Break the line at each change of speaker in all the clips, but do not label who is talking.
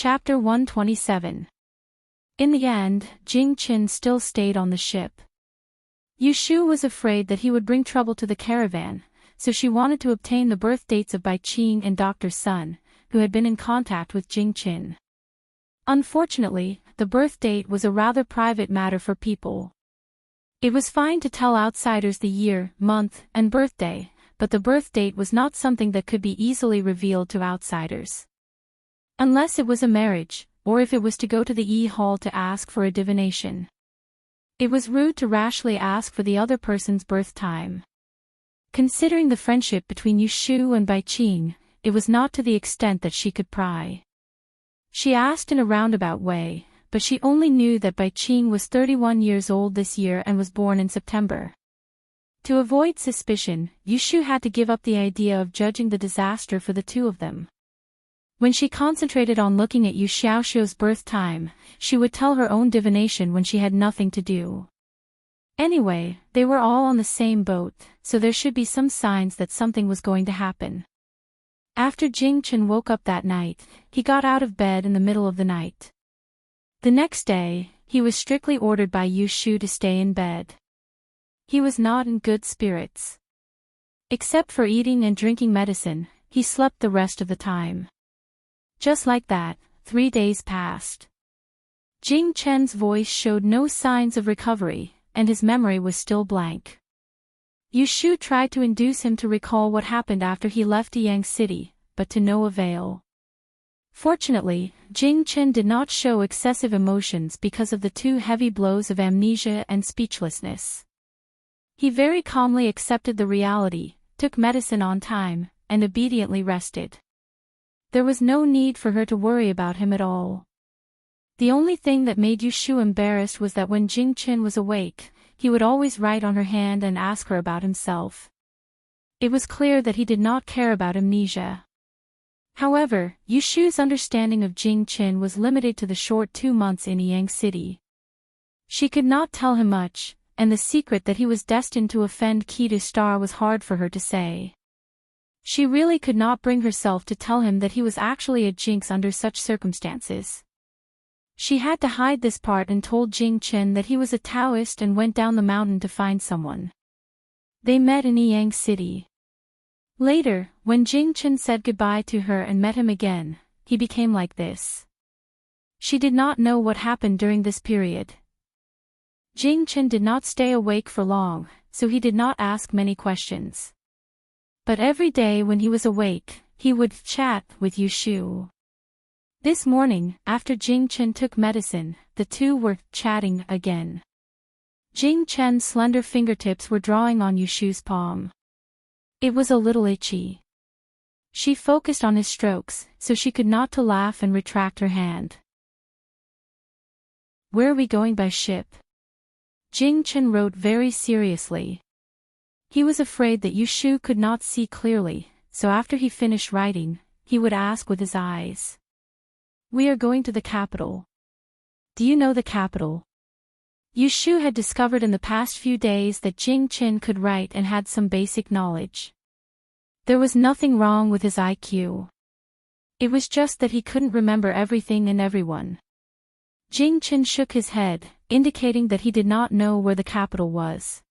Chapter 127. In the end, Jing Qin still stayed on the ship. Yu Shu was afraid that he would bring trouble to the caravan, so she wanted to obtain the birth dates of Bai Qing and Dr. Sun, who had been in contact with Jing Qin. Unfortunately, the birth date was a rather private matter for people. It was fine to tell outsiders the year, month, and birthday, but the birth date was not something that could be easily revealed to outsiders. Unless it was a marriage, or if it was to go to the hall to ask for a divination. It was rude to rashly ask for the other person's birth time. Considering the friendship between Yu Shu and Bai Qing, it was not to the extent that she could pry. She asked in a roundabout way, but she only knew that Bai Qing was 31 years old this year and was born in September. To avoid suspicion, Yu Shu had to give up the idea of judging the disaster for the two of them. When she concentrated on looking at Yu Xiaoxiu's birth time, she would tell her own divination when she had nothing to do. Anyway, they were all on the same boat, so there should be some signs that something was going to happen. After Jing Qin woke up that night, he got out of bed in the middle of the night. The next day, he was strictly ordered by Yu Shu to stay in bed. He was not in good spirits. Except for eating and drinking medicine, he slept the rest of the time. Just like that, 3 days passed. Jing Chen's voice showed no signs of recovery, and his memory was still blank. Yu Shu tried to induce him to recall what happened after he left Yang City, but to no avail. Fortunately, Jing Chen did not show excessive emotions because of the 2 heavy blows of amnesia and speechlessness. He very calmly accepted the reality, took medicine on time, and obediently rested. There was no need for her to worry about him at all. The only thing that made Yu Shu embarrassed was that when Jing Qin was awake, he would always write on her hand and ask her about himself. It was clear that he did not care about amnesia. However, Yu Shu's understanding of Jing Qin was limited to the short 2 months in Yang City. She could not tell him much, and the secret that he was destined to offend Kidu Star was hard for her to say. She really could not bring herself to tell him that he was actually a jinx under such circumstances. She had to hide this part and told Jing Qin that he was a Taoist and went down the mountain to find someone. They met in Yang City. Later, when Jing Qin said goodbye to her and met him again, he became like this. She did not know what happened during this period. Jing Qin did not stay awake for long, so he did not ask many questions. But every day when he was awake, he would chat with Yu Shu. This morning, after Jing Qin took medicine, the two were chatting again. Jing Chen's slender fingertips were drawing on Yu Shu's palm. It was a little itchy. She focused on his strokes, so she could not to laugh and retract her hand. "Where are we going by ship?" Jing Chen wrote very seriously. He was afraid that Yu Shu could not see clearly, so after he finished writing, he would ask with his eyes. "We are going to the capital." "Do you know the capital?" Yu Shu had discovered in the past few days that Jing Qin could write and had some basic knowledge. There was nothing wrong with his IQ. It was just that he couldn't remember everything and everyone. Jing Qin shook his head, indicating that he did not know where the capital was.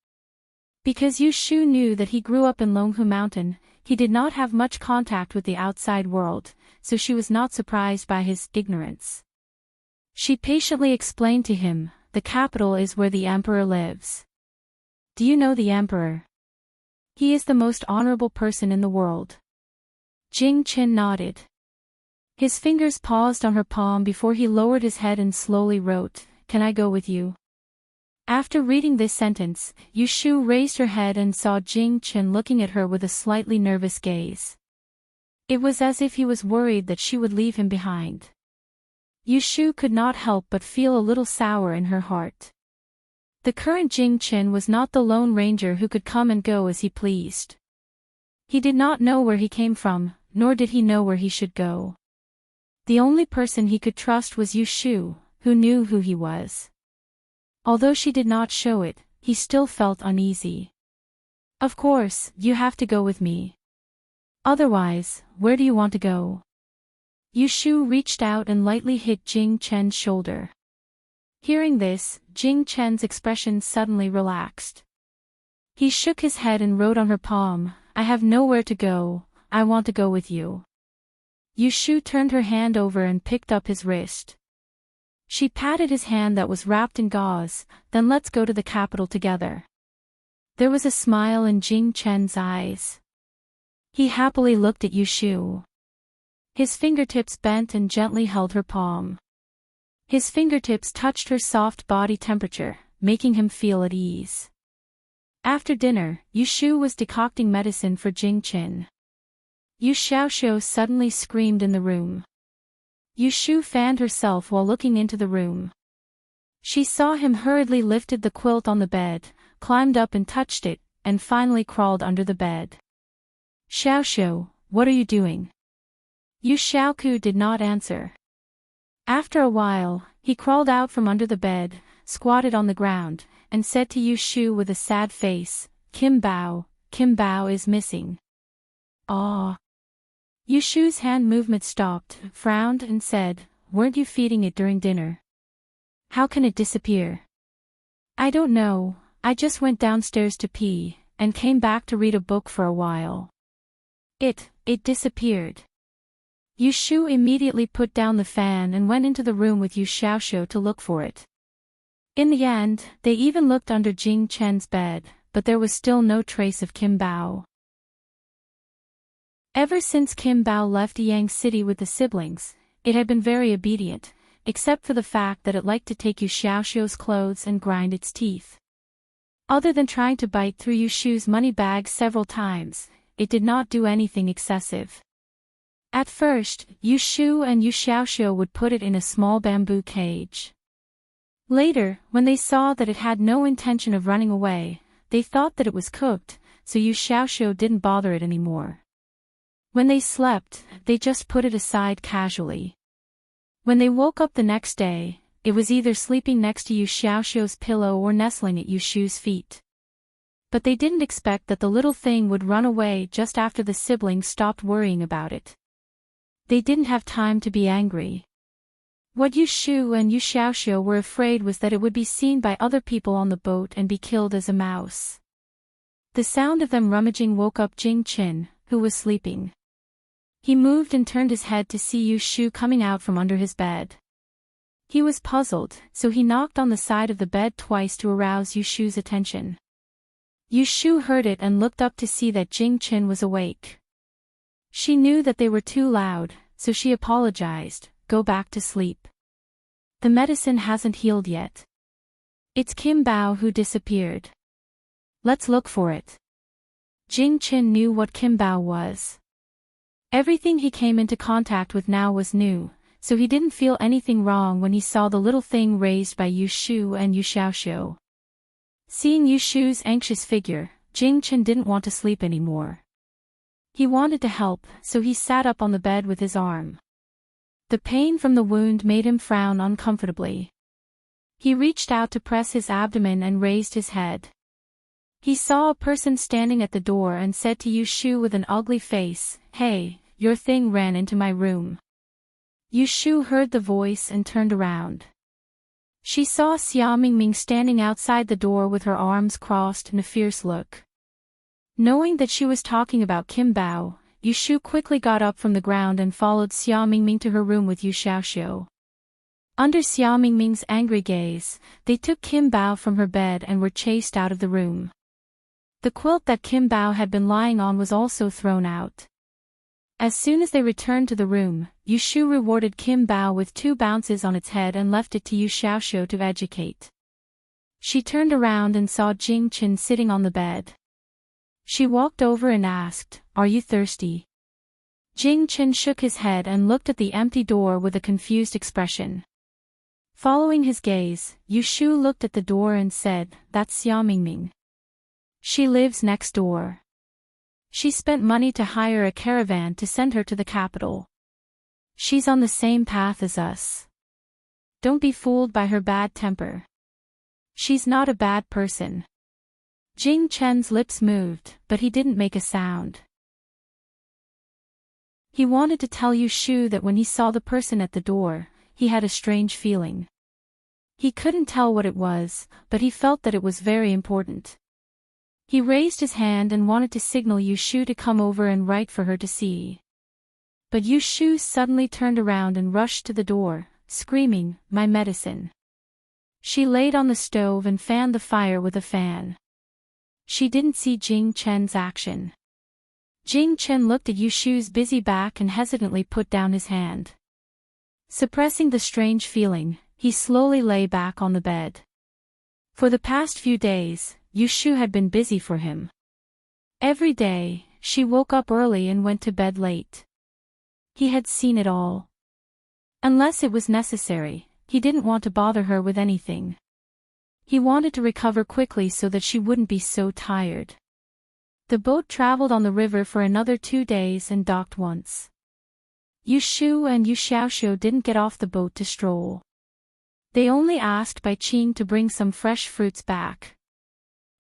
Because Yu Shu knew that he grew up in Longhu Mountain, he did not have much contact with the outside world, so she was not surprised by his ignorance. She patiently explained to him, "The capital is where the emperor lives." "Do you know the emperor?" "He is the most honorable person in the world." Jing Qin nodded. His fingers paused on her palm before he lowered his head and slowly wrote, "Can I go with you?" After reading this sentence, Yu Shu raised her head and saw Jing Qin looking at her with a slightly nervous gaze. It was as if he was worried that she would leave him behind. Yu Shu could not help but feel a little sour in her heart. The current Jing Qin was not the Lone Ranger who could come and go as he pleased. He did not know where he came from, nor did he know where he should go. The only person he could trust was Yu Shu, who knew who he was. Although she did not show it, he still felt uneasy. "Of course, you have to go with me. Otherwise, where do you want to go?" Yu Shu reached out and lightly hit Jing Chen's shoulder. Hearing this, Jing Chen's expression suddenly relaxed. He shook his head and wrote on her palm, "I have nowhere to go, I want to go with you." Yu Shu turned her hand over and picked up his wrist. She patted his hand that was wrapped in gauze, "Then let's go to the capital together." There was a smile in Jing Chen's eyes. He happily looked at Yu Shu. His fingertips bent and gently held her palm. His fingertips touched her soft body temperature, making him feel at ease. After dinner, Yu Shu was decocting medicine for Jing Chen. Yu Xiaoxiu suddenly screamed in the room. Yu Shu fanned herself while looking into the room. She saw him hurriedly lifted the quilt on the bed, climbed up and touched it, and finally crawled under the bed. "Xiaoxiu, what are you doing?" Yu Xiaoku did not answer. After a while, he crawled out from under the bed, squatted on the ground, and said to Yu Shu with a sad face, Kim Bao is missing." "Ah." Yu Shu's hand movement stopped, frowned and said, "Weren't you feeding it during dinner? How can it disappear?" "I don't know, I just went downstairs to pee, and came back to read a book for a while. It disappeared." Yu Shu immediately put down the fan and went into the room with Yu Xiaoxiu to look for it. In the end, they even looked under Jing Chen's bed, but there was still no trace of Kim Bao. Ever since Kim Bao left Yang City with the siblings, it had been very obedient, except for the fact that it liked to take Yu Xiaoxiu's clothes and grind its teeth. Other than trying to bite through Yu Shu's money bag several times, it did not do anything excessive. At first, Yu Shu and Yu Xiaoxiu would put it in a small bamboo cage. Later, when they saw that it had no intention of running away, they thought that it was cooked, so Yu Xiaoxiu didn't bother it anymore. When they slept, they just put it aside casually. When they woke up the next day, it was either sleeping next to Yu Xiaoxiu's pillow or nestling at Yu Shu's feet. But they didn't expect that the little thing would run away just after the siblings stopped worrying about it. They didn't have time to be angry. What Yu Shu and Yu Xiaoxiu were afraid was that it would be seen by other people on the boat and be killed as a mouse. The sound of them rummaging woke up Jing Chen, who was sleeping. He moved and turned his head to see Yu Shu coming out from under his bed. He was puzzled, so he knocked on the side of the bed twice to arouse Yu Shu's attention. Yu Shu heard it and looked up to see that Jing Chen was awake. She knew that they were too loud, so she apologized, "Go back to sleep. The medicine hasn't healed yet. It's Kim Bao who disappeared. Let's look for it." Jing Chen knew what Kim Bao was. Everything he came into contact with now was new, so he didn't feel anything wrong when he saw the little thing raised by Yu Shu and Yu Xiaoxiu. Seeing Yu Shu's anxious figure, Jing Chen didn't want to sleep anymore. He wanted to help, so he sat up on the bed with his arm. The pain from the wound made him frown uncomfortably. He reached out to press his abdomen and raised his head. He saw a person standing at the door and said to Yu Shu with an ugly face, "Hey, your thing ran into my room." Yu Shu heard the voice and turned around. She saw Xia Mingming standing outside the door with her arms crossed and a fierce look. Knowing that she was talking about Kim Bao, Yu Shu quickly got up from the ground and followed Xia Mingming to her room with Yu Xiaoxiu. Under Xia Mingming's angry gaze, they took Kim Bao from her bed and were chased out of the room. The quilt that Kim Bao had been lying on was also thrown out. As soon as they returned to the room, Yu Shu rewarded Kim Bao with 2 bounces on its head and left it to Yu Xiaoxiu to educate. She turned around and saw Jing Chen sitting on the bed. She walked over and asked, "Are you thirsty?" Jing Chen shook his head and looked at the empty door with a confused expression. Following his gaze, Yu Shu looked at the door and said, "That's Xia Mingming. She lives next door. She spent money to hire a caravan to send her to the capital. She's on the same path as us. Don't be fooled by her bad temper. She's not a bad person." Jing Chen's lips moved, but he didn't make a sound. He wanted to tell Yu Shu that when he saw the person at the door, he had a strange feeling. He couldn't tell what it was, but he felt that it was very important. He raised his hand and wanted to signal Yu Shu to come over and write for her to see. But Yu Shu suddenly turned around and rushed to the door, screaming, "My medicine!" She laid on the stove and fanned the fire with a fan. She didn't see Jing Chen's action. Jing Chen looked at Yu Shu's busy back and hesitantly put down his hand. Suppressing the strange feeling, he slowly lay back on the bed. For the past few days, Yu Shu had been busy for him. Every day, she woke up early and went to bed late. He had seen it all. Unless it was necessary, he didn't want to bother her with anything. He wanted to recover quickly so that she wouldn't be so tired. The boat traveled on the river for another 2 days and docked once. Yu Shu and Yu Xiaoxiu didn't get off the boat to stroll. They only asked Bai Qing to bring some fresh fruits back.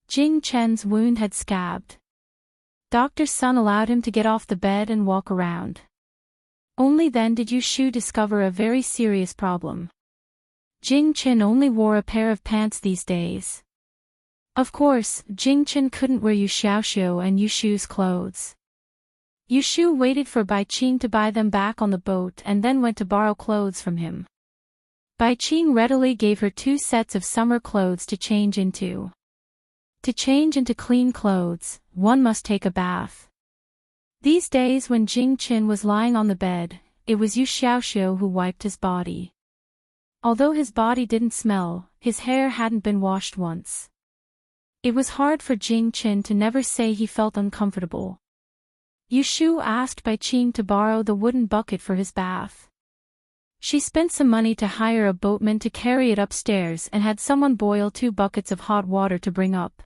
Jing Chen's wound had scabbed. Dr. Sun allowed him to get off the bed and walk around. Only then did Yu Shu discover a very serious problem. Jing Chen only wore a pair of pants these days. Of course, Jing Chen couldn't wear Yu Xiaoxiu and Yu Shu's clothes. Yu Shu waited for Bai Qing to buy them back on the boat and then went to borrow clothes from him. Bai Qing readily gave her 2 sets of summer clothes to change into. To change into clean clothes, one must take a bath. These days when Jing Chen was lying on the bed, it was Yu Xiaoxiu who wiped his body. Although his body didn't smell, his hair hadn't been washed once. It was hard for Jing Chen to never say he felt uncomfortable. Yu Shu asked Bai Qing to borrow the wooden bucket for his bath. She spent some money to hire a boatman to carry it upstairs and had someone boil 2 buckets of hot water to bring up.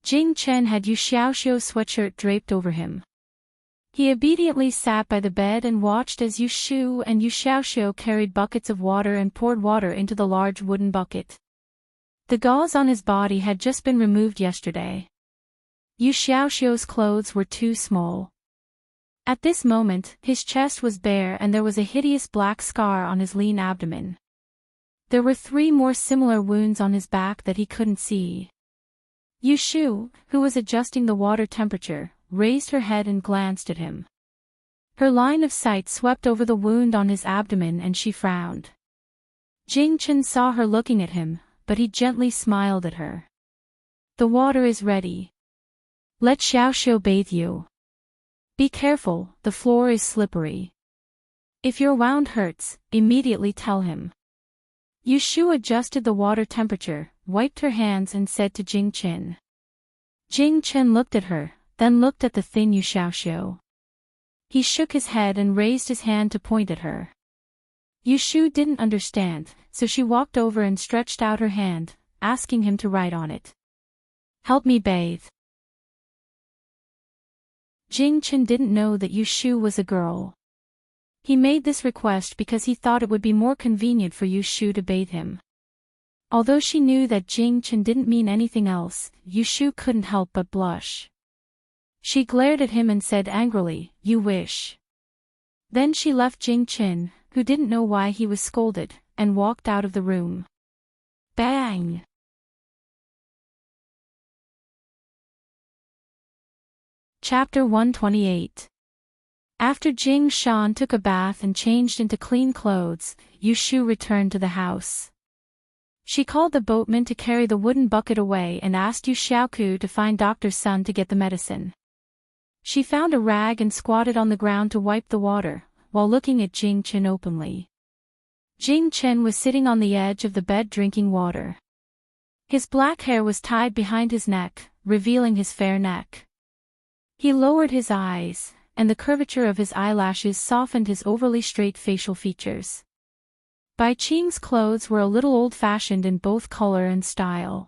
Jing Chen had Yu Xiaoxiu's sweatshirt draped over him. He obediently sat by the bed and watched as Yu Shu and Yu Xiaoxiu carried buckets of water and poured water into the large wooden bucket. The gauze on his body had just been removed yesterday. Yu Xiaoxiu's clothes were too small. At this moment, his chest was bare and there was a hideous black scar on his lean abdomen. There were 3 more similar wounds on his back that he couldn't see. Yu Shu, who was adjusting the water temperature, raised her head and glanced at him. Her line of sight swept over the wound on his abdomen and she frowned. Jing Chen saw her looking at him, but he gently smiled at her. "The water is ready. Let Xiaoxiu bathe you. Be careful, the floor is slippery. If your wound hurts, immediately tell him." Yu Shu adjusted the water temperature, wiped her hands and said to Jing Chen. Jing Chen looked at her, then looked at the thin Yu Xiaoxiu. He shook his head and raised his hand to point at her. Yu Shu didn't understand, so she walked over and stretched out her hand, asking him to write on it. "Help me bathe." Jing Chen didn't know that Yu Shu was a girl. He made this request because he thought it would be more convenient for Yu Shu to bathe him. Although she knew that Jing Chen didn't mean anything else, Yu Shu couldn't help but blush. She glared at him and said angrily, "You wish." Then she left Jing Chen, who didn't know why he was scolded, and walked out of the room. Bang! Chapter 128. After Jing Shan took a bath and changed into clean clothes, Yu Shu returned to the house. She called the boatman to carry the wooden bucket away and asked Yu Xiaoku to find Dr. Sun to get the medicine. She found a rag and squatted on the ground to wipe the water, while looking at Jing Chen openly. Jing Chen was sitting on the edge of the bed drinking water. His black hair was tied behind his neck, revealing his fair neck. He lowered his eyes, and the curvature of his eyelashes softened his overly straight facial features. Bai Qing's clothes were a little old-fashioned in both color and style.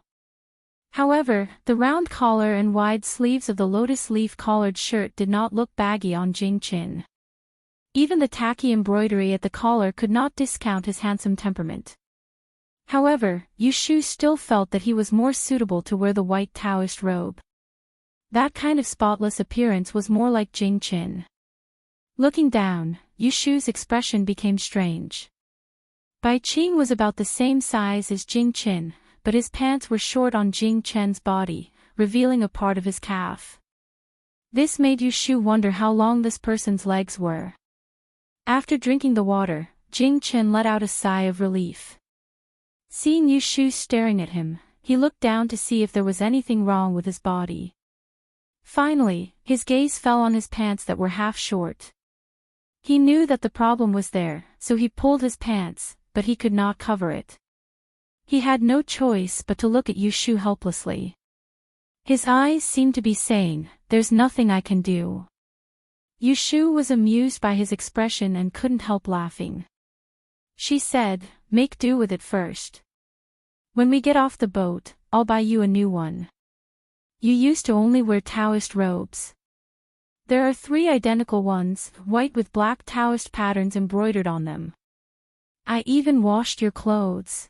However, the round collar and wide sleeves of the lotus leaf collared shirt did not look baggy on Jing Chen. Even the tacky embroidery at the collar could not discount his handsome temperament. However, Yu Shu still felt that he was more suitable to wear the white Taoist robe. That kind of spotless appearance was more like Jing Chen. Looking down, Yushu's expression became strange. Bai Qing was about the same size as Jing Qin, but his pants were short on Jing Chen's body, revealing a part of his calf. This made Yushu wonder how long this person's legs were. After drinking the water, Jing Chen let out a sigh of relief. Seeing Yushu staring at him, he looked down to see if there was anything wrong with his body. Finally, his gaze fell on his pants that were half short. He knew that the problem was there, so he pulled his pants, but he could not cover it. He had no choice but to look at Yushu helplessly. His eyes seemed to be saying, "There's nothing I can do." Yushu was amused by his expression and couldn't help laughing. She said, "Make do with it first. When we get off the boat, I'll buy you a new one. You used to only wear Taoist robes. There are 3 identical ones, white with black Taoist patterns embroidered on them. I even washed your clothes."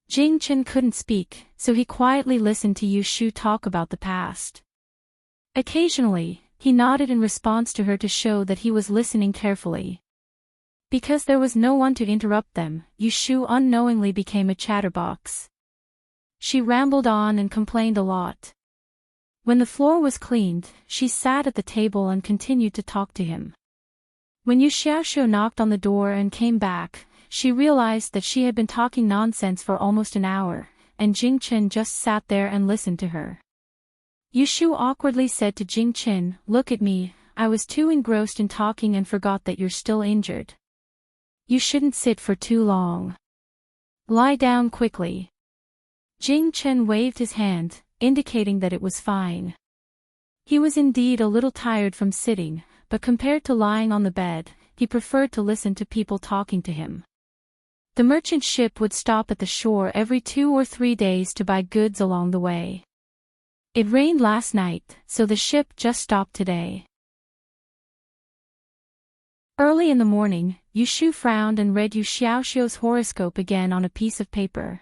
Jing Chen couldn't speak, so he quietly listened to Yushu talk about the past. Occasionally, he nodded in response to her to show that he was listening carefully. Because there was no one to interrupt them, Yushu unknowingly became a chatterbox. She rambled on and complained a lot. When the floor was cleaned, she sat at the table and continued to talk to him. When Yu Xiaoxiu knocked on the door and came back, she realized that she had been talking nonsense for almost an hour, and Jing Chen just sat there and listened to her. Yushu awkwardly said to Jing Chen, "Look at me, I was too engrossed in talking and forgot that you're still injured. You shouldn't sit for too long. Lie down quickly." Jing Chen waved his hand, indicating that it was fine. He was indeed a little tired from sitting, but compared to lying on the bed, he preferred to listen to people talking to him. The merchant ship would stop at the shore every 2 or 3 days to buy goods along the way. It rained last night, so the ship just stopped today. Early in the morning, Yushu frowned and read Yu Xiaoxiu's horoscope again on a piece of paper.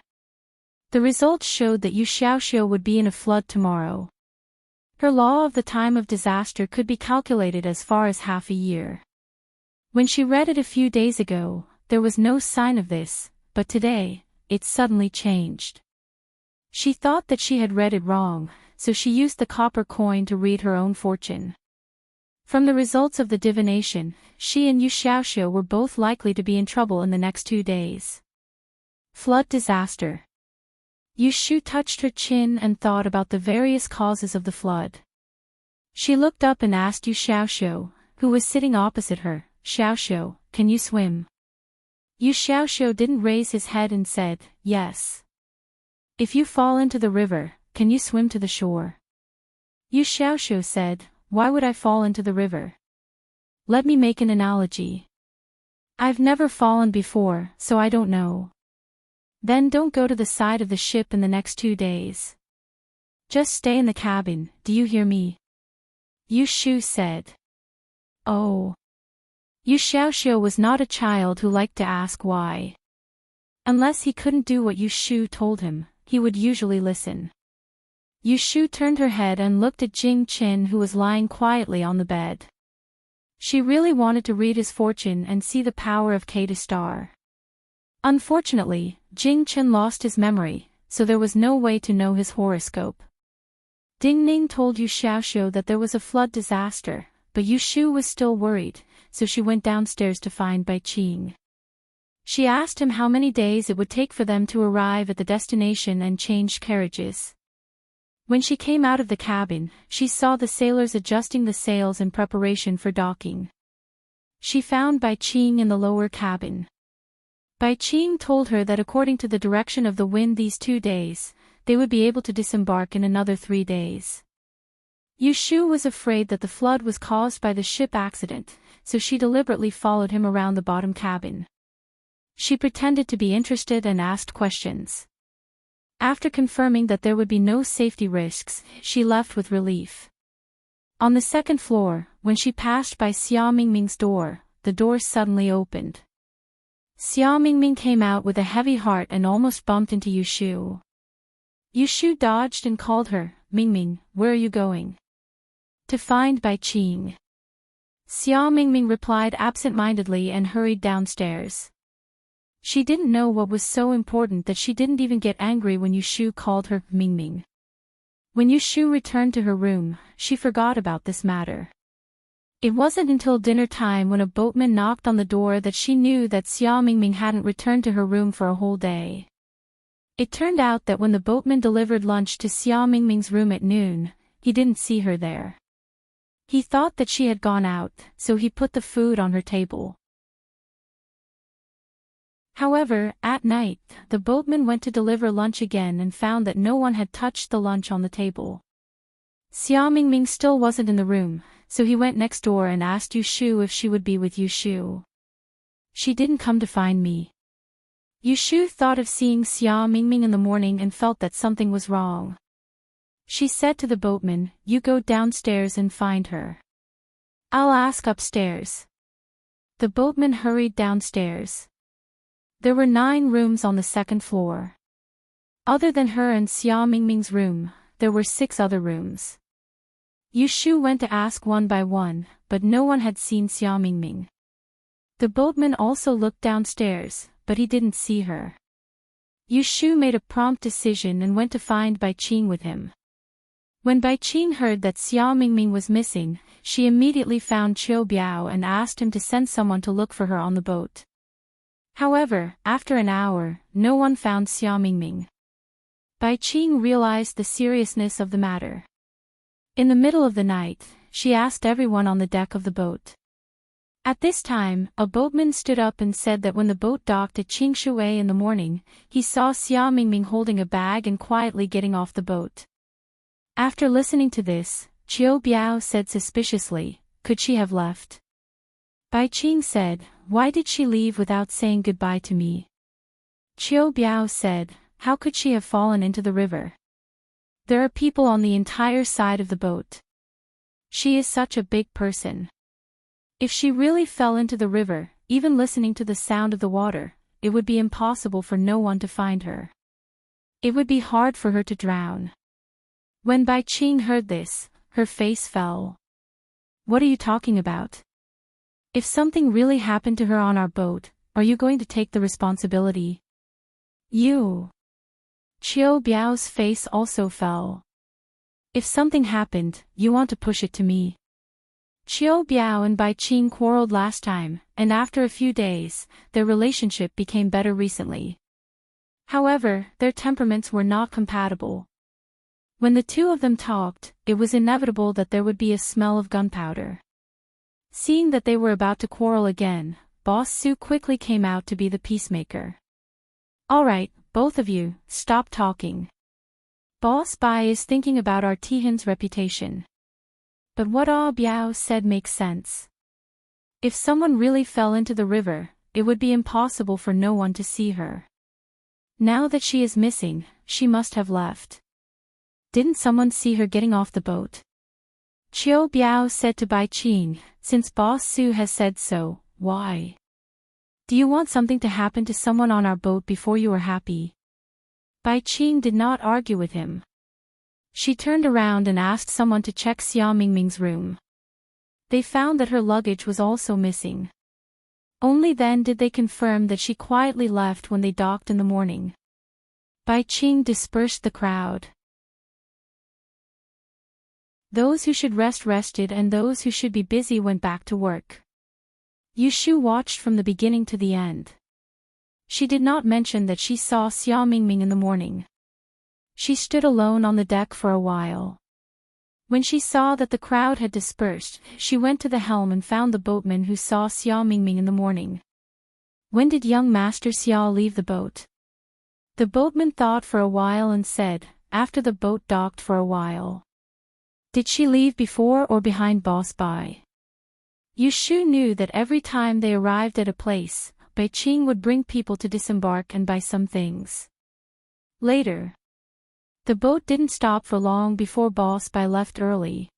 The results showed that Yu Xiaoxiu would be in a flood tomorrow. Her law of the time of disaster could be calculated as far as half a year. When she read it a few days ago, there was no sign of this, but today, it suddenly changed. She thought that she had read it wrong, so she used the copper coin to read her own fortune. From the results of the divination, she and Yu Xiaoxiu were both likely to be in trouble in the next 2 days. Flood disaster. Yushu touched her chin and thought about the various causes of the flood. She looked up and asked Yu Xiaoxiu, who was sitting opposite her, "Xiaoxiu, can you swim?" Yu Xiaoxiu didn't raise his head and said, "Yes." "If you fall into the river, can you swim to the shore?" Yu Xiaoxiu said, "Why would I fall into the river? Let me make an analogy. I've never fallen before, so I don't know." "Then don't go to the side of the ship in the next 2 days. Just stay in the cabin, do you hear me?" Yu Shu said. Oh. Yu Xiaoxiu was not a child who liked to ask why. Unless he couldn't do what Yu Shu told him, he would usually listen. Yu Shu turned her head and looked at Jing Qin, who was lying quietly on the bed. She really wanted to read his fortune and see the power of K to star. Unfortunately, Jing Qin lost his memory, so there was no way to know his horoscope. Ding Ning told Yu Xiaoxiu that there was a flood disaster, but Yu Shu was still worried, so she went downstairs to find Bai Qing. She asked him how many days it would take for them to arrive at the destination and changed carriages. When she came out of the cabin, she saw the sailors adjusting the sails in preparation for docking. She found Bai Qing in the lower cabin. Bai Qing told her that according to the direction of the wind these 2 days, they would be able to disembark in another 3 days. Yu Shu was afraid that the flood was caused by the ship accident, so she deliberately followed him around the bottom cabin. She pretended to be interested and asked questions. After confirming that there would be no safety risks, she left with relief. On the 2nd floor, when she passed by Xia Mingming's door, the door suddenly opened. Xia Mingming came out with a heavy heart and almost bumped into Yu Shu. Yu Shu dodged and called her, "Mingming, where are you going?" "To find Bai Qing." Xia Mingming replied absent-mindedly and hurried downstairs. She didn't know what was so important that she didn't even get angry when Yushu called her Mingming. When Yushu returned to her room, she forgot about this matter. It wasn't until dinner time when a boatman knocked on the door that she knew that Xia Mingming hadn't returned to her room for a whole day. It turned out that when the boatman delivered lunch to Xia Mingming's room at noon, he didn't see her there. He thought that she had gone out, so he put the food on her table. However, at night, the boatman went to deliver lunch again and found that no one had touched the lunch on the table. Xia Mingming still wasn't in the room, so he went next door and asked Yushu if she would be with Yushu. She didn't come to find me. Yushu thought of seeing Xia Mingming in the morning and felt that something was wrong. She said to the boatman, "You go downstairs and find her. I'll ask upstairs." The boatman hurried downstairs. There were 9 rooms on the second floor. Other than her and Xia Mingming's room, there were 6 other rooms. Yushu went to ask one by one, but no one had seen Xia Mingming. The boatman also looked downstairs, but he didn't see her. Yushu made a prompt decision and went to find Bai Qing with him. When Bai Qing heard that Xia Mingming was missing, she immediately found Qiu Biao and asked him to send someone to look for her on the boat. However, after an hour, no one found Xia Mingming. Bai Qing realized the seriousness of the matter. In the middle of the night, she asked everyone on the deck of the boat. At this time, a boatman stood up and said that when the boat docked at Qingshui in the morning, he saw Xia Mingming holding a bag and quietly getting off the boat. After listening to this, Qiu Biao said suspiciously, "Could she have left?" Bai Qing said, "Why did she leave without saying goodbye to me?" Qiu Biao said, "How could she have fallen into the river? There are people on the entire side of the boat. She is such a big person. If she really fell into the river, even listening to the sound of the water, it would be impossible for no one to find her. It would be hard for her to drown." When Bai Qing heard this, her face fell. "What are you talking about? If something really happened to her on our boat, are you going to take the responsibility?" "You." Qiu Biao's face also fell. "If something happened, you want to push it to me." Qiu Biao and Bai Qing quarreled last time, and after a few days, their relationship became better recently. However, their temperaments were not compatible. When the two of them talked, it was inevitable that there would be a smell of gunpowder. Seeing that they were about to quarrel again, Boss Su quickly came out to be the peacemaker. "All right, both of you, stop talking. Boss Bai is thinking about our Tihan's reputation. But what Ah Biao said makes sense. If someone really fell into the river, it would be impossible for no one to see her. Now that she is missing, she must have left. Didn't someone see her getting off the boat?" Qiu Biao said to Bai Qing, "Since Boss Su has said so, why? Do you want something to happen to someone on our boat before you are happy?" Bai Qing did not argue with him. She turned around and asked someone to check Xia Mingming's room. They found that her luggage was also missing. Only then did they confirm that she quietly left when they docked in the morning. Bai Qing dispersed the crowd. Those who should rest rested and those who should be busy went back to work. Yushu watched from the beginning to the end. She did not mention that she saw Xia Mingming in the morning. She stood alone on the deck for a while. When she saw that the crowd had dispersed, she went to the helm and found the boatman who saw Xia Mingming in the morning. "When did young Master Xia leave the boat?" The boatman thought for a while and said, "After the boat docked for a while." "Did she leave before or behind Boss Bai?" Yushu knew that every time they arrived at a place, Bai Qing would bring people to disembark and buy some things. Later, the boat didn't stop for long before Boss Bai left early.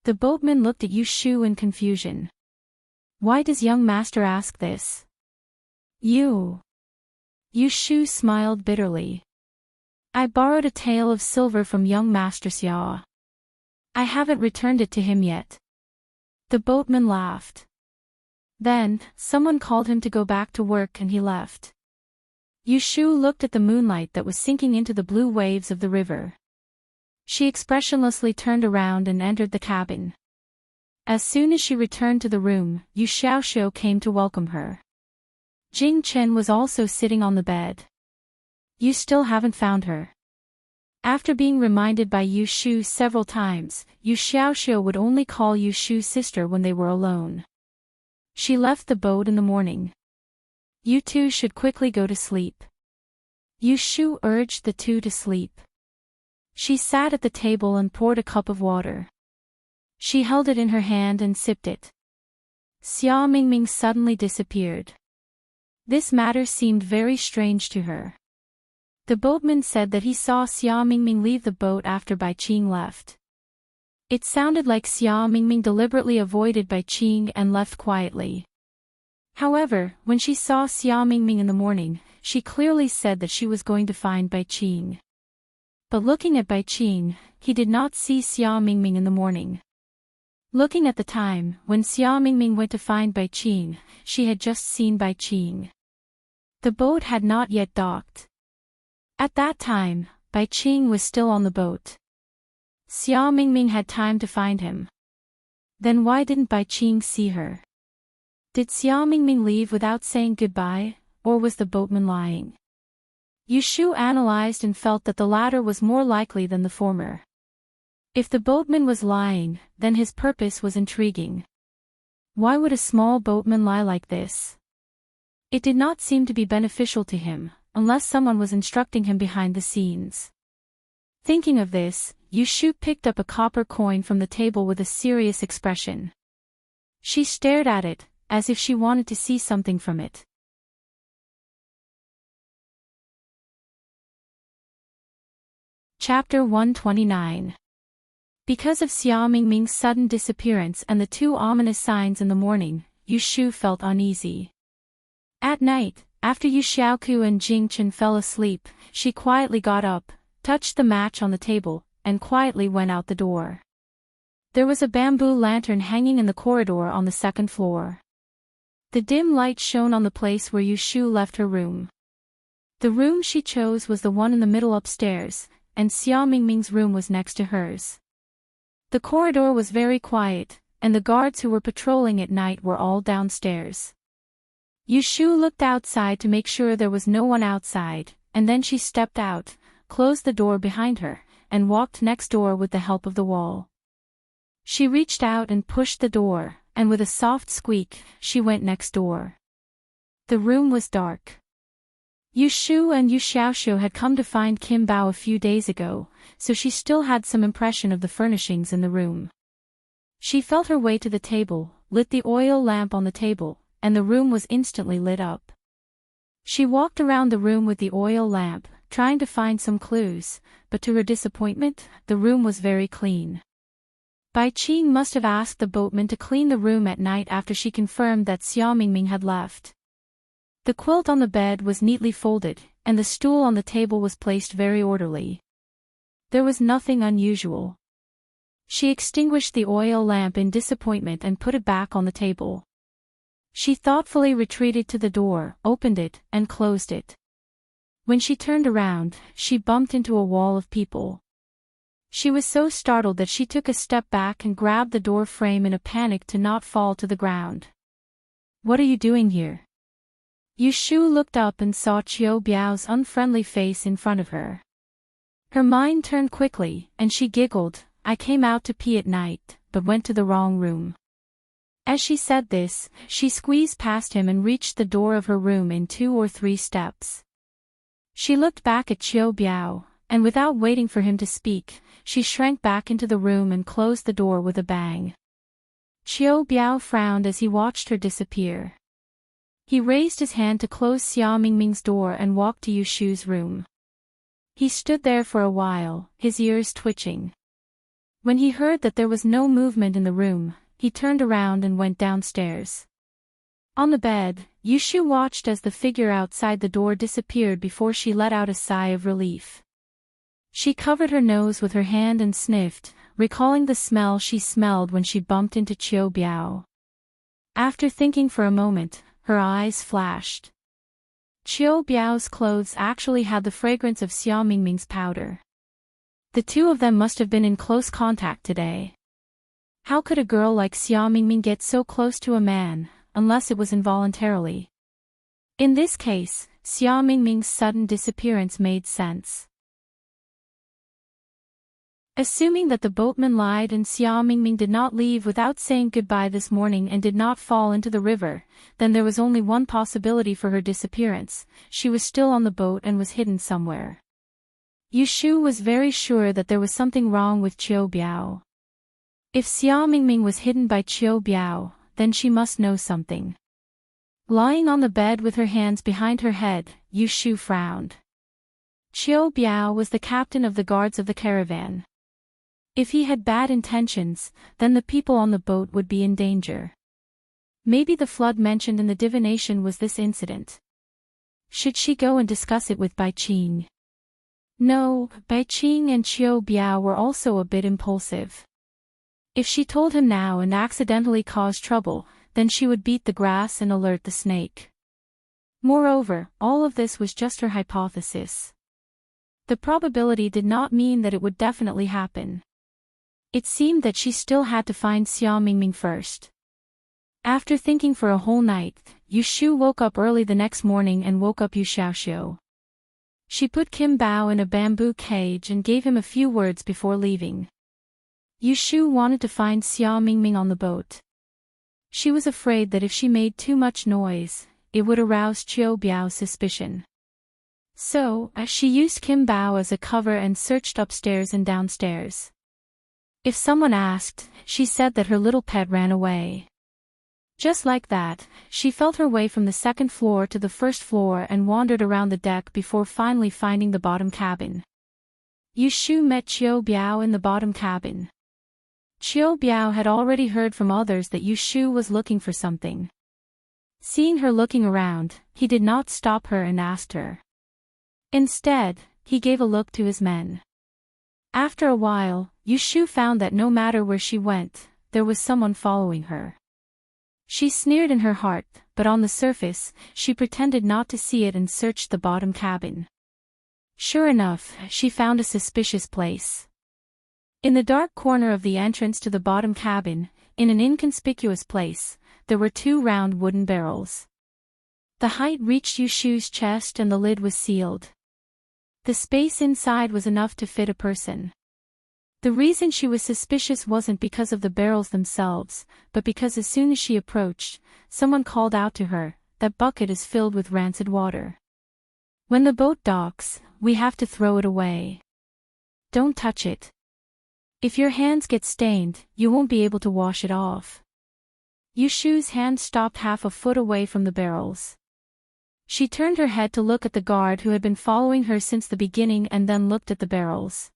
The boatman looked at Yushu in confusion. "Why does young master ask this?" "You." Yushu smiled bitterly. "I borrowed a tael of silver from young Master Xia. I haven't returned it to him yet." The boatman laughed. Then, someone called him to go back to work and he left. Yushu looked at the moonlight that was sinking into the blue waves of the river. She expressionlessly turned around and entered the cabin. As soon as she returned to the room, Yu Xiaoxiu came to welcome her. Jing Chen was also sitting on the bed. You still haven't found her. After being reminded by Yu Shu several times, Yu Xiaoxiu would only call Yu Shu's sister when they were alone. She left the boat in the morning. You two should quickly go to sleep. Yu Shu urged the two to sleep. She sat at the table and poured a cup of water. She held it in her hand and sipped it. Xia Mingming suddenly disappeared. This matter seemed very strange to her. The boatman said that he saw Xia Mingming leave the boat after Bai Qing left. It sounded like Xia Mingming deliberately avoided Bai Qing and left quietly. However, when she saw Xia Mingming in the morning, she clearly said that she was going to find Bai Qing. But looking at Bai Qing, he did not see Xia Mingming in the morning. Looking at the time, when Xia Mingming went to find Bai Qing, she had just seen Bai Qing. The boat had not yet docked. At that time, Bai Qing was still on the boat. Xia Mingming had time to find him. Then why didn't Bai Qing see her? Did Xia Mingming leave without saying goodbye, or was the boatman lying? Yu Shu analyzed and felt that the latter was more likely than the former. If the boatman was lying, then his purpose was intriguing. Why would a small boatman lie like this? It did not seem to be beneficial to him, unless someone was instructing him behind the scenes. Thinking of this, Yu Shu picked up a copper coin from the table with a serious expression. She stared at it, as if she wanted to see something from it. Chapter 129. Because of Xia Mingming's sudden disappearance and the two ominous signs in the morning, Yu Shu felt uneasy. At night, after Yu Xiaoku and Jing Chen fell asleep, she quietly got up, touched the match on the table, and quietly went out the door. There was a bamboo lantern hanging in the corridor on the second floor. The dim light shone on the place where Yu Shu left her room. The room she chose was the one in the middle upstairs, and Xia Mingming's room was next to hers. The corridor was very quiet, and the guards who were patrolling at night were all downstairs. Yu Shu looked outside to make sure there was no one outside, and then she stepped out, closed the door behind her, and walked next door with the help of the wall. She reached out and pushed the door, and with a soft squeak, she went next door. The room was dark. Yu Shu and Yu Xiaoxiu had come to find Kim Bao a few days ago, so she still had some impression of the furnishings in the room. She felt her way to the table, lit the oil lamp on the table, and the room was instantly lit up. She walked around the room with the oil lamp, trying to find some clues, but to her disappointment, the room was very clean. Bai Qing must have asked the boatman to clean the room at night after she confirmed that Xia Mingming had left. The quilt on the bed was neatly folded, and the stool on the table was placed very orderly. There was nothing unusual. She extinguished the oil lamp in disappointment and put it back on the table. She thoughtfully retreated to the door, opened it, and closed it. When she turned around, she bumped into a wall of people. She was so startled that she took a step back and grabbed the door frame in a panic to not fall to the ground. "What are you doing here?" Yu Shu looked up and saw Qiu Biao's unfriendly face in front of her. Her mind turned quickly, and she giggled, "I came out to pee at night, but went to the wrong room." As she said this, she squeezed past him and reached the door of her room in 2 or 3 steps. She looked back at Qiu Biao, and without waiting for him to speak, she shrank back into the room and closed the door with a bang. Qiu Biao frowned as he watched her disappear. He raised his hand to close Xia Mingming's door and walked to Yu Shu's room. He stood there for a while, his ears twitching. When he heard that there was no movement in the room, he turned around and went downstairs. On the bed, Yu Shu watched as the figure outside the door disappeared before she let out a sigh of relief. She covered her nose with her hand and sniffed, recalling the smell she smelled when she bumped into Qiu Biao. After thinking for a moment, her eyes flashed. Qiu Biao's clothes actually had the fragrance of Xia Mingming's powder. The two of them must have been in close contact today. How could a girl like Xia Mingming get so close to a man, unless it was involuntarily? In this case, Xia Mingming's sudden disappearance made sense. Assuming that the boatman lied and Xia Mingming did not leave without saying goodbye this morning and did not fall into the river, then there was only one possibility for her disappearance: she was still on the boat and was hidden somewhere. Yu Shu was very sure that there was something wrong with Qiu Biao. If Xia Mingming was hidden by Qiu Biao, then she must know something. Lying on the bed with her hands behind her head, Yu Shu frowned. Qiu Biao was the captain of the guards of the caravan. If he had bad intentions, then the people on the boat would be in danger. Maybe the flood mentioned in the divination was this incident. Should she go and discuss it with Bai Qing? No, Bai Qing and Qiu Biao were also a bit impulsive. If she told him now and accidentally caused trouble, then she would beat the grass and alert the snake. Moreover, all of this was just her hypothesis. The probability did not mean that it would definitely happen. It seemed that she still had to find Xia Mingming first. After thinking for a whole night, Yu Shu woke up early the next morning and woke up Yu Xiaoxiu. She put Kim Bao in a bamboo cage and gave him a few words before leaving. Yu Shu wanted to find Xia Mingming on the boat. She was afraid that if she made too much noise, it would arouse Qiu Biao's suspicion. So, she used Kim Bao as a cover and searched upstairs and downstairs. If someone asked, she said that her little pet ran away. Just like that, she felt her way from the second floor to the first floor and wandered around the deck before finally finding the bottom cabin. Yu Shu met Qiu Biao in the bottom cabin. Qiu Biao had already heard from others that Yu Shu was looking for something. Seeing her looking around, he did not stop her and asked her. Instead, he gave a look to his men. After a while, Yu Shu found that no matter where she went, there was someone following her. She sneered in her heart, but on the surface, she pretended not to see it and searched the bottom cabin. Sure enough, she found a suspicious place. In the dark corner of the entrance to the bottom cabin, in an inconspicuous place, there were two round wooden barrels. The height reached Yu Shu's chest and the lid was sealed. The space inside was enough to fit a person. The reason she was suspicious wasn't because of the barrels themselves, but because as soon as she approached, someone called out to her, "That bucket is filled with rancid water. When the boat docks, we have to throw it away. Don't touch it. If your hands get stained, you won't be able to wash it off." Yu Shu's hand stopped half a foot away from the barrels. She turned her head to look at the guard who had been following her since the beginning and then looked at the barrels.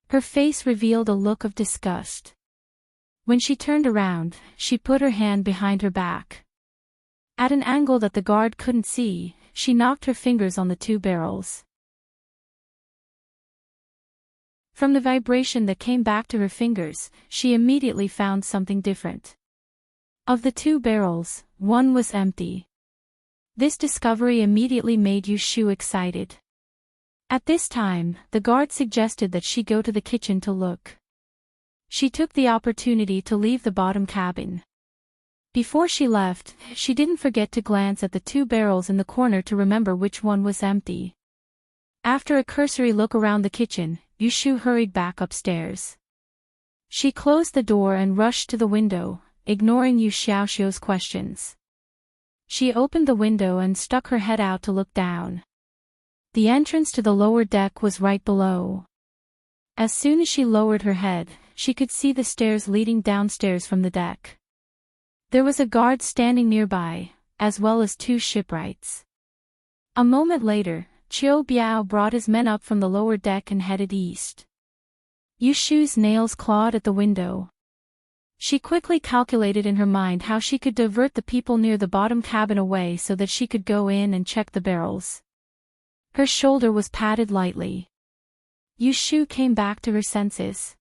Her face revealed a look of disgust. When she turned around, she put her hand behind her back. At an angle that the guard couldn't see, she knocked her fingers on the two barrels. From the vibration that came back to her fingers, she immediately found something different. Of the two barrels, one was empty. This discovery immediately made Yu Shu excited. At this time, the guard suggested that she go to the kitchen to look. She took the opportunity to leave the bottom cabin. Before she left, she didn't forget to glance at the two barrels in the corner to remember which one was empty. After a cursory look around the kitchen, Yu Shu hurried back upstairs. She closed the door and rushed to the window, ignoring Yu Xiaoxiu's questions. She opened the window and stuck her head out to look down. The entrance to the lower deck was right below. As soon as she lowered her head, she could see the stairs leading downstairs from the deck. There was a guard standing nearby, as well as two shipwrights. A moment later, Qiu Biao brought his men up from the lower deck and headed east. Yu Shu's nails clawed at the window. She quickly calculated in her mind how she could divert the people near the bottom cabin away so that she could go in and check the barrels. Her shoulder was patted lightly. Yu Shu came back to her senses.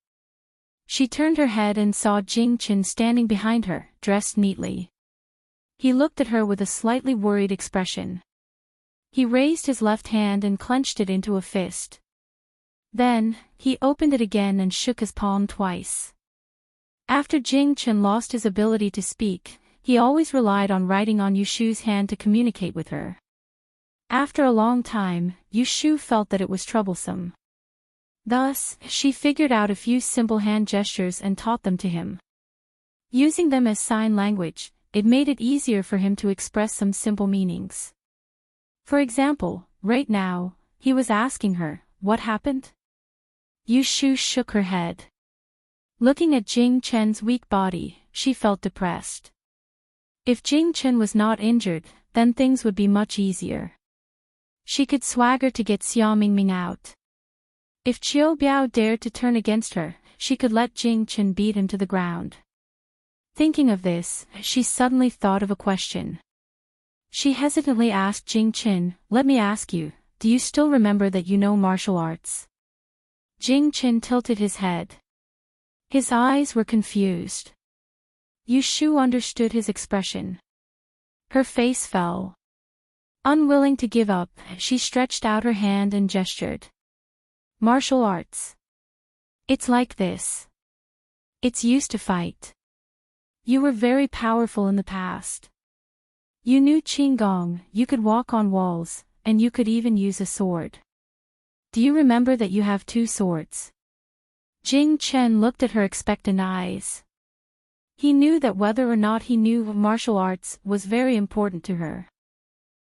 She turned her head and saw Jing Chen standing behind her, dressed neatly. He looked at her with a slightly worried expression. He raised his left hand and clenched it into a fist. Then, he opened it again and shook his palm twice. After Jing Chen lost his ability to speak, he always relied on writing on Yushu's hand to communicate with her. After a long time, Yushu felt that it was troublesome. Thus, she figured out a few simple hand gestures and taught them to him. Using them as sign language, it made it easier for him to express some simple meanings. For example, right now, he was asking her, "What happened?" Yushu shook her head. Looking at Jing Chen's weak body, she felt depressed. If Jing Chen was not injured, then things would be much easier. She could swagger to get Xia Mingming out. If Qiu Biao dared to turn against her, she could let Jing Chen beat him to the ground. Thinking of this, she suddenly thought of a question. She hesitantly asked Jing Chen, "Let me ask you, do you still remember that you know martial arts?" Jing Chen tilted his head. His eyes were confused. Yushu understood his expression. Her face fell. Unwilling to give up, she stretched out her hand and gestured. "Martial arts. It's like this. It's used to fight. You were very powerful in the past. You knew Qinggong, you could walk on walls, and you could even use a sword. Do you remember that you have 2 swords?" Jing Chen looked at her expectant eyes. He knew that whether or not he knew martial arts was very important to her.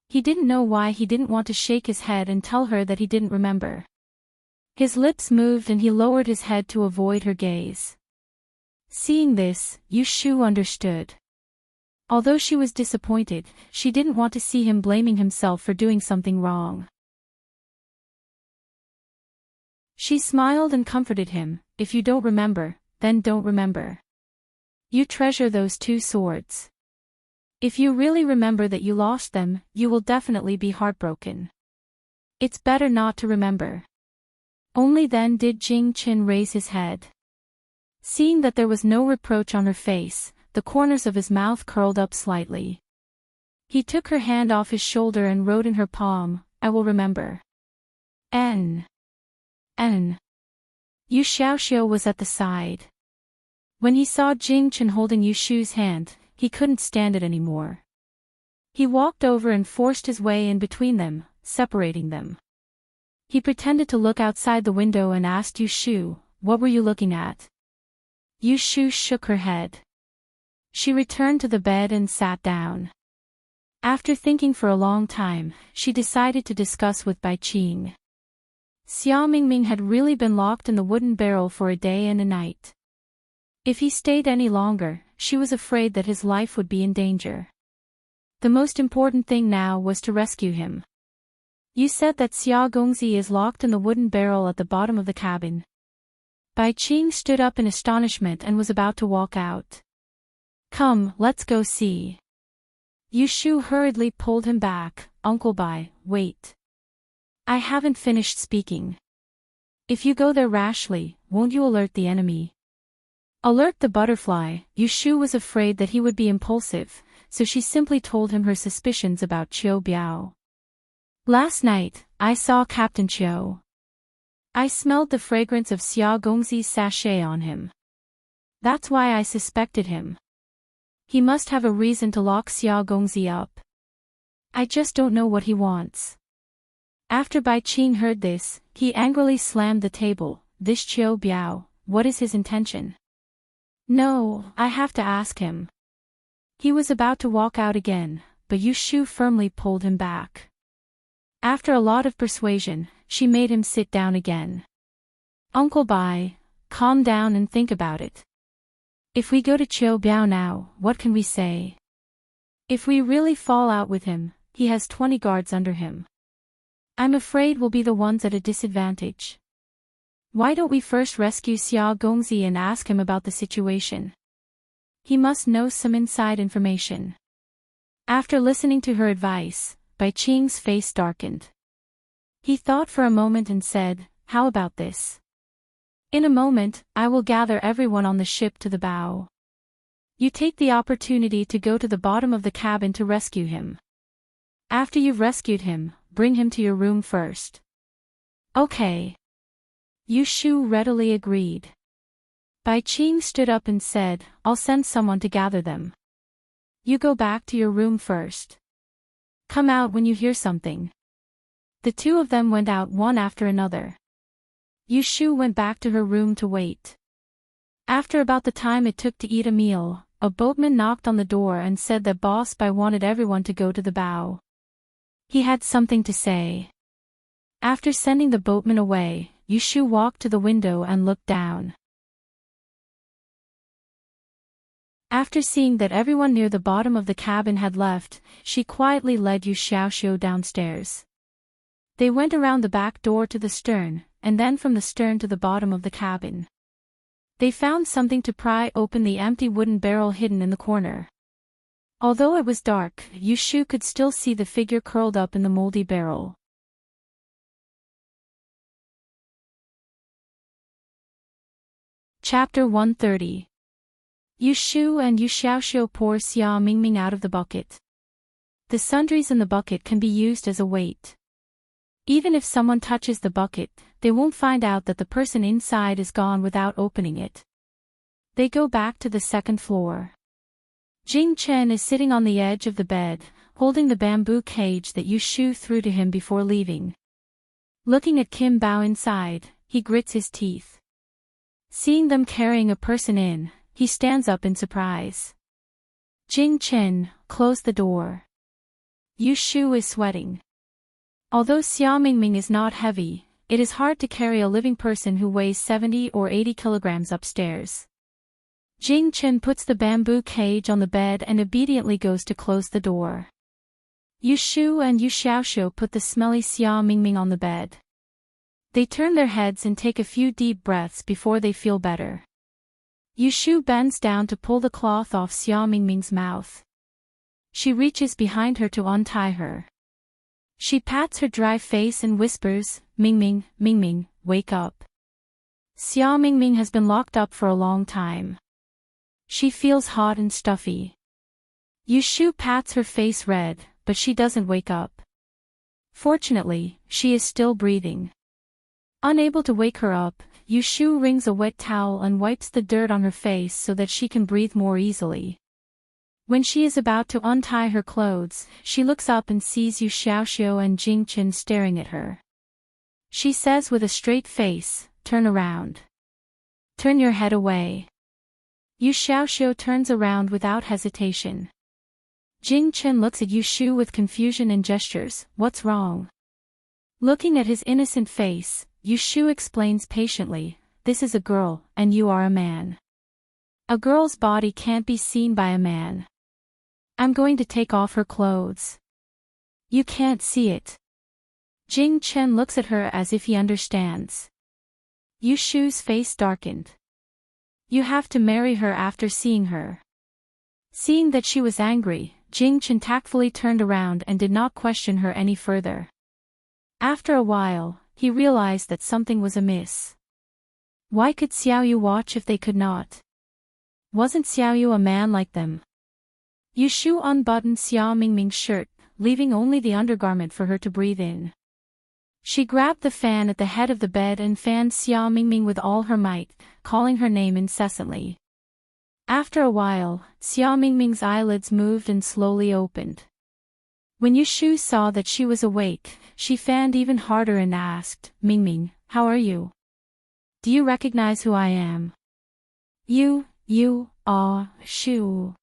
He didn't know why he didn't want to shake his head and tell her that he didn't remember. His lips moved and he lowered his head to avoid her gaze. Seeing this, Yushu understood. Although she was disappointed, she didn't want to see him blaming himself for doing something wrong. She smiled and comforted him, "If you don't remember, then don't remember. You treasure those 2 swords. If you really remember that you lost them, you will definitely be heartbroken. It's better not to remember." Only then did Jing Chen raise his head. Seeing that there was no reproach on her face, the corners of his mouth curled up slightly. He took her hand off his shoulder and wrote in her palm, "I will remember. N. Yu Xiaoxiu was at the side. When he saw Jing Chen holding Yushu's hand, he couldn't stand it anymore. He walked over and forced his way in between them, separating them. He pretended to look outside the window and asked Yushu, "What were you looking at?" Yushu shook her head. She returned to the bed and sat down. After thinking for a long time, she decided to discuss with Bai Qing. Xia Mingming had really been locked in the wooden barrel for a day and a night. If he stayed any longer, she was afraid that his life would be in danger. The most important thing now was to rescue him. "You said that Xia Gongzi is locked in the wooden barrel at the bottom of the cabin." Bai Qing stood up in astonishment and was about to walk out. "Come, let's go see." Yushu hurriedly pulled him back. "Uncle Bai, wait. I haven't finished speaking. If you go there rashly, won't you alert the enemy?" Alert the butterfly. Yushu was afraid that he would be impulsive, so she simply told him her suspicions about Qiu Biao. "Last night, I saw Captain Qiu. I smelled the fragrance of Xia Gongzi's sachet on him. That's why I suspected him. He must have a reason to lock Xia Gongzi up. I just don't know what he wants." After Bai Qing heard this, he angrily slammed the table. "This Qiu Biao, what is his intention?" "No, I have to ask him." He was about to walk out again, but Yushu firmly pulled him back. After a lot of persuasion, she made him sit down again. "Uncle Bai, calm down and think about it. If we go to Qiu Biao now, what can we say? If we really fall out with him, he has 20 guards under him. I'm afraid we'll be the ones at a disadvantage. Why don't we first rescue Xia Gongzi and ask him about the situation? He must know some inside information." After listening to her advice, Bai Qing's face darkened. He thought for a moment and said, "How about this? In a moment, I will gather everyone on the ship to the bow. You take the opportunity to go to the bottom of the cabin to rescue him. After you've rescued him, bring him to your room first. Okay. Yu Shu readily agreed. Bai Qing stood up and said, I'll send someone to gather them. You go back to your room first. Come out when you hear something. The two of them went out one after another. Yu Shu went back to her room to wait. After about the time it took to eat a meal, a boatman knocked on the door and said that Boss Bai wanted everyone to go to the bow. He had something to say. After sending the boatman away, Yu Shu walked to the window and looked down. After seeing that everyone near the bottom of the cabin had left, she quietly led Yu Xiaoxiu downstairs. They went around the back door to the stern, and then from the stern to the bottom of the cabin. They found something to pry open the empty wooden barrel hidden in the corner. Although it was dark, Yu Shu could still see the figure curled up in the moldy barrel. Chapter 130. Yu Shu and Yu Xiaoxiu pour Xia Mingming out of the bucket. The sundries in the bucket can be used as a weight. Even if someone touches the bucket, they won't find out that the person inside is gone without opening it. They go back to the second floor. Jing Chen is sitting on the edge of the bed, holding the bamboo cage that Yu Shu threw to him before leaving. Looking at Kim Bao inside, he grits his teeth. Seeing them carrying a person in, he stands up in surprise. Jing Chen, close the door. Yu Shu is sweating. Although Xia Mingming is not heavy, it is hard to carry a living person who weighs 70 or 80 kilograms upstairs. Jing Chen puts the bamboo cage on the bed and obediently goes to close the door. Yu Shu and Yu Xiaoxiu put the smelly Xia Mingming on the bed. They turn their heads and take a few deep breaths before they feel better. Yu Shu bends down to pull the cloth off Xia Mingming's mouth. She reaches behind her to untie her. She pats her dry face and whispers, Mingming, Mingming, wake up. Xia Mingming has been locked up for a long time. She feels hot and stuffy. Yu Shu pats her face red, but she doesn't wake up. Fortunately, she is still breathing. Unable to wake her up, Yu Shu wrings a wet towel and wipes the dirt on her face so that she can breathe more easily. When she is about to untie her clothes, she looks up and sees Yu Xiaoxiu and Jing Chen staring at her. She says with a straight face, turn around. Turn your head away. Yu Xiaoxiu turns around without hesitation. Jing Chen looks at Yu Shu with confusion and gestures, what's wrong? Looking at his innocent face, Yu Shu explains patiently, this is a girl, and you are a man. A girl's body can't be seen by a man. I'm going to take off her clothes. You can't see it. Jing Chen looks at her as if he understands. Yu Shu's face darkened. You have to marry her after seeing her. Seeing that she was angry, Jing Chen tactfully turned around and did not question her any further. After a while, he realized that something was amiss. Why could Xiaoyu watch if they could not? Wasn't Xiaoyu a man like them? Yu Shu unbuttoned Xia Mingming's shirt, leaving only the undergarment for her to breathe in. She grabbed the fan at the head of the bed and fanned Xia Mingming with all her might, calling her name incessantly. After a while, Xia Mingming's eyelids moved and slowly opened. When Yu Shu saw that she was awake, she fanned even harder and asked, Mingming, how are you? Do you recognize who I am? Yu Shu.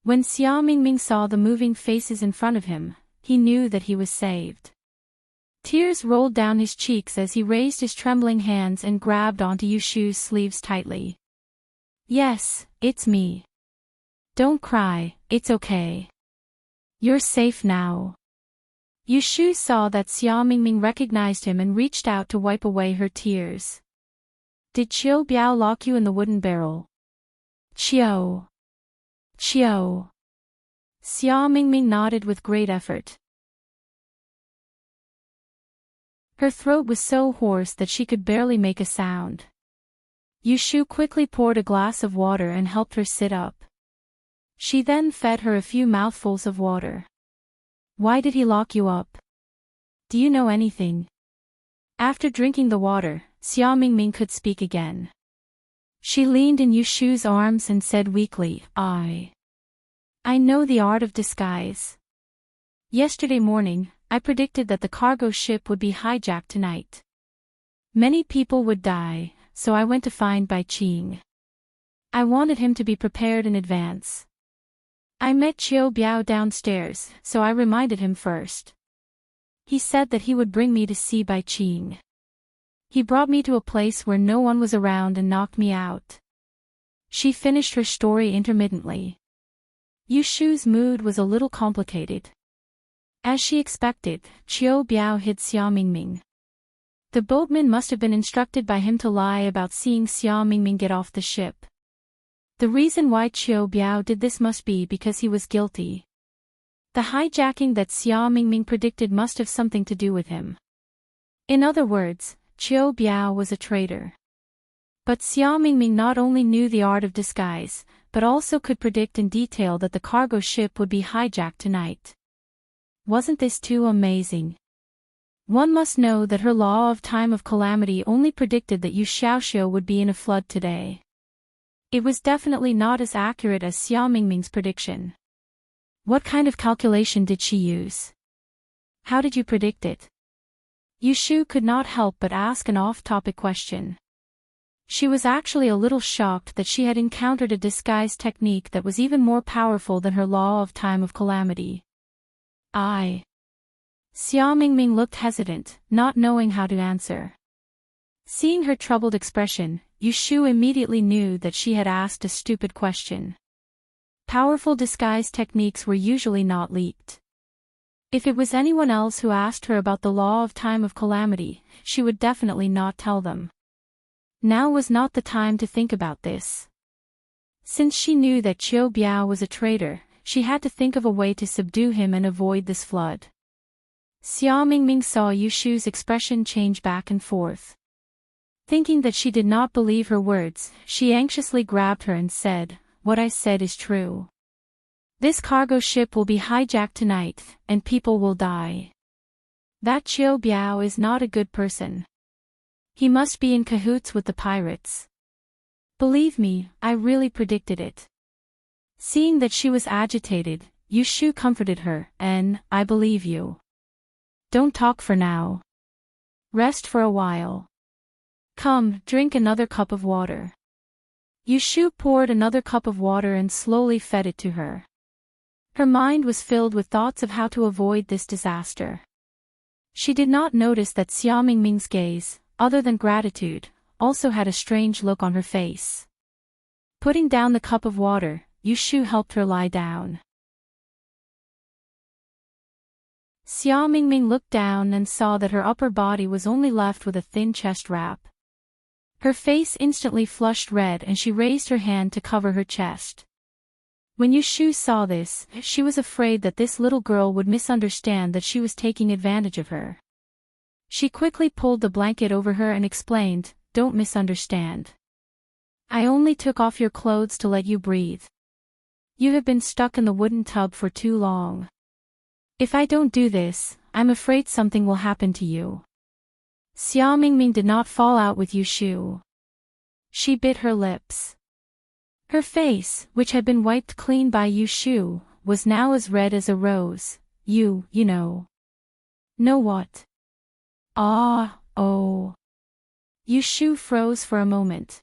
When Xia Mingming saw the moving faces in front of him, he knew that he was saved. Tears rolled down his cheeks as he raised his trembling hands and grabbed onto Yu Shu's sleeves tightly. Yes, it's me. Don't cry, it's okay. You're safe now. Yu Shu saw that Xia Mingming recognized him and reached out to wipe away her tears. Did Qiu Biao lock you in the wooden barrel? Qiu. Xia Mingming nodded with great effort. Her throat was so hoarse that she could barely make a sound. Yushu quickly poured a glass of water and helped her sit up. She then fed her a few mouthfuls of water. Why did he lock you up? Do you know anything? After drinking the water, Xia Mingming could speak again. She leaned in Yushu's arms and said weakly, I know the art of disguise. Yesterday morning, I predicted that the cargo ship would be hijacked tonight. Many people would die, so I went to find Bai Qing. I wanted him to be prepared in advance. I met Qiu Biao downstairs, so I reminded him first. He said that he would bring me to see Bai Qing. He brought me to a place where no one was around and knocked me out. She finished her story intermittently. Yushu's mood was a little complicated. As she expected, Qiu Biao hid Xia Mingming. The boatman must have been instructed by him to lie about seeing Xia Mingming get off the ship. The reason why Qiu Biao did this must be because he was guilty. The hijacking that Xia Mingming predicted must have something to do with him. In other words, Qiu Biao was a traitor. But Xia Mingming not only knew the art of disguise, but also could predict in detail that the cargo ship would be hijacked tonight. Wasn't this too amazing? One must know that her law of time of calamity only predicted that Yu Xiaoxiu would be in a flood today. It was definitely not as accurate as Xia Mingming's prediction. What kind of calculation did she use? How did you predict it? Yushu could not help but ask an off-topic question. She was actually a little shocked that she had encountered a disguise technique that was even more powerful than her law of time of calamity. Xia Mingming looked hesitant, not knowing how to answer. Seeing her troubled expression, Yushu immediately knew that she had asked a stupid question. Powerful disguise techniques were usually not leaked. If it was anyone else who asked her about the law of time of calamity, she would definitely not tell them. Now was not the time to think about this. Since she knew that Qiu Biao was a traitor, she had to think of a way to subdue him and avoid this flood. Xia Mingming saw Yushu's expression change back and forth. Thinking that she did not believe her words, she anxiously grabbed her and said, "What I said is true. This cargo ship will be hijacked tonight, and people will die. That Qiu Biao is not a good person. He must be in cahoots with the pirates. Believe me, I really predicted it." Seeing that she was agitated, Yushu comforted her, "And, I believe you. Don't talk for now. Rest for a while. Come, drink another cup of water." Yushu poured another cup of water and slowly fed it to her. Her mind was filled with thoughts of how to avoid this disaster. She did not notice that Xia Mingming's gaze, other than gratitude, also had a strange look on her face. Putting down the cup of water, Yushu helped her lie down. Xia Mingming looked down and saw that her upper body was only left with a thin chest wrap. Her face instantly flushed red and she raised her hand to cover her chest. When Yushu saw this, she was afraid that this little girl would misunderstand that she was taking advantage of her. She quickly pulled the blanket over her and explained, "Don't misunderstand. I only took off your clothes to let you breathe. You have been stuck in the wooden tub for too long. If I don't do this, I'm afraid something will happen to you." Xia Mingming did not fall out with Yushu. She bit her lips. Her face, which had been wiped clean by Yushu, was now as red as a rose. You know. Know what? Oh. Yushu froze for a moment.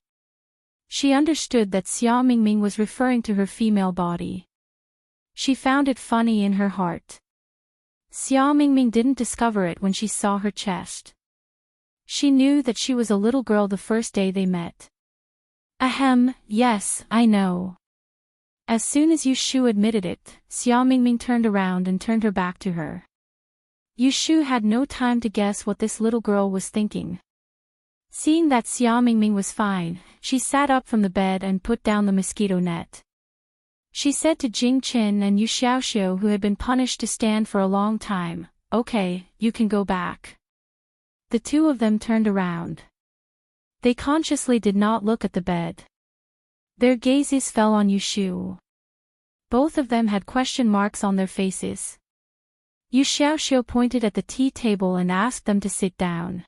She understood that Xia Mingming was referring to her female body. She found it funny in her heart. Xia Mingming didn't discover it when she saw her chest. She knew that she was a little girl the first day they met. Ahem, yes, I know. As soon as Yushu admitted it, Xia Mingming turned around and turned her back to her. Yushu had no time to guess what this little girl was thinking. Seeing that Xia Mingming was fine, she sat up from the bed and put down the mosquito net. She said to Jing Qin and Yu Xiaoxiu, who had been punished to stand for a long time, "Okay, you can go back." The two of them turned around. They consciously did not look at the bed. Their gazes fell on Yushu. Both of them had question marks on their faces. Yu Xiaoxiu pointed at the tea table and asked them to sit down.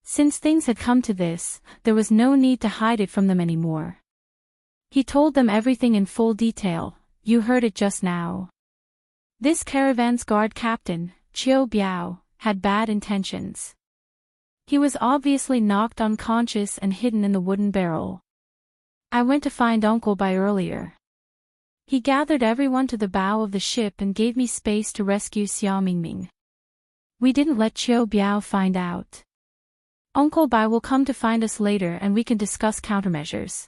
Since things had come to this, there was no need to hide it from them anymore. He told them everything in full detail. You heard it just now. This caravan's guard captain, Qiu Biao, had bad intentions. He was obviously knocked unconscious and hidden in the wooden barrel. I went to find Uncle Bai earlier. He gathered everyone to the bow of the ship and gave me space to rescue Xia Mingming. We didn't let Qiu Biao find out. Uncle Bai will come to find us later and we can discuss countermeasures.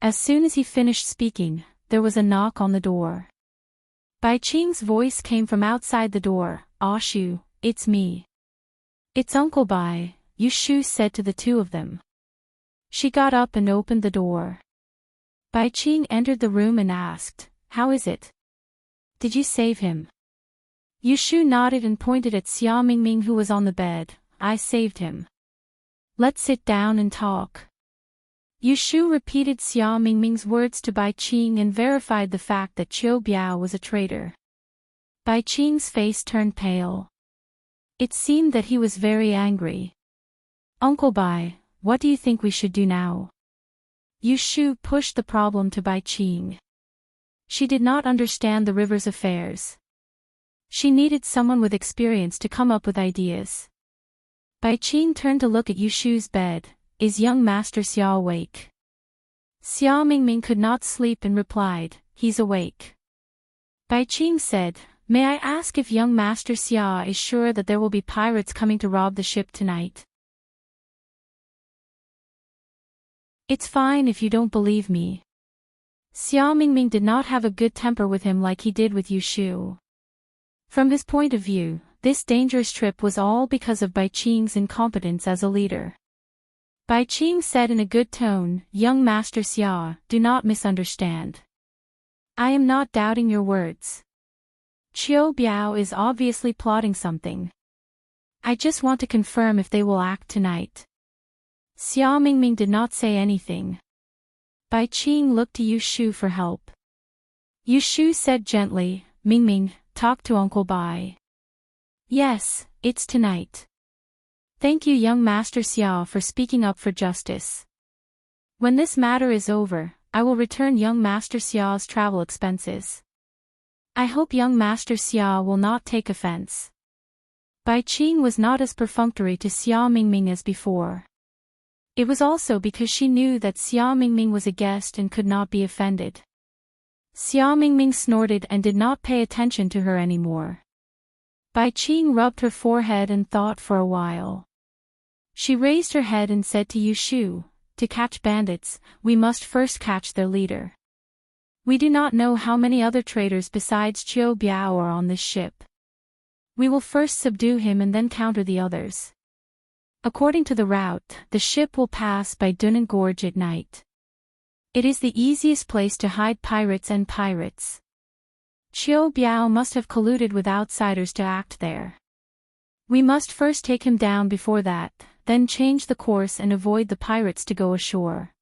As soon as he finished speaking, there was a knock on the door. Bai Qing's voice came from outside the door. "Ah Shu, it's me." "It's Uncle Bai," Yu Shu said to the two of them. She got up and opened the door. Bai Qing entered the room and asked, "How is it? Did you save him?" Yu Shu nodded and pointed at Xia Mingming who was on the bed. "I saved him. Let's sit down and talk." Yu Shu repeated Xia Mingming's words to Bai Qing and verified the fact that Qiu Biao was a traitor. Bai Qing's face turned pale. It seemed that he was very angry. "Uncle Bai, what do you think we should do now?" Yu Shu pushed the problem to Bai Qing. She did not understand the river's affairs. She needed someone with experience to come up with ideas. Bai Qing turned to look at Yu Shu's bed. "Is young Master Xia awake?" Xia Mingming could not sleep and replied, "He's awake." Bai Qing said, "May I ask if young Master Xia is sure that there will be pirates coming to rob the ship tonight?" "It's fine if you don't believe me." Xia Mingming did not have a good temper with him like he did with Yu Shu. From his point of view, this dangerous trip was all because of Bai Qing's incompetence as a leader. Bai Qing said in a good tone, "Young Master Xia, do not misunderstand. I am not doubting your words. Qiu Biao is obviously plotting something. I just want to confirm if they will act tonight." Xia Mingming did not say anything. Bai Qing looked to Yu Shu for help. Yu Shu said gently, "Mingming, talk to Uncle Bai." "Yes, it's tonight. Thank you young Master Xia for speaking up for justice. When this matter is over, I will return young Master Xia's travel expenses. I hope young Master Xia will not take offense." Bai Qing was not as perfunctory to Xia Mingming as before. It was also because she knew that Xia Mingming was a guest and could not be offended. Xia Mingming snorted and did not pay attention to her anymore. Bai Qing rubbed her forehead and thought for a while. She raised her head and said to Yu Shu, "To catch bandits, we must first catch their leader. We do not know how many other traitors besides Qiu Biao are on this ship. We will first subdue him and then counter the others. According to the route, the ship will pass by Dunan Gorge at night. It is the easiest place to hide pirates and pirates. Qiu Biao must have colluded with outsiders to act there. We must first take him down before that, then change the course and avoid the pirates to go ashore."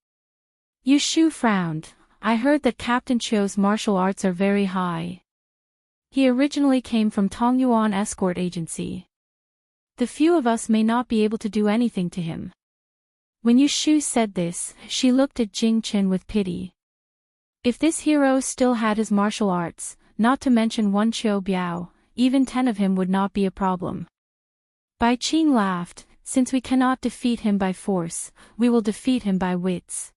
Yu Shu frowned. "I heard that Captain Qiu's martial arts are very high. He originally came from Tongyuan Escort Agency. The few of us may not be able to do anything to him." When Yu Shu said this, she looked at Jing Qin with pity. If this hero still had his martial arts, not to mention one Qiu Biao, even 10 of him would not be a problem. Bai Qing laughed. "Since we cannot defeat him by force, we will defeat him by wits.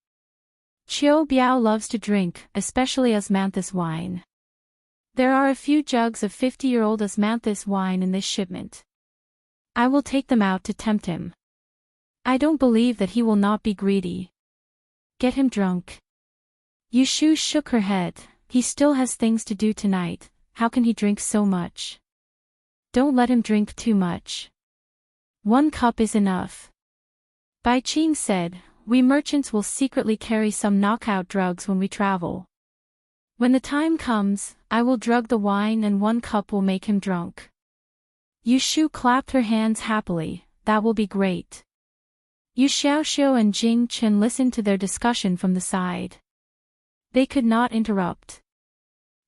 Qiu Biao loves to drink, especially osmanthus wine. There are a few jugs of 50-year-old osmanthus wine in this shipment. I will take them out to tempt him. I don't believe that he will not be greedy. Get him drunk." Yu Shu shook her head. "He still has things to do tonight, how can he drink so much? Don't let him drink too much. 1 cup is enough." Bai Qing said, "We merchants will secretly carry some knockout drugs when we travel. When the time comes, I will drug the wine and 1 cup will make him drunk." Yu Shu clapped her hands happily. "That will be great. Yu Xiaoxiu and Jing Chen listened to their discussion from the side. They could not interrupt.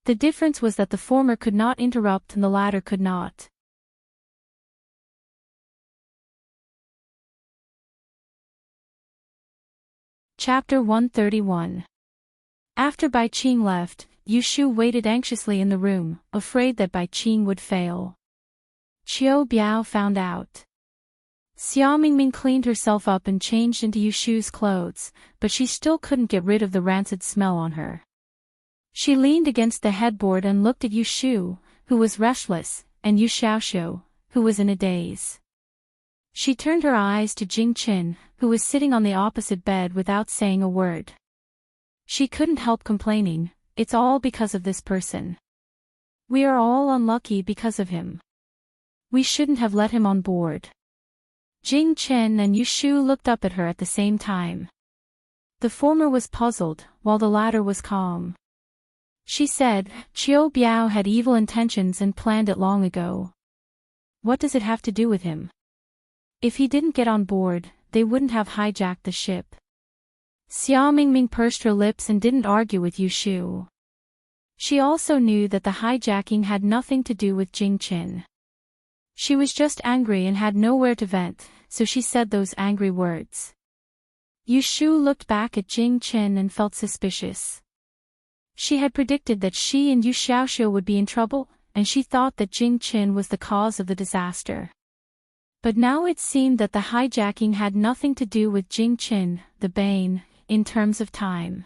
The difference was that the former could not interrupt and the latter could not. Chapter 131. After Bai Qing left, Yu Shu waited anxiously in the room, afraid that Bai Qing would fail. Qiu Biao found out. Xia Mingming cleaned herself up and changed into Yu Shu's clothes, but she still couldn't get rid of the rancid smell on her. She leaned against the headboard and looked at Yu Shu, who was restless, and Yu Xiaoxiu, who was in a daze. She turned her eyes to Jing Qin, who was sitting on the opposite bed without saying a word. She couldn't help complaining, "It's all because of this person. We are all unlucky because of him. We shouldn't have let him on board." Jing Chen and Yu Shu looked up at her at the same time. The former was puzzled, while the latter was calm. She said, "Qiu Biao had evil intentions and planned it long ago. What does it have to do with him? If he didn't get on board, they wouldn't have hijacked the ship." Xia Mingming pursed her lips and didn't argue with Yu Shu. She also knew that the hijacking had nothing to do with Jing Chen. She was just angry and had nowhere to vent, so she said those angry words. Yu Shu looked back at Jing Chen and felt suspicious. She had predicted that she and Yu Xiaoxiu would be in trouble, and she thought that Jing Chen was the cause of the disaster. But now it seemed that the hijacking had nothing to do with Jing Chen, the bane, in terms of time.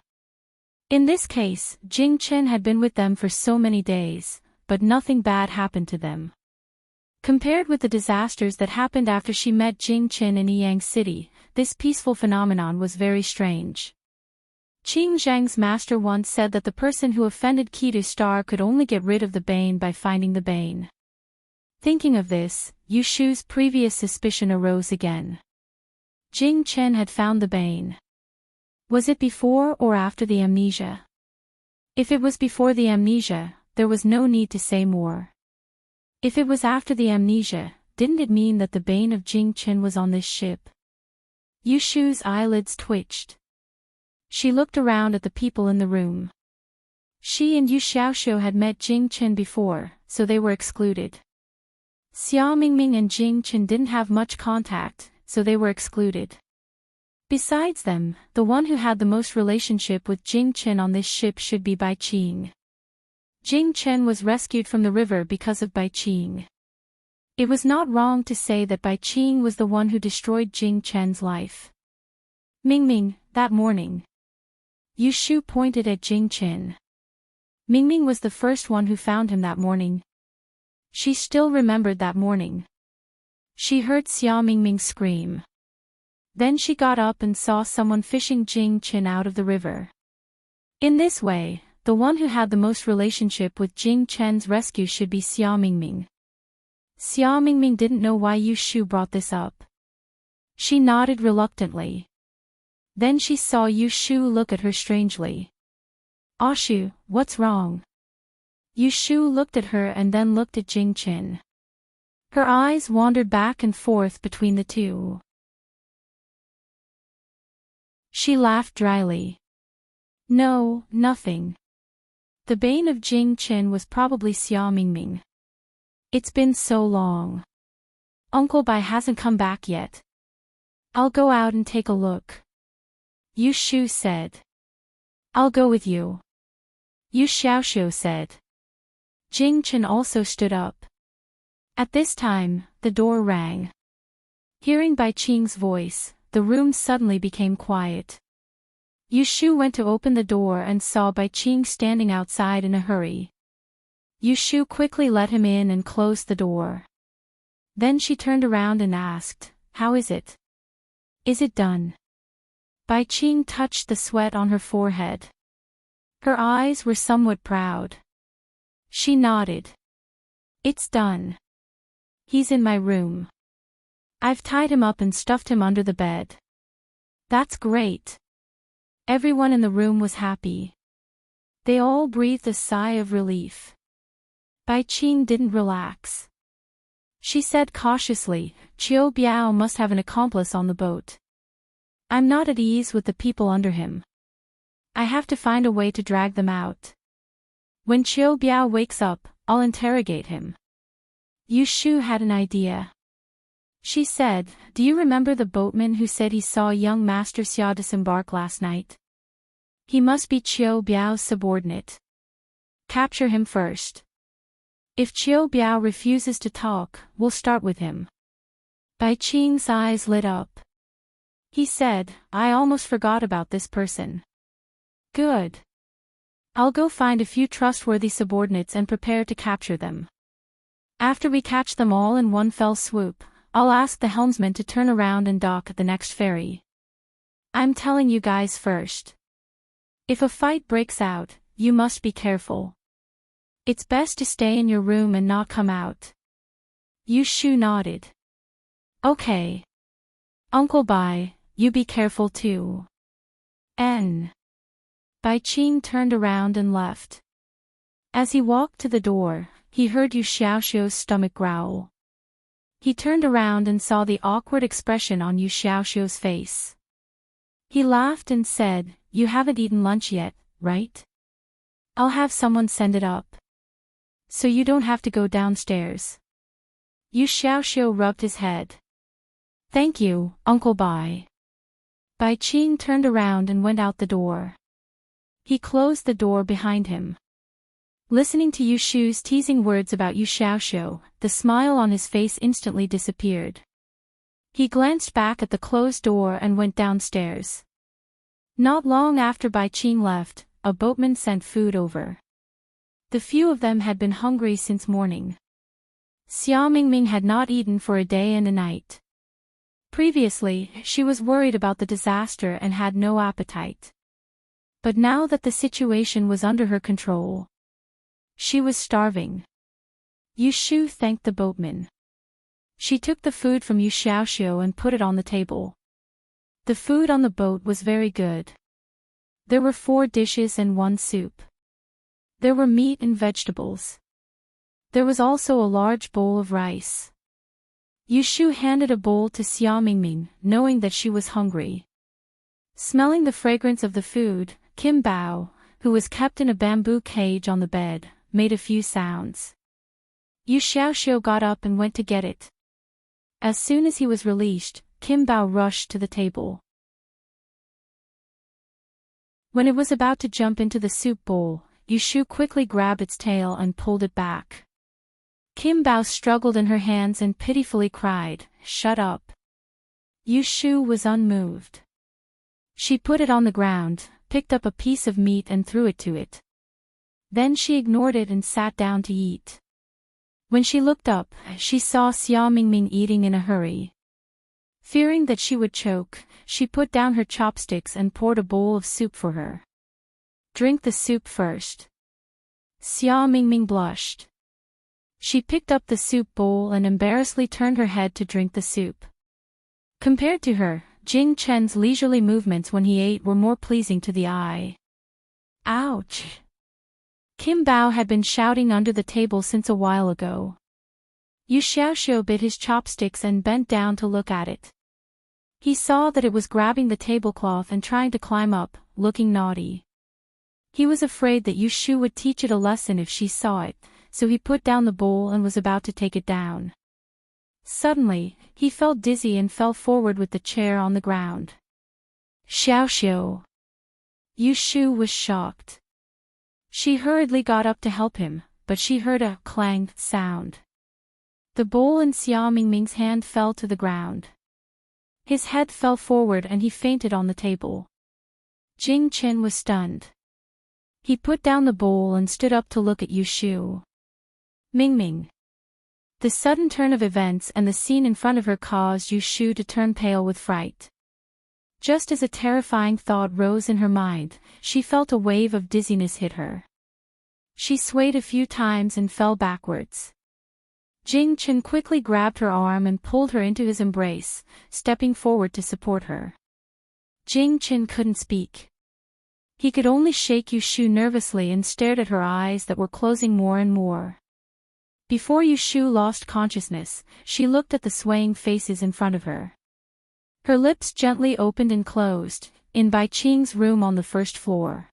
In this case, Jing Chen had been with them for so many days, but nothing bad happened to them. Compared with the disasters that happened after she met Jing Chen in Yang City, this peaceful phenomenon was very strange. Qing Zhang's master once said that the person who offended Qitu Star could only get rid of the bane by finding the bane. Thinking of this, Yu Shu's previous suspicion arose again. Jing Chen had found the bane. Was it before or after the amnesia? If it was before the amnesia, there was no need to say more. If it was after the amnesia, didn't it mean that the bane of Jing Chen was on this ship? Yu Shu's eyelids twitched. She looked around at the people in the room. She and Yu Xiaoxiu had met Jing Chen before, so they were excluded. Xia Mingming and Jing Chen didn't have much contact, so they were excluded. Besides them, the one who had the most relationship with Jing Chen on this ship should be Bai Qing. Jing Chen was rescued from the river because of Bai Qing. It was not wrong to say that Bai Qing was the one who destroyed Jing Chen's life. Mingming, that morning. Yu Shu pointed at Jing Chen. Mingming was the first one who found him that morning. She still remembered that morning. She heard Xia Mingming scream. Then she got up and saw someone fishing Jing Chen out of the river. In this way, the one who had the most relationship with Jing Chen's rescue should be Xia Mingming. Xia Mingming didn't know why Yu Shu brought this up. She nodded reluctantly. Then she saw Yu Shu look at her strangely. "Ah Shu, what's wrong?" Yu Shu looked at her and then looked at Jing Chen. Her eyes wandered back and forth between the two. She laughed dryly. "No, nothing. The bane of Jing Chen was probably Xia Mingming. It's been so long. Uncle Bai hasn't come back yet. I'll go out and take a look." Yu Shu said. "I'll go with you." Yu Xiaoxiu said. Jing Chen also stood up. At this time, the door rang. Hearing Bai Qing's voice, the room suddenly became quiet. Yu Shu went to open the door and saw Bai Qing standing outside in a hurry. Yu Shu quickly let him in and closed the door. Then she turned around and asked, "How is it? Is it done?" Bai Qing touched the sweat on her forehead. Her eyes were somewhat proud. She nodded. "It's done. He's in my room. I've tied him up and stuffed him under the bed." "That's great." Everyone in the room was happy. They all breathed a sigh of relief. Bai Qing didn't relax. She said cautiously, "Qiu Biao must have an accomplice on the boat. I'm not at ease with the people under him. I have to find a way to drag them out. When Qiu Biao wakes up, I'll interrogate him. Yu Shu had an idea. She said, do you remember the boatman who said he saw young Master Xia disembark last night? He must be Qiu Biao's subordinate. Capture him first. If Qiu Biao refuses to talk, we'll start with him. Bai Qing's eyes lit up. He said, I almost forgot about this person. Good. I'll go find a few trustworthy subordinates and prepare to capture them. After we catch them all in one fell swoop, I'll ask the helmsman to turn around and dock at the next ferry. I'm telling you guys first. If a fight breaks out, you must be careful. It's best to stay in your room and not come out. Yu Shu nodded. Okay. Uncle Bai, you be careful too. Bai Qing turned around and left. As he walked to the door, he heard Yu Xiaoxiu's stomach growl. He turned around and saw the awkward expression on Yu Xiaoxiu's face. He laughed and said, you haven't eaten lunch yet, right? I'll have someone send it up. So you don't have to go downstairs. Yu Xiaoxiu rubbed his head. Thank you, Uncle Bai. Bai Qing turned around and went out the door. He closed the door behind him. Listening to Yu Shu's teasing words about Yu Xiaoxiu, the smile on his face instantly disappeared. He glanced back at the closed door and went downstairs. Not long after Bai Qing left, a boatman sent food over. The few of them had been hungry since morning. Xia Mingming had not eaten for a day and a night. Previously, she was worried about the disaster and had no appetite. But now that the situation was under her control, she was starving. Yu Shu thanked the boatman. She took the food from Yu Xiaoxiu and put it on the table. The food on the boat was very good. There were 4 dishes and 1 soup. There were meat and vegetables. There was also a large bowl of rice. Yu Shu handed a bowl to Xia Mingming, knowing that she was hungry. Smelling the fragrance of the food, Kim Bao, who was kept in a bamboo cage on the bed, made a few sounds. Yu Xiaoxiu got up and went to get it. As soon as he was released, Kim Bao rushed to the table. When it was about to jump into the soup bowl, Yu Shu quickly grabbed its tail and pulled it back. Kim Bao struggled in her hands and pitifully cried, "Shut up." Yu Shu was unmoved. She put it on the ground, picked up a piece of meat and threw it to it. Then she ignored it and sat down to eat. When she looked up, she saw Xia Mingming eating in a hurry. Fearing that she would choke, she put down her chopsticks and poured a bowl of soup for her. "Drink the soup first." Xia Mingming blushed. She picked up the soup bowl and embarrassedly turned her head to drink the soup. Compared to her, Jing Chen's leisurely movements when he ate were more pleasing to the eye. Ouch! Kim Bao had been shouting under the table since a while ago. Yu Xiaoxiu bit his chopsticks and bent down to look at it. He saw that it was grabbing the tablecloth and trying to climb up, looking naughty. He was afraid that Yu Shu would teach it a lesson if she saw it, so he put down the bowl and was about to take it down. Suddenly, he felt dizzy and fell forward with the chair on the ground. Xiaoxiu! Yu Shu was shocked. She hurriedly got up to help him, but she heard a clang sound. The bowl in Xia Mingming's hand fell to the ground. His head fell forward and he fainted on the table. Jing Chen was stunned. He put down the bowl and stood up to look at Yu Shu. Mingming. The sudden turn of events and the scene in front of her caused Yu Shu to turn pale with fright. Just as a terrifying thought rose in her mind, she felt a wave of dizziness hit her. She swayed a few times and fell backwards. Jing Chen quickly grabbed her arm and pulled her into his embrace, stepping forward to support her. Jing Chen couldn't speak. He could only shake Yu Shu nervously and stared at her eyes that were closing more and more. Before Yu Shu lost consciousness, she looked at the swaying faces in front of her. Her lips gently opened and closed, in Bai Qing's room on the first floor.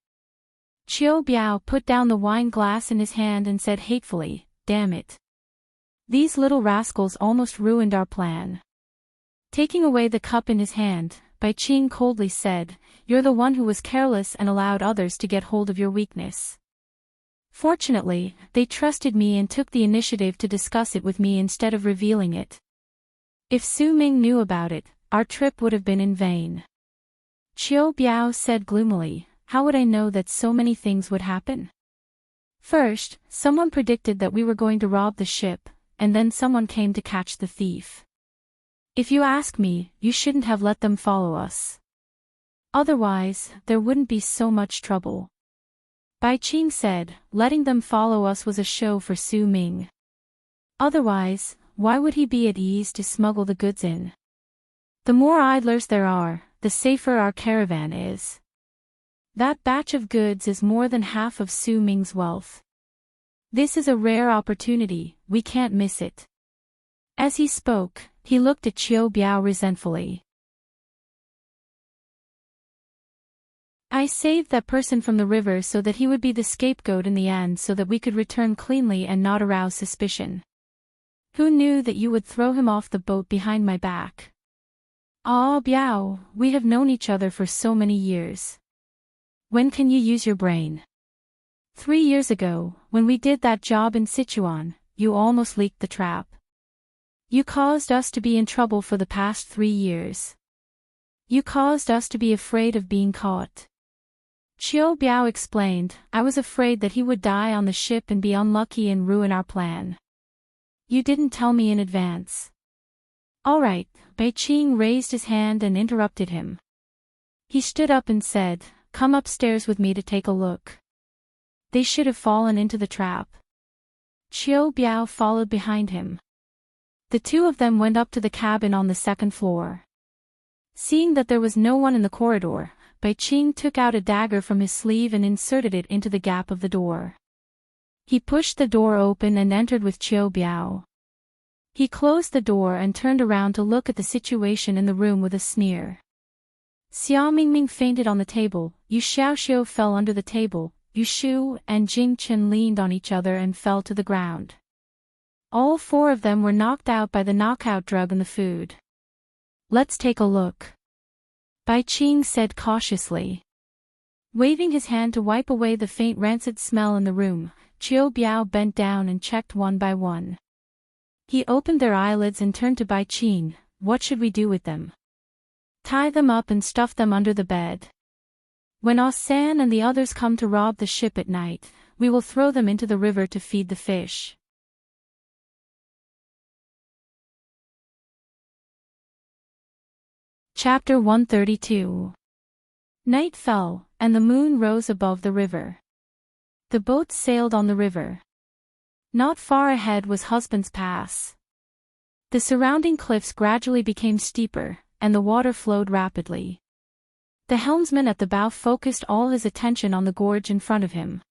Qiu Biao put down the wine glass in his hand and said hatefully, "Damn it. These little rascals almost ruined our plan." Taking away the cup in his hand, Bai Qing coldly said, "You're the one who was careless and allowed others to get hold of your weakness. Fortunately, they trusted me and took the initiative to discuss it with me instead of revealing it. If Su Ming knew about it, our trip would have been in vain." Qiu Biao said gloomily, "How would I know that so many things would happen? First, someone predicted that we were going to rob the ship, and then someone came to catch the thief. If you ask me, you shouldn't have let them follow us. Otherwise, there wouldn't be so much trouble." Bai Qing said, "Letting them follow us was a show for Su Ming. Otherwise, why would he be at ease to smuggle the goods in? The more idlers there are, the safer our caravan is. That batch of goods is more than half of Su Ming's wealth. This is a rare opportunity, we can't miss it." As he spoke, he looked at Qiu Biao resentfully. "I saved that person from the river so that he would be the scapegoat in the end so that we could return cleanly and not arouse suspicion. Who knew that you would throw him off the boat behind my back? Ah, Biao, we have known each other for so many years. When can you use your brain? 3 years ago, when we did that job in Sichuan, you almost leaked the trap. You caused us to be in trouble for the past 3 years. You caused us to be afraid of being caught." Qiu Biao explained, "I was afraid that he would die on the ship and be unlucky and ruin our plan. You didn't tell me in advance." "All right," Bai Qing raised his hand and interrupted him. He stood up and said, "Come upstairs with me to take a look. They should have fallen into the trap." Qiu Biao followed behind him. The two of them went up to the cabin on the second floor. Seeing that there was no one in the corridor, Bai Qing took out a dagger from his sleeve and inserted it into the gap of the door. He pushed the door open and entered with Qiu Biao. He closed the door and turned around to look at the situation in the room with a sneer. Xia Mingming fainted on the table, Yu Xiaoxiu fell under the table, Yu Shu and Jing Chen leaned on each other and fell to the ground. All 4 of them were knocked out by the knockout drug in the food. "Let's take a look," Bai Qing said cautiously. Waving his hand to wipe away the faint rancid smell in the room, Qiu Biao bent down and checked one by one. He opened their eyelids and turned to Bai Qing, "What should we do with them?" "Tie them up and stuff them under the bed. When Ah San and the others come to rob the ship at night, we will throw them into the river to feed the fish." Chapter 132. Night fell, and the moon rose above the river. The boat sailed on the river. Not far ahead was Husband's Pass. The surrounding cliffs gradually became steeper, and the water flowed rapidly. The helmsman at the bow focused all his attention on the gorge in front of him.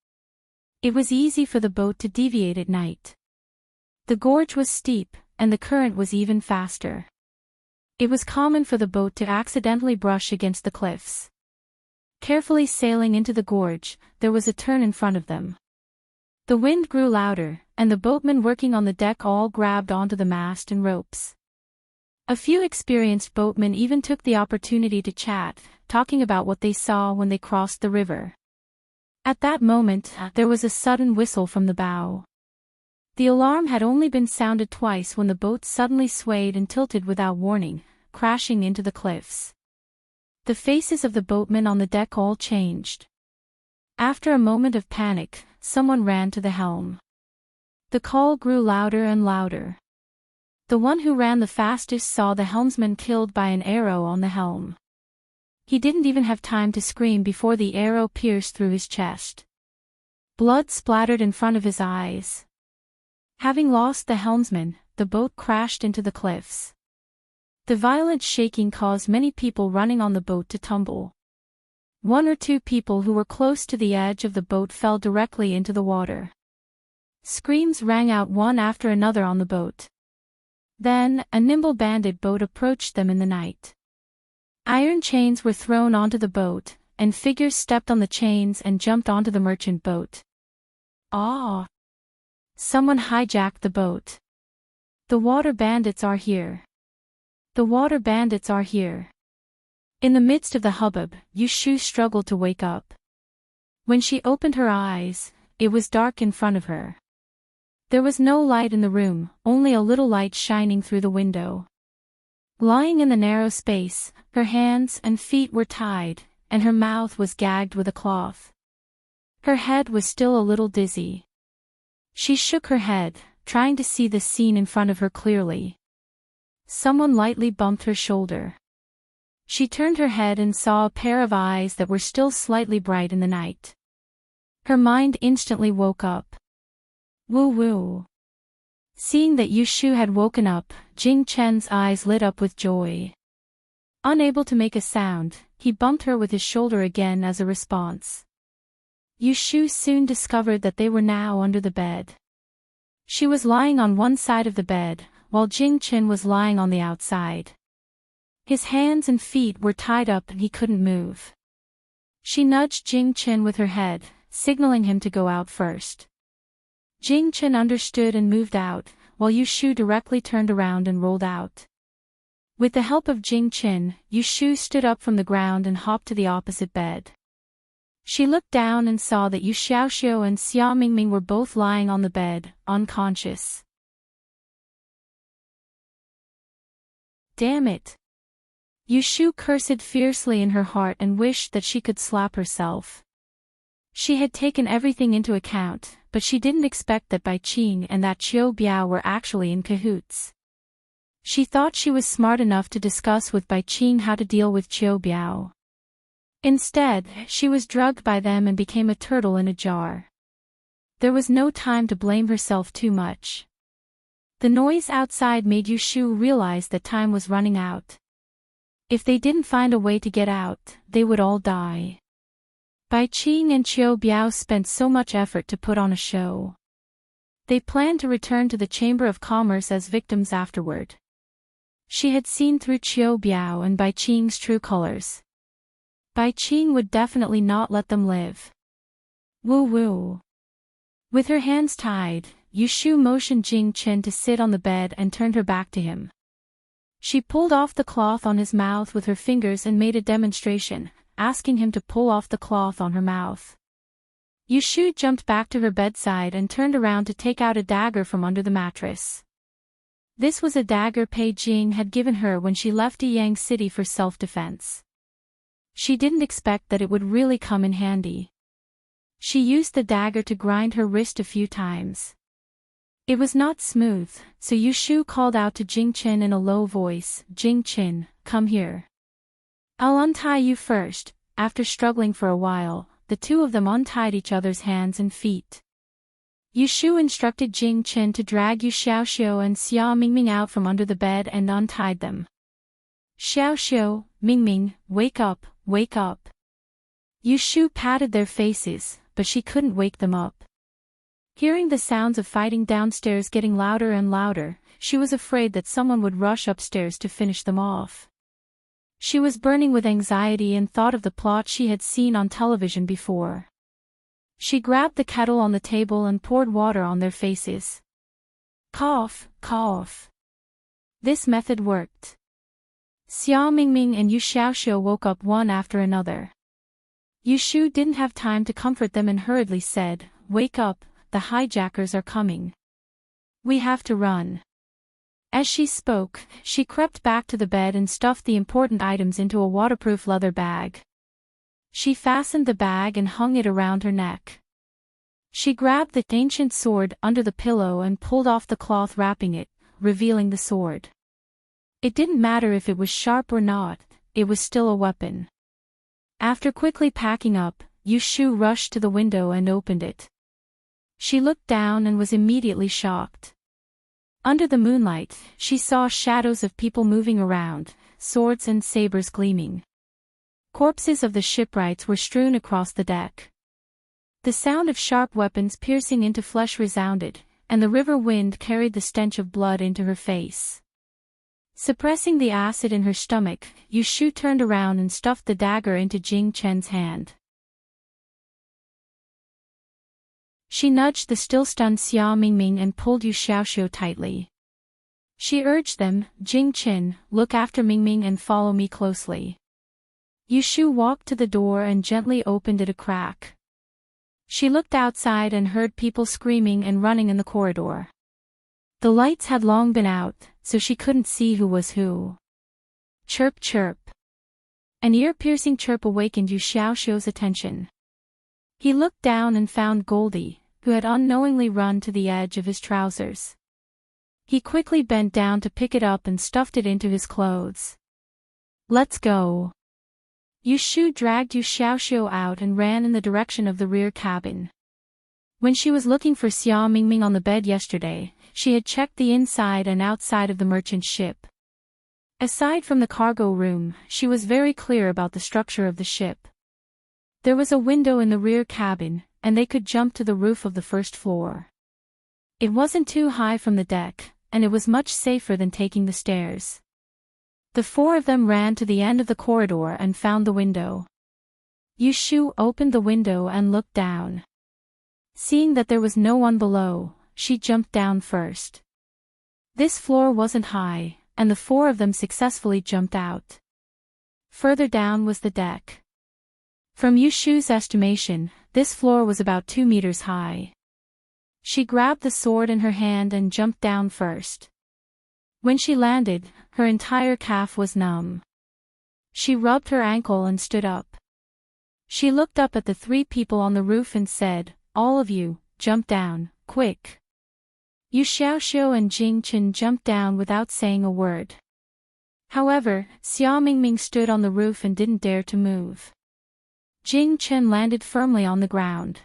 It was easy for the boat to deviate at night. The gorge was steep, and the current was even faster. It was common for the boat to accidentally brush against the cliffs. Carefully sailing into the gorge, there was a turn in front of them. The wind grew louder, and the boatmen working on the deck all grabbed onto the mast and ropes. A few experienced boatmen even took the opportunity to chat, talking about what they saw when they crossed the river. At that moment, there was a sudden whistle from the bow. The alarm had only been sounded twice when the boat suddenly swayed and tilted without warning, crashing into the cliffs. The faces of the boatmen on the deck all changed. After a moment of panic, someone ran to the helm. The call grew louder and louder. The one who ran the fastest saw the helmsman killed by an arrow on the helm. He didn't even have time to scream before the arrow pierced through his chest. Blood splattered in front of his eyes. Having lost the helmsman, the boat crashed into the cliffs. The violent shaking caused many people running on the boat to tumble. 1 or 2 people who were close to the edge of the boat fell directly into the water. Screams rang out one after another on the boat. Then, a nimble bandit boat approached them in the night. Iron chains were thrown onto the boat, and figures stepped on the chains and jumped onto the merchant boat. Ah! Someone hijacked the boat. The water bandits are here. The water bandits are here. In the midst of the hubbub, Yushu struggled to wake up. When she opened her eyes, it was dark in front of her. There was no light in the room, only a little light shining through the window. Lying in the narrow space, her hands and feet were tied, and her mouth was gagged with a cloth. Her head was still a little dizzy. She shook her head, trying to see the scene in front of her clearly. Someone lightly bumped her shoulder. She turned her head and saw a pair of eyes that were still slightly bright in the night. Her mind instantly woke up. Woo-woo. Seeing that Yushu had woken up, Jing Chen's eyes lit up with joy. Unable to make a sound, he bumped her with his shoulder again as a response. Yushu soon discovered that they were now under the bed. She was lying on one side of the bed, while Jing Chen was lying on the outside. His hands and feet were tied up and he couldn't move. She nudged Jing Chen with her head, signaling him to go out first. Jing Chen understood and moved out, while Yushu directly turned around and rolled out. With the help of Jing Chen, Yushu stood up from the ground and hopped to the opposite bed. She looked down and saw that Yu Xiaoxiu and Xia Mingming were both lying on the bed, unconscious. Damn it! Yushu cursed fiercely in her heart and wished that she could slap herself. She had taken everything into account, but she didn't expect that Bai Qing and that Qiu Biao were actually in cahoots. She thought she was smart enough to discuss with Bai Qing how to deal with Qiu Biao. Instead, she was drugged by them and became a turtle in a jar. There was no time to blame herself too much. The noise outside made Yushu realize that time was running out. If they didn't find a way to get out, they would all die. Bai Qing and Qiu Biao spent so much effort to put on a show. They planned to return to the Chamber of Commerce as victims afterward. She had seen through Qiu Biao and Bai Qing's true colors. Bai Qing would definitely not let them live. Woo-woo. With her hands tied, Yushu motioned Jing Chen to sit on the bed and turned her back to him. She pulled off the cloth on his mouth with her fingers and made a demonstration, asking him to pull off the cloth on her mouth. Yushu jumped back to her bedside and turned around to take out a dagger from under the mattress. This was a dagger Pei Jing had given her when she left Yang City for self-defense. She didn't expect that it would really come in handy. She used the dagger to grind her wrist a few times. It was not smooth, so Yushu called out to Jing Chen in a low voice, "Jing Chen, come here. I'll untie you first." After struggling for a while, the two of them untied each other's hands and feet. Yushu instructed Jing Chen to drag Yu Xiaoxiu and Xia Mingming out from under the bed and untied them. "Xiaoxiu, Mingming, wake up, wake up." Yushu patted their faces, but she couldn't wake them up. Hearing the sounds of fighting downstairs getting louder and louder, she was afraid that someone would rush upstairs to finish them off. She was burning with anxiety and thought of the plot she had seen on television before. She grabbed the kettle on the table and poured water on their faces. Cough, cough. This method worked. Xia Mingming and Yu Xiaoxiu woke up one after another. Yushu didn't have time to comfort them and hurriedly said, "Wake up, the hijackers are coming. We have to run." As she spoke, she crept back to the bed and stuffed the important items into a waterproof leather bag. She fastened the bag and hung it around her neck. She grabbed the ancient sword under the pillow and pulled off the cloth wrapping it, revealing the sword. It didn't matter if it was sharp or not, it was still a weapon. After quickly packing up, Yushu rushed to the window and opened it. She looked down and was immediately shocked. Under the moonlight, she saw shadows of people moving around, swords and sabers gleaming. Corpses of the shipwrights were strewn across the deck. The sound of sharp weapons piercing into flesh resounded, and the river wind carried the stench of blood into her face. Suppressing the acid in her stomach, Yushu turned around and stuffed the dagger into Jing Chen's hand. She nudged the still-stunned Xia Mingming and pulled Yu Xiaoxiu tightly. She urged them, "Jing Chen, look after Mingming and follow me closely." Yushu walked to the door and gently opened it a crack. She looked outside and heard people screaming and running in the corridor. The lights had long been out, so she couldn't see who was who. Chirp chirp. An ear-piercing chirp awakened Yu Xiaoxiu's attention. He looked down and found Goldie, who had unknowingly run to the edge of his trousers. He quickly bent down to pick it up and stuffed it into his clothes. "Let's go." Yushu dragged Yu Xiaoxiu out and ran in the direction of the rear cabin. When she was looking for Xia Mingming on the bed yesterday, she had checked the inside and outside of the merchant ship. Aside from the cargo room, she was very clear about the structure of the ship. There was a window in the rear cabin, and they could jump to the roof of the first floor. It wasn't too high from the deck, and it was much safer than taking the stairs. The four of them ran to the end of the corridor and found the window. Yushu opened the window and looked down. Seeing that there was no one below, she jumped down first. This floor wasn't high, and the four of them successfully jumped out. Further down was the deck. From Yushu's estimation, this floor was about 2 meters high. She grabbed the sword in her hand and jumped down first. When she landed, her entire calf was numb. She rubbed her ankle and stood up. She looked up at the 3 people on the roof and said, "All of you, jump down, quick." Yu Xiaoxiu and Jing Chen jumped down without saying a word. However, Xia Mingming stood on the roof and didn't dare to move. Jing Chen landed firmly on the ground.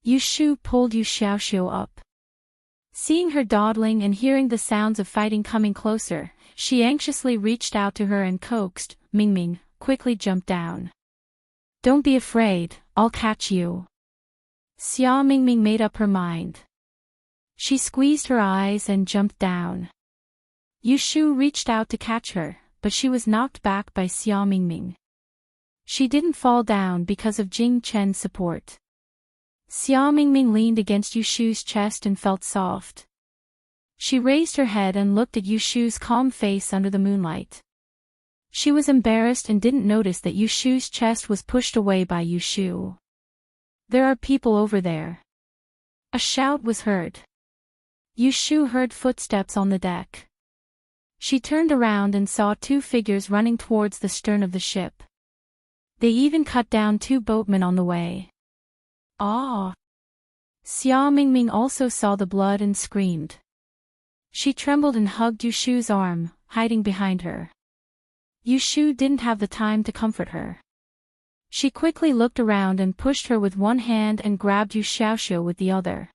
Yushu pulled Yu Xiaoxiu up. Seeing her dawdling and hearing the sounds of fighting coming closer, she anxiously reached out to her and coaxed, "Mingming, quickly jump down. Don't be afraid, I'll catch you." Xia Mingming made up her mind. She squeezed her eyes and jumped down. Yushu reached out to catch her, but she was knocked back by Xia Mingming. She didn't fall down because of Jing Chen's support. Xia Mingming leaned against Yushu's chest and felt soft. She raised her head and looked at Yushu's calm face under the moonlight. She was embarrassed and didn't notice that Yushu's chest was pushed away by Yushu. "There are people over there." A shout was heard. Yushu heard footsteps on the deck. She turned around and saw 2 figures running towards the stern of the ship. They even cut down 2 boatmen on the way. "Ah!" Xia Mingming also saw the blood and screamed. She trembled and hugged Yushu's arm, hiding behind her. Yushu didn't have the time to comfort her. She quickly looked around and pushed her with one hand and grabbed Yu Xiaoxiu with the other.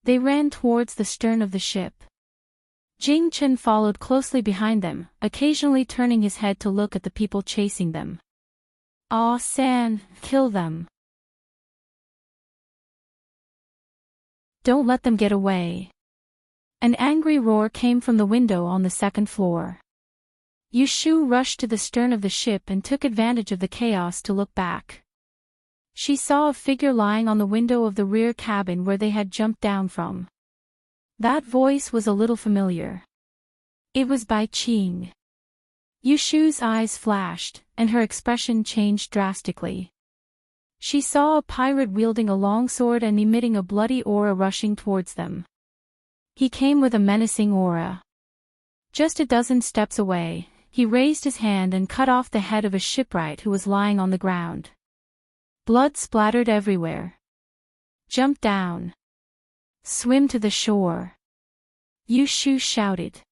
They ran towards the stern of the ship. Jing Chen followed closely behind them, occasionally turning his head to look at the people chasing them. "Ah, San, kill them. Don't let them get away." An angry roar came from the window on the 2nd floor. Yushu rushed to the stern of the ship and took advantage of the chaos to look back. She saw a figure lying on the window of the rear cabin where they had jumped down from. That voice was a little familiar. It was Bai Qing. Yushu's eyes flashed, and her expression changed drastically. She saw a pirate wielding a long sword and emitting a bloody aura rushing towards them. He came with a menacing aura. Just a dozen steps away, he raised his hand and cut off the head of a shipwright who was lying on the ground. Blood splattered everywhere. "Jump down. Swim to the shore," Yushu shouted.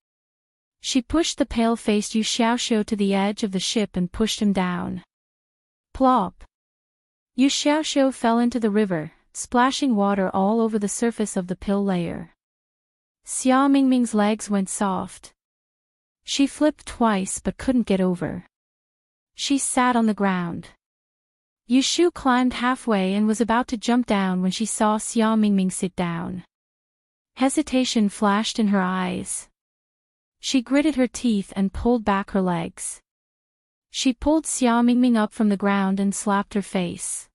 She pushed the pale-faced Yu Xiaoxiu to the edge of the ship and pushed him down. Plop! Yu Xiaoxiu fell into the river, splashing water all over the surface of the pill layer. Xia Mingming's legs went soft. She flipped twice but couldn't get over. She sat on the ground. Yushu climbed halfway and was about to jump down when she saw Xia Mingming sit down. Hesitation flashed in her eyes. She gritted her teeth and pulled back her legs. She pulled Xia Mingming up from the ground and slapped her face.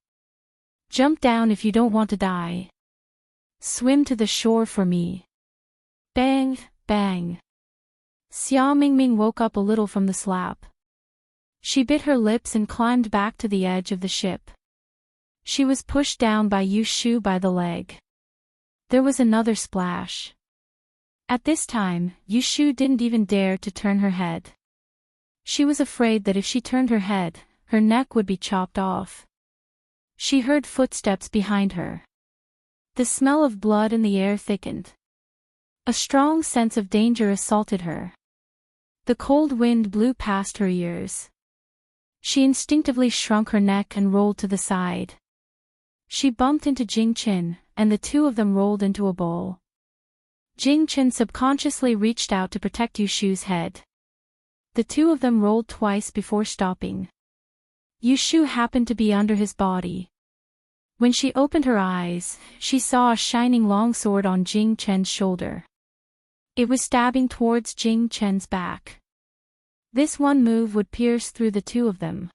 Jump down if you don't want to die. Swim to the shore for me. Bang, bang. Xia Mingming woke up a little from the slap. She bit her lips and climbed back to the edge of the ship. She was pushed down by Yu Shu by the leg. There was another splash. At this time, Yu Shu didn't even dare to turn her head. She was afraid that if she turned her head, her neck would be chopped off. She heard footsteps behind her. The smell of blood in the air thickened. A strong sense of danger assaulted her. The cold wind blew past her ears. She instinctively shrunk her neck and rolled to the side. She bumped into Jing Qin, and the two of them rolled into a bowl. Jing Qin subconsciously reached out to protect Yu Shu's head. The two of them rolled twice before stopping. Yu Shu happened to be under his body. When she opened her eyes, she saw a shining longsword on Jing Chen's shoulder. It was stabbing towards Jing Chen's back. This one move would pierce through the two of them.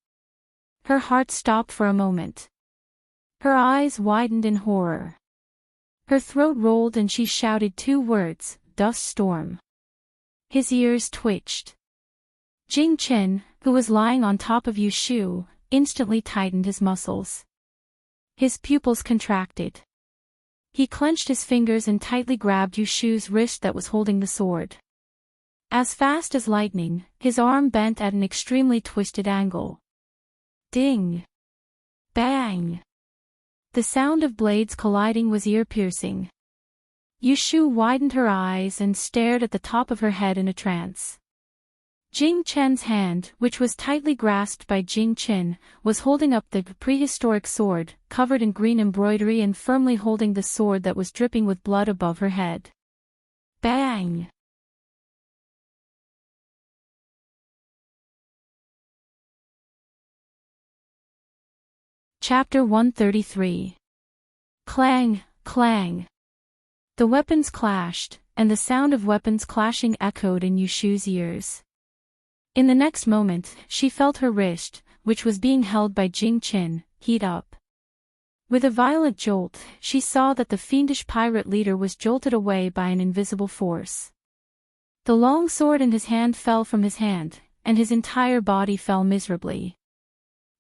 Her heart stopped for a moment. Her eyes widened in horror. Her throat rolled and she shouted two words, "Dust storm." His ears twitched. Jing Chen, who was lying on top of Yu Shu, instantly tightened his muscles. His pupils contracted. He clenched his fingers and tightly grabbed Yu Shu's wrist that was holding the sword. As fast as lightning, his arm bent at an extremely twisted angle. Ding! Bang! The sound of blades colliding was ear-piercing. Yu Shu widened her eyes and stared at the top of her head in a trance. Jing Chen's hand, which was tightly grasped by Jing Qin, was holding up the prehistoric sword, covered in green embroidery and firmly holding the sword that was dripping with blood above her head. Bang! Chapter 133. Clang, clang. The weapons clashed, and the sound of weapons clashing echoed in Yu Shu's ears. In the next moment, she felt her wrist, which was being held by Jing Qin, heat up. With a violent jolt, she saw that the fiendish pirate leader was jolted away by an invisible force. The long sword in his hand fell from his hand, and his entire body fell miserably.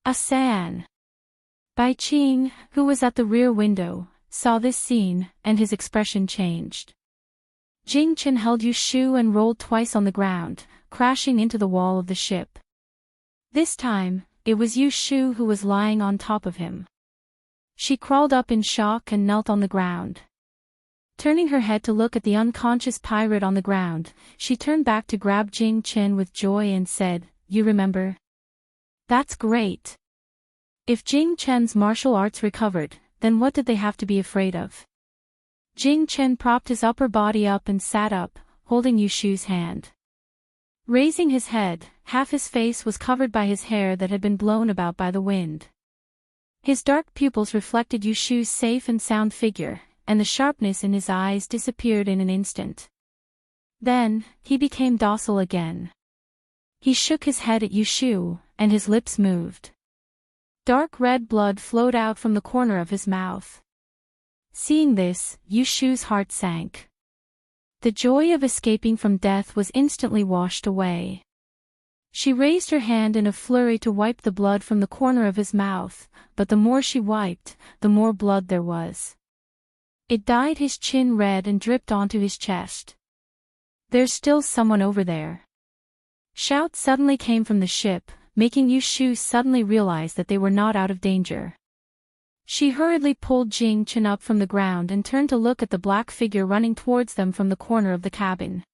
Asan! Bai Qing, who was at the rear window, saw this scene, and his expression changed. Jing Qin held Yu Shu and rolled twice on the ground, crashing into the wall of the ship. This time, it was Yu Shu who was lying on top of him. She crawled up in shock and knelt on the ground. Turning her head to look at the unconscious pirate on the ground, she turned back to grab Jing Qin with joy and said, "You remember? That's great. If Jing Chen's martial arts recovered, then what did they have to be afraid of?" Jing Chen propped his upper body up and sat up, holding Yu Shu's hand. Raising his head, half his face was covered by his hair that had been blown about by the wind. His dark pupils reflected Yu Shu's safe and sound figure, and the sharpness in his eyes disappeared in an instant. Then, he became docile again. He shook his head at Yu Shu, and his lips moved. Dark red blood flowed out from the corner of his mouth. Seeing this, Yu Shu's heart sank. The joy of escaping from death was instantly washed away. She raised her hand in a flurry to wipe the blood from the corner of his mouth, but the more she wiped, the more blood there was. It dyed his chin red and dripped onto his chest. "There's still someone over there." Shouts suddenly came from the ship, making Yu Shu suddenly realize that they were not out of danger. She hurriedly pulled Jing Qin up from the ground and turned to look at the black figure running towards them from the corner of the cabin.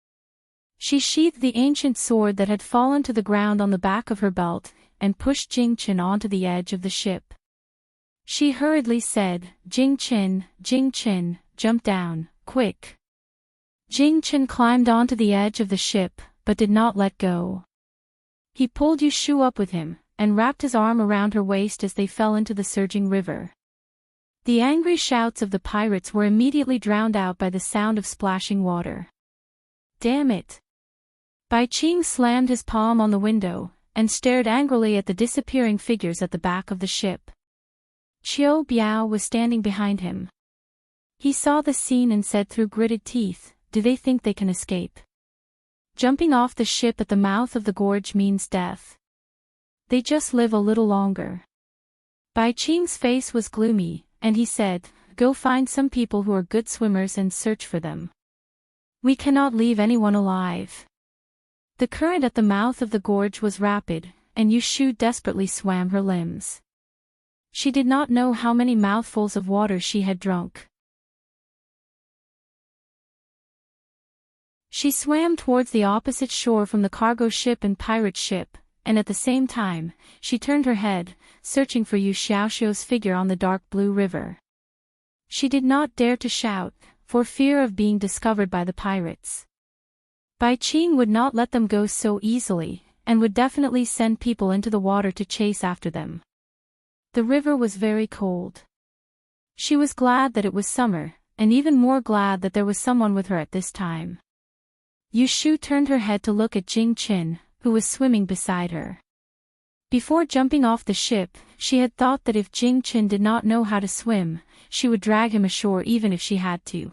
She sheathed the ancient sword that had fallen to the ground on the back of her belt, and pushed Jing Qin onto the edge of the ship. She hurriedly said, Jing Qin, jump down, quick." Jing Qin climbed onto the edge of the ship, but did not let go. He pulled Yu Shu up with him, and wrapped his arm around her waist as they fell into the surging river. The angry shouts of the pirates were immediately drowned out by the sound of splashing water. "Damn it! Bai Qing slammed his palm on the window, and stared angrily at the disappearing figures at the back of the ship. Qiu Biao was standing behind him. He saw the scene and said through gritted teeth, "Do they think they can escape? Jumping off the ship at the mouth of the gorge means death. They just live a little longer." Bai Qing's face was gloomy, and he said, "Go find some people who are good swimmers and search for them. We cannot leave anyone alive." The current at the mouth of the gorge was rapid, and Yushu desperately swam her limbs. She did not know how many mouthfuls of water she had drunk. She swam towards the opposite shore from the cargo ship and pirate ship, and at the same time, she turned her head, searching for Yu Xiaoxiu's figure on the dark blue river. She did not dare to shout, for fear of being discovered by the pirates. Bai Qing would not let them go so easily, and would definitely send people into the water to chase after them. The river was very cold. She was glad that it was summer, and even more glad that there was someone with her at this time. Yushu turned her head to look at Jing Qin, who was swimming beside her. Before jumping off the ship, she had thought that if Jing Qin did not know how to swim, she would drag him ashore even if she had to.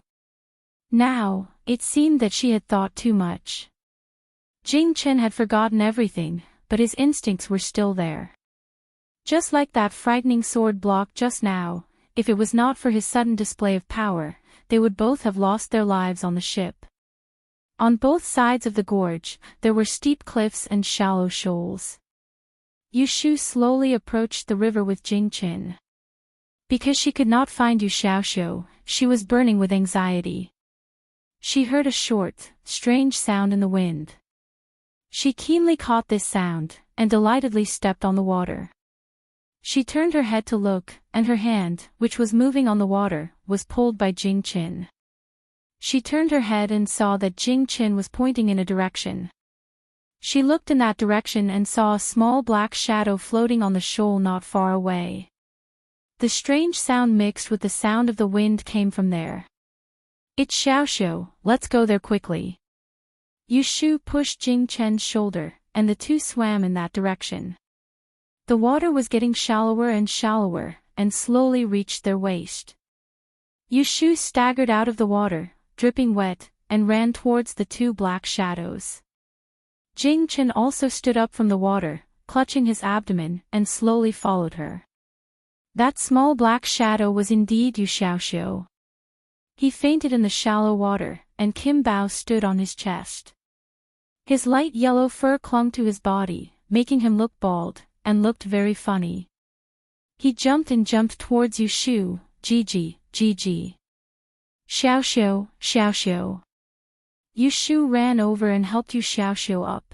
Now, it seemed that she had thought too much. Jing Qin had forgotten everything, but his instincts were still there. Just like that frightening sword block just now, if it was not for his sudden display of power, they would both have lost their lives on the ship. On both sides of the gorge, there were steep cliffs and shallow shoals. Yushu slowly approached the river with Jing Qin. Because she could not find Yu Xiaoxiu, she was burning with anxiety. She heard a short, strange sound in the wind. She keenly caught this sound, and delightedly stepped on the water. She turned her head to look, and her hand, which was moving on the water, was pulled by Jing Qin. She turned her head and saw that Jing Qin was pointing in a direction. She looked in that direction and saw a small black shadow floating on the shoal not far away. The strange sound mixed with the sound of the wind came from there. "It's Xiaoxiu, let's go there quickly." Yushu pushed Jing Qin's shoulder, and the two swam in that direction. The water was getting shallower and shallower, and slowly reached their waist. Yushu staggered out of the water, dripping wet, and ran towards the two black shadows. Jing Qin also stood up from the water, clutching his abdomen, and slowly followed her. That small black shadow was indeed Yu Xiaoxiu. He fainted in the shallow water, and Kim Bao stood on his chest. His light yellow fur clung to his body, making him look bald, and looked very funny. He jumped towards Yushu, Gigi, Gigi. Xiaoxiu, Xiaoxiu. Yushu ran over and helped Yu Xiaoxiu up.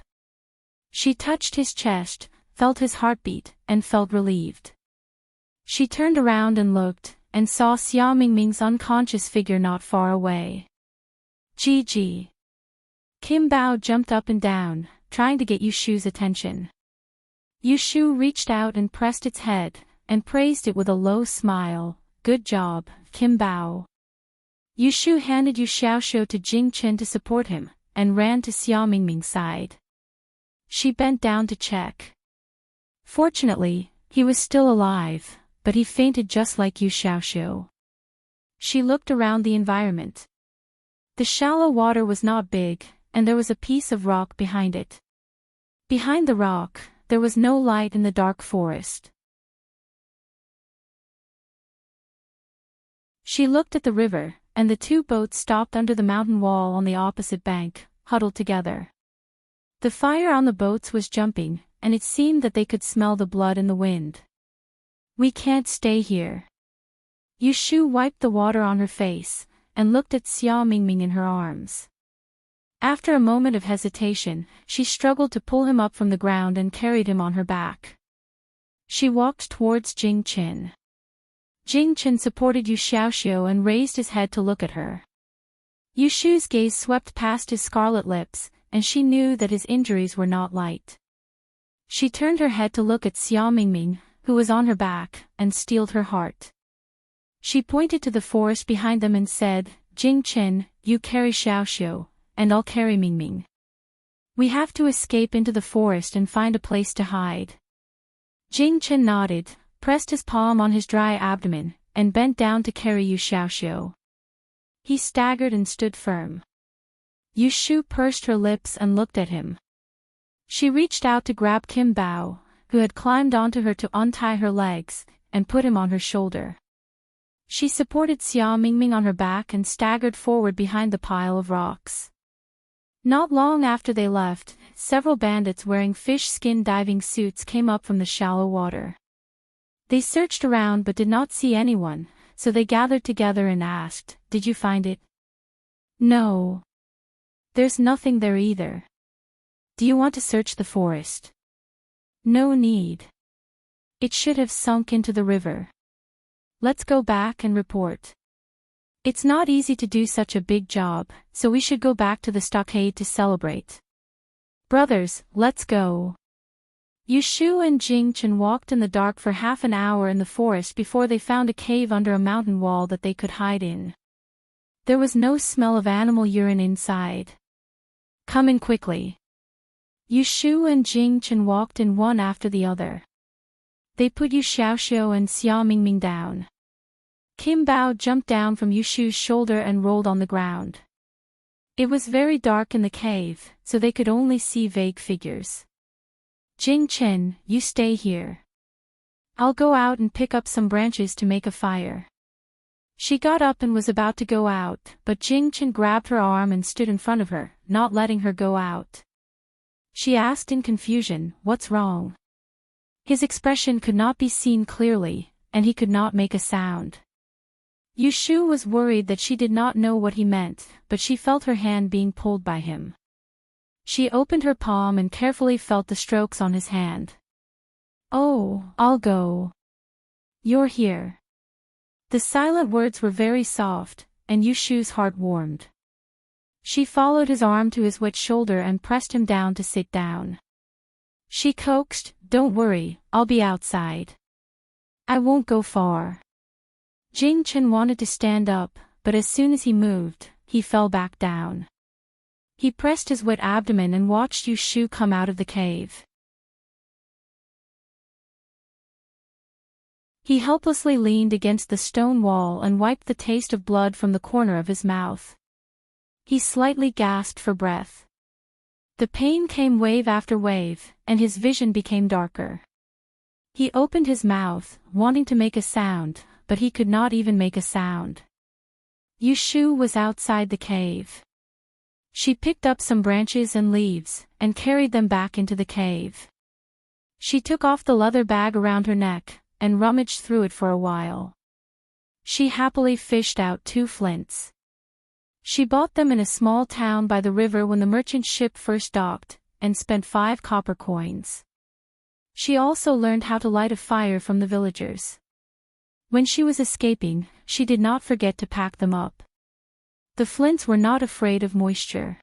She touched his chest, felt his heartbeat, and felt relieved. She turned around and looked, and saw Xia Mingming's unconscious figure not far away. Gigi. Kim Bao jumped up and down, trying to get Yushu's attention. Yushu reached out and pressed its head, and praised it with a low smile. "Good job, Kim Bao." Yushu handed Yu Xiaoxiu to Jing Qin to support him, and ran to Xia Mingming's side. She bent down to check. Fortunately, he was still alive, but he fainted just like Yu Xiaoxiu. She looked around the environment. The shallow water was not big, and there was a piece of rock behind it. Behind the rock, there was no light in the dark forest. She looked at the river, and the two boats stopped under the mountain wall on the opposite bank, huddled together. The fire on the boats was jumping, and it seemed that they could smell the blood in the wind. "We can't stay here." Yushu wiped the water on her face, and looked at Xia Mingming in her arms. After a moment of hesitation, she struggled to pull him up from the ground and carried him on her back. She walked towards Jing Qin. Jing Qin supported Yu Xiaoxiu and raised his head to look at her. Yushu's gaze swept past his scarlet lips, and she knew that his injuries were not light. She turned her head to look at Xia Mingming, who was on her back, and steeled her heart. She pointed to the forest behind them and said, "Jing Qin, you carry Xiaoxiu, and I'll carry Mingming. We have to escape into the forest and find a place to hide. Jing Chen nodded, pressed his palm on his dry abdomen, and bent down to carry Yu Xiaoxiu. He staggered and stood firm. Yu Shu pursed her lips and looked at him. She reached out to grab Kim Bao, who had climbed onto her to untie her legs, and put him on her shoulder. She supported Xia Mingming on her back and staggered forward behind the pile of rocks. Not long after they left, several bandits wearing fish skin diving suits came up from the shallow water. They searched around but did not see anyone, so they gathered together and asked, "Did you find it?" "No. There's nothing there either. Do you want to search the forest?" "No need. It should have sunk into the river. Let's go back and report. It's not easy to do such a big job, so we should go back to the stockade to celebrate. Brothers, let's go." Yu Shu and Jing Chen walked in the dark for half an hour in the forest before they found a cave under a mountain wall that they could hide in. There was no smell of animal urine inside. "Come in quickly." Yu Shu and Jing Chen walked in one after the other. They put Yu Xiaoxiu and Xia Mingming down. Kim Bao jumped down from Yu Shu's shoulder and rolled on the ground. It was very dark in the cave, so they could only see vague figures. "Jing Chen, you stay here. I'll go out and pick up some branches to make a fire." She got up and was about to go out, but Jing Chen grabbed her arm and stood in front of her, not letting her go out. She asked in confusion, "What's wrong?" His expression could not be seen clearly, and he could not make a sound. Yu Shu was worried that she did not know what he meant, but she felt her hand being pulled by him. She opened her palm and carefully felt the strokes on his hand. "Oh, I'll go. You're here." The silent words were very soft, and Yu Shu's heart warmed. She followed his arm to his wet shoulder and pressed him down to sit down. She coaxed, "Don't worry, I'll be outside. I won't go far." Jing Chen wanted to stand up, but as soon as he moved, he fell back down. He pressed his wet abdomen and watched Yu Shu come out of the cave. He helplessly leaned against the stone wall and wiped the taste of blood from the corner of his mouth. He slightly gasped for breath. The pain came wave after wave, and his vision became darker. He opened his mouth, wanting to make a sound, but he could not even make a sound. Yu Shu was outside the cave. She picked up some branches and leaves, and carried them back into the cave. She took off the leather bag around her neck, and rummaged through it for a while. She happily fished out 2 flints. She bought them in a small town by the river when the merchant ship first docked, and spent 5 copper coins. She also learned how to light a fire from the villagers. When she was escaping, she did not forget to pack them up. The flints were not afraid of moisture.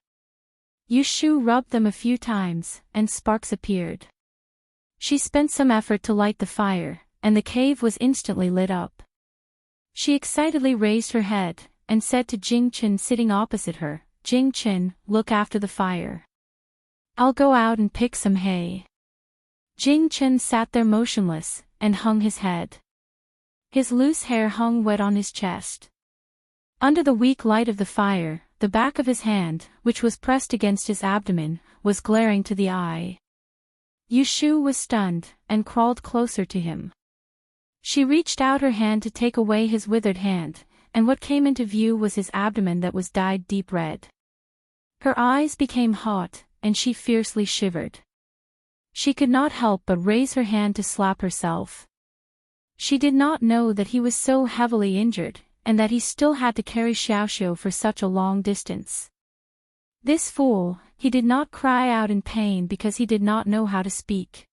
Yu Shu rubbed them a few times, and sparks appeared. She spent some effort to light the fire, and the cave was instantly lit up. She excitedly raised her head, and said to Jing Chen sitting opposite her, "Jing Chen, look after the fire. I'll go out and pick some hay." Jing Chen sat there motionless, and hung his head. His loose hair hung wet on his chest. Under the weak light of the fire, the back of his hand, which was pressed against his abdomen, was glaring to the eye. Yu Shu was stunned, and crawled closer to him. She reached out her hand to take away his withered hand, and what came into view was his abdomen that was dyed deep red. Her eyes became hot, and she fiercely shivered. She could not help but raise her hand to slap herself. She did not know that he was so heavily injured, and that he still had to carry Xiaoxiu for such a long distance. This fool, he did not cry out in pain because he did not know how to speak.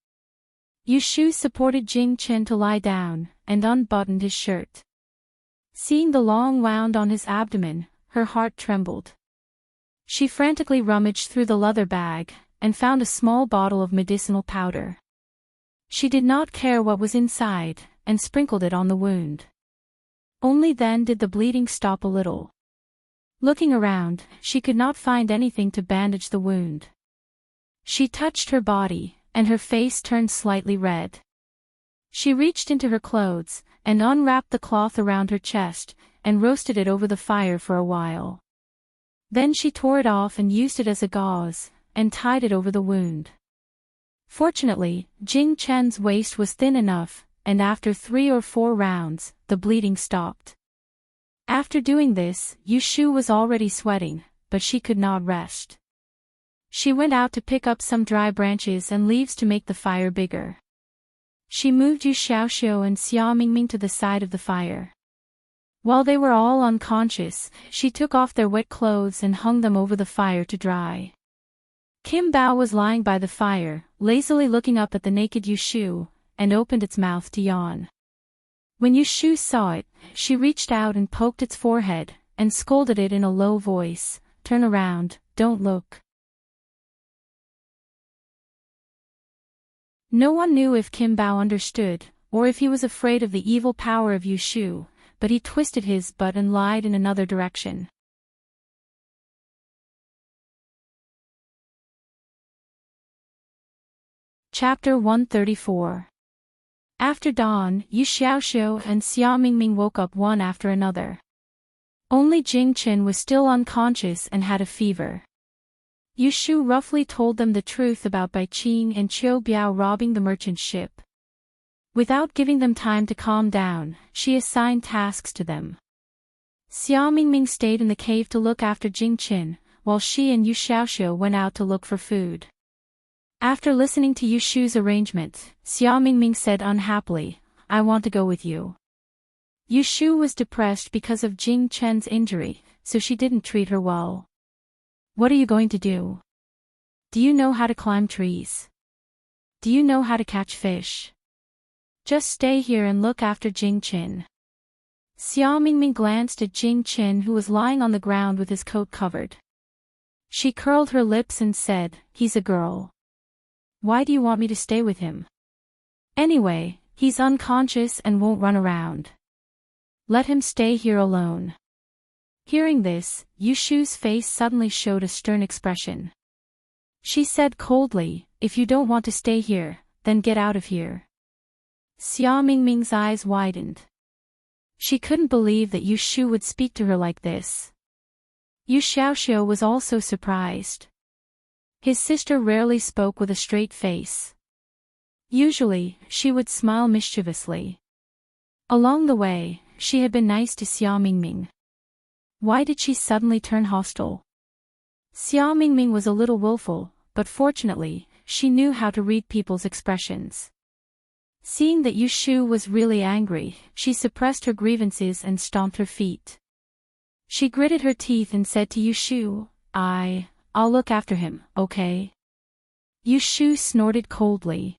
Yu Shu supported Jing Chen to lie down, and unbuttoned his shirt. Seeing the long wound on his abdomen, her heart trembled. She frantically rummaged through the leather bag, and found a small bottle of medicinal powder. She did not care what was inside, and sprinkled it on the wound. Only then did the bleeding stop a little. Looking around, she could not find anything to bandage the wound. She touched her body, and her face turned slightly red. She reached into her clothes, and unwrapped the cloth around her chest, and roasted it over the fire for a while. Then she tore it off and used it as a gauze, and tied it over the wound. Fortunately, Jing Chen's waist was thin enough, and after 3 or 4 rounds, the bleeding stopped. After doing this, Yu Shu was already sweating, but she could not rest. She went out to pick up some dry branches and leaves to make the fire bigger. She moved Yu Xiaoxiu and Xia Mingming to the side of the fire. While they were all unconscious, she took off their wet clothes and hung them over the fire to dry. Kim Bao was lying by the fire, lazily looking up at the naked Yu Shu, and opened its mouth to yawn. When Yu Shu saw it, she reached out and poked its forehead, and scolded it in a low voice, "Turn around, don't look." No one knew if Kim Bao understood, or if he was afraid of the evil power of Yu Shu, but he twisted his butt and lied in another direction. Chapter 134. After dawn, Yu Xiaoxiu and Xia Mingming woke up one after another. Only Jing Qin was still unconscious and had a fever. Yu Shu roughly told them the truth about Bai Qing and Qiu Biao robbing the merchant ship. Without giving them time to calm down, she assigned tasks to them. Xia Mingming stayed in the cave to look after Jing Qin, while she and Yu Xiaoxiu went out to look for food. After listening to Yu Shu's arrangement, Xia Mingming said unhappily, "I want to go with you." Yu Shu was depressed because of Jing Chen's injury, so she didn't treat her well. "What are you going to do? Do you know how to climb trees? Do you know how to catch fish? Just stay here and look after Jing Qin." Xia Mingming glanced at Jing Qin, who was lying on the ground with his coat covered. She curled her lips and said, "He's a girl. Why do you want me to stay with him? Anyway, he's unconscious and won't run around. Let him stay here alone." Hearing this, Yu Shu's face suddenly showed a stern expression. She said coldly, "If you don't want to stay here, then get out of here." Xia Mingming's eyes widened. She couldn't believe that Yu Shu would speak to her like this. Yu Xiaoxiu was also surprised. His sister rarely spoke with a straight face. Usually, she would smile mischievously. Along the way, she had been nice to Xia Mingming. Why did she suddenly turn hostile? Xia Mingming was a little willful, but fortunately, she knew how to read people's expressions. Seeing that Yu Shu was really angry, she suppressed her grievances and stomped her feet. She gritted her teeth and said to Yu Shu, I'll look after him, okay?" Yu Shu snorted coldly.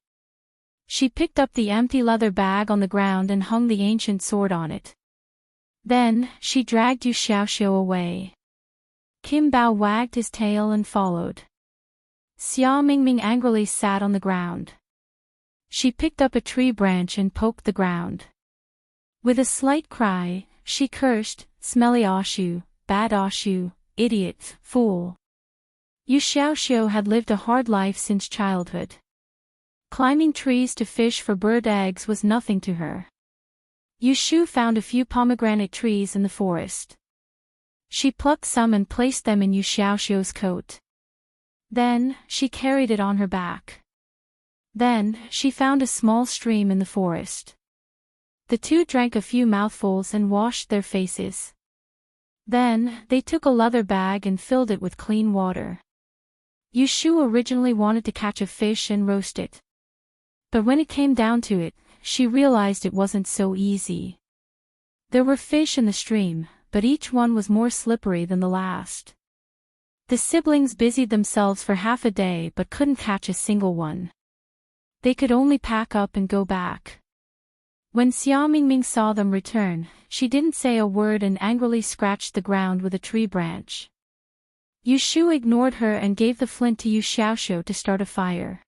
She picked up the empty leather bag on the ground and hung the ancient sword on it. Then, she dragged Yu Xiaoxiu away. Kim Bao wagged his tail and followed. Xia Mingming angrily sat on the ground. She picked up a tree branch and poked the ground. With a slight cry, she cursed, "Smelly Oshu, bad Oshu, idiot, fool." Yu Xiaoxiu had lived a hard life since childhood. Climbing trees to fish for bird eggs was nothing to her. Yu Shu found a few pomegranate trees in the forest. She plucked some and placed them in Yu Xiaoxiu's coat. Then, she carried it on her back. Then, she found a small stream in the forest. The two drank a few mouthfuls and washed their faces. Then, they took a leather bag and filled it with clean water. Yu Shu originally wanted to catch a fish and roast it. But when it came down to it, she realized it wasn't so easy. There were fish in the stream, but each one was more slippery than the last. The siblings busied themselves for half a day but couldn't catch a single one. They could only pack up and go back. When Xia Mingming saw them return, she didn't say a word and angrily scratched the ground with a tree branch. Yu Shu ignored her and gave the flint to Yu Xiaoxiu to start a fire.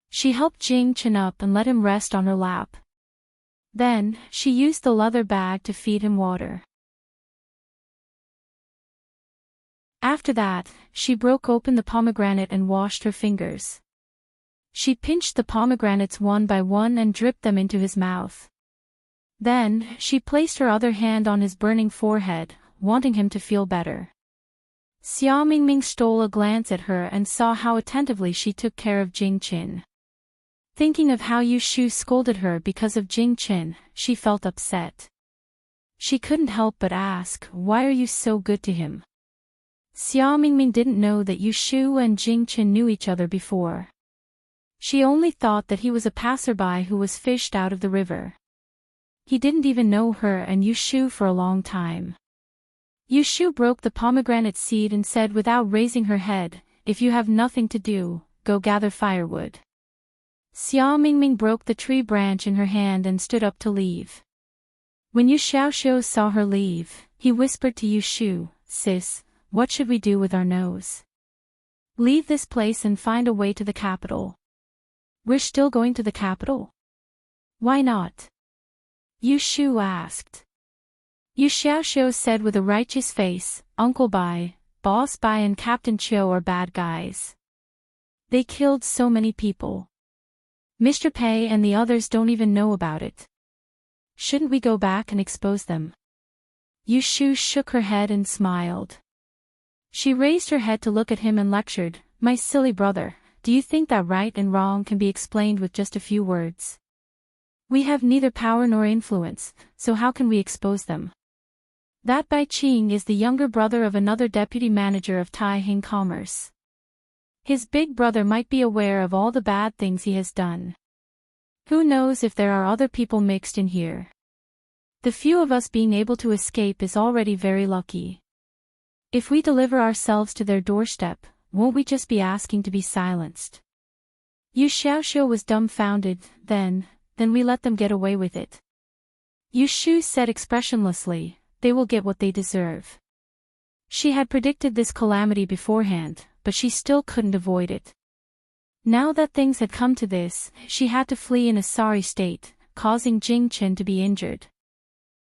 She helped Jing Qin up and let him rest on her lap. Then, she used the leather bag to feed him water. After that, she broke open the pomegranate and washed her fingers. She pinched the pomegranates one by one and dripped them into his mouth. Then, she placed her other hand on his burning forehead, wanting him to feel better. Xiao Mingming stole a glance at her and saw how attentively she took care of Jing Qin. Thinking of how Yu Shu scolded her because of Jing Qin, she felt upset. She couldn't help but ask, "Why are you so good to him?" Xiao Mingming didn't know that Yu Shu and Jing Qin knew each other before. She only thought that he was a passerby who was fished out of the river. He didn't even know her and Yu Shu for a long time. Yu Shu broke the pomegranate seed and said without raising her head, "If you have nothing to do, go gather firewood." Xiao Mingming broke the tree branch in her hand and stood up to leave. When Yu Xiaoxiu saw her leave, he whispered to Yu Shu, "Sis, what should we do with our nose?" "Leave this place and find a way to the capital." "We're still going to the capital?" "Why not?" Yu Shu asked. Yu Xiaoxiu said with a righteous face, "Uncle Bai, Boss Bai and Captain Chiu are bad guys. They killed so many people. Mr. Pei and the others don't even know about it. Shouldn't we go back and expose them?" Yu Shu shook her head and smiled. She raised her head to look at him and lectured, "My silly brother, do you think that right and wrong can be explained with just a few words? We have neither power nor influence, so how can we expose them? That Bai Qing is the younger brother of another deputy manager of Tai Hing Commerce. His big brother might be aware of all the bad things he has done. Who knows if there are other people mixed in here? The few of us being able to escape is already very lucky. If we deliver ourselves to their doorstep, won't we just be asking to be silenced?" Yu Xiaoxiu was dumbfounded. Then we let them get away with it." Yu Shu said expressionlessly, "They will get what they deserve." She had predicted this calamity beforehand, but she still couldn't avoid it. Now that things had come to this, she had to flee in a sorry state, causing Jing Qin to be injured.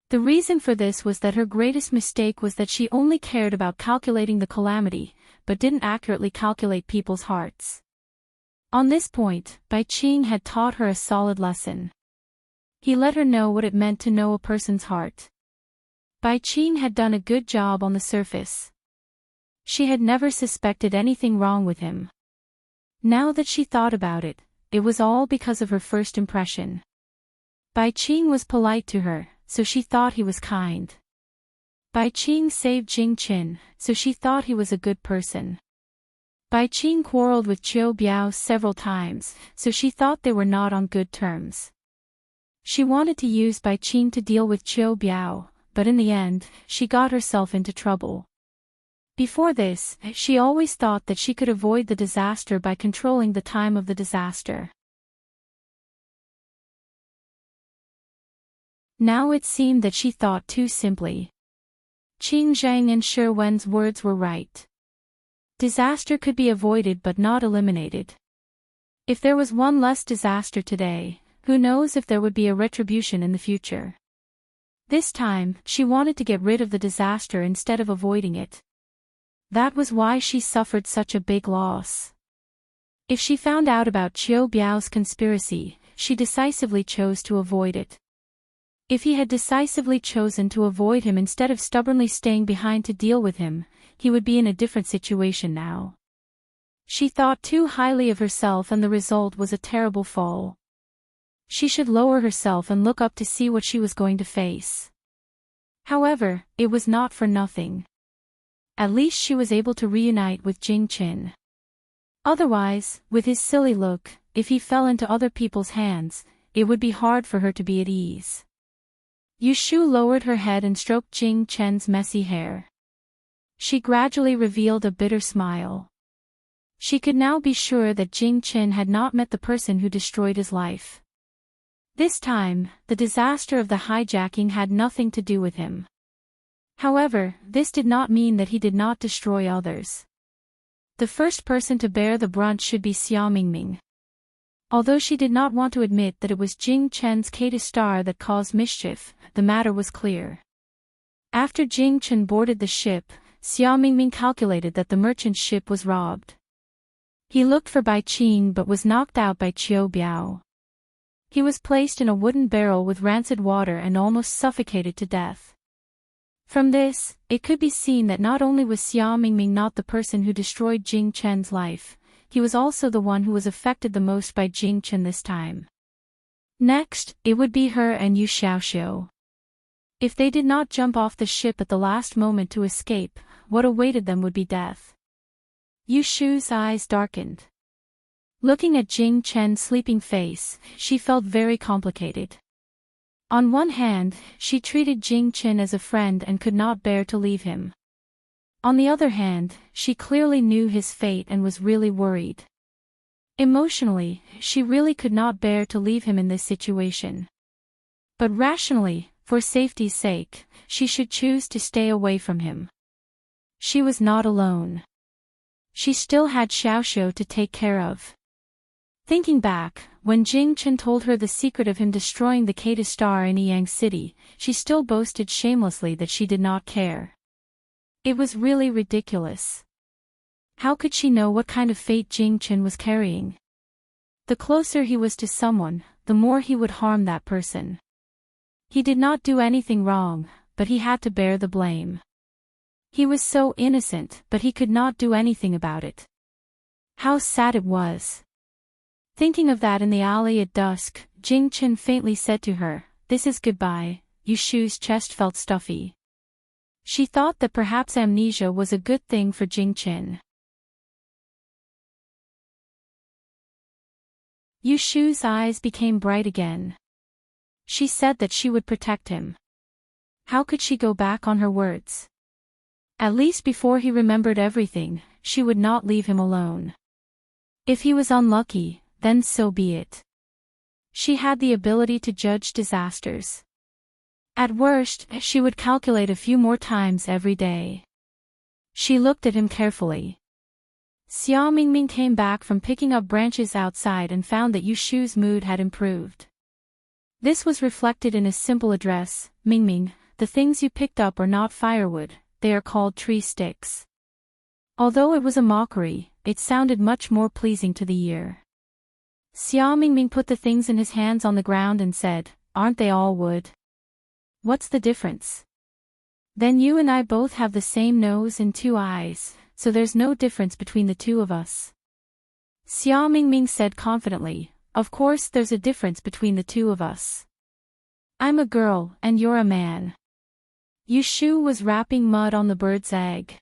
The reason for this was that her greatest mistake was that she only cared about calculating the calamity, but didn't accurately calculate people's hearts. On this point, Bai Qing had taught her a solid lesson. He let her know what it meant to know a person's heart. Bai Qing had done a good job on the surface. She had never suspected anything wrong with him. Now that she thought about it, it was all because of her first impression. Bai Qing was polite to her, so she thought he was kind. Bai Qing saved Jing Qin, so she thought he was a good person. Bai Qing quarreled with Qiu Biao several times, so she thought they were not on good terms. She wanted to use Bai Qing to deal with Qiu Biao, but in the end, she got herself into trouble. Before this, she always thought that she could avoid the disaster by controlling the time of the disaster. Now it seemed that she thought too simply. Qing Zhang and Shi Wen's words were right. Disaster could be avoided but not eliminated. If there was one less disaster today, who knows if there would be a retribution in the future. This time, she wanted to get rid of the disaster instead of avoiding it. That was why she suffered such a big loss. If she found out about Qiu Biao's conspiracy, she decisively chose to avoid it. If he had decisively chosen to avoid him instead of stubbornly staying behind to deal with him, he would be in a different situation now. She thought too highly of herself and the result was a terrible fall. She should lower herself and look up to see what she was going to face. However, it was not for nothing. At least she was able to reunite with Jing Qin. Otherwise, with his silly look, if he fell into other people's hands, it would be hard for her to be at ease. Yu Shu lowered her head and stroked Jing Qin's messy hair. She gradually revealed a bitter smile. She could now be sure that Jing Qin had not met the person who destroyed his life. This time, the disaster of the hijacking had nothing to do with him. However, this did not mean that he did not destroy others. The first person to bear the brunt should be Xiao Mingming. Although she did not want to admit that it was Jing Chen's Kata star that caused mischief, the matter was clear. After Jing Chen boarded the ship, Xia Mingming calculated that the merchant's ship was robbed. He looked for Bai Qing but was knocked out by Qiu Biao. He was placed in a wooden barrel with rancid water and almost suffocated to death. From this, it could be seen that not only was Xia Mingming not the person who destroyed Jing Chen's life, he was also the one who was affected the most by Jing Chen this time. Next, it would be her and Yu Xiaoxiu. If they did not jump off the ship at the last moment to escape, what awaited them would be death. Yu Shu's eyes darkened. Looking at Jing Chen's sleeping face, she felt very complicated. On one hand, she treated Jing Chen as a friend and could not bear to leave him. On the other hand, she clearly knew his fate and was really worried. Emotionally, she really could not bear to leave him in this situation. But rationally, for safety's sake, she should choose to stay away from him. She was not alone. She still had Xiaoxiu to take care of. Thinking back, when Jing Chen told her the secret of him destroying the Kata Star in Yang City, she still boasted shamelessly that she did not care. It was really ridiculous. How could she know what kind of fate Jing Chen was carrying? The closer he was to someone, the more he would harm that person. He did not do anything wrong, but he had to bear the blame. He was so innocent, but he could not do anything about it. How sad it was. Thinking of that in the alley at dusk, Jing Chen faintly said to her, "This is goodbye." Yu Shu's chest felt stuffy. She thought that perhaps amnesia was a good thing for Jing Chen. Yu Shu's eyes became bright again. She said that she would protect him. How could she go back on her words? At least before he remembered everything, she would not leave him alone. If he was unlucky, then so be it. She had the ability to judge disasters. At worst, she would calculate a few more times every day. She looked at him carefully. Xia Mingming came back from picking up branches outside and found that Yu Shu's mood had improved. This was reflected in his simple address, "Mingming, the things you picked up are not firewood, they are called tree sticks." Although it was a mockery, it sounded much more pleasing to the ear. Xia Mingming put the things in his hands on the ground and said, "Aren't they all wood? What's the difference? Then you and I both have the same nose and two eyes, so there's no difference between the two of us." Xia Mingming said confidently, "Of course there's a difference between the two of us. I'm a girl and you're a man." Yu Shu was wrapping mud on the bird's egg.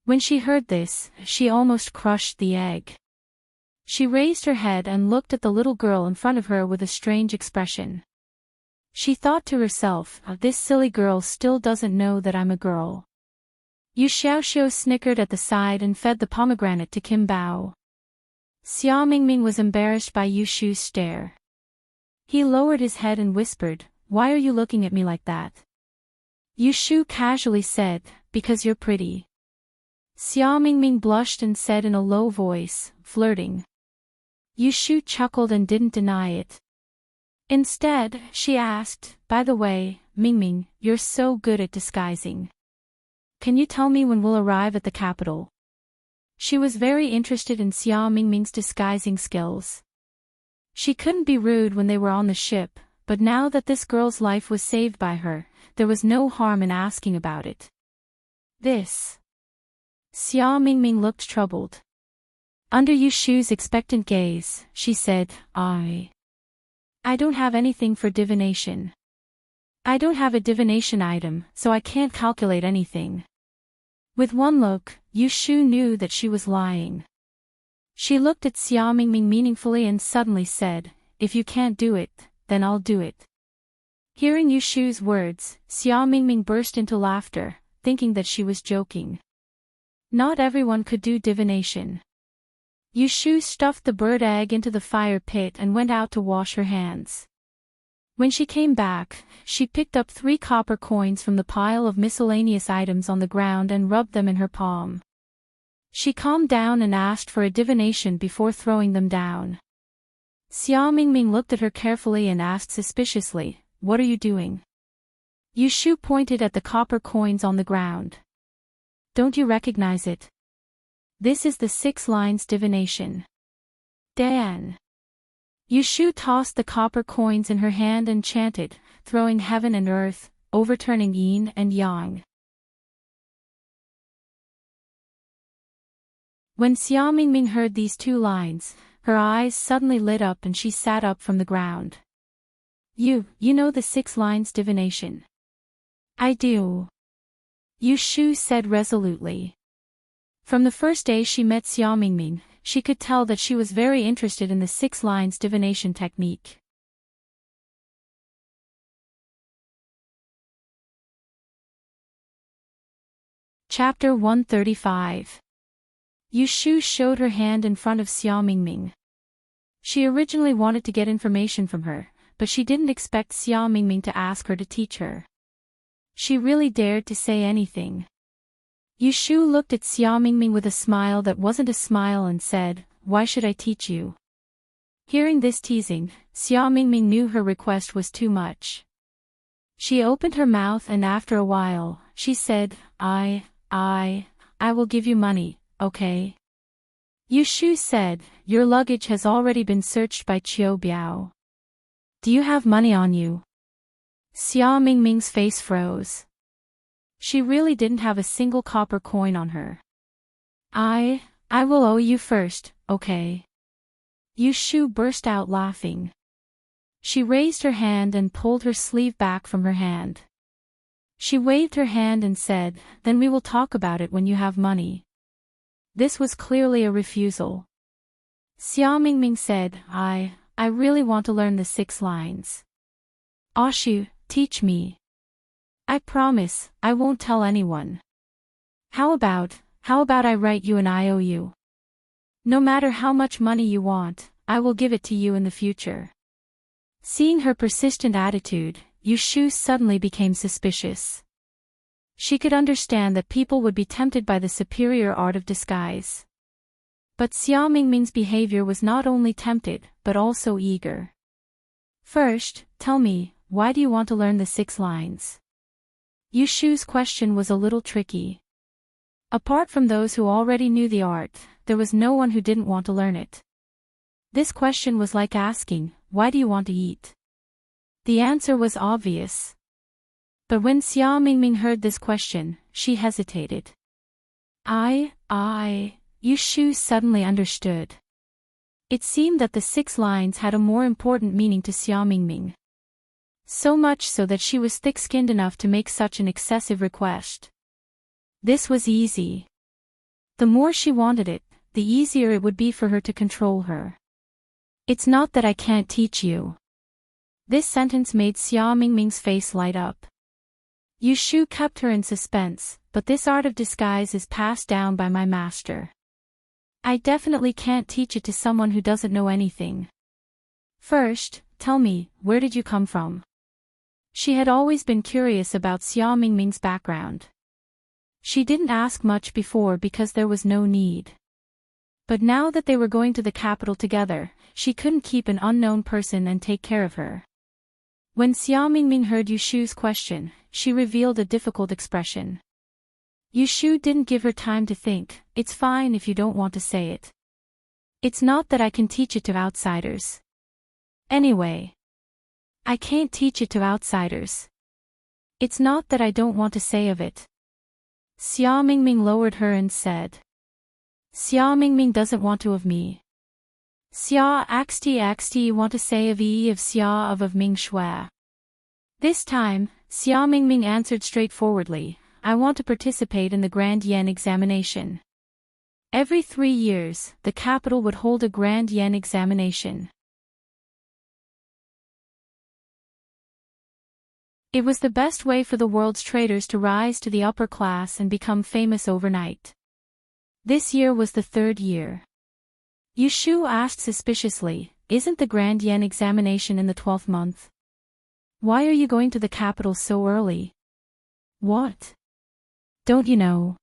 When she heard this, she almost crushed the egg. She raised her head and looked at the little girl in front of her with a strange expression. She thought to herself, "This silly girl still doesn't know that I'm a girl." Yu Xiaoxiu snickered at the side and fed the pomegranate to Kim Bao. Xia Mingming was embarrassed by Yu Shu's stare. He lowered his head and whispered, "Why are you looking at me like that?" Yu Shu casually said, "Because you're pretty." Xia Mingming blushed and said in a low voice, "Flirting." Yu Shu chuckled and didn't deny it. Instead, she asked, "By the way, Mingming, you're so good at disguising. Can you tell me when we'll arrive at the capital?" She was very interested in Xia Mingming's disguising skills. She couldn't be rude when they were on the ship, but now that this girl's life was saved by her, there was no harm in asking about it. This. Xia Mingming looked troubled. Under Yu Shu's expectant gaze, she said, I don't have anything for divination. I don't have a divination item, so I can't calculate anything." With one look, Yu Shu knew that she was lying. She looked at Xia Mingming meaningfully and suddenly said, "If you can't do it, then I'll do it." Hearing Yu Shu's words, Xia Mingming burst into laughter, thinking that she was joking. Not everyone could do divination. Yu Shu stuffed the bird egg into the fire pit and went out to wash her hands. When she came back, she picked up 3 copper coins from the pile of miscellaneous items on the ground and rubbed them in her palm. She calmed down and asked for a divination before throwing them down. Xia Mingming looked at her carefully and asked suspiciously, "What are you doing?" Yu Shu pointed at the copper coins on the ground. Don't you recognize it? This is the 6 lines divination. Dan. Yushu tossed the copper coins in her hand and chanted, throwing heaven and earth, overturning yin and yang. When Xia Mingming heard these 2 lines, her eyes suddenly lit up and she sat up from the ground. You know the 6 lines divination. I do. Yushu said resolutely. From the first day she met Xia Mingming, she could tell that she was very interested in the 6 lines divination technique. Chapter 135. Yushu showed her hand in front of Xia Mingming. She originally wanted to get information from her, but she didn't expect Xia Mingming to ask her to teach her. She really dared to say anything. Yushu looked at Xia Mingming with a smile that wasn't a smile and said, "Why should I teach you?" Hearing this teasing, Xia Mingming knew her request was too much. She opened her mouth and after a while, she said, I will give you money, okay? Yushu said, "Your luggage has already been searched by Qiu Biao. Do you have money on you?" Xia Mingming's face froze. She really didn't have a single copper coin on her. I will owe you first, okay? Yushu burst out laughing. She raised her hand and pulled her sleeve back from her hand. She waved her hand and said, "Then we will talk about it when you have money." This was clearly a refusal. Xia Mingming said, I really want to learn the 6 lines. Ashu, teach me. I promise, I won't tell anyone. How about I write you an IOU? No matter how much money you want, I will give it to you in the future. Seeing her persistent attitude, Yushu suddenly became suspicious. She could understand that people would be tempted by the superior art of disguise. But Xia Mingming's behavior was not only tempted, but also eager. First, tell me, why do you want to learn the 6 lines? Yushu's question was a little tricky. Apart from those who already knew the art, there was no one who didn't want to learn it. This question was like asking, why do you want to eat? The answer was obvious. But when Xia Mingming heard this question, she hesitated. Yushu suddenly understood. It seemed that the 6 lines had a more important meaning to Xia Mingming. So much so that she was thick-skinned enough to make such an excessive request. This was easy. The more she wanted it, the easier it would be for her to control her. It's not that I can't teach you. This sentence made Xia Mingming's face light up. Yushu kept her in suspense, but this art of disguise is passed down by my master. I definitely can't teach it to someone who doesn't know anything. First, tell me, where did you come from? She had always been curious about Xia Mingming's background. She didn't ask much before because there was no need. But now that they were going to the capital together, she couldn't keep an unknown person and take care of her. When Xia Mingming heard Yushu's question, she revealed a difficult expression. Yushu didn't give her time to think, it's fine if you don't want to say it. It's not that I can teach it to outsiders. Anyway, I can't teach it to outsiders. It's not that I don't want to say of it. Xia Mingming lowered her and said. Xia Mingming doesn't want to of me. Xia XT want to say of Xia of Ming Shui. This time, Xia Mingming answered straightforwardly, I want to participate in the Grand Yen examination. Every 3 years, the capital would hold a Grand Yen examination. It was the best way for the world's traders to rise to the upper class and become famous overnight. This year was the 3rd year. Yushu asked suspiciously, isn't the Grand Yen examination in the 12th month? Why are you going to the capital so early? What? Don't you know?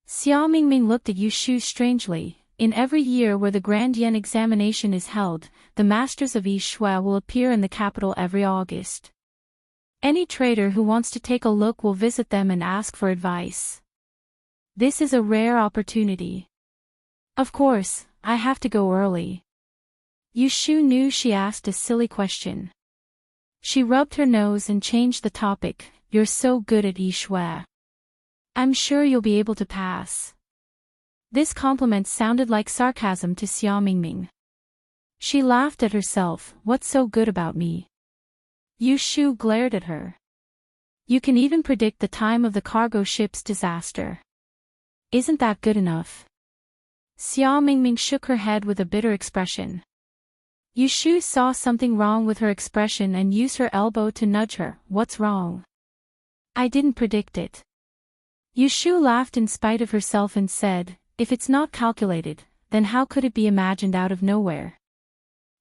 Xia Mingming looked at Yushu strangely. In every year where the Grand Yen examination is held, the masters of Yi Shui will appear in the capital every August. Any trader who wants to take a look will visit them and ask for advice. This is a rare opportunity. Of course, I have to go early. Yushu knew she asked a silly question. She rubbed her nose and changed the topic. You're so good at Yishui. I'm sure you'll be able to pass. This compliment sounded like sarcasm to Xia Mingming. She laughed at herself. What's so good about me? Yushu glared at her. You can even predict the time of the cargo ship's disaster. Isn't that good enough? Xia Mingming shook her head with a bitter expression. Yushu saw something wrong with her expression and used her elbow to nudge her. What's wrong? I didn't predict it. Yushu laughed in spite of herself and said, if it's not calculated, then how could it be imagined out of nowhere?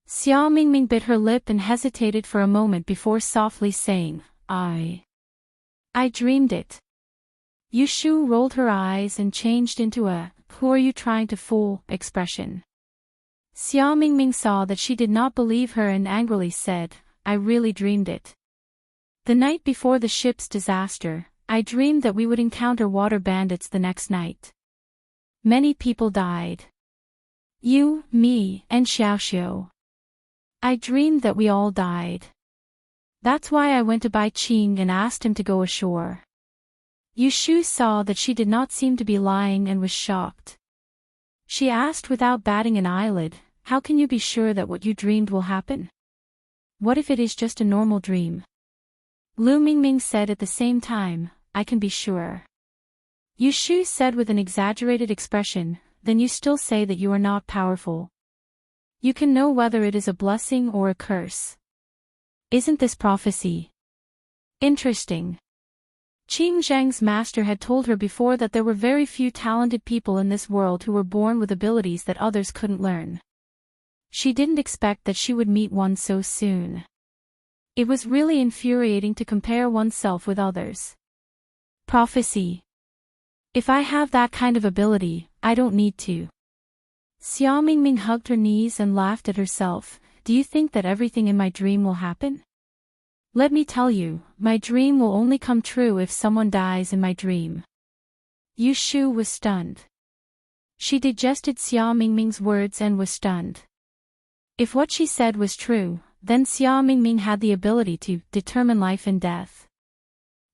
Xia Mingming bit her lip and hesitated for a moment before softly saying, I dreamed it. Yushu rolled her eyes and changed into a, who are you trying to fool, expression. Xia Mingming saw that she did not believe her and angrily said, I really dreamed it. The night before the ship's disaster, I dreamed that we would encounter water bandits the next night. Many people died. You, me, and Xiaoxiu. I dreamed that we all died. That's why I went to Bai Qing and asked him to go ashore. Yushu saw that she did not seem to be lying and was shocked. She asked without batting an eyelid, how can you be sure that what you dreamed will happen? What if it is just a normal dream? Lu Mingming said at the same time, I can be sure. Yushu said with an exaggerated expression, then you still say that you are not powerful. You can know whether it is a blessing or a curse. Isn't this prophecy? Interesting. Qing Zheng's master had told her before that there were very few talented people in this world who were born with abilities that others couldn't learn. She didn't expect that she would meet one so soon. It was really infuriating to compare oneself with others. Prophecy. If I have that kind of ability, I don't need to. Xia Mingming hugged her knees and laughed at herself. Do you think that everything in my dream will happen? Let me tell you, my dream will only come true if someone dies in my dream. Yushu was stunned. She digested Xia Mingming's words and was stunned. If what she said was true, then Xia Mingming had the ability to determine life and death.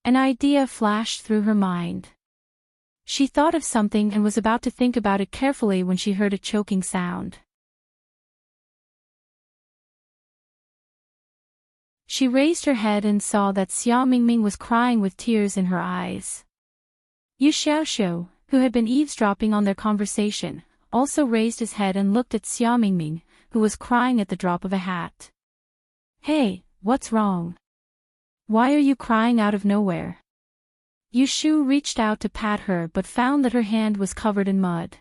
An idea flashed through her mind. She thought of something and was about to think about it carefully when she heard a choking sound. She raised her head and saw that Xia Mingming was crying with tears in her eyes. Yu Xiaoxiu, who had been eavesdropping on their conversation, also raised his head and looked at Xia Mingming, who was crying at the drop of a hat. Hey, what's wrong? Why are you crying out of nowhere? Yushu reached out to pat her but found that her hand was covered in mud.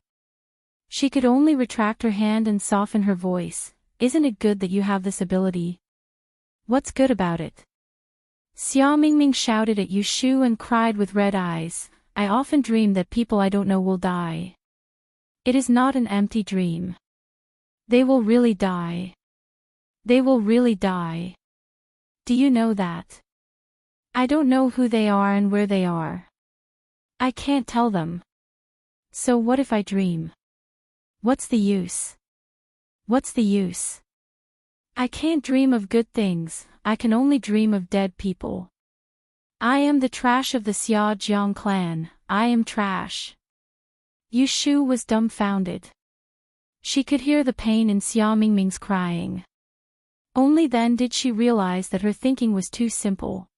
She could only retract her hand and soften her voice. Isn't it good that you have this ability? What's good about it? Xia Mingming shouted at Yushu and cried with red eyes, I often dream that people I don't know will die. It is not an empty dream. They will really die. They will really die. Do you know that? I don't know who they are and where they are. I can't tell them. So what if I dream? What's the use? What's the use? I can't dream of good things, I can only dream of dead people. I am the trash of the Xia Jiang clan, I am trash. Yushu was dumbfounded. She could hear the pain in Xia Mingming's crying. Only then did she realize that her thinking was too simple.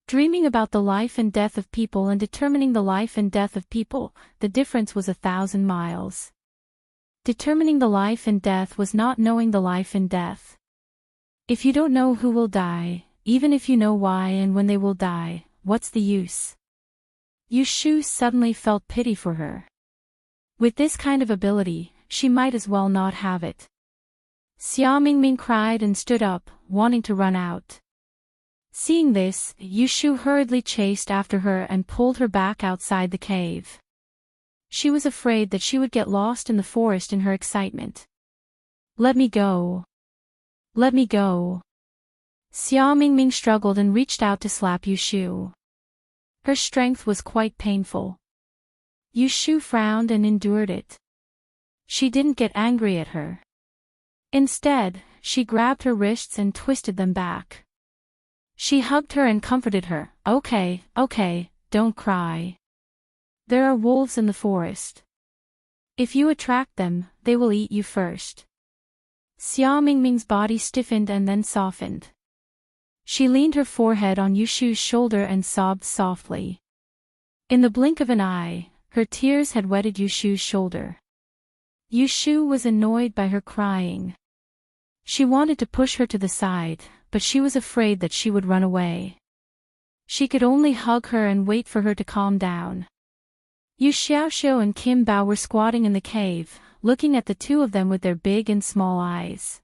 Dreaming about the life and death of people and determining the life and death of people, the difference was 1,000 miles. Determining the life and death was not knowing the life and death. If you don't know who will die, even if you know why and when they will die, what's the use? Yushu suddenly felt pity for her. With this kind of ability, she might as well not have it. Xia Mingming cried and stood up, wanting to run out. Seeing this, Yushu hurriedly chased after her and pulled her back outside the cave. She was afraid that she would get lost in the forest in her excitement. Let me go. Let me go. Xia Mingming struggled and reached out to slap Yushu. Her strength was quite painful. Yushu frowned and endured it. She didn't get angry at her. Instead, she grabbed her wrists and twisted them back. She hugged her and comforted her. Okay, don't cry. There are wolves in the forest. If you attract them, they will eat you first. Xia Mingming's body stiffened and then softened. She leaned her forehead on Yushu's shoulder and sobbed softly. In the blink of an eye, her tears had wetted Yushu's shoulder. Yushu was annoyed by her crying. She wanted to push her to the side, but she was afraid that she would run away. She could only hug her and wait for her to calm down. Yu Xiaoxiu and Kim Bao were squatting in the cave, looking at the two of them with their big and small eyes.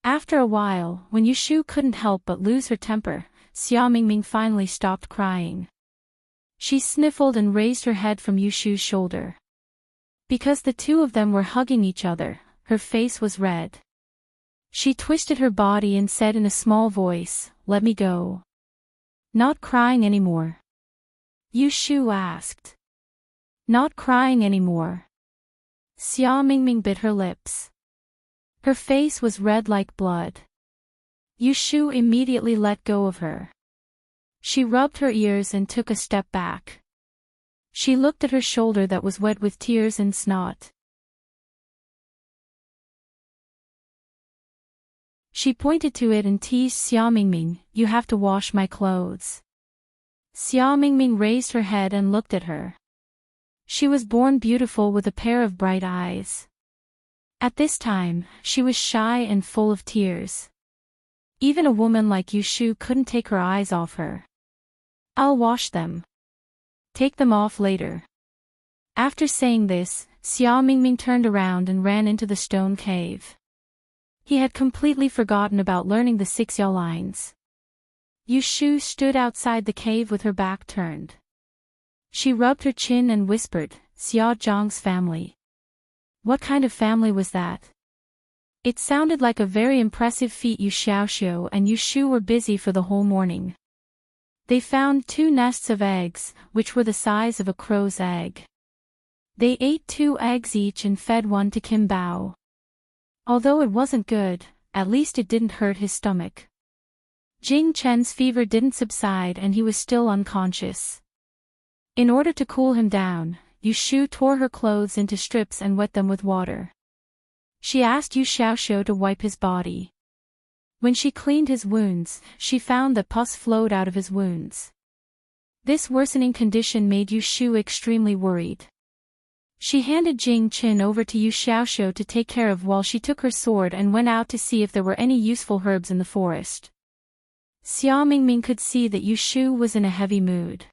After a while, when Yushu couldn't help but lose her temper, Xia Mingming finally stopped crying. She sniffled and raised her head from Yushu's shoulder. Because the two of them were hugging each other, her face was red. She twisted her body and said in a small voice, "Let me go." "Not crying anymore?" Yushu asked. "Not crying anymore." Xia Mingming bit her lips. Her face was red like blood. Yushu immediately let go of her. She rubbed her ears and took a step back. She looked at her shoulder that was wet with tears and snot. She pointed to it and teased Xia Mingming, "You have to wash my clothes." Xia Mingming raised her head and looked at her. She was born beautiful with a pair of bright eyes. At this time, she was shy and full of tears. Even a woman like Yushu couldn't take her eyes off her. "I'll wash them. Take them off later." After saying this, Xia Mingming turned around and ran into the stone cave. He had completely forgotten about learning the 6 Yao lines. Yushu stood outside the cave with her back turned. She rubbed her chin and whispered, "Xia Zhang's family." What kind of family was that? It sounded like a very impressive feat. Yu Xiaoxiu and Yushu were busy for the whole morning. They found 2 nests of eggs, which were the size of a crow's egg. They ate 2 eggs each and fed one to Kim Bao. Although it wasn't good, at least it didn't hurt his stomach. Jing Chen's fever didn't subside and he was still unconscious. In order to cool him down, Yushu tore her clothes into strips and wet them with water. She asked Yu Xiaoxiu to wipe his body. When she cleaned his wounds, she found that pus flowed out of his wounds. This worsening condition made Yushu extremely worried. She handed Jing Qin over to Yu Xiaoxiu to take care of while she took her sword and went out to see if there were any useful herbs in the forest. Xia Mingming could see that Yushu was in a heavy mood.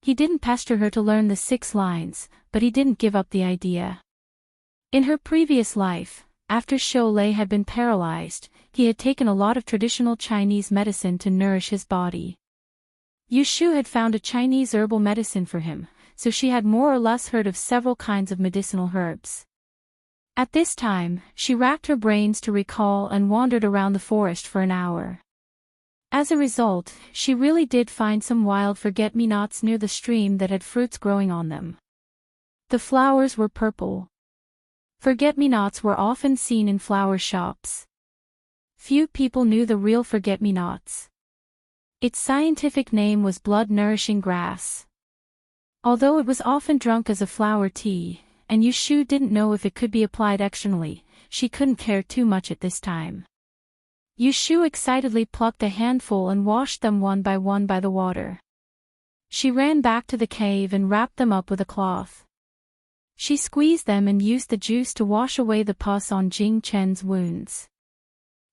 He didn't pester her to learn the 6 lines, but he didn't give up the idea. In her previous life, after Shou Lei had been paralyzed, he had taken a lot of traditional Chinese medicine to nourish his body. Yushu had found a Chinese herbal medicine for him, so she had more or less heard of several kinds of medicinal herbs. At this time, she racked her brains to recall and wandered around the forest for an hour. As a result, she really did find some wild forget-me-nots near the stream that had fruits growing on them. The flowers were purple. Forget-me-nots were often seen in flower shops. Few people knew the real forget-me-nots. Its scientific name was blood-nourishing grass. Although it was often drunk as a flower tea, and Yushu didn't know if it could be applied externally, she couldn't care too much at this time. Yushu excitedly plucked a handful and washed them one by the water. She ran back to the cave and wrapped them up with a cloth. She squeezed them and used the juice to wash away the pus on Jing Chen's wounds.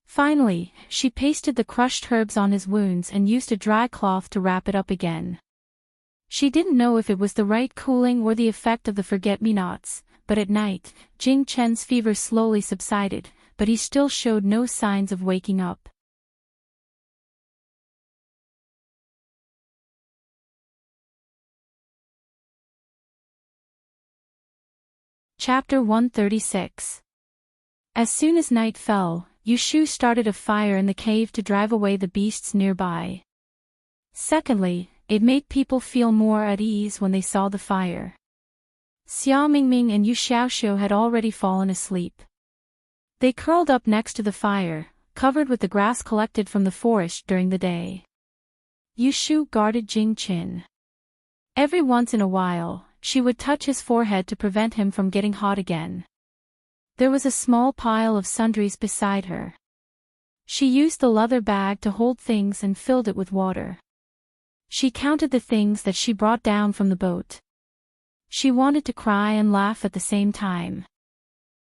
Finally, she pasted the crushed herbs on his wounds and used a dry cloth to wrap it up again. She didn't know if it was the right cooling or the effect of the forget-me-nots, but at night, Jing Chen's fever slowly subsided, but he still showed no signs of waking up. Chapter 136. As soon as night fell, Yushu started a fire in the cave to drive away the beasts nearby. Secondly, it made people feel more at ease when they saw the fire. Xia Mingming and Yu Xiaoxiu had already fallen asleep. They curled up next to the fire, covered with the grass collected from the forest during the day. Yu Shu guarded Jing Qin. Every once in a while, she would touch his forehead to prevent him from getting hot again. There was a small pile of sundries beside her. She used the leather bag to hold things and filled it with water. She counted the things that she brought down from the boat. She wanted to cry and laugh at the same time.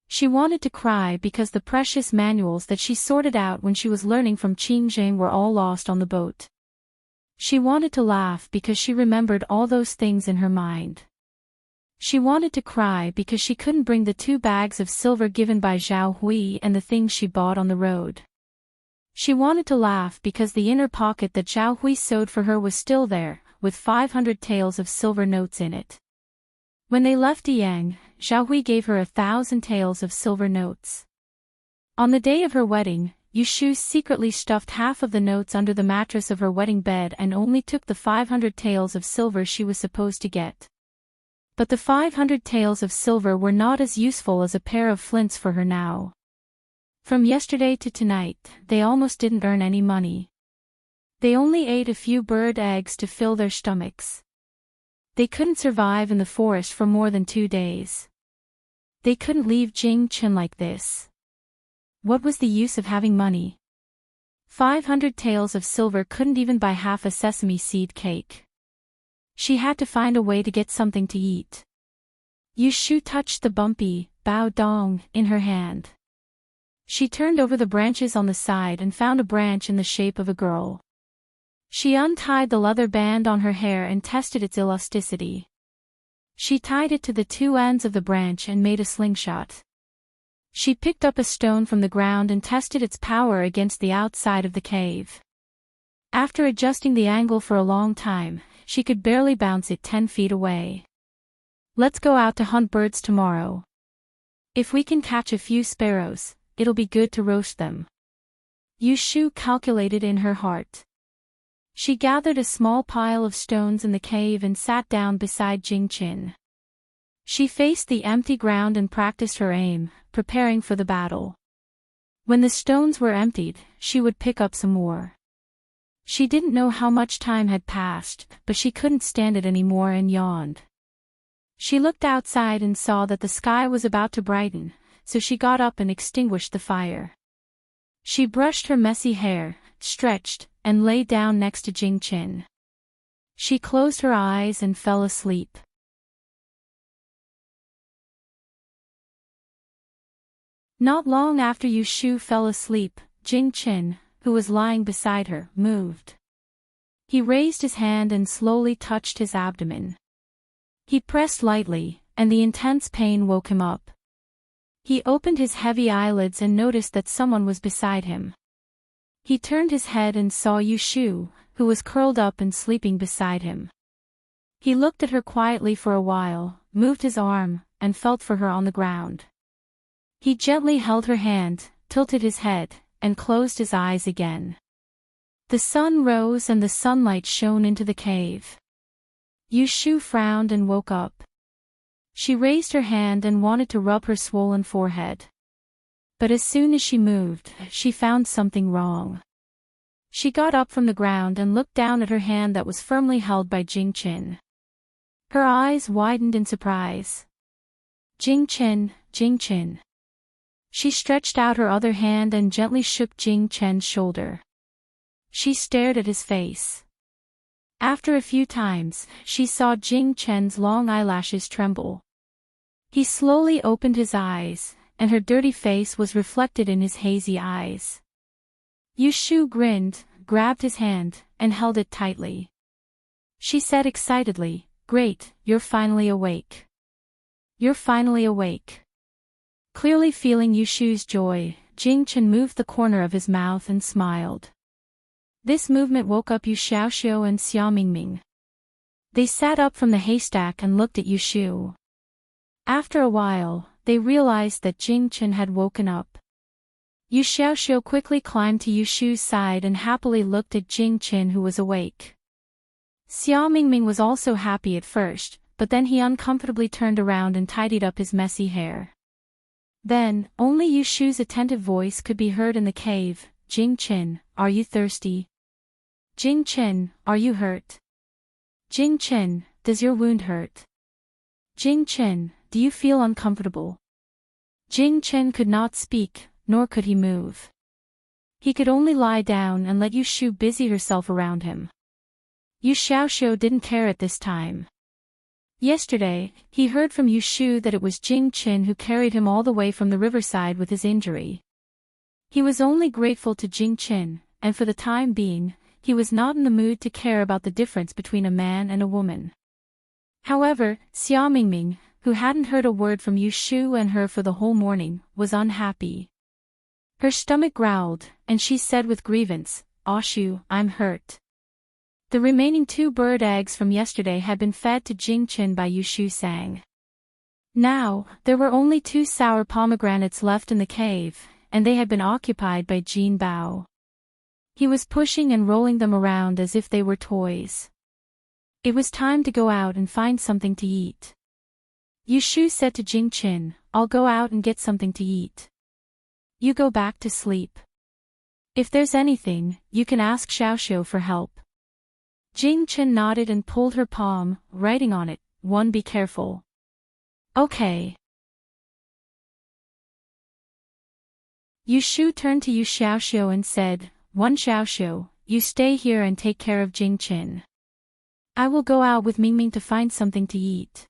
She wanted to cry because the precious manuals that she sorted out when she was learning from Qing Zheng were all lost on the boat. She wanted to laugh because she remembered all those things in her mind. She wanted to cry because she couldn't bring the 2 bags of silver given by Zhao Hui and the things she bought on the road. She wanted to laugh because the inner pocket that Zhao Hui sewed for her was still there, with 500 taels of silver notes in it. When they left Yang, Zhao Hui gave her 1,000 taels of silver notes. On the day of her wedding, Yu Shu secretly stuffed half of the notes under the mattress of her wedding bed and only took the 500 taels of silver she was supposed to get. But the 500 taels of silver were not as useful as a pair of flints for her now. From yesterday to tonight, they almost didn't earn any money. They only ate a few bird eggs to fill their stomachs. They couldn't survive in the forest for more than 2 days. They couldn't leave Jing Qin like this. What was the use of having money? 500 taels of silver couldn't even buy half a sesame seed cake. She had to find a way to get something to eat. Yu Shu touched the bumpy bao dong in her hand. She turned over the branches on the side and found a branch in the shape of a girl. She untied the leather band on her hair and tested its elasticity. She tied it to the 2 ends of the branch and made a slingshot. She picked up a stone from the ground and tested its power against the outside of the cave. After adjusting the angle for a long time, she could barely bounce it 10 feet away. Let's go out to hunt birds tomorrow. If we can catch a few sparrows, it'll be good to roast them. Yu Shu calculated in her heart. She gathered a small pile of stones in the cave and sat down beside Jing Qin. She faced the empty ground and practiced her aim, preparing for the battle. When the stones were emptied, she would pick up some more. She didn't know how much time had passed, but she couldn't stand it anymore and yawned. She looked outside and saw that the sky was about to brighten, so she got up and extinguished the fire. She brushed her messy hair, stretched, and lay down next to Jing Qin. She closed her eyes and fell asleep. Not long after Yu Shu fell asleep, Jing Qin, who was lying beside her, moved. He raised his hand and slowly touched his abdomen. He pressed lightly, and the intense pain woke him up. He opened his heavy eyelids and noticed that someone was beside him. He turned his head and saw Yu Shu, who was curled up and sleeping beside him. He looked at her quietly for a while, moved his arm, and felt for her on the ground. He gently held her hand, tilted his head, and closed his eyes again. The sun rose and the sunlight shone into the cave. Yu Shu frowned and woke up. She raised her hand and wanted to rub her swollen forehead. But as soon as she moved, she found something wrong. She got up from the ground and looked down at her hand that was firmly held by Jing Qin. Her eyes widened in surprise. Jing Qin, Jing Qin. She stretched out her other hand and gently shook Jing Qin's shoulder. She stared at his face. After a few times, she saw Jing Qin's long eyelashes tremble. He slowly opened his eyes, and her dirty face was reflected in his hazy eyes. Yu Shu grinned, grabbed his hand, and held it tightly. She said excitedly, "Great, you're finally awake. You're finally awake." Clearly feeling Yu Shu's joy, Jing Qin moved the corner of his mouth and smiled. This movement woke up Yu Xiaoxiu and Xia Mingming. They sat up from the haystack and looked at Yu Shu. After a while, they realized that Jing Qin had woken up. Yu Xiaoxiu quickly climbed to Yu Shu's side and happily looked at Jing Qin, who was awake. Xia Mingming was also happy at first, but then he uncomfortably turned around and tidied up his messy hair. Then, only Yushu's attentive voice could be heard in the cave. Jing-chin, are you thirsty? Jing-chin, are you hurt? Jing-chin, does your wound hurt? Jing-chin, do you feel uncomfortable? Jing-chin could not speak, nor could he move. He could only lie down and let Yushu busy herself around him. Yu Xiaoxiu didn't care at this time. Yesterday, he heard from Yushu that it was Jing-chin who carried him all the way from the riverside with his injury. He was only grateful to Jing-chin, and for the time being, he was not in the mood to care about the difference between a man and a woman. However, Xia Mingming, who hadn't heard a word from Yushu and her for the whole morning, was unhappy. Her stomach growled, and she said with grievance, "Ashu, I'm hurt." The remaining 2 bird eggs from yesterday had been fed to Jing-chin by Yushu Sang. Now, there were only 2 sour pomegranates left in the cave, and they had been occupied by Jin Bao. He was pushing and rolling them around as if they were toys. It was time to go out and find something to eat. Yushu said to Jing-chin, "I'll go out and get something to eat. You go back to sleep. If there's anything, you can ask Xiaoxiu for help." Jing-chin nodded and pulled her palm, writing on it, "1 Be careful." "Okay." Yushu turned to Yu Xiaoxiu and said, "1 Xiaoxiu, you stay here and take care of Jing-chin. I will go out with Mingming to find something to eat."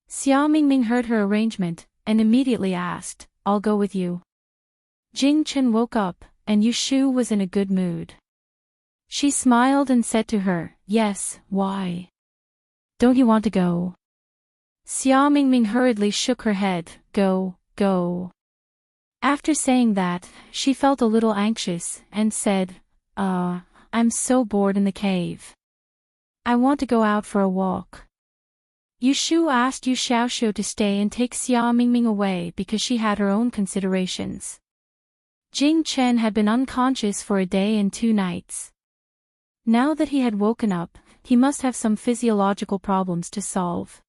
Xia Mingming heard her arrangement, and immediately asked, "I'll go with you." Jing-chin woke up, and Yushu was in a good mood. She smiled and said to her, "Yes, why? Don't you want to go?" Xia Mingming hurriedly shook her head, "Go, go." After saying that, she felt a little anxious, and said, I'm so bored in the cave. I want to go out for a walk." Yushu asked Yu Xiaoxiu to stay and take Xia Mingming away because she had her own considerations. Jing-chen had been unconscious for a day and 2 nights. Now that he had woken up, he must have some physiological problems to solve.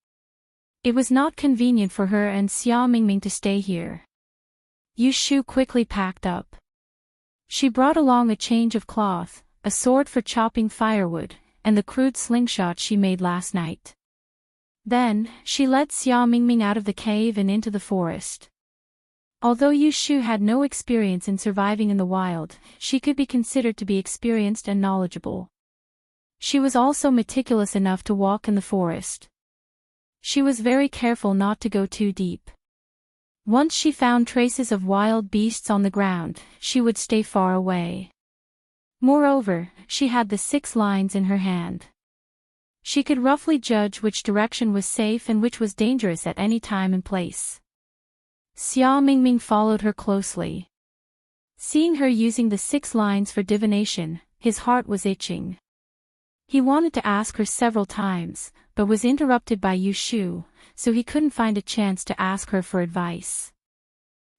It was not convenient for her and Xia Mingming to stay here. Yushu quickly packed up. She brought along a change of cloth, a sword for chopping firewood, and the crude slingshot she made last night. Then, she led Xia Mingming out of the cave and into the forest. Although Yushu had no experience in surviving in the wild, she could be considered to be experienced and knowledgeable. She was also meticulous enough to walk in the forest. She was very careful not to go too deep. Once she found traces of wild beasts on the ground, she would stay far away. Moreover, she had the 6 lines in her hand. She could roughly judge which direction was safe and which was dangerous at any time and place. Xia Mingming followed her closely. Seeing her using the 6 lines for divination, his heart was itching. He wanted to ask her several times, but was interrupted by Yushu, so he couldn't find a chance to ask her for advice.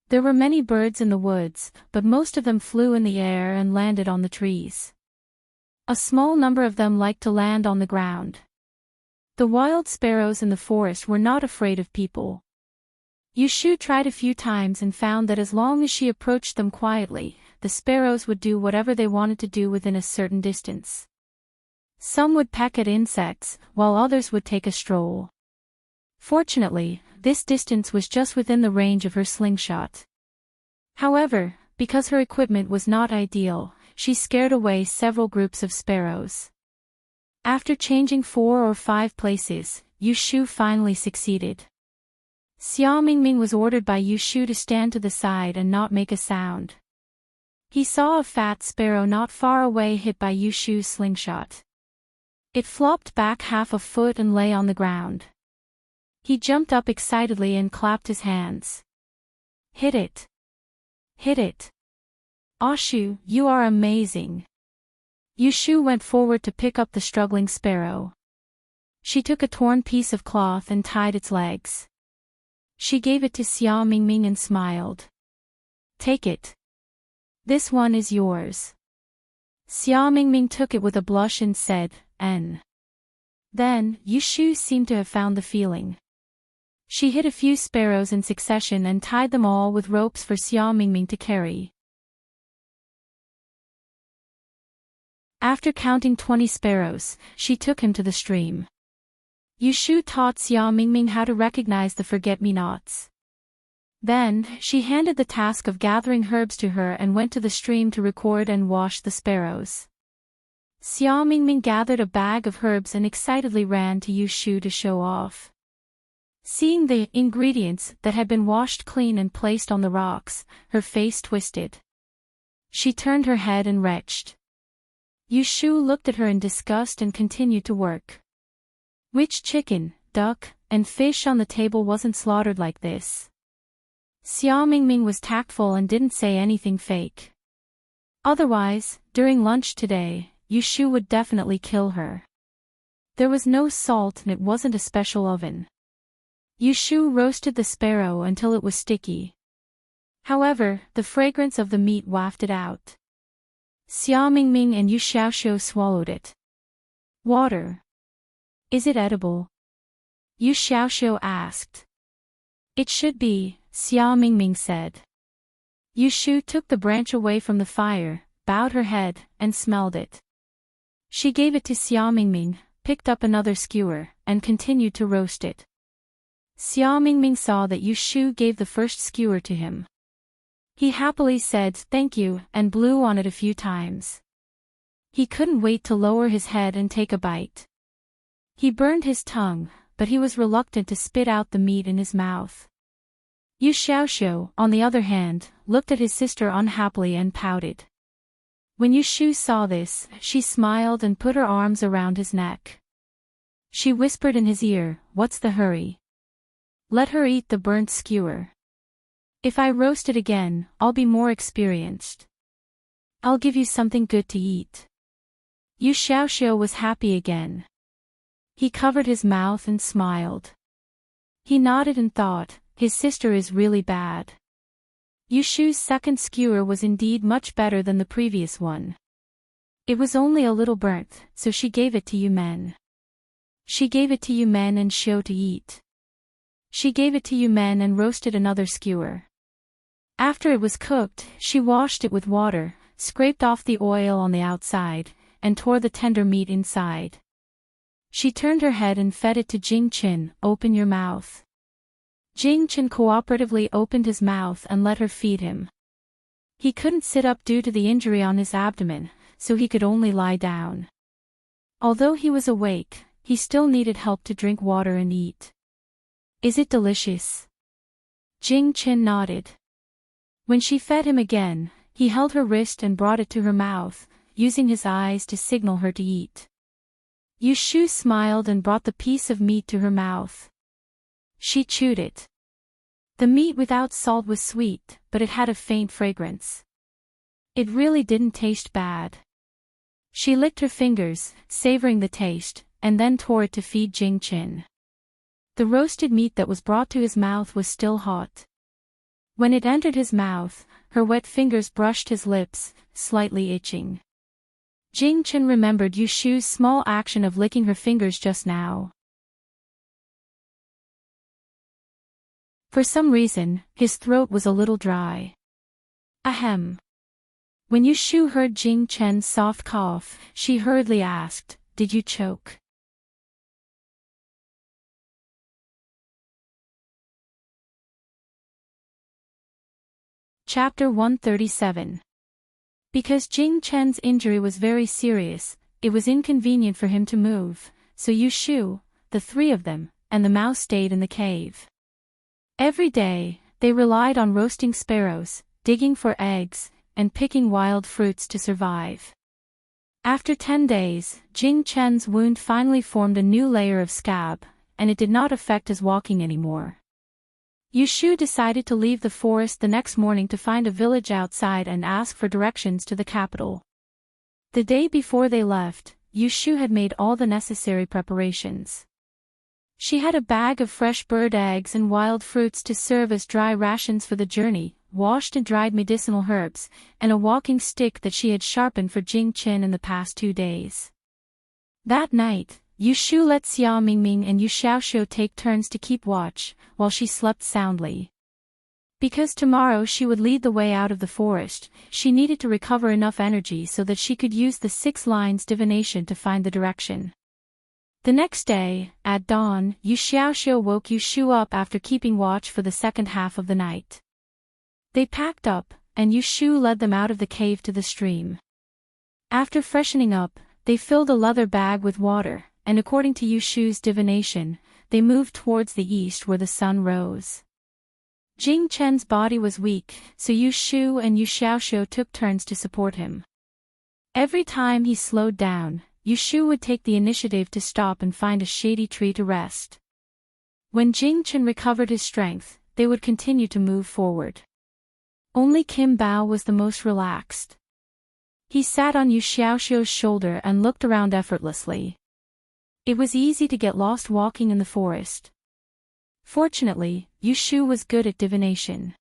There were many birds in the woods, but most of them flew in the air and landed on the trees. A small number of them liked to land on the ground. The wild sparrows in the forest were not afraid of people. Yushu tried a few times and found that as long as she approached them quietly, the sparrows would do whatever they wanted to do within a certain distance. Some would peck at insects, while others would take a stroll. Fortunately, this distance was just within the range of her slingshot. However, because her equipment was not ideal, she scared away several groups of sparrows. After changing 4 or 5 places, Yushu finally succeeded. Xia Mingming was ordered by Yushu to stand to the side and not make a sound. He saw a fat sparrow not far away hit by Yushu's slingshot. It flopped back half a foot and lay on the ground. He jumped up excitedly and clapped his hands. "Hit it! Hit it! Ashu, you are amazing!" Yushu went forward to pick up the struggling sparrow. She took a torn piece of cloth and tied its legs. She gave it to Xia Mingming and smiled. "Take it. This one is yours." Xia Mingming took it with a blush and said, "N." Then, Yushu seemed to have found the feeling. She hit a few sparrows in succession and tied them all with ropes for Xia Mingming to carry. After counting 20 sparrows, she took him to the stream. Yushu taught Xia Mingming how to recognize the forget-me-nots. Then, she handed the task of gathering herbs to her and went to the stream to record and wash the sparrows. Xia Mingming gathered a bag of herbs and excitedly ran to Yushu to show off. Seeing the ingredients that had been washed clean and placed on the rocks, her face twisted. She turned her head and retched. Yushu looked at her in disgust and continued to work. Which chicken, duck, and fish on the table wasn't slaughtered like this? Xia Mingming was tactful and didn't say anything fake. Otherwise, during lunch today, Yushu would definitely kill her. There was no salt and it wasn't a special oven. Yushu roasted the sparrow until it was sticky. However, the fragrance of the meat wafted out. Xia Mingming and Yu Xiaoxiu swallowed it. Water. Is it edible? Yu Xiaoxiu asked. It should be, Xia Mingming said. Yushu took the branch away from the fire, bowed her head, and smelled it. She gave it to Xia Mingming, picked up another skewer, and continued to roast it. Xia Mingming saw that Yushu gave the first skewer to him. He happily said thank you and blew on it a few times. He couldn't wait to lower his head and take a bite. He burned his tongue, but he was reluctant to spit out the meat in his mouth. Yu Xiaoxiu, on the other hand, looked at his sister unhappily and pouted. When Yushu saw this, she smiled and put her arms around his neck. She whispered in his ear, "What's the hurry? Let her eat the burnt skewer. If I roast it again, I'll be more experienced. I'll give you something good to eat." Yu Xiaoxiu was happy again. He covered his mouth and smiled. He nodded and thought, his sister is really bad. Yushu's second skewer was indeed much better than the previous one. It was only a little burnt, so she gave it to Yumen. She gave it to Yumen and Xiu to eat. She gave it to Yumen and roasted another skewer. After it was cooked, she washed it with water, scraped off the oil on the outside, and tore the tender meat inside. She turned her head and fed it to Jingqin. "Open your mouth." Jingqin cooperatively opened his mouth and let her feed him. He couldn't sit up due to the injury on his abdomen, so he could only lie down. Although he was awake, he still needed help to drink water and eat. "Is it delicious?" Jingqin nodded. When she fed him again, he held her wrist and brought it to her mouth, using his eyes to signal her to eat. Yushu smiled and brought the piece of meat to her mouth. She chewed it. The meat without salt was sweet, but it had a faint fragrance. It really didn't taste bad. She licked her fingers, savoring the taste, and then tore it to feed Jingqin. The roasted meat that was brought to his mouth was still hot. When it entered his mouth, her wet fingers brushed his lips, slightly itching. Jingqin remembered Yushu's small action of licking her fingers just now. For some reason, his throat was a little dry. Ahem. When Yushu heard Jingqin's soft cough, she hurriedly asked, "Did you choke?" Chapter 137. Because Jingqin's injury was very serious, it was inconvenient for him to move, so Yushu, the three of them, and the mouse stayed in the cave. Every day, they relied on roasting sparrows, digging for eggs, and picking wild fruits to survive. After 10 days, Jingqin's wound finally formed a new layer of scab, and it did not affect his walking anymore. Yushu decided to leave the forest the next morning to find a village outside and ask for directions to the capital. The day before they left, Yushu had made all the necessary preparations. She had a bag of fresh bird eggs and wild fruits to serve as dry rations for the journey, washed and dried medicinal herbs, and a walking stick that she had sharpened for Jingqin in the past 2 days. That night, Yu Shu let Xia Mingming and Yu Xiaoxiu take turns to keep watch, while she slept soundly. Because tomorrow she would lead the way out of the forest, she needed to recover enough energy so that she could use the 6 lines divination to find the direction. The next day, at dawn, Yu Xiaoxiu woke Yu Shu up after keeping watch for the second half of the night. They packed up, and Yu Shu led them out of the cave to the stream. After freshening up, they filled a leather bag with water, and according to Yu Shu's divination, they moved towards the east where the sun rose. Jing Chen's body was weak, so Yu Shu and Yu Xiaoxiu took turns to support him. Every time he slowed down, Yu Shu would take the initiative to stop and find a shady tree to rest. When Jing Chen recovered his strength, they would continue to move forward. Only Kim Bao was the most relaxed. He sat on Yu Xiaoxiu's shoulder and looked around effortlessly. It was easy to get lost walking in the forest. Fortunately, Yu Shu was good at divination.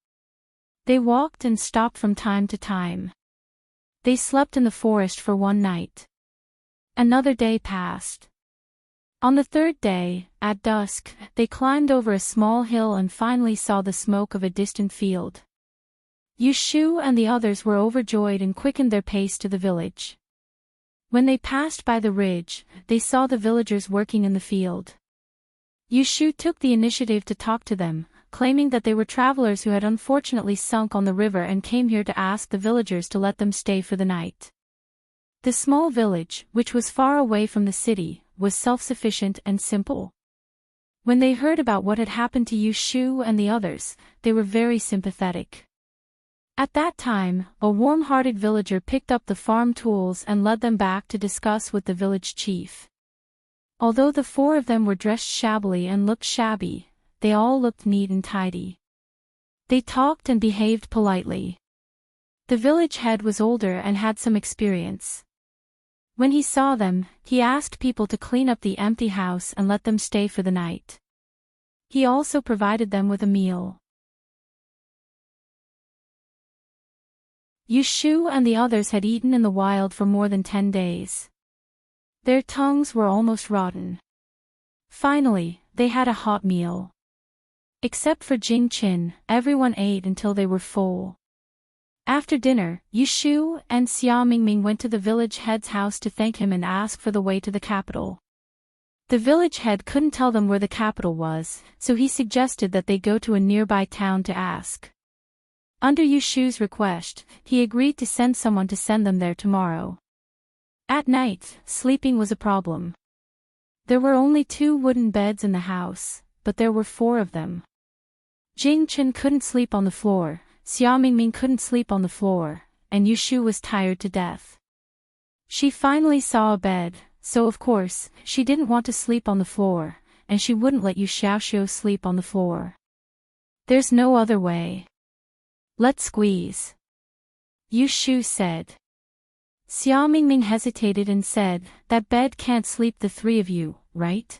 They walked and stopped from time to time. They slept in the forest for one night. Another day passed. On the third day, at dusk, they climbed over a small hill and finally saw the smoke of a distant field. Yu Shu and the others were overjoyed and quickened their pace to the village. When they passed by the ridge, they saw the villagers working in the field. Yu Shu took the initiative to talk to them, claiming that they were travelers who had unfortunately sunk on the river and came here to ask the villagers to let them stay for the night. The small village, which was far away from the city, was self-sufficient and simple. When they heard about what had happened to Yu Shu and the others, they were very sympathetic. At that time, a warm-hearted villager picked up the farm tools and led them back to discuss with the village chief. Although the 4 of them were dressed shabbily and looked shabby, they all looked neat and tidy. They talked and behaved politely. The village head was older and had some experience. When he saw them, he asked people to clean up the empty house and let them stay for the night. He also provided them with a meal. Yu Shu and the others had eaten in the wild for more than 10 days. Their tongues were almost rotten. Finally, they had a hot meal. Except for Jing Qin, everyone ate until they were full. After dinner, Yu Shu and Xia Mingming went to the village head's house to thank him and ask for the way to the capital. The village head couldn't tell them where the capital was, so he suggested that they go to a nearby town to ask. Under Yu Shu's request, he agreed to send someone to send them there tomorrow. At night, sleeping was a problem. There were only 2 wooden beds in the house, but there were 4 of them. Jing Chen couldn't sleep on the floor, Xia Mingming couldn't sleep on the floor, and Yu Shu was tired to death. She finally saw a bed, so of course, she didn't want to sleep on the floor, and she wouldn't let Yu Xiaoxiu sleep on the floor. There's no other way. Let's squeeze. Yu Shu said. Xia Mingming hesitated and said, that bed can't sleep the 3 of you, right?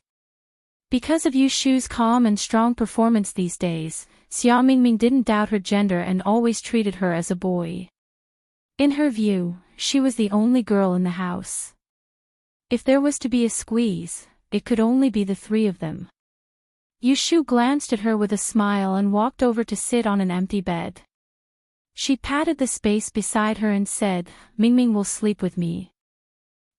Because of Yu Shu's calm and strong performance these days, Xia Mingming didn't doubt her gender and always treated her as a boy. In her view, she was the only girl in the house. If there was to be a squeeze, it could only be the 3 of them. Yu Shu glanced at her with a smile and walked over to sit on an empty bed. She patted the space beside her and said, Mingming will sleep with me.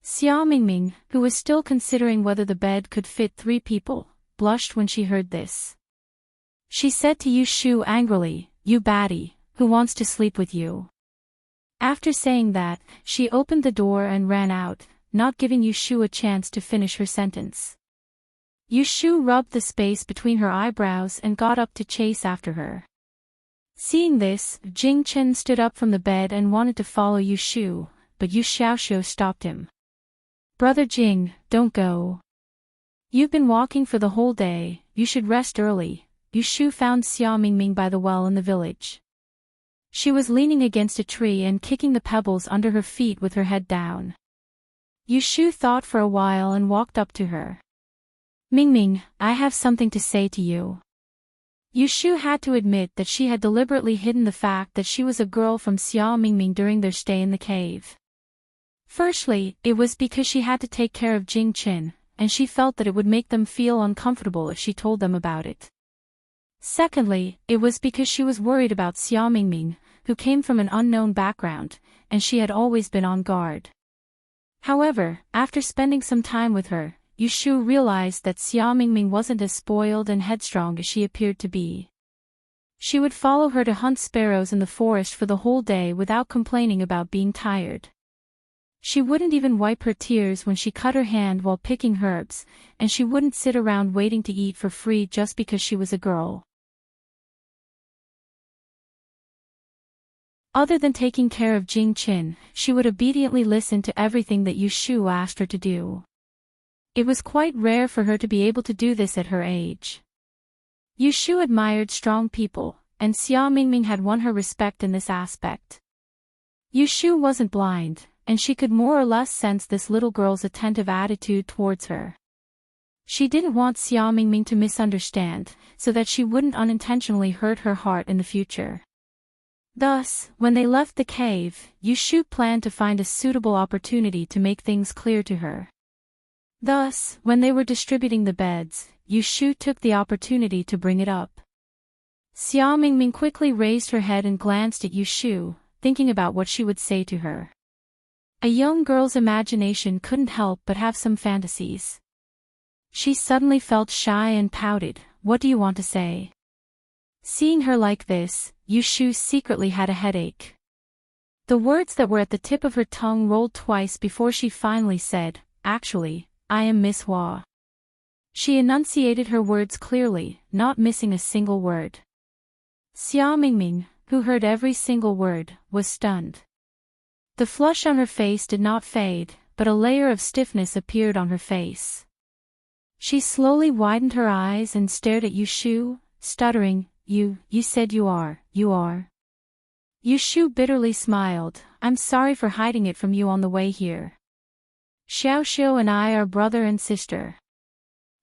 Xia Mingming, who was still considering whether the bed could fit 3 people, blushed when she heard this. She said to Yu Shu angrily, you baddie, who wants to sleep with you? After saying that, she opened the door and ran out, not giving Yu Shu a chance to finish her sentence. Yu Shu rubbed the space between her eyebrows and got up to chase after her. Seeing this, Jing Chen stood up from the bed and wanted to follow Yu Shu, but Yu Xiaoxiu stopped him. Brother Jing, don't go. You've been walking for the whole day, you should rest early. Yu Shu found Xia Mingming by the well in the village. She was leaning against a tree and kicking the pebbles under her feet with her head down. Yu Shu thought for a while and walked up to her. Mingming, I have something to say to you. Yu Shu had to admit that she had deliberately hidden the fact that she was a girl from Xia Mingming during their stay in the cave. Firstly, it was because she had to take care of Jing Qin, and she felt that it would make them feel uncomfortable if she told them about it. Secondly, it was because she was worried about Xia Mingming, who came from an unknown background, and she had always been on guard. However, after spending some time with her, Yushu realized that Xia Mingming wasn't as spoiled and headstrong as she appeared to be. She would follow her to hunt sparrows in the forest for the whole day without complaining about being tired. She wouldn't even wipe her tears when she cut her hand while picking herbs, and she wouldn't sit around waiting to eat for free just because she was a girl. Other than taking care of Jing Qin, she would obediently listen to everything that Yushu asked her to do. It was quite rare for her to be able to do this at her age. Yushu admired strong people, and Xia Mingming had won her respect in this aspect. Yushu wasn't blind, and she could more or less sense this little girl's attentive attitude towards her. She didn't want Xia Mingming to misunderstand, so that she wouldn't unintentionally hurt her heart in the future. Thus, when they left the cave, Yushu planned to find a suitable opportunity to make things clear to her. Thus, when they were distributing the beds, Yushu took the opportunity to bring it up. Xia Mingming quickly raised her head and glanced at Yushu, thinking about what she would say to her. A young girl's imagination couldn't help but have some fantasies. She suddenly felt shy and pouted. "What do you want to say?" Seeing her like this, Yushu secretly had a headache. The words that were at the tip of her tongue rolled twice before she finally said, "Actually, I am Miss Hua." She enunciated her words clearly, not missing a single word. Xia Mingming, who heard every single word, was stunned. The flush on her face did not fade, but a layer of stiffness appeared on her face. She slowly widened her eyes and stared at Yushu, stuttering, You said you are. Yushu bitterly smiled. "I'm sorry for hiding it from you on the way here. Xiaoxiu and I are brother and sister.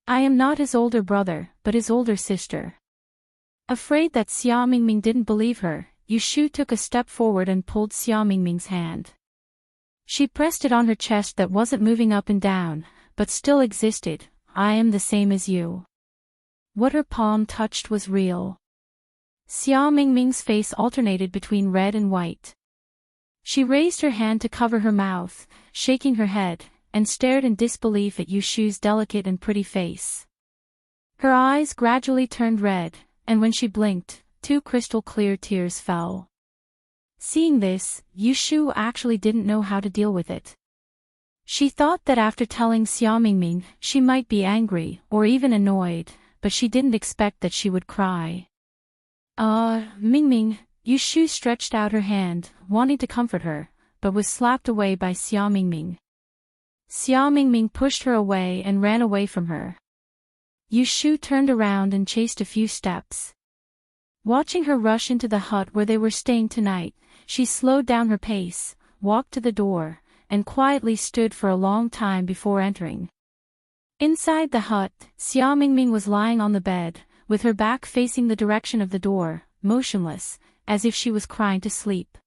I am not his older brother, but his older sister." Afraid that Xia Mingming didn't believe her, Yushu took a step forward and pulled Xia Mingming's hand. She pressed it on her chest that wasn't moving up and down, but still existed. "I am the same as you." What her palm touched was real. Xia Mingming's face alternated between red and white. She raised her hand to cover her mouth, shaking her head, and stared in disbelief at Yushu's delicate and pretty face. Her eyes gradually turned red, and when she blinked, 2 crystal-clear tears fell. Seeing this, Yushu actually didn't know how to deal with it. She thought that after telling Xia Mingming, she might be angry, or even annoyed, but she didn't expect that she would cry. Mingming," Yushu stretched out her hand, wanting to comfort her, but was slapped away by Xia Mingming. Xia Mingming pushed her away and ran away from her. Yushu turned around and chased a few steps. Watching her rush into the hut where they were staying tonight, she slowed down her pace, walked to the door, and quietly stood for a long time before entering. Inside the hut, Xia Mingming was lying on the bed, with her back facing the direction of the door, motionless, as if she was crying to sleep.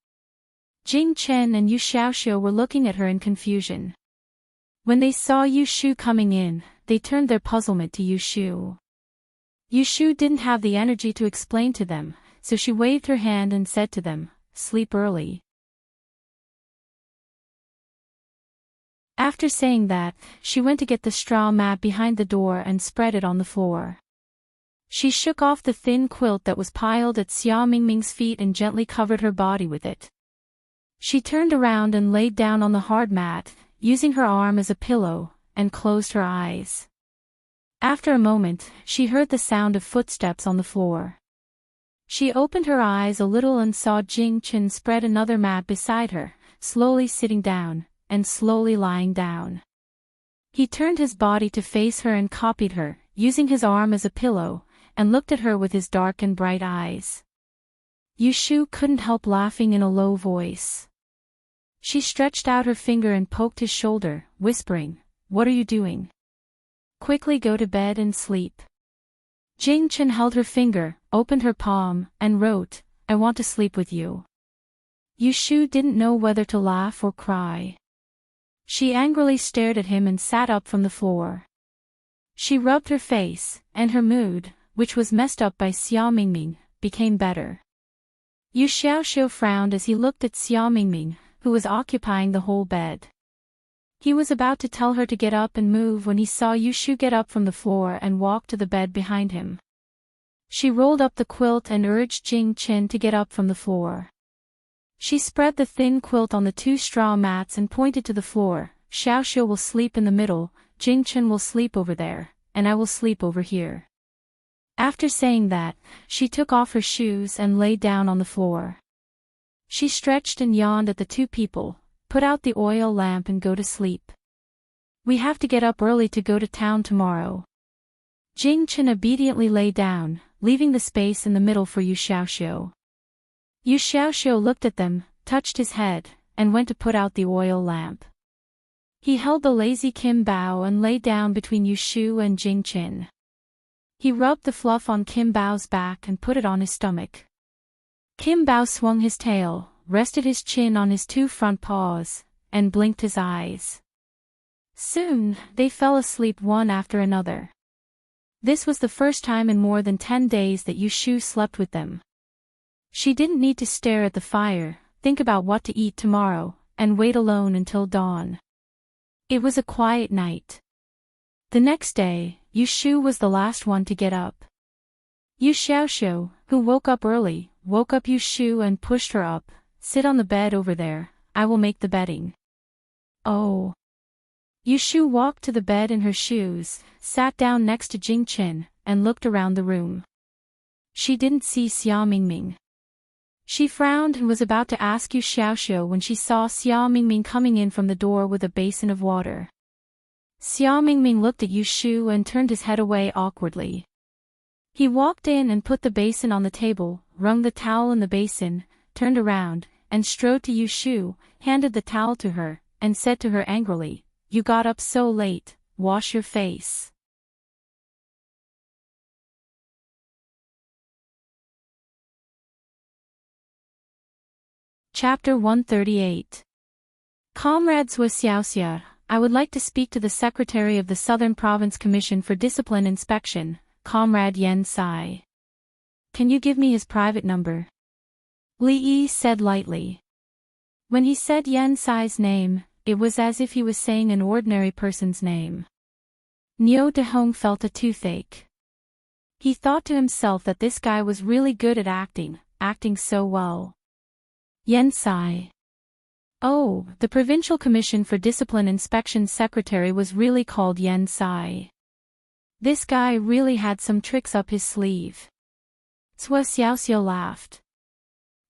Jing Chen and Yu Xiaoxiu were looking at her in confusion. When they saw Yushu coming in, they turned their puzzlement to Yushu. Yushu didn't have the energy to explain to them, so she waved her hand and said to them, "Sleep early." After saying that, she went to get the straw mat behind the door and spread it on the floor. She shook off the thin quilt that was piled at Xia Mingming's feet and gently covered her body with it. She turned around and laid down on the hard mat, using her arm as a pillow, and closed her eyes. After a moment, she heard the sound of footsteps on the floor. She opened her eyes a little and saw Jing Chen spread another mat beside her, slowly sitting down, and slowly lying down. He turned his body to face her and copied her, using his arm as a pillow, and looked at her with his dark and bright eyes. Yushu couldn't help laughing in a low voice. She stretched out her finger and poked his shoulder, whispering, "What are you doing? Quickly go to bed and sleep." Jing Chen held her finger, opened her palm, and wrote, "I want to sleep with you." Yushu didn't know whether to laugh or cry. She angrily stared at him and sat up from the floor. She rubbed her face, and her mood, which was messed up by Xia Mingming, became better. Yu Xiaoxiu frowned as he looked at Xia Mingming, who was occupying the whole bed. He was about to tell her to get up and move when he saw Yu Shu get up from the floor and walk to the bed behind him. She rolled up the quilt and urged Jing Qin to get up from the floor. She spread the thin quilt on the 2 straw mats and pointed to the floor. Xiaoxiu will sleep in the middle, Jing Qin will sleep over there, and I will sleep over here. After saying that, she took off her shoes and lay down on the floor. She stretched and yawned at the 2 people. Put out the oil lamp and go to sleep. We have to get up early to go to town tomorrow. Jing Qin obediently lay down, leaving the space in the middle for Yu Xiaoxiu. Yu Xiaoxiu looked at them, touched his head, and went to put out the oil lamp. He held the lazy Kim Bao and lay down between Yu Shu and Jing Qin. He rubbed the fluff on Kim Bao's back and put it on his stomach. Kim Bao swung his tail, rested his chin on his 2 front paws, and blinked his eyes. Soon, they fell asleep one after another. This was the first time in more than 10 days that Yu Shu slept with them. She didn't need to stare at the fire, think about what to eat tomorrow, and wait alone until dawn. It was a quiet night. The next day, Yu Shu was the last one to get up. Yu Xiaoxiu, who woke up early, woke up Yu Shu and pushed her up. Sit on the bed over there, I will make the bedding. Oh. Yu Shu walked to the bed in her shoes, sat down next to Jing Qin, and looked around the room. She didn't see Xia Mingming. She frowned and was about to ask Yu Xiaoxiu when she saw Xia Mingming coming in from the door with a basin of water. Xia Mingming looked at Yu Shu and turned his head away awkwardly. He walked in and put the basin on the table, wrung the towel in the basin, turned around, and strode to Yu Shu, handed the towel to her, and said to her angrily, "You got up so late, wash your face." Chapter 138. Comrade Zhuo Xiaoxia, I would like to speak to the Secretary of the Southern Province Commission for Discipline Inspection, Comrade Yan Sai. Can you give me his private number? Li Yi said lightly. When he said Yan Sai's name, it was as if he was saying an ordinary person's name. Niu Dehong felt a toothache. He thought to himself that this guy was really good at acting so well. Yan Sai. Oh, the Provincial Commission for Discipline Inspection Secretary was really called Yan Sai. This guy really had some tricks up his sleeve. Zhuo Xiaoxia laughed.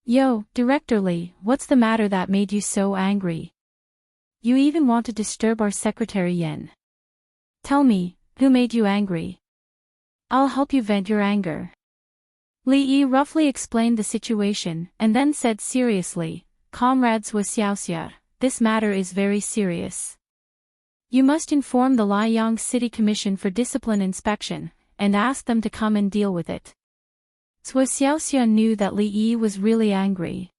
Yo, Director Li, what's the matter that made you so angry? You even want to disturb our Secretary Yan. Tell me, who made you angry? I'll help you vent your anger. Li Yi roughly explained the situation and then said seriously, Comrades Zhuo Xiaoxia, this matter is very serious. You must inform the Liang City Commission for Discipline Inspection, and ask them to come and deal with it. Zhuo Xiaoxia knew that Li Yi was really angry.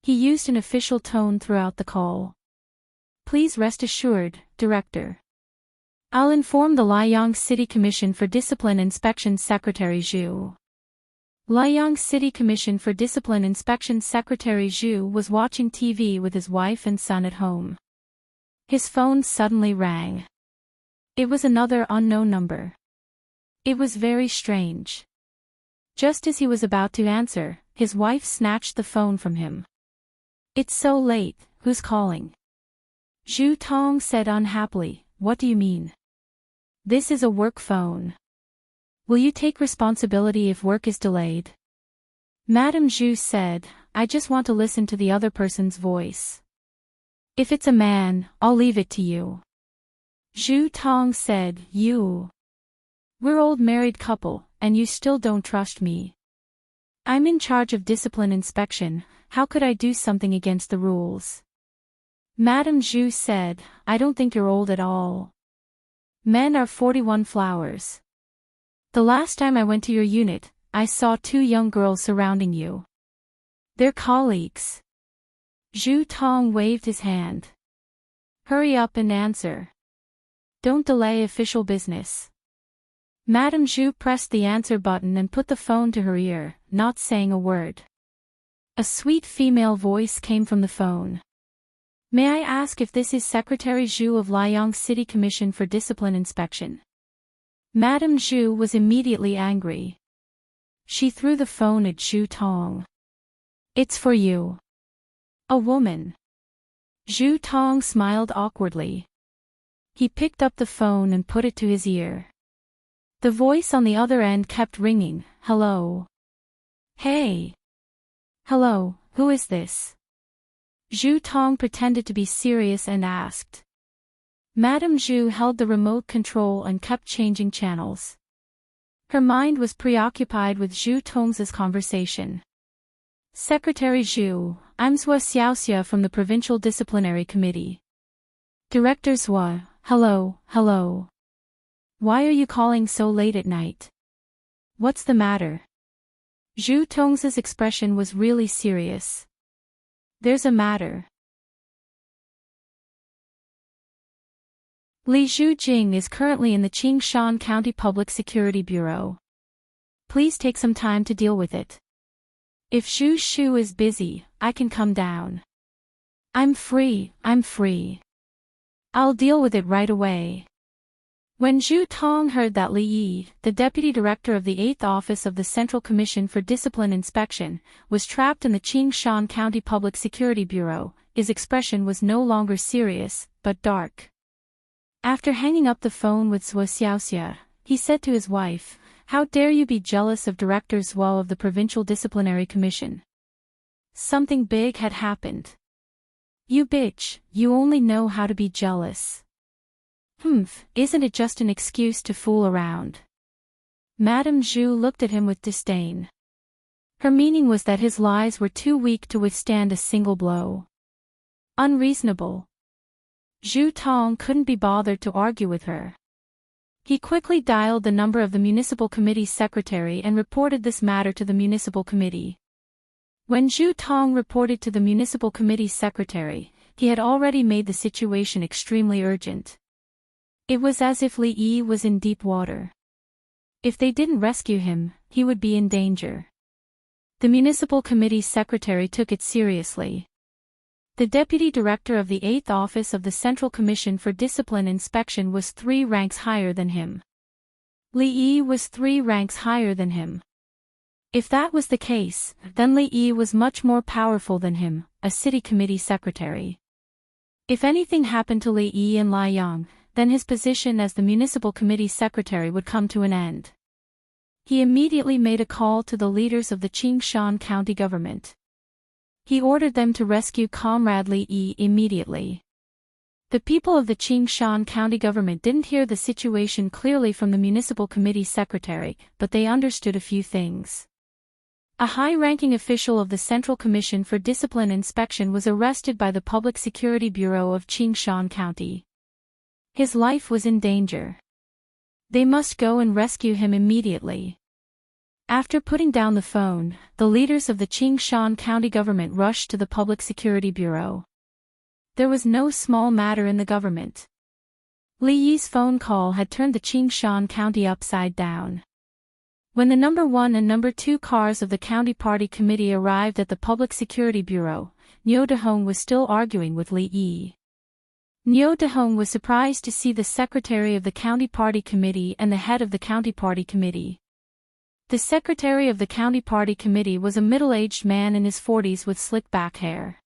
He used an official tone throughout the call. Please rest assured, Director. I'll inform the Liang City Commission for Discipline Inspection Secretary Zhu. Liang City Commission for Discipline Inspection Secretary Zhu was watching TV with his wife and son at home. His phone suddenly rang. It was another unknown number. It was very strange. Just as he was about to answer, his wife snatched the phone from him. It's so late, who's calling? Zhu Tong said unhappily, what do you mean? This is a work phone. Will you take responsibility if work is delayed? Madame Zhu said, I just want to listen to the other person's voice. If it's a man, I'll leave it to you. Zhu Tong said, you. We're old married couple, and you still don't trust me. I'm in charge of discipline inspection, how could I do something against the rules? Madame Zhu said, I don't think you're old at all. Men are 41 flowers. The last time I went to your unit, I saw 2 young girls surrounding you. They're colleagues. Zhu Tong waved his hand. Hurry up and answer. Don't delay official business. Madame Zhu pressed the answer button and put the phone to her ear, not saying a word. A sweet female voice came from the phone. May I ask if this is Secretary Zhu of Liang City Commission for Discipline Inspection? Madame Zhu was immediately angry. She threw the phone at Zhu Tong. It's for you. A woman. Zhu Tong smiled awkwardly. He picked up the phone and put it to his ear. The voice on the other end kept ringing. Hello. Hey. Hello, who is this? Zhu Tong pretended to be serious and asked. Madame Zhu held the remote control and kept changing channels. Her mind was preoccupied with Zhu Tong's conversation. Secretary Zhu, I'm Zhua Xiaoxia from the Provincial Disciplinary Committee. Director Zhua, hello. Why are you calling so late at night? What's the matter? Zhu Tong's expression was really serious. There's a matter. Li Zhujing is currently in the Qingshan County Public Security Bureau. Please take some time to deal with it. If Zhu Shu is busy, I can come down. I'm free. I'll deal with it right away. When Zhu Tong heard that Li Yi, the deputy director of the 8th Office of the Central Commission for Discipline Inspection, was trapped in the Qingshan County Public Security Bureau, his expression was no longer serious, but dark. After hanging up the phone with Zhua Xiaoxia, he said to his wife, How dare you be jealous of Director Zhuo of the Provincial Disciplinary Commission? Something big had happened. You bitch, you only know how to be jealous. Isn't it just an excuse to fool around? Madame Zhu looked at him with disdain. Her meaning was that his lies were too weak to withstand a single blow. Unreasonable. Zhu Tong couldn't be bothered to argue with her. He quickly dialed the number of the municipal committee's secretary and reported this matter to the municipal committee. When Zhu Tong reported to the municipal committee's secretary, he had already made the situation extremely urgent. It was as if Li Yi was in deep water. If they didn't rescue him, he would be in danger. The municipal committee's secretary took it seriously. The deputy director of the 8th Office of the Central Commission for Discipline Inspection was 3 ranks higher than him. Li Yi was 3 ranks higher than him. If that was the case, then Li Yi was much more powerful than him, a city committee secretary. If anything happened to Li Yi in Liang, then his position as the municipal committee secretary would come to an end. He immediately made a call to the leaders of the Qingshan County government. He ordered them to rescue Comrade Li Yi immediately. The people of the Qingshan County government didn't hear the situation clearly from the municipal committee secretary, but they understood a few things. A high-ranking official of the Central Commission for Discipline Inspection was arrested by the Public Security Bureau of Qingshan County. His life was in danger. They must go and rescue him immediately. After putting down the phone, the leaders of the Qingshan County government rushed to the Public Security Bureau. There was no small matter in the government. Li Yi's phone call had turned the Qingshan County upside down. When the number 1 and number 2 cars of the County Party Committee arrived at the Public Security Bureau, Niu Dehong was still arguing with Li Yi. Niu Dehong was surprised to see the secretary of the County Party Committee and the head of the County Party Committee. The secretary of the County Party Committee was a middle-aged man in his 40s with slick back hair.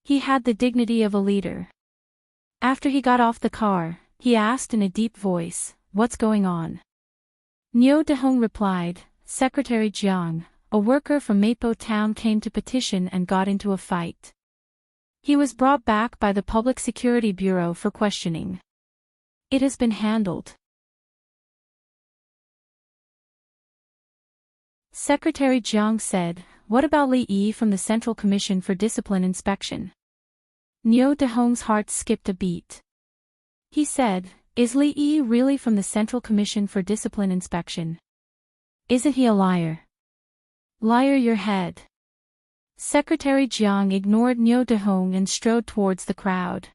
He had the dignity of a leader. After he got off the car, he asked in a deep voice, "What's going on?" Niu Dehong replied, "Secretary Jiang, a worker from Mapo Town came to petition and got into a fight. He was brought back by the Public Security Bureau for questioning. It has been handled." Secretary Jiang said, "What about Li Yi from the Central Commission for Discipline Inspection?" Niu Dehong's heart skipped a beat. He said, "Is Li Yi really from the Central Commission for Discipline Inspection? Isn't he a liar?" "Liar your head." Secretary Jiang ignored Niu Dehong and strode towards the crowd.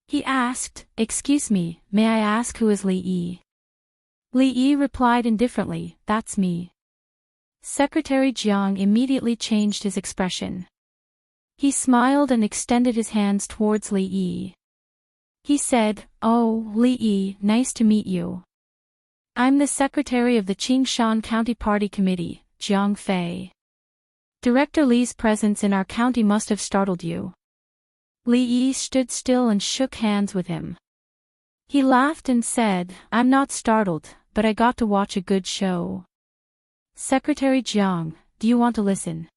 He asked, "Excuse me, may I ask who is Li Yi?" Li Yi replied indifferently, "That's me." Secretary Jiang immediately changed his expression. He smiled and extended his hands towards Li Yi. He said, "Oh, Li Yi, nice to meet you. I'm the secretary of the Qingshan County Party Committee, Jiang Fei. Director Li's presence in our county must have startled you." Li Yi stood still and shook hands with him. He laughed and said, "I'm not startled, but I got to watch a good show." "Secretary Jiang, do you want to listen?"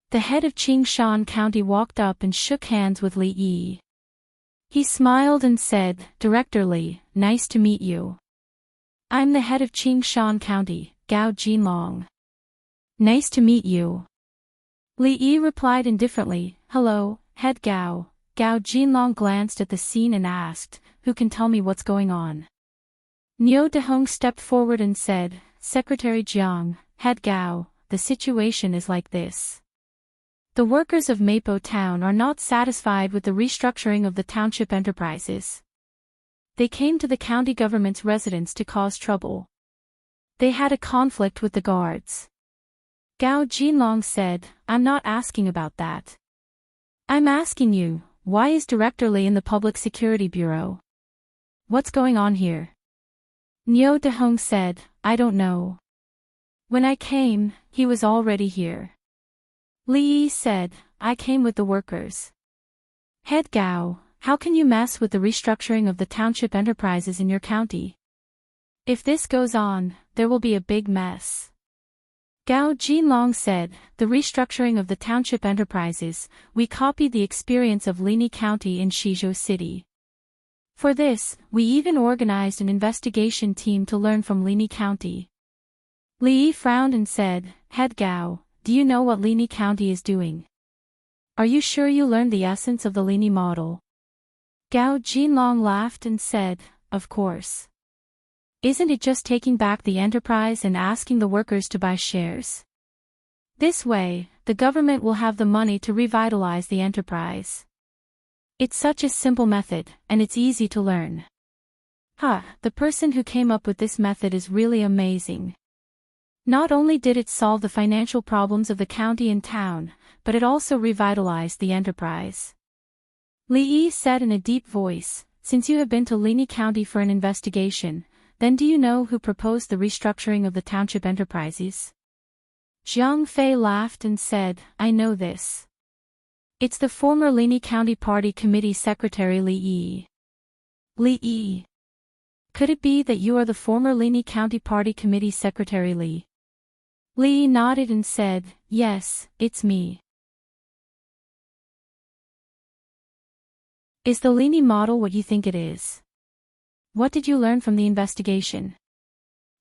The head of Qingshan County walked up and shook hands with Li Yi. He smiled and said, "Director Li, nice to meet you. I'm the head of Qingshan County, Gao Jinlong." "Nice to meet you." Li Yi replied indifferently, "Hello, head Gao." Gao Jinlong glanced at the scene and asked, "Who can tell me what's going on?" Niu Dehong stepped forward and said, "Secretary Jiang, head Gao, the situation is like this. The workers of Mapo Town are not satisfied with the restructuring of the township enterprises. They came to the county government's residence to cause trouble. They had a conflict with the guards." Gao Jinlong said, "I'm not asking about that. I'm asking you, why is Director Li in the Public Security Bureau? What's going on here?" Niu Dehong said, "I don't know. When I came, he was already here." Li Yi said, "I came with the workers." "Head Gao, how can you mess with the restructuring of the township enterprises in your county? If this goes on, there will be a big mess." Gao Jinlong said, "The restructuring of the township enterprises, we copied the experience of Lini County in Shizhou City. For this, we even organized an investigation team to learn from Lini County." Li Yi frowned and said, "Head Gao, do you know what Lini County is doing? Are you sure you learned the essence of the Lini model?" Gao Jinlong laughed and said, "Of course. Isn't it just taking back the enterprise and asking the workers to buy shares? This way, the government will have the money to revitalize the enterprise. It's such a simple method, and it's easy to learn. The person who came up with this method is really amazing. Not only did it solve the financial problems of the county and town, but it also revitalized the enterprise." Li Yi said in a deep voice, "Since you have been to Lini County for an investigation, then do you know who proposed the restructuring of the township enterprises?" Jiang Fei laughed and said, "I know this. It's the former Lini County Party Committee Secretary Li Yi." "Li Yi? Could it be that you are the former Lini County Party Committee Secretary Li?" Li Yi nodded and said, "Yes, it's me." Is the Lini model what you think it is? What did you learn from the investigation?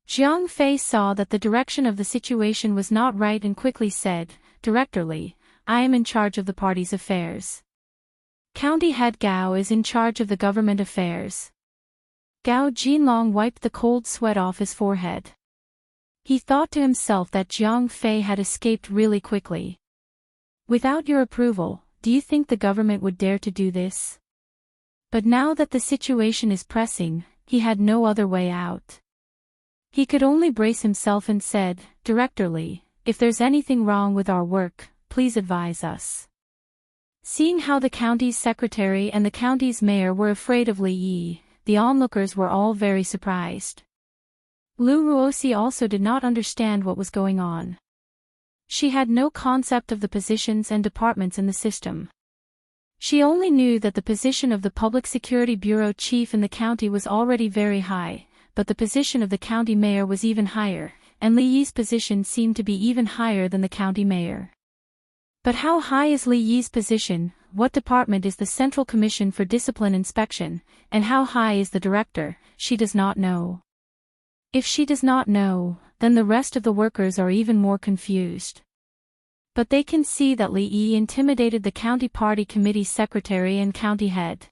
Jiang Fei saw that the direction of the situation was not right and quickly said, "Director Li, I am in charge of the party's affairs. County head Gao is in charge of the government affairs." Gao Jinlong wiped the cold sweat off his forehead. He thought to himself that Jiang Fei had escaped really quickly. Without your approval, do you think the government would dare to do this? But now that the situation is pressing, he had no other way out. He could only brace himself and said, "Director Li, if there's anything wrong with our work, please advise us." Seeing how the county's secretary and the county's mayor were afraid of Li Yi, the onlookers were all very surprised. Lu Ruosi also did not understand what was going on. She had no concept of the positions and departments in the system. She only knew that the position of the Public Security Bureau chief in the county was already very high, but the position of the county mayor was even higher, and Li Yi's position seemed to be even higher than the county mayor. But how high is Li Yi's position, what department is the Central Commission for Discipline Inspection, and how high is the director, she does not know. If she does not know, then the rest of the workers are even more confused. But they can see that Li Yi intimidated the county party committee secretary and county head.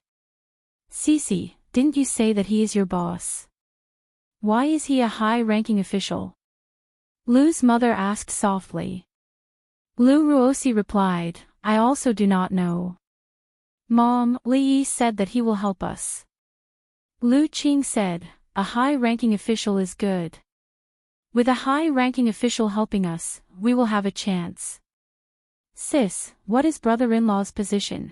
"Cici, didn't you say that he is your boss? Why is he a high-ranking official?" Lu's mother asked softly. Lu Ruosi replied, "I also do not know. Mom, Li Yi said that he will help us." Lu Qing said, a high-ranking official is good. With a high-ranking official helping us, we will have a chance. Sis, what is brother-in-law's position?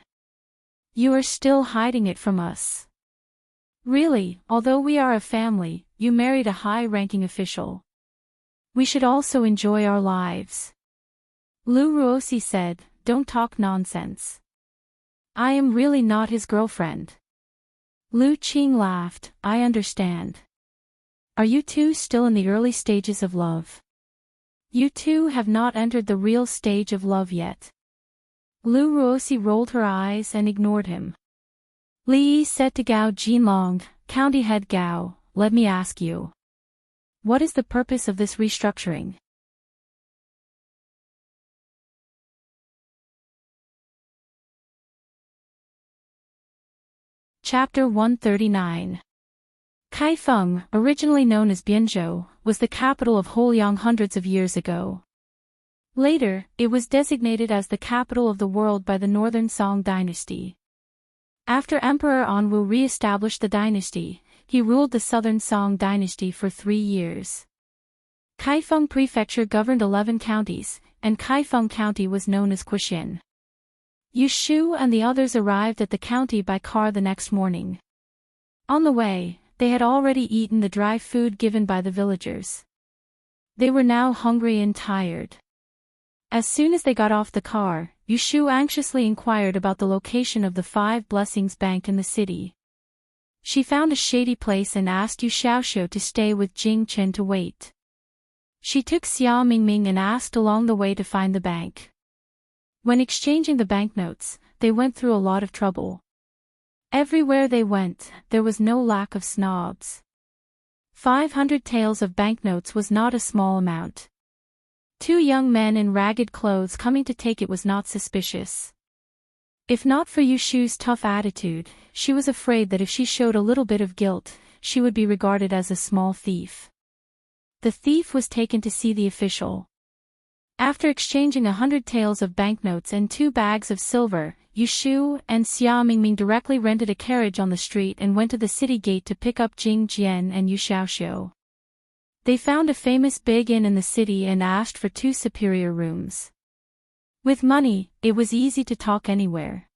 You are still hiding it from us. Really, although we are a family, you married a high-ranking official. We should also enjoy our lives. Lu Ruosi said, don't talk nonsense. I am really not his girlfriend. Lu Qing laughed, I understand. Are you two still in the early stages of love? You two have not entered the real stage of love yet. Lu Ruosi rolled her eyes and ignored him. Li Yi said to Gao Jinlong, County Head Gao, let me ask you. What is the purpose of this restructuring? Chapter 139. Kaifeng, originally known as Bianzhou, was the capital of Houyang hundreds of years ago. Later, it was designated as the capital of the world by the Northern Song dynasty. After Emperor Anwu re-established the dynasty, he ruled the Southern Song dynasty for 3 years. Kaifeng Prefecture governed 11 counties, and Kaifeng County was known as Quxian. Yu Shu and the others arrived at the county by car the next morning. On the way, they had already eaten the dry food given by the villagers. They were now hungry and tired. As soon as they got off the car, Yu Shu anxiously inquired about the location of the Five Blessings Bank in the city. She found a shady place and asked Yu Xiaoxiu to stay with Jing Chen to wait. She took Xia Mingming and asked along the way to find the bank. When exchanging the banknotes, they went through a lot of trouble. Everywhere they went, there was no lack of snobs. 500 taels of banknotes was not a small amount. 2 young men in ragged clothes coming to take it was not suspicious. If not for Yu Shu's tough attitude, she was afraid that if she showed a little bit of guilt, she would be regarded as a small thief. The thief was taken to see the official. After exchanging 100 taels of banknotes and 2 bags of silver, Yu Shu and Xia Mingming directly rented a carriage on the street and went to the city gate to pick up Jing Jian and Yu Xiaoxiu. They found a famous big inn in the city and asked for 2 superior rooms. With money, it was easy to talk anywhere.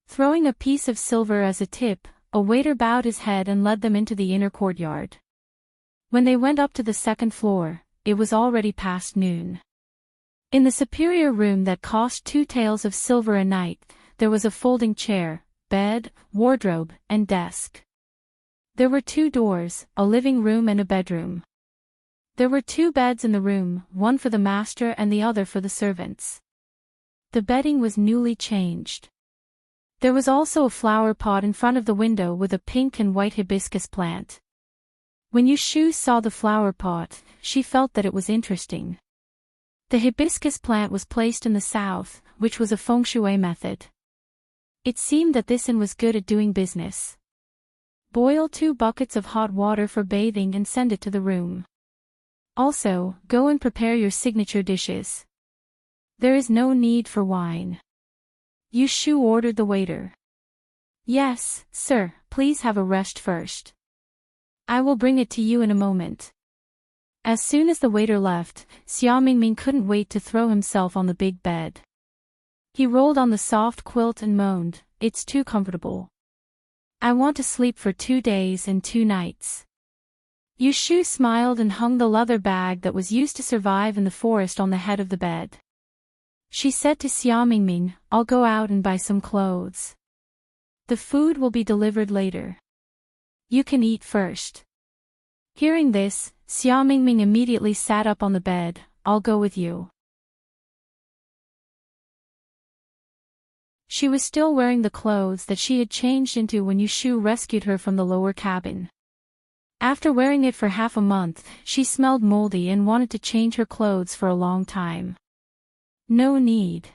Throwing a piece of silver as a tip, a waiter bowed his head and led them into the inner courtyard. When they went up to the 2nd floor, it was already past noon. In the superior room that cost 2 taels of silver a night, there was a folding chair, bed, wardrobe, and desk. There were 2 doors, a living room and a bedroom. There were 2 beds in the room, one for the master and the other for the servants. The bedding was newly changed. There was also a flower pot in front of the window with a pink and white hibiscus plant. When Yu Shu saw the flower pot, she felt that it was interesting. The hibiscus plant was placed in the south, which was a feng shui method. It seemed that this inn was good at doing business. Boil 2 buckets of hot water for bathing and send it to the room. Also, go and prepare your signature dishes. There is no need for wine. Yu Shu ordered the waiter. Yes, sir, please have a rest first. I will bring it to you in a moment. As soon as the waiter left, Xia Mingming couldn't wait to throw himself on the big bed. He rolled on the soft quilt and moaned, it's too comfortable. I want to sleep for 2 days and 2 nights. Yu Shu smiled and hung the leather bag that was used to survive in the forest on the head of the bed. She said to Xia Mingming, I'll go out and buy some clothes. The food will be delivered later. You can eat first. Hearing this, Xia Mingming immediately sat up on the bed, I'll go with you. She was still wearing the clothes that she had changed into when Yu Shu rescued her from the lower cabin. After wearing it for half a month, she smelled moldy and wanted to change her clothes for a long time. No need.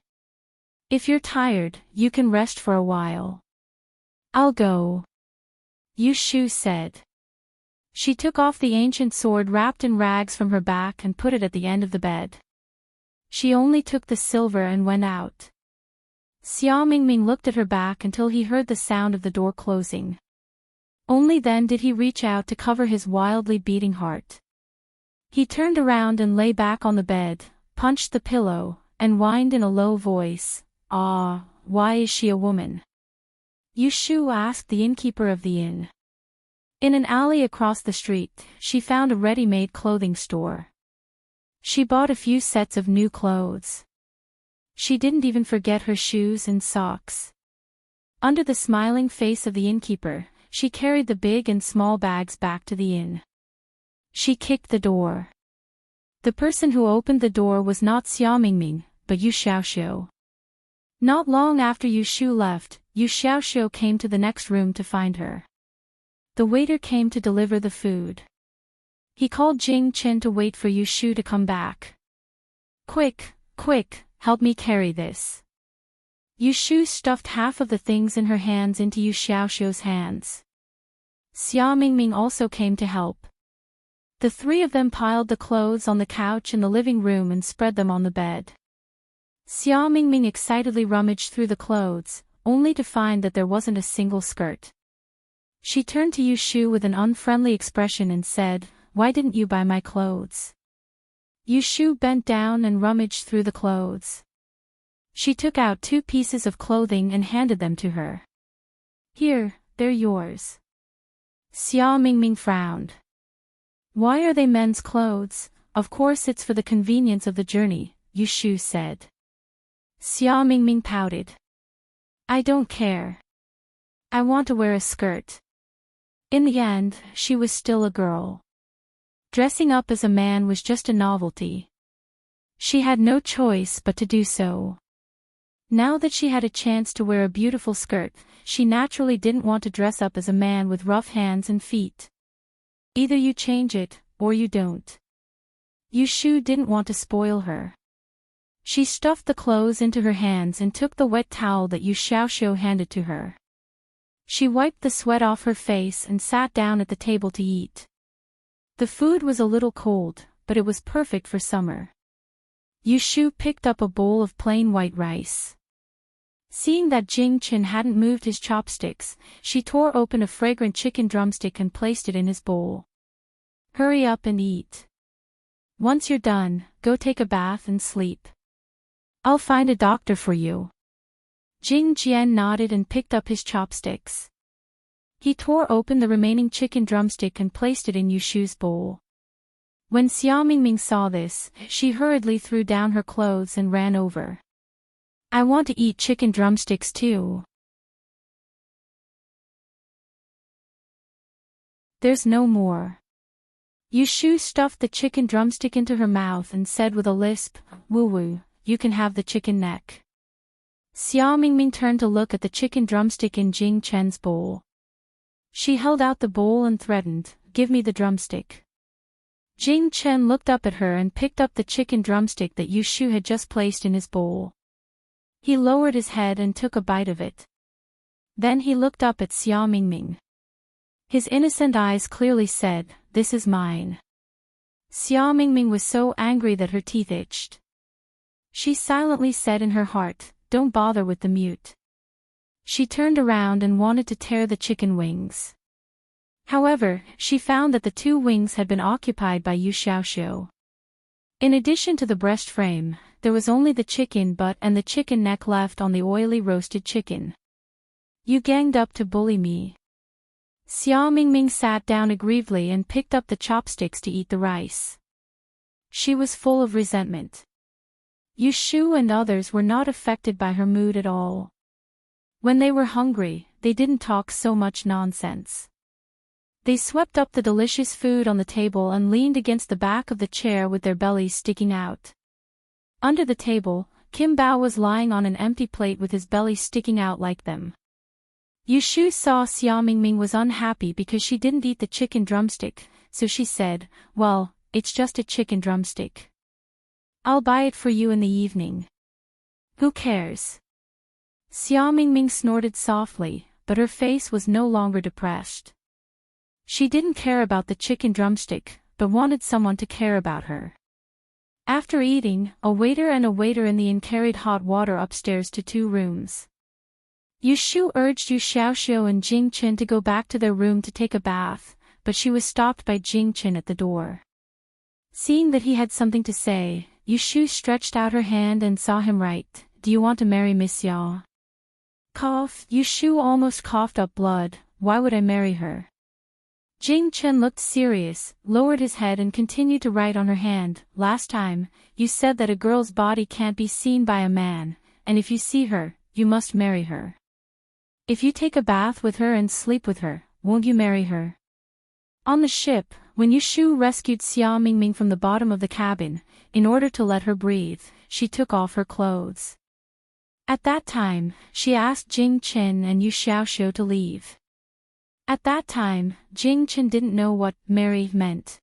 If you're tired, you can rest for a while. I'll go. Yu Shu said. She took off the ancient sword wrapped in rags from her back and put it at the end of the bed. She only took the silver and went out. Xia Mingming looked at her back until he heard the sound of the door closing. Only then did he reach out to cover his wildly beating heart. He turned around and lay back on the bed, punched the pillow, and whined in a low voice, "Ah, why is she a woman?" Yu Shu asked the innkeeper of the inn. In an alley across the street, she found a ready-made clothing store. She bought a few sets of new clothes. She didn't even forget her shoes and socks. Under the smiling face of the innkeeper, she carried the big and small bags back to the inn. She kicked the door. The person who opened the door was not Xia Mingming, but Yu Xiaoxiu. Not long after Yu Shu left, Yu Xiaoxiu came to the next room to find her. The waiter came to deliver the food. He called Jing Chen to wait for Yu Shu to come back. "Quick, quick, help me carry this." Yu Shu stuffed half of the things in her hands into Yu Xiaoxiu's hands. Xia Mingming also came to help. The three of them piled the clothes on the couch in the living room and spread them on the bed. Xia Mingming excitedly rummaged through the clothes, only to find that there wasn't a single skirt. She turned to Yu Shu with an unfriendly expression and said, "Why didn't you buy my clothes?" Yu Shu bent down and rummaged through the clothes. She took out 2 pieces of clothing and handed them to her. "Here, they're yours." Xia Mingming frowned. "Why are they men's clothes?" "Of course it's for the convenience of the journey," Yu Shu said. Xia Mingming pouted. "I don't care. I want to wear a skirt." In the end, she was still a girl. Dressing up as a man was just a novelty. She had no choice but to do so. Now that she had a chance to wear a beautiful skirt, she naturally didn't want to dress up as a man with rough hands and feet. Either you change it, or you don't. Yu Shu didn't want to spoil her. She stuffed the clothes into her hands and took the wet towel that Yu Xiaoxiu handed to her. She wiped the sweat off her face and sat down at the table to eat. The food was a little cold, but it was perfect for summer. Yu Shu picked up a bowl of plain white rice. Seeing that Jing Chen hadn't moved his chopsticks, she tore open a fragrant chicken drumstick and placed it in his bowl. "Hurry up and eat. Once you're done, go take a bath and sleep. I'll find a doctor for you." Jing Jian nodded and picked up his chopsticks. He tore open the remaining chicken drumstick and placed it in Yu Shu's bowl. When Xia Mingming saw this, she hurriedly threw down her clothes and ran over. "I want to eat chicken drumsticks too." "There's no more." Yu Shu stuffed the chicken drumstick into her mouth and said with a lisp, "Woo-woo, you can have the chicken neck." Xia Mingming turned to look at the chicken drumstick in Jing Chen's bowl. She held out the bowl and threatened, "Give me the drumstick." Jing Chen looked up at her and picked up the chicken drumstick that Yu Shu had just placed in his bowl. He lowered his head and took a bite of it. Then he looked up at Xia Mingming. His innocent eyes clearly said, "This is mine." Xia Mingming was so angry that her teeth itched. She silently said in her heart, "Don't bother with the mute." She turned around and wanted to tear the chicken wings. However, she found that the 2 wings had been occupied by Yu Xiaoxiu. In addition to the breast frame, there was only the chicken butt and the chicken neck left on the oily roasted chicken. "You ganged up to bully me." Xia Mingming sat down aggrievedly and picked up the chopsticks to eat the rice. She was full of resentment. Yu Shu and others were not affected by her mood at all. When they were hungry, they didn't talk so much nonsense. They swept up the delicious food on the table and leaned against the back of the chair with their bellies sticking out. Under the table, Kim Bao was lying on an empty plate with his belly sticking out like them. Yu Shu saw Xia Mingming was unhappy because she didn't eat the chicken drumstick, so she said, "Well, it's just a chicken drumstick. I'll buy it for you in the evening." "Who cares?" Xia Mingming snorted softly, but her face was no longer depressed. She didn't care about the chicken drumstick, but wanted someone to care about her. After eating, a waiter in the inn carried hot water upstairs to 2 rooms. Yu Shu urged Yu Xiaoxiu and Jing Qin to go back to their room to take a bath, but she was stopped by Jing Qin at the door. Seeing that he had something to say, Yu Shu stretched out her hand and saw him right. Do you want to marry Miss Yao? Cough. Yu Shu almost coughed up blood. Why would I marry her? Jing Chen looked serious, lowered his head and continued to write on her hand. Last time, you said that a girl's body can't be seen by a man, and if you see her, you must marry her. If you take a bath with her and sleep with her, won't you marry her? On the ship, when Yu Shu rescued Xia Mingming from the bottom of the cabin, in order to let her breathe, she took off her clothes. At that time, she asked Jing Chen and Yu Xiaoxiu to leave. At that time, Jing Chen didn't know what marry meant.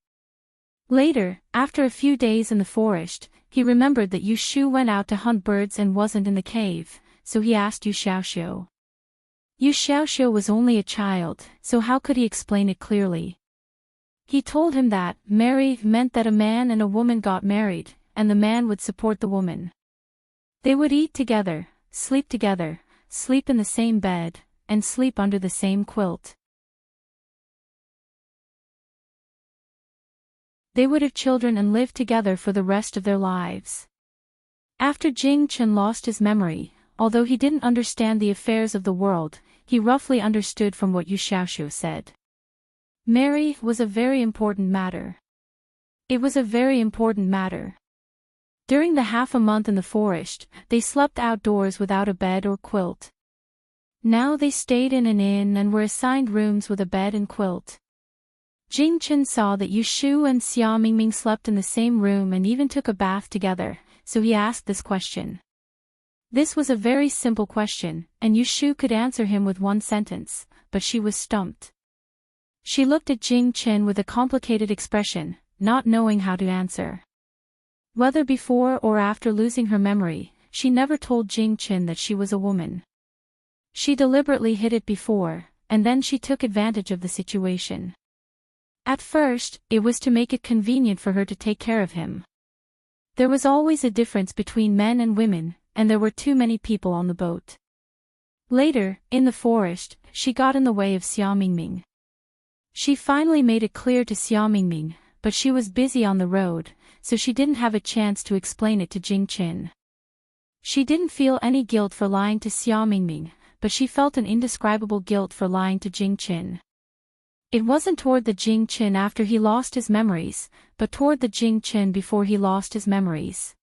Later, after a few days in the forest, he remembered that Yu Shu went out to hunt birds and wasn't in the cave, so he asked Yu Xiaoxiu. Yu Xiaoxiu was only a child, so how could he explain it clearly? He told him that marry meant that a man and a woman got married, and the man would support the woman. They would eat together, sleep in the same bed, and sleep under the same quilt. They would have children and live together for the rest of their lives. After Jing Chen lost his memory, although he didn't understand the affairs of the world, he roughly understood from what Yu Xiaoxiu said. Marry was a very important matter. It was a very important matter. During the half a month in the forest, they slept outdoors without a bed or quilt. Now they stayed in an inn and were assigned rooms with a bed and quilt. Jing Chen saw that Yu Shu and Xia Mingming slept in the same room and even took a bath together, so he asked this question. This was a very simple question, and Yu Shu could answer him with one sentence, but she was stumped. She looked at Jing Chen with a complicated expression, not knowing how to answer. Whether before or after losing her memory, she never told Jing Chen that she was a woman. She deliberately hid it before, and then she took advantage of the situation. At first, it was to make it convenient for her to take care of him. There was always a difference between men and women, and there were too many people on the boat. Later, in the forest, she got in the way of Xia Mingming. She finally made it clear to Xia Mingming, but she was busy on the road, so she didn't have a chance to explain it to Jing Chen. She didn't feel any guilt for lying to Xia Mingming, but she felt an indescribable guilt for lying to Jing Chen. It wasn't toward the Jing Chen after he lost his memories, but toward the Jing Chen before he lost his memories.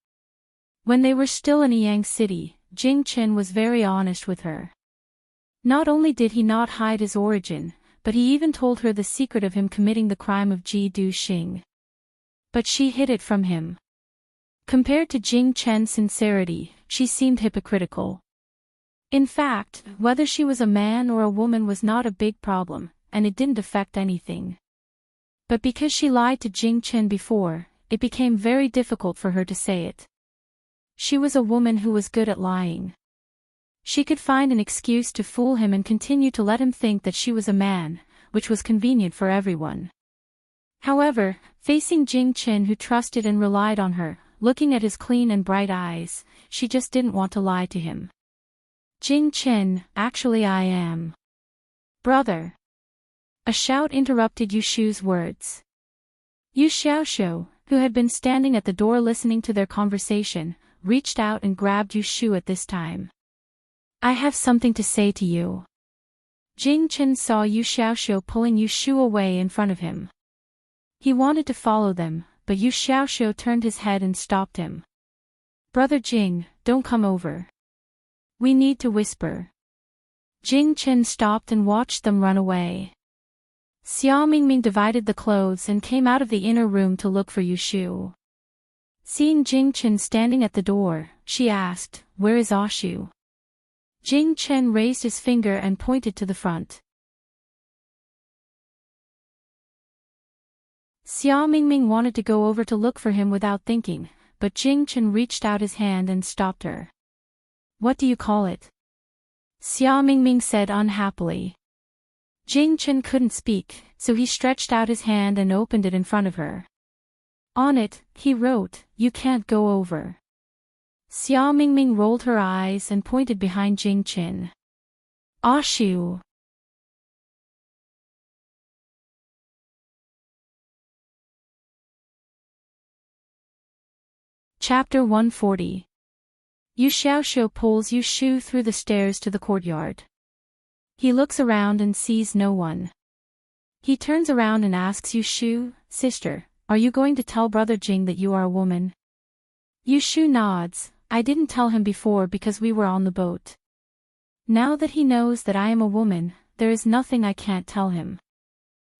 When they were still in Yang City, Jing Chen was very honest with her. Not only did he not hide his origin, but he even told her the secret of him committing the crime of Ji Du Xing. But she hid it from him. Compared to Jing Chen's sincerity, she seemed hypocritical. In fact, whether she was a man or a woman was not a big problem, and it didn't affect anything. But because she lied to Jing Chen before, it became very difficult for her to say it. She was a woman who was good at lying. She could find an excuse to fool him and continue to let him think that she was a man, which was convenient for everyone. However, facing Jing Chen who trusted and relied on her, looking at his clean and bright eyes, she just didn't want to lie to him. Jing Chen, actually I am. Brother. A shout interrupted Yu Shu's words. Yu Xiaoxiu, who had been standing at the door listening to their conversation, reached out and grabbed Yu Shu at this time. I have something to say to you. Jing Chen saw Yu Xiaoxiu pulling Yu Shu away in front of him. He wanted to follow them, but Yu Xiaoxiu turned his head and stopped him. Brother Jing, don't come over. We need to whisper. Jing Chen stopped and watched them run away. Xia Mingming divided the clothes and came out of the inner room to look for Yu Shu. Seeing Jing Chen standing at the door, she asked, Where is Ashu? Jing Chen raised his finger and pointed to the front. Xia Mingming wanted to go over to look for him without thinking, but Jing Chen reached out his hand and stopped her. What do you call it? Xia Mingming said unhappily. Jing Chen couldn't speak, so he stretched out his hand and opened it in front of her. On it, he wrote, You can't go over. Xia Mingming rolled her eyes and pointed behind Jing Chen. Ashu. Chapter 140. Yu Xiaoxiu pulls Yu Shu through the stairs to the courtyard. He looks around and sees no one. He turns around and asks Yu Shu, "Sister, are you going to tell Brother Jing that you are a woman?" Yu Shu nods. "I didn't tell him before because we were on the boat. Now that he knows that I am a woman, there is nothing I can't tell him."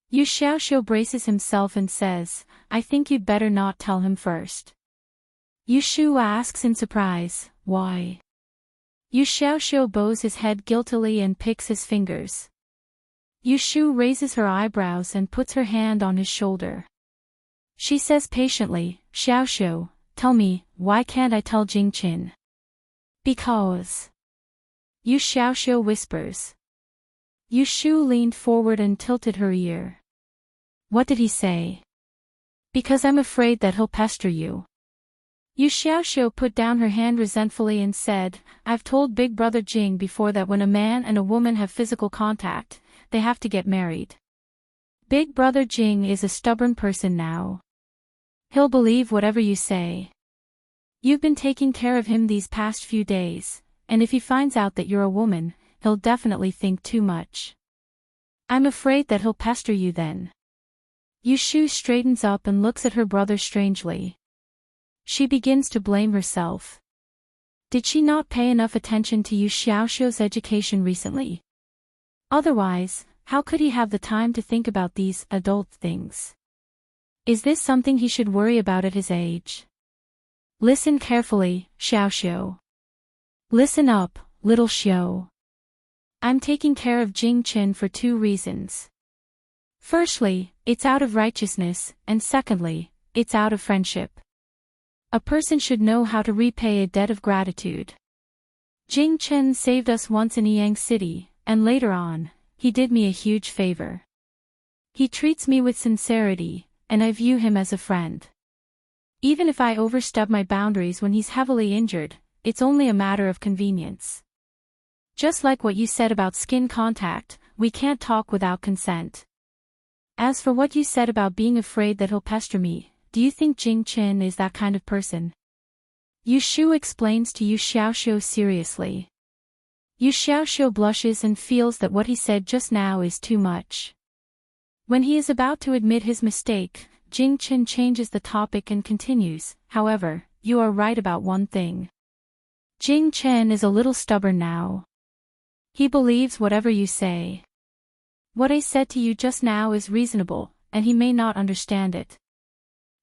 Yu Xiaoxiu braces himself and says, "I think you'd better not tell him first." Yu Shu asks in surprise, "Why?" Yu Xiaoxiu bows his head guiltily and picks his fingers. Yu Shu raises her eyebrows and puts her hand on his shoulder. She says patiently, "Xiaoxiu, tell me, why can't I tell Jingqin?" "Because." Yu Xiaoxiu whispers. Yu Shu leaned forward and tilted her ear. "What did he say?" "Because I'm afraid that he'll pester you." Yu Xiaoxiu put down her hand resentfully and said, "I've told Big Brother Jing before that when a man and a woman have physical contact, they have to get married. Big Brother Jing is a stubborn person now. He'll believe whatever you say. You've been taking care of him these past few days, and if he finds out that you're a woman, he'll definitely think too much. I'm afraid that he'll pester you then." Yu Shu straightens up and looks at her brother strangely. She begins to blame herself. Did she not pay enough attention to Yu Xiaoxiu's education recently? Otherwise, how could he have the time to think about these adult things? Is this something he should worry about at his age? Listen carefully, Xiaoxiu. Listen up, little Xiu. I'm taking care of Jingqin for 2 reasons. Firstly, it's out of righteousness, and secondly, it's out of friendship. A person should know how to repay a debt of gratitude. Jingqin saved us once in Yang City, and later on, he did me a huge favor. He treats me with sincerity, and I view him as a friend. Even if I overstep my boundaries when he's heavily injured, it's only a matter of convenience. Just like what you said about skin contact, we can't talk without consent. As for what you said about being afraid that he'll pester me, do you think Jingqin is that kind of person?" Yu Shu explains to Yu Xiaoxiu seriously. Yu Xiaoxiu blushes and feels that what he said just now is too much. When he is about to admit his mistake, Jingqin changes the topic and continues, "However, you are right about one thing. Jingqin is a little stubborn now. He believes whatever you say. What I said to you just now is reasonable, and he may not understand it.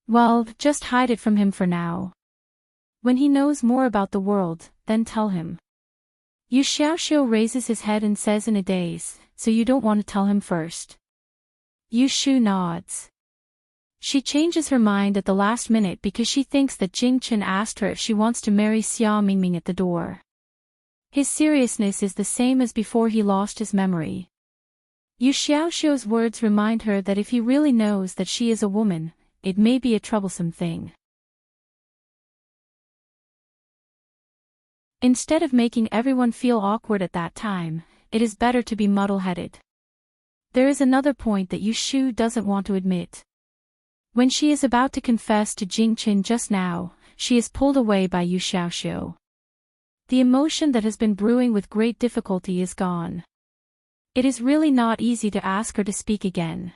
Well, just hide it from him for now. When he knows more about the world, then tell him." Yu Xiaoxiu raises his head and says in a daze, "So you don't want to tell him first?" Yu Shu nods. She changes her mind at the last minute because she thinks that Jingqin asked her if she wants to marry Xia Mingming at the door. His seriousness is the same as before he lost his memory. Yu Xiaoxiu's words remind her that if he really knows that she is a woman, it may be a troublesome thing. Instead of making everyone feel awkward at that time, it is better to be muddle-headed. There is another point that Yu Shu doesn't want to admit. When she is about to confess to Jingqin just now, she is pulled away by Yu Xiaoxiu. The emotion that has been brewing with great difficulty is gone. It is really not easy to ask her to speak again.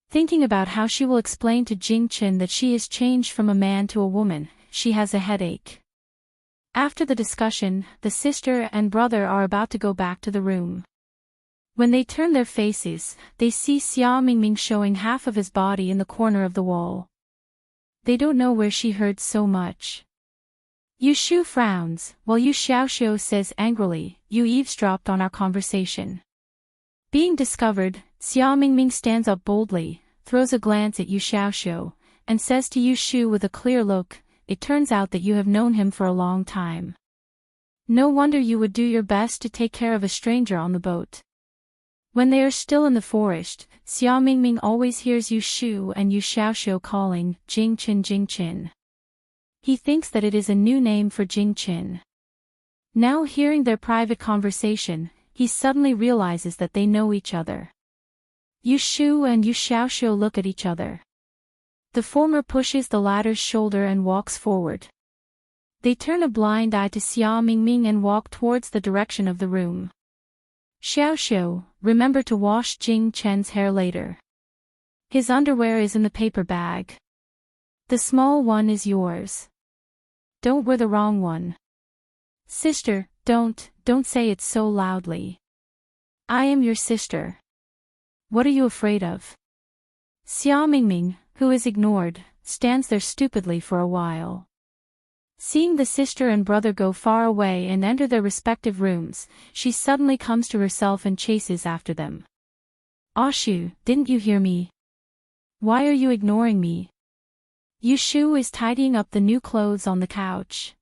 Thinking about how she will explain to Jingqin that she is changed from a man to a woman, she has a headache. After the discussion, the sister and brother are about to go back to the room. When they turn their faces, they see Xia Mingming showing half of his body in the corner of the wall. They don't know where she heard so much. Yu Shu frowns, while Yu Xiaoxiu says angrily, "You eavesdropped on our conversation." Being discovered, Xia Mingming stands up boldly, throws a glance at Yu Xiaoxiu, and says to Yu Shu with a clear look, "It turns out that you have known him for a long time. No wonder you would do your best to take care of a stranger on the boat." When they are still in the forest, Xia Mingming always hears Yu Shu and Yu Xiaoxiu calling, "Jingqin Jingqin." He thinks that it is a new name for Jingqin. Now hearing their private conversation, he suddenly realizes that they know each other. Yushu and Yu Xiaoxiu look at each other. The former pushes the latter's shoulder and walks forward. They turn a blind eye to Xia Mingming and walk towards the direction of the room. Xiaoxiu, remember to wash Jing Chen's hair later. His underwear is in the paper bag. The small one is yours. Don't wear the wrong one. Sister, don't say it so loudly. I am your sister. What are you afraid of? Xia Mingming, who is ignored, stands there stupidly for a while. Seeing the sister and brother go far away and enter their respective rooms, she suddenly comes to herself and chases after them. Ashu, didn't you hear me? Why are you ignoring me? Yushu is tidying up the new clothes on the couch.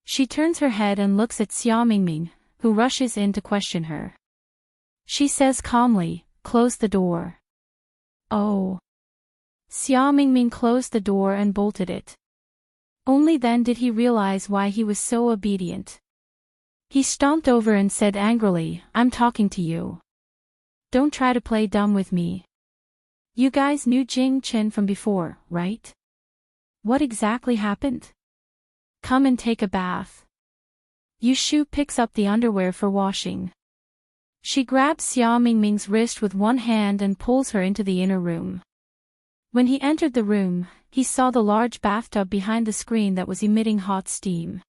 She turns her head and looks at Xia Mingming, who rushes in to question her. She says calmly, "Close the door." Oh. Xia Mingming closed the door and bolted it. Only then did he realize why he was so obedient. He stomped over and said angrily, "I'm talking to you. Don't try to play dumb with me. You guys knew Jing Chen from before, right? What exactly happened? Come and take a bath." Yushu picks up the underwear for washing. She grabs Xia Mingming's wrist with one hand and pulls her into the inner room. When he entered the room, he saw the large bathtub behind the screen that was emitting hot steam.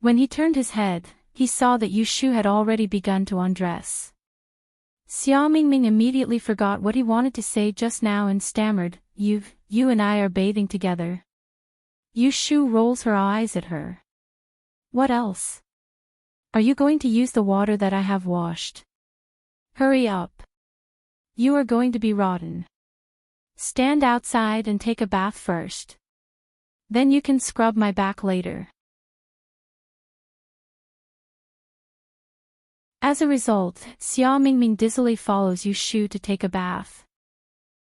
When he turned his head, he saw that Yushu had already begun to undress. Xia Mingming immediately forgot what he wanted to say just now and stammered, You and I are bathing together." Yushu rolls her eyes at her. "What else? Are you going to use the water that I have washed? Hurry up. You are going to be rotten. Stand outside and take a bath first. Then you can scrub my back later." As a result, Xia Mingming dizzily follows Yushu to take a bath.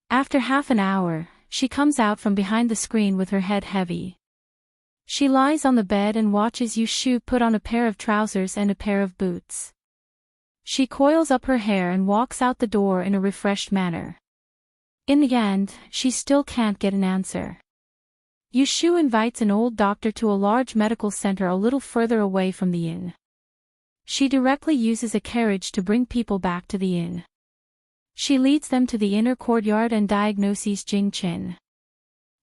After half an hour, she comes out from behind the screen with her head heavy. She lies on the bed and watches Yushu put on a pair of trousers and a pair of boots. She coils up her hair and walks out the door in a refreshed manner. In the end, she still can't get an answer. Yushu invites an old doctor to a large medical center a little further away from the inn. She directly uses a carriage to bring people back to the inn. She leads them to the inner courtyard and diagnoses Jing Chen.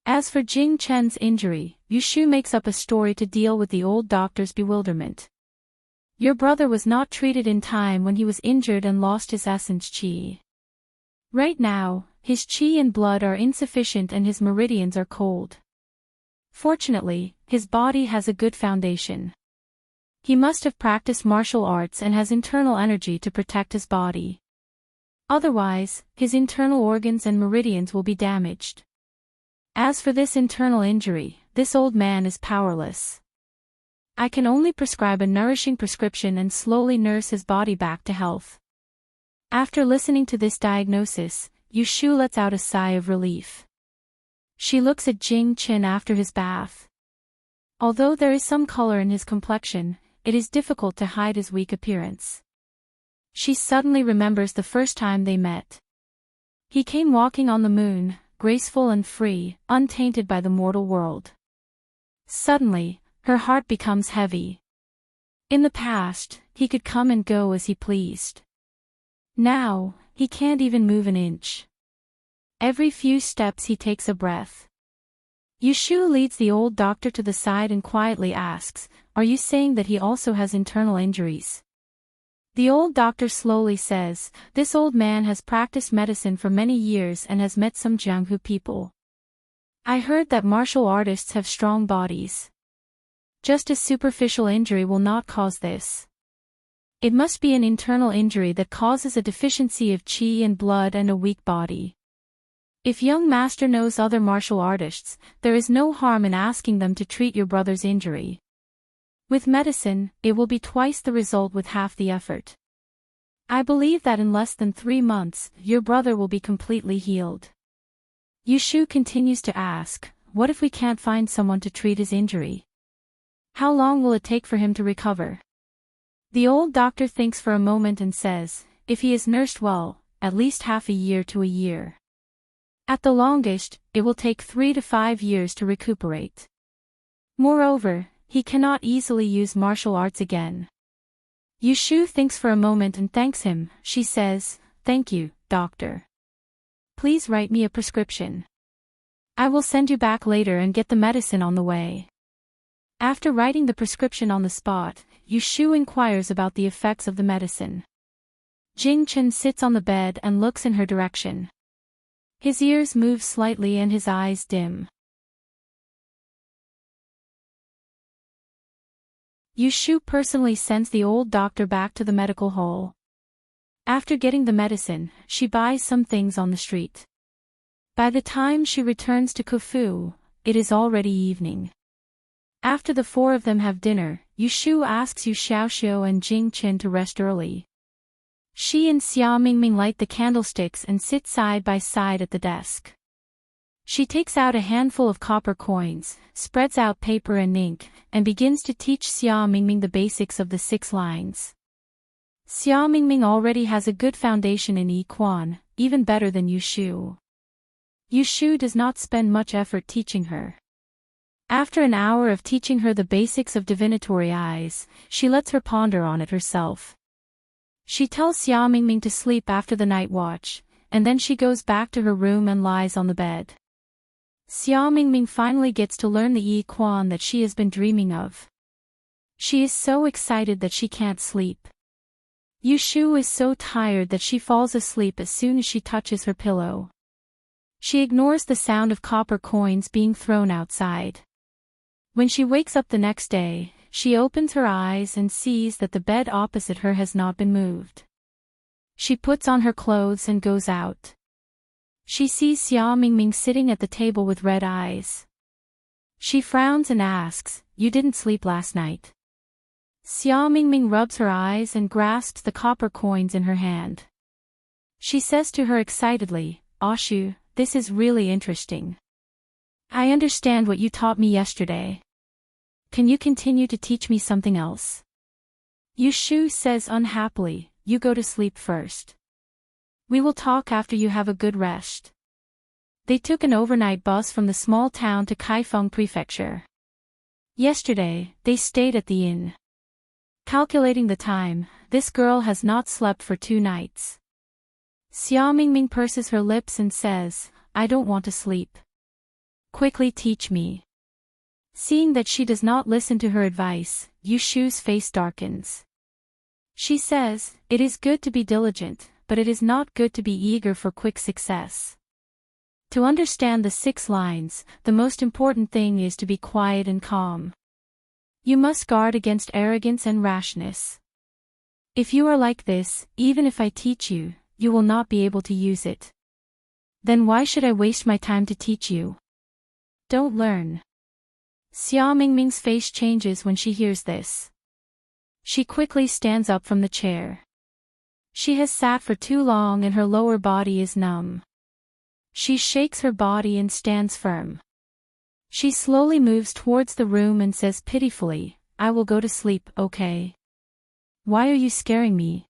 As for Jing Chen's injury, Yushu makes up a story to deal with the old doctor's bewilderment. Your brother was not treated in time when he was injured and lost his essence qi. Right now, his qi and blood are insufficient and his meridians are cold. Fortunately, his body has a good foundation. He must have practiced martial arts and has internal energy to protect his body. Otherwise, his internal organs and meridians will be damaged. As for this internal injury, this old man is powerless. I can only prescribe a nourishing prescription and slowly nurse his body back to health. After listening to this diagnosis, Yushu lets out a sigh of relief. She looks at Jing Chen after his bath. Although there is some color in his complexion, it is difficult to hide his weak appearance. She suddenly remembers the first time they met. He came walking on the moon, graceful and free, untainted by the mortal world. Suddenly, her heart becomes heavy. In the past, he could come and go as he pleased. Now, he can't even move an inch. Every few steps he takes a breath. Yushu leads the old doctor to the side and quietly asks, "Are you saying that he also has internal injuries?" The old doctor slowly says, "This old man has practiced medicine for many years and has met some Jianghu people. I heard that martial artists have strong bodies. Just a superficial injury will not cause this. It must be an internal injury that causes a deficiency of qi and blood and a weak body. If young master knows other martial artists, there is no harm in asking them to treat your brother's injury. With medicine, it will be twice the result with half the effort. I believe that in less than 3 months, your brother will be completely healed." Yushu continues to ask, "What if we can't find someone to treat his injury? How long will it take for him to recover?" The old doctor thinks for a moment and says, if he is nursed well, at least half a year to a year. At the longest, it will take 3 to 5 years to recuperate. Moreover, he cannot easily use martial arts again. Yushu thinks for a moment and thanks him. She says, thank you, doctor. Please write me a prescription. I will send you back later and get the medicine on the way. After writing the prescription on the spot, Yushu inquires about the effects of the medicine. Jing-chen sits on the bed and looks in her direction. His ears move slightly and his eyes dim. Yushu personally sends the old doctor back to the medical hall. After getting the medicine, she buys some things on the street. By the time she returns to Kufu, it is already evening. After the four of them have dinner, Yushu asks Yu Xiaoxiu and Jing Chen to rest early. She and Xia Mingming light the candlesticks and sit side by side at the desk. She takes out a handful of copper coins, spreads out paper and ink, and begins to teach Xia Mingming the basics of the 6 lines. Xia Mingming already has a good foundation in Yi Quan, even better than Yushu. Yushu does not spend much effort teaching her. After an hour of teaching her the basics of divinatory eyes, she lets her ponder on it herself. She tells Xia Mingming to sleep after the night watch, and then she goes back to her room and lies on the bed. Xia Mingming finally gets to learn the Yi Quan that she has been dreaming of. She is so excited that she can't sleep. Yushu is so tired that she falls asleep as soon as she touches her pillow. She ignores the sound of copper coins being thrown outside. When she wakes up the next day, she opens her eyes and sees that the bed opposite her has not been moved. She puts on her clothes and goes out. She sees Xia Mingming sitting at the table with red eyes. She frowns and asks, "You didn't sleep last night?" Xia Mingming rubs her eyes and grasps the copper coins in her hand. She says to her excitedly, "Ashu, this is really interesting. I understand what you taught me yesterday. Can you continue to teach me something else?" Yushu says unhappily, "You go to sleep first. We will talk after you have a good rest." They took an overnight bus from the small town to Kaifeng Prefecture. Yesterday, they stayed at the inn. Calculating the time, this girl has not slept for 2 nights. Xia Mingming purses her lips and says, "I don't want to sleep. Quickly teach me." Seeing that she does not listen to her advice, Yushu's face darkens. She says, "It is good to be diligent, but it is not good to be eager for quick success. To understand the 6 lines, the most important thing is to be quiet and calm. You must guard against arrogance and rashness. If you are like this, even if I teach you, you will not be able to use it. Then why should I waste my time to teach you? Don't learn." Xia Mingming's face changes when she hears this. She quickly stands up from the chair. She has sat for too long and her lower body is numb. She shakes her body and stands firm. She slowly moves towards the room and says pitifully, "I will go to sleep, okay? Why are you scaring me?"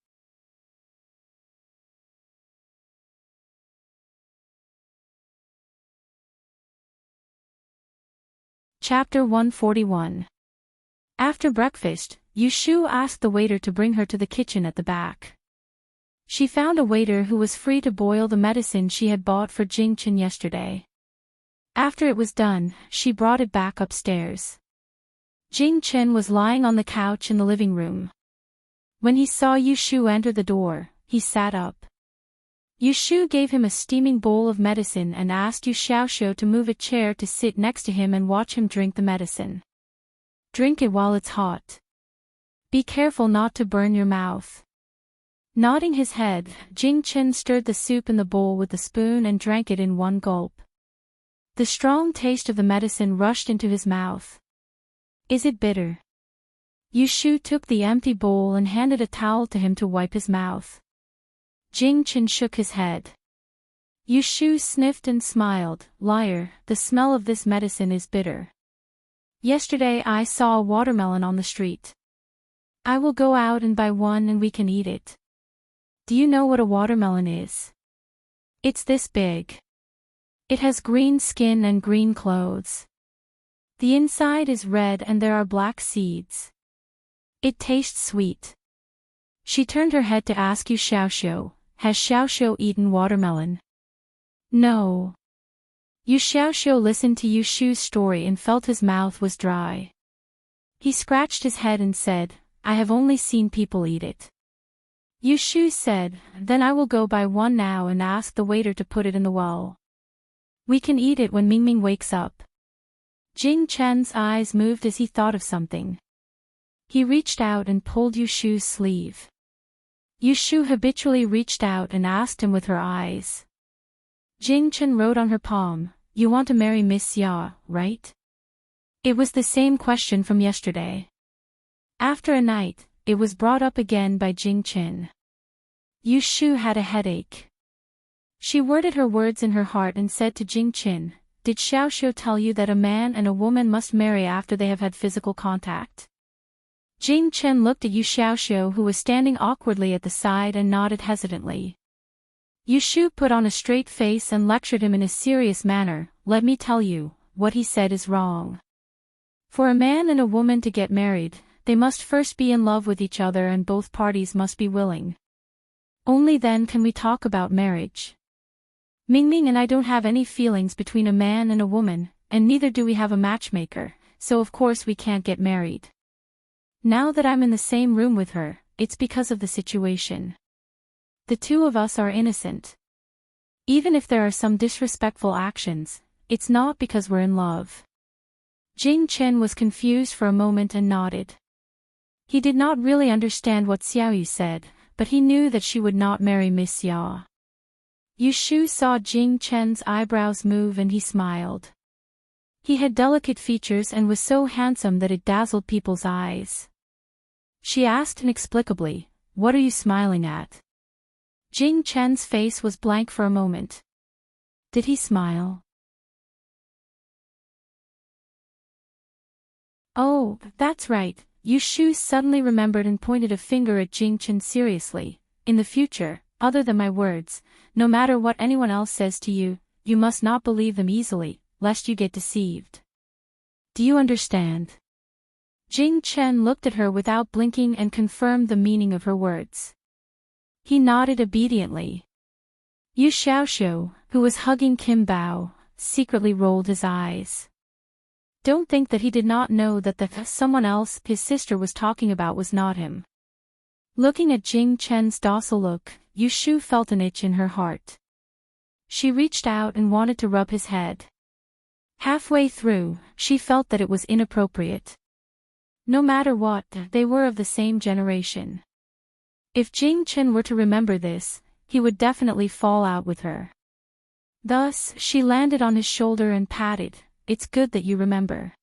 Chapter 141. After breakfast, Yushu asked the waiter to bring her to the kitchen at the back. She found a waiter who was free to boil the medicine she had bought for Jing-chen yesterday. After it was done, she brought it back upstairs. Jing-chen was lying on the couch in the living room. When he saw Yushu enter the door, he sat up. Yushu gave him a steaming bowl of medicine and asked Yu Xiaoxiu to move a chair to sit next to him and watch him drink the medicine. "Drink it while it's hot. Be careful not to burn your mouth." Nodding his head, Jing-chen stirred the soup in the bowl with the spoon and drank it in one gulp. The strong taste of the medicine rushed into his mouth. "Is it bitter?" Yushu took the empty bowl and handed a towel to him to wipe his mouth. Jing-chen shook his head. Yushu sniffed and smiled, "Liar, the smell of this medicine is bitter. Yesterday I saw a watermelon on the street. I will go out and buy one and we can eat it. Do you know what a watermelon is? It's this big. It has green skin and green clothes. The inside is red and there are black seeds. It tastes sweet. She turned her head to ask Yu Xiaoxiu, has Xiaoxiu eaten watermelon? No. Yu Xiaoxiu listened to Yu Shu's story and felt his mouth was dry. He scratched his head and said, I have only seen people eat it. Yu Shu said, then I will go buy one now and ask the waiter to put it in the well. We can eat it when Mingming wakes up. Jing Chen's eyes moved as he thought of something. He reached out and pulled Yu Shu's sleeve. Yu Shu habitually reached out and asked him with her eyes. Jing Chen wrote on her palm, you want to marry Miss Xia, right? It was the same question from yesterday. After a night, it was brought up again by Jing Chen. Yu Shu had a headache. She worded her words in her heart and said to Jing Chen, did Xiaoxiu tell you that a man and a woman must marry after they have had physical contact? Jing Chen looked at Yu Xiaoxiu who was standing awkwardly at the side and nodded hesitantly. Yu Shu put on a straight face and lectured him in a serious manner, let me tell you, what he said is wrong. For a man and a woman to get married, they must first be in love with each other and both parties must be willing. Only then can we talk about marriage. Mingming and I don't have any feelings between a man and a woman, and neither do we have a matchmaker, so of course we can't get married. Now that I'm in the same room with her, it's because of the situation. The two of us are innocent. Even if there are some disrespectful actions, it's not because we're in love. Jing Chen was confused for a moment and nodded. He did not really understand what Xiaoyu said, but he knew that she would not marry Miss Xia. Yu Shu saw Jing Chen's eyebrows move and he smiled. He had delicate features and was so handsome that it dazzled people's eyes. She asked inexplicably, what are you smiling at? Jing Chen's face was blank for a moment. Did he smile? Oh, that's right, Yu Shu suddenly remembered and pointed a finger at Jing Chen seriously. In the future, other than my words, no matter what anyone else says to you, you must not believe them easily, lest you get deceived. Do you understand? Jing Chen looked at her without blinking and confirmed the meaning of her words. He nodded obediently. Yu Xiaoxiu, who was hugging Kim Bao, secretly rolled his eyes. Don't think that he did not know that the someone else his sister was talking about was not him. Looking at Jing Chen's docile look, Yu Shu felt an itch in her heart. She reached out and wanted to rub his head. Halfway through, she felt that it was inappropriate. No matter what, they were of the same generation. If Jing Chen were to remember this, he would definitely fall out with her. Thus, she landed on his shoulder and patted, it's good that you remember.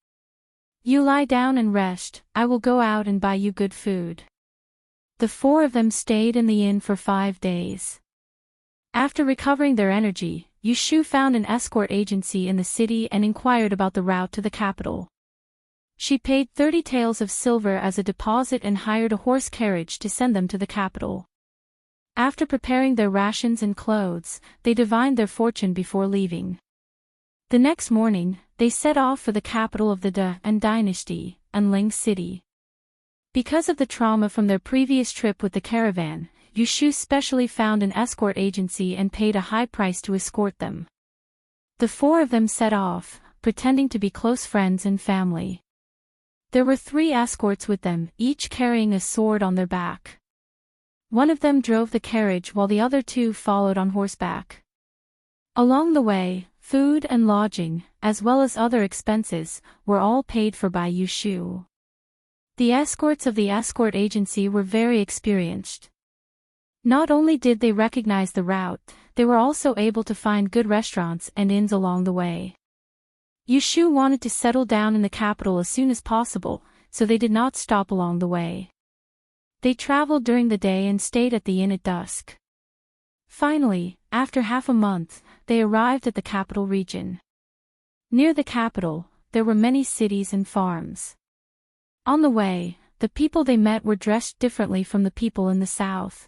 You lie down and rest, I will go out and buy you good food. The four of them stayed in the inn for 5 days. After recovering their energy, Yu Shu found an escort agency in the city and inquired about the route to the capital. She paid 30 taels of silver as a deposit and hired a horse carriage to send them to the capital. After preparing their rations and clothes, they divined their fortune before leaving. The next morning, they set off for the capital of the De and dynasty, Anling City. Because of the trauma from their previous trip with the caravan, Yu Shu specially found an escort agency and paid a high price to escort them. The four of them set off, pretending to be close friends and family. There were 3 escorts with them, each carrying a sword on their back. One of them drove the carriage while the other 2 followed on horseback. Along the way, food and lodging, as well as other expenses, were all paid for by Yu Shu. The escorts of the escort agency were very experienced. Not only did they recognize the route, they were also able to find good restaurants and inns along the way. Yu Shu wanted to settle down in the capital as soon as possible, so they did not stop along the way. They traveled during the day and stayed at the inn at dusk. Finally, after half a month, they arrived at the capital region. Near the capital, there were many cities and farms. On the way, the people they met were dressed differently from the people in the south.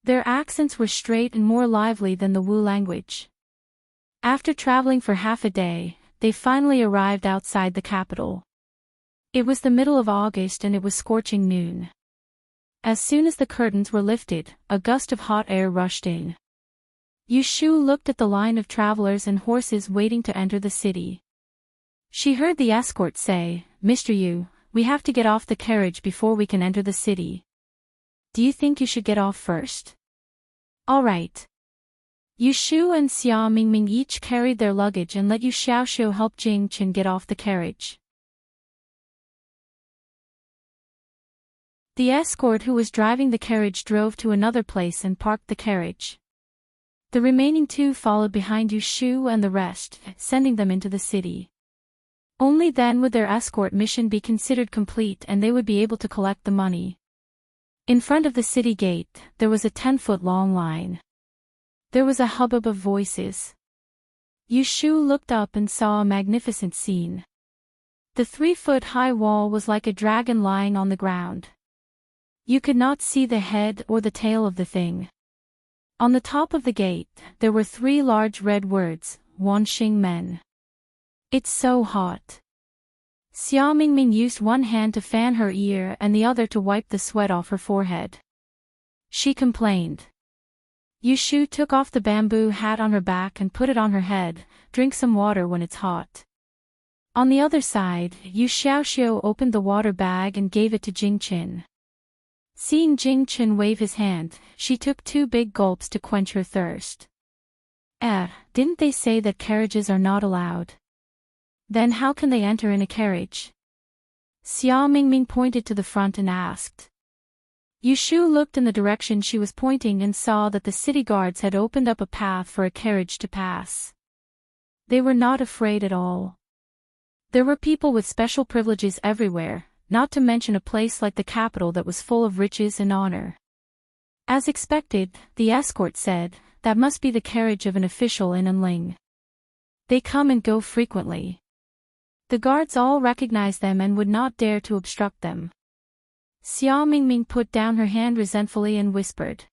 Their accents were straight and more lively than the Wu language. After traveling for half a day, they finally arrived outside the capital. It was the middle of August and it was scorching noon. As soon as the curtains were lifted, a gust of hot air rushed in. Yushu looked at the line of travelers and horses waiting to enter the city. She heard the escort say, "Mr. Yu, we have to get off the carriage before we can enter the city. Do you think you should get off first?" "All right." Yushu and Xia Mingming each carried their luggage and let Yu Xiaoxiu help Jing Qin get off the carriage. The escort who was driving the carriage drove to another place and parked the carriage. The remaining two followed behind Yushu and the rest, sending them into the city. Only then would their escort mission be considered complete and they would be able to collect the money. In front of the city gate, there was a 10-foot-long line. There was a hubbub of voices. Yushu looked up and saw a magnificent scene. The 3-foot-high wall was like a dragon lying on the ground. You could not see the head or the tail of the thing. On the top of the gate, there were 3 large red words, Wanxing Men. "It's so hot." Xia Mingming used one hand to fan her ear and the other to wipe the sweat off her forehead. She complained. Yushu took off the bamboo hat on her back and put it on her head. "Drink some water when it's hot." On the other side, Yu Xiaoxiu opened the water bag and gave it to Jing Qin. Seeing Jing Qin wave his hand, she took 2 big gulps to quench her thirst. Didn't they say that carriages are not allowed? Then how can they enter in a carriage?" Xia Mingming pointed to the front and asked. Yushu looked in the direction she was pointing and saw that the city guards had opened up a path for a carriage to pass. They were not afraid at all. There were people with special privileges everywhere, not to mention a place like the capital that was full of riches and honor. As expected, the escort said, "That must be the carriage of an official in Enling. They come and go frequently." The guards all recognized them and would not dare to obstruct them. Xia Mingming put down her hand resentfully and whispered.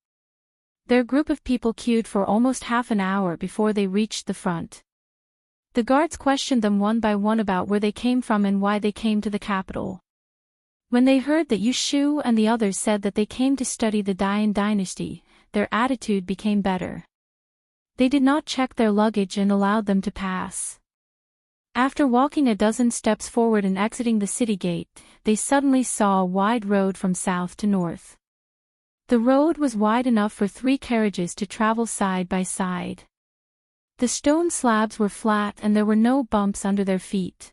Their group of people queued for almost half an hour before they reached the front. The guards questioned them one by one about where they came from and why they came to the capital. When they heard that Yushu and the others said that they came to study the Dian dynasty, their attitude became better. They did not check their luggage and allowed them to pass. After walking a dozen steps forward and exiting the city gate, they suddenly saw a wide road from south to north. The road was wide enough for 3 carriages to travel side by side. The stone slabs were flat and there were no bumps under their feet.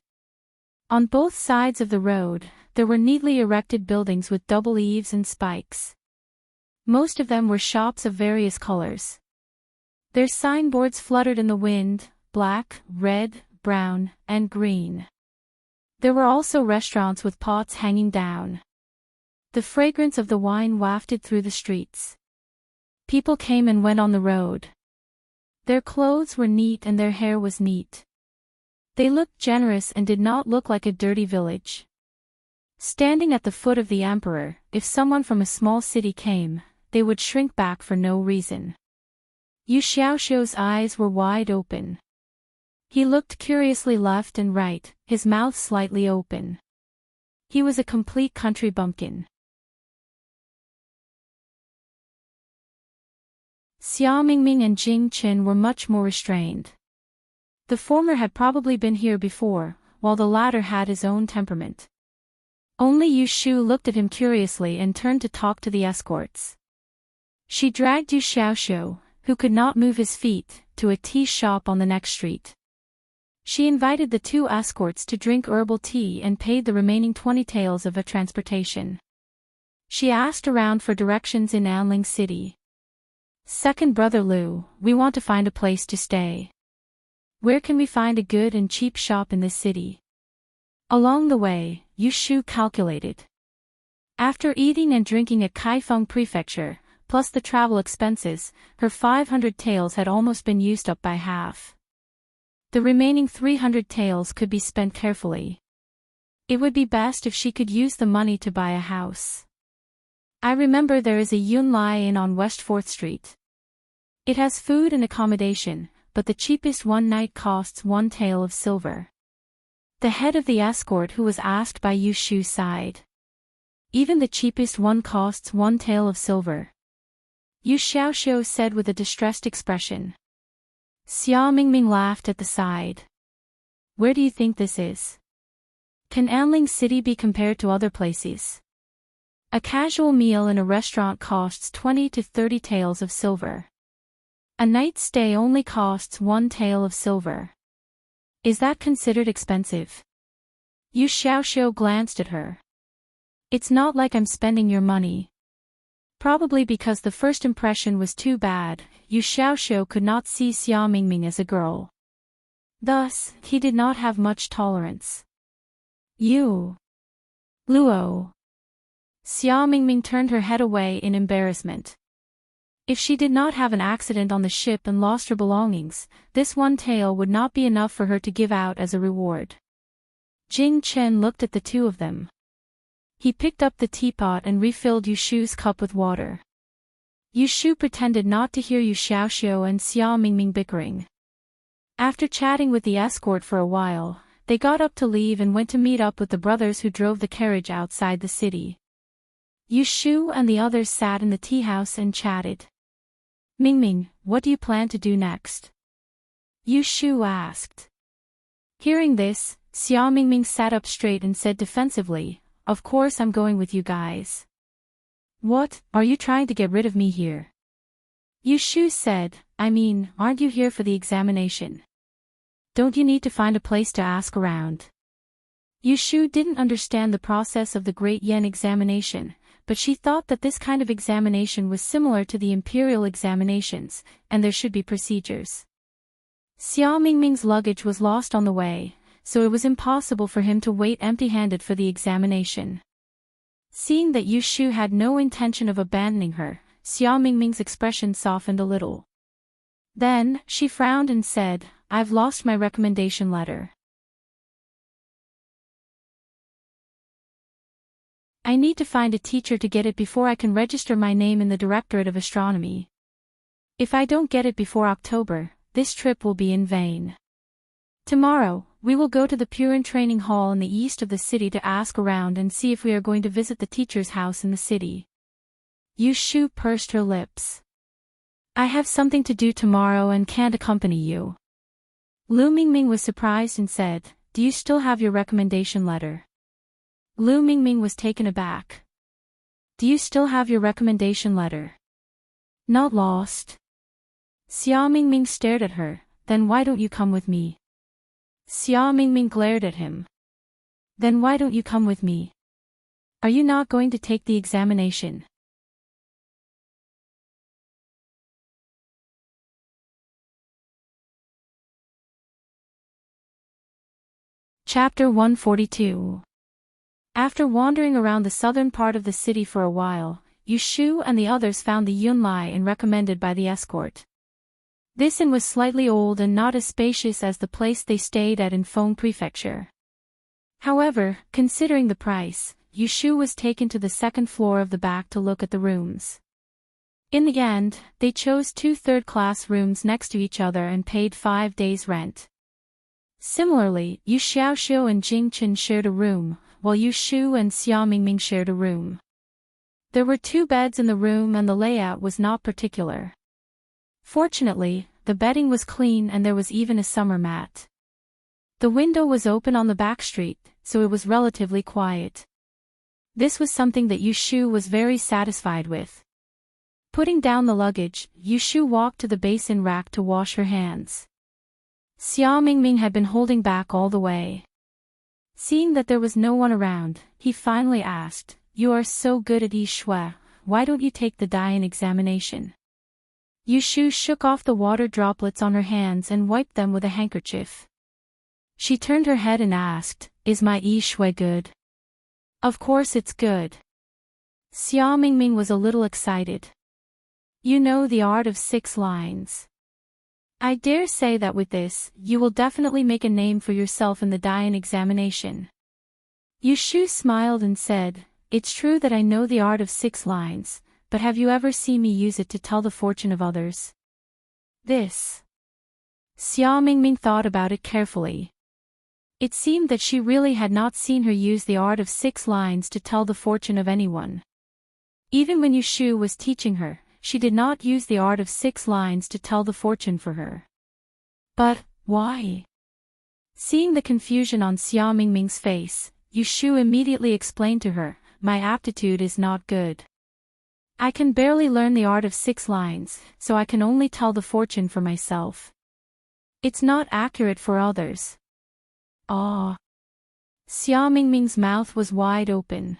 On both sides of the road, there were neatly erected buildings with double eaves and spikes. Most of them were shops of various colors. Their signboards fluttered in the wind, black, red, brown, and green. There were also restaurants with pots hanging down. The fragrance of the wine wafted through the streets. People came and went on the road. Their clothes were neat and their hair was neat. They looked generous and did not look like a dirty village. Standing at the foot of the emperor, if someone from a small city came, they would shrink back for no reason. Yu Xiaoxiu's eyes were wide open. He looked curiously left and right, his mouth slightly open. He was a complete country bumpkin. Xia Mingming and Jing Qin were much more restrained. The former had probably been here before, while the latter had his own temperament. Only Yushu looked at him curiously and turned to talk to the escorts. She dragged Yu Xiaoxiu, who could not move his feet, to a tea shop on the next street. She invited the 2 escorts to drink herbal tea and paid the remaining 20 taels of a transportation. She asked around for directions in Anling City. "Second brother Lu, we want to find a place to stay. Where can we find a good and cheap shop in this city?" Along the way, Yushu calculated. After eating and drinking at Kaifeng Prefecture, plus the travel expenses, her 500 taels had almost been used up by half. The remaining 300 taels could be spent carefully. It would be best if she could use the money to buy a house. I remember there is a Yunlai Inn on West 4th Street. It has food and accommodation, but the cheapest one night costs 1 tael of silver. The head of the escort who was asked by Yu Shu sighed. Even the cheapest one costs 1 tael of silver. Yu Xiaoxiu said with a distressed expression. Xia Mingming laughed at the side. Where do you think this is? Can Anling City be compared to other places? A casual meal in a restaurant costs 20 to 30 taels of silver. A night's stay only costs 1 tael of silver. Is that considered expensive? Yu Xiaoxiu glanced at her. It's not like I'm spending your money. Probably because the first impression was too bad, Yu Xiaoxiu could not see Xia Mingming as a girl. Thus, he did not have much tolerance. You. Luo. Xia Mingming turned her head away in embarrassment. If she did not have an accident on the ship and lost her belongings, this 1 tael would not be enough for her to give out as a reward. Jing Chen looked at the two of them. He picked up the teapot and refilled Yu Shu's cup with water. Yu Shu pretended not to hear Yu Xiaoxiu and Xia Mingming bickering. After chatting with the escort for a while, they got up to leave and went to meet up with the brothers who drove the carriage outside the city. Yu Shu and the others sat in the tea house and chatted. Mingming, what do you plan to do next? Yu Shu asked. Hearing this, Xia Mingming sat up straight and said defensively, of course I'm going with you guys. What, are you trying to get rid of me here? Yu Shu said, I mean, aren't you here for the examination? Don't you need to find a place to ask around? Yu Shu didn't understand the process of the Great Yen examination, but she thought that this kind of examination was similar to the imperial examinations, and there should be procedures. Xia Mingming's luggage was lost on the way, so it was impossible for him to wait empty-handed for the examination. Seeing that Yu Shu had no intention of abandoning her, Xia Mingming's expression softened a little. Then, she frowned and said, I've lost my recommendation letter. I need to find a teacher to get it before I can register my name in the Directorate of Astronomy. If I don't get it before October, this trip will be in vain. Tomorrow, we will go to the Purin Training Hall in the east of the city to ask around and see if we are going to visit the teacher's house in the city. Yu Shu pursed her lips. I have something to do tomorrow and can't accompany you. Lu Mingming was surprised and said, do you still have your recommendation letter? Lu Mingming was taken aback. Do you still have your recommendation letter? Not lost. Xia Mingming stared at her, then why don't you come with me? Xia Mingming glared at him. Then why don't you come with me? Are you not going to take the examination? Chapter 142. After wandering around the southern part of the city for a while, Yu Shu and the others found the Yunlai Inn recommended by the escort. This inn was slightly old and not as spacious as the place they stayed at in Feng Prefecture. However, considering the price, Yu Shu was taken to the second floor of the back to look at the rooms. In the end, they chose 2 third-class rooms next to each other and paid 5 days' rent. Similarly, Yu Xiaoxiu and Jing Chen shared a room, while Yu Shu and Xia Mingming shared a room. There were 2 beds in the room and the layout was not particular. Fortunately, the bedding was clean and there was even a summer mat. The window was open on the back street, so it was relatively quiet. This was something that Yu Shu was very satisfied with. Putting down the luggage, Yu Shu walked to the basin rack to wash her hands. Xia Mingming had been holding back all the way. Seeing that there was no one around, he finally asked, You are so good at Yi Shui, why don't you take the Dian examination? Yu Shu shook off the water droplets on her hands and wiped them with a handkerchief. She turned her head and asked, Is my Yi Shui good? Of course it's good. Xia Mingming was a little excited. You know the art of 6 lines. I dare say that with this, you will definitely make a name for yourself in the Dian examination. Yushu smiled and said, "It's true that I know the art of 6 lines, but have you ever seen me use it to tell the fortune of others?" This. Xia Mingming thought about it carefully. It seemed that she really had not seen her use the art of 6 lines to tell the fortune of anyone. Even when Yushu was teaching her, she did not use the art of 6 lines to tell the fortune for her. But, why? Seeing the confusion on Xia Mingming's face, Yushu immediately explained to her, "My aptitude is not good. I can barely learn the art of 6 lines, so I can only tell the fortune for myself. It's not accurate for others." Ah! Xia Mingming's mouth was wide open.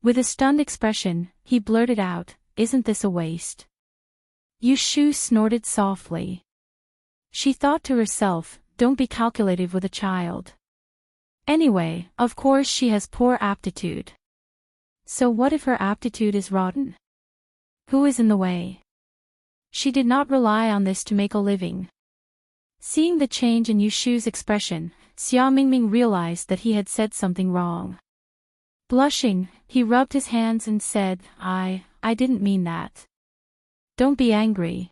With a stunned expression, he blurted out, "Isn't this a waste?" Yushu snorted softly. She thought to herself, "Don't be calculative with a child. Anyway, of course she has poor aptitude. So what if her aptitude is rotten? Who is in the way?" She did not rely on this to make a living. Seeing the change in Yushu's expression, Xia Mingming realized that he had said something wrong. Blushing, he rubbed his hands and said, I didn't mean that. Don't be angry.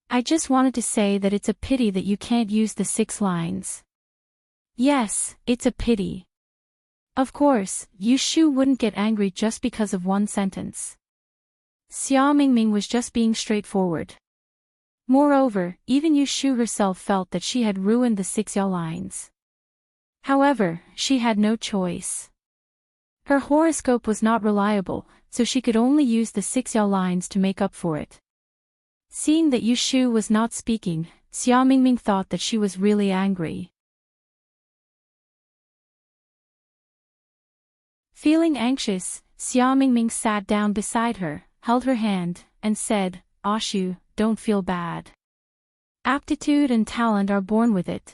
I just wanted to say that it's a pity that you can't use the 6 lines. Yes, it's a pity. Of course, Yushu wouldn't get angry just because of one sentence. Xia Mingming was just being straightforward. Moreover, even Yushu herself felt that she had ruined the 6 lines. However, she had no choice. Her horoscope was not reliable, so she could only use the 6 lines to make up for it. Seeing that Yushu was not speaking, Xia Mingming thought that she was really angry. Feeling anxious, Xia Mingming sat down beside her, held her hand, and said, "Ashu, don't feel bad. Aptitude and talent are born with it.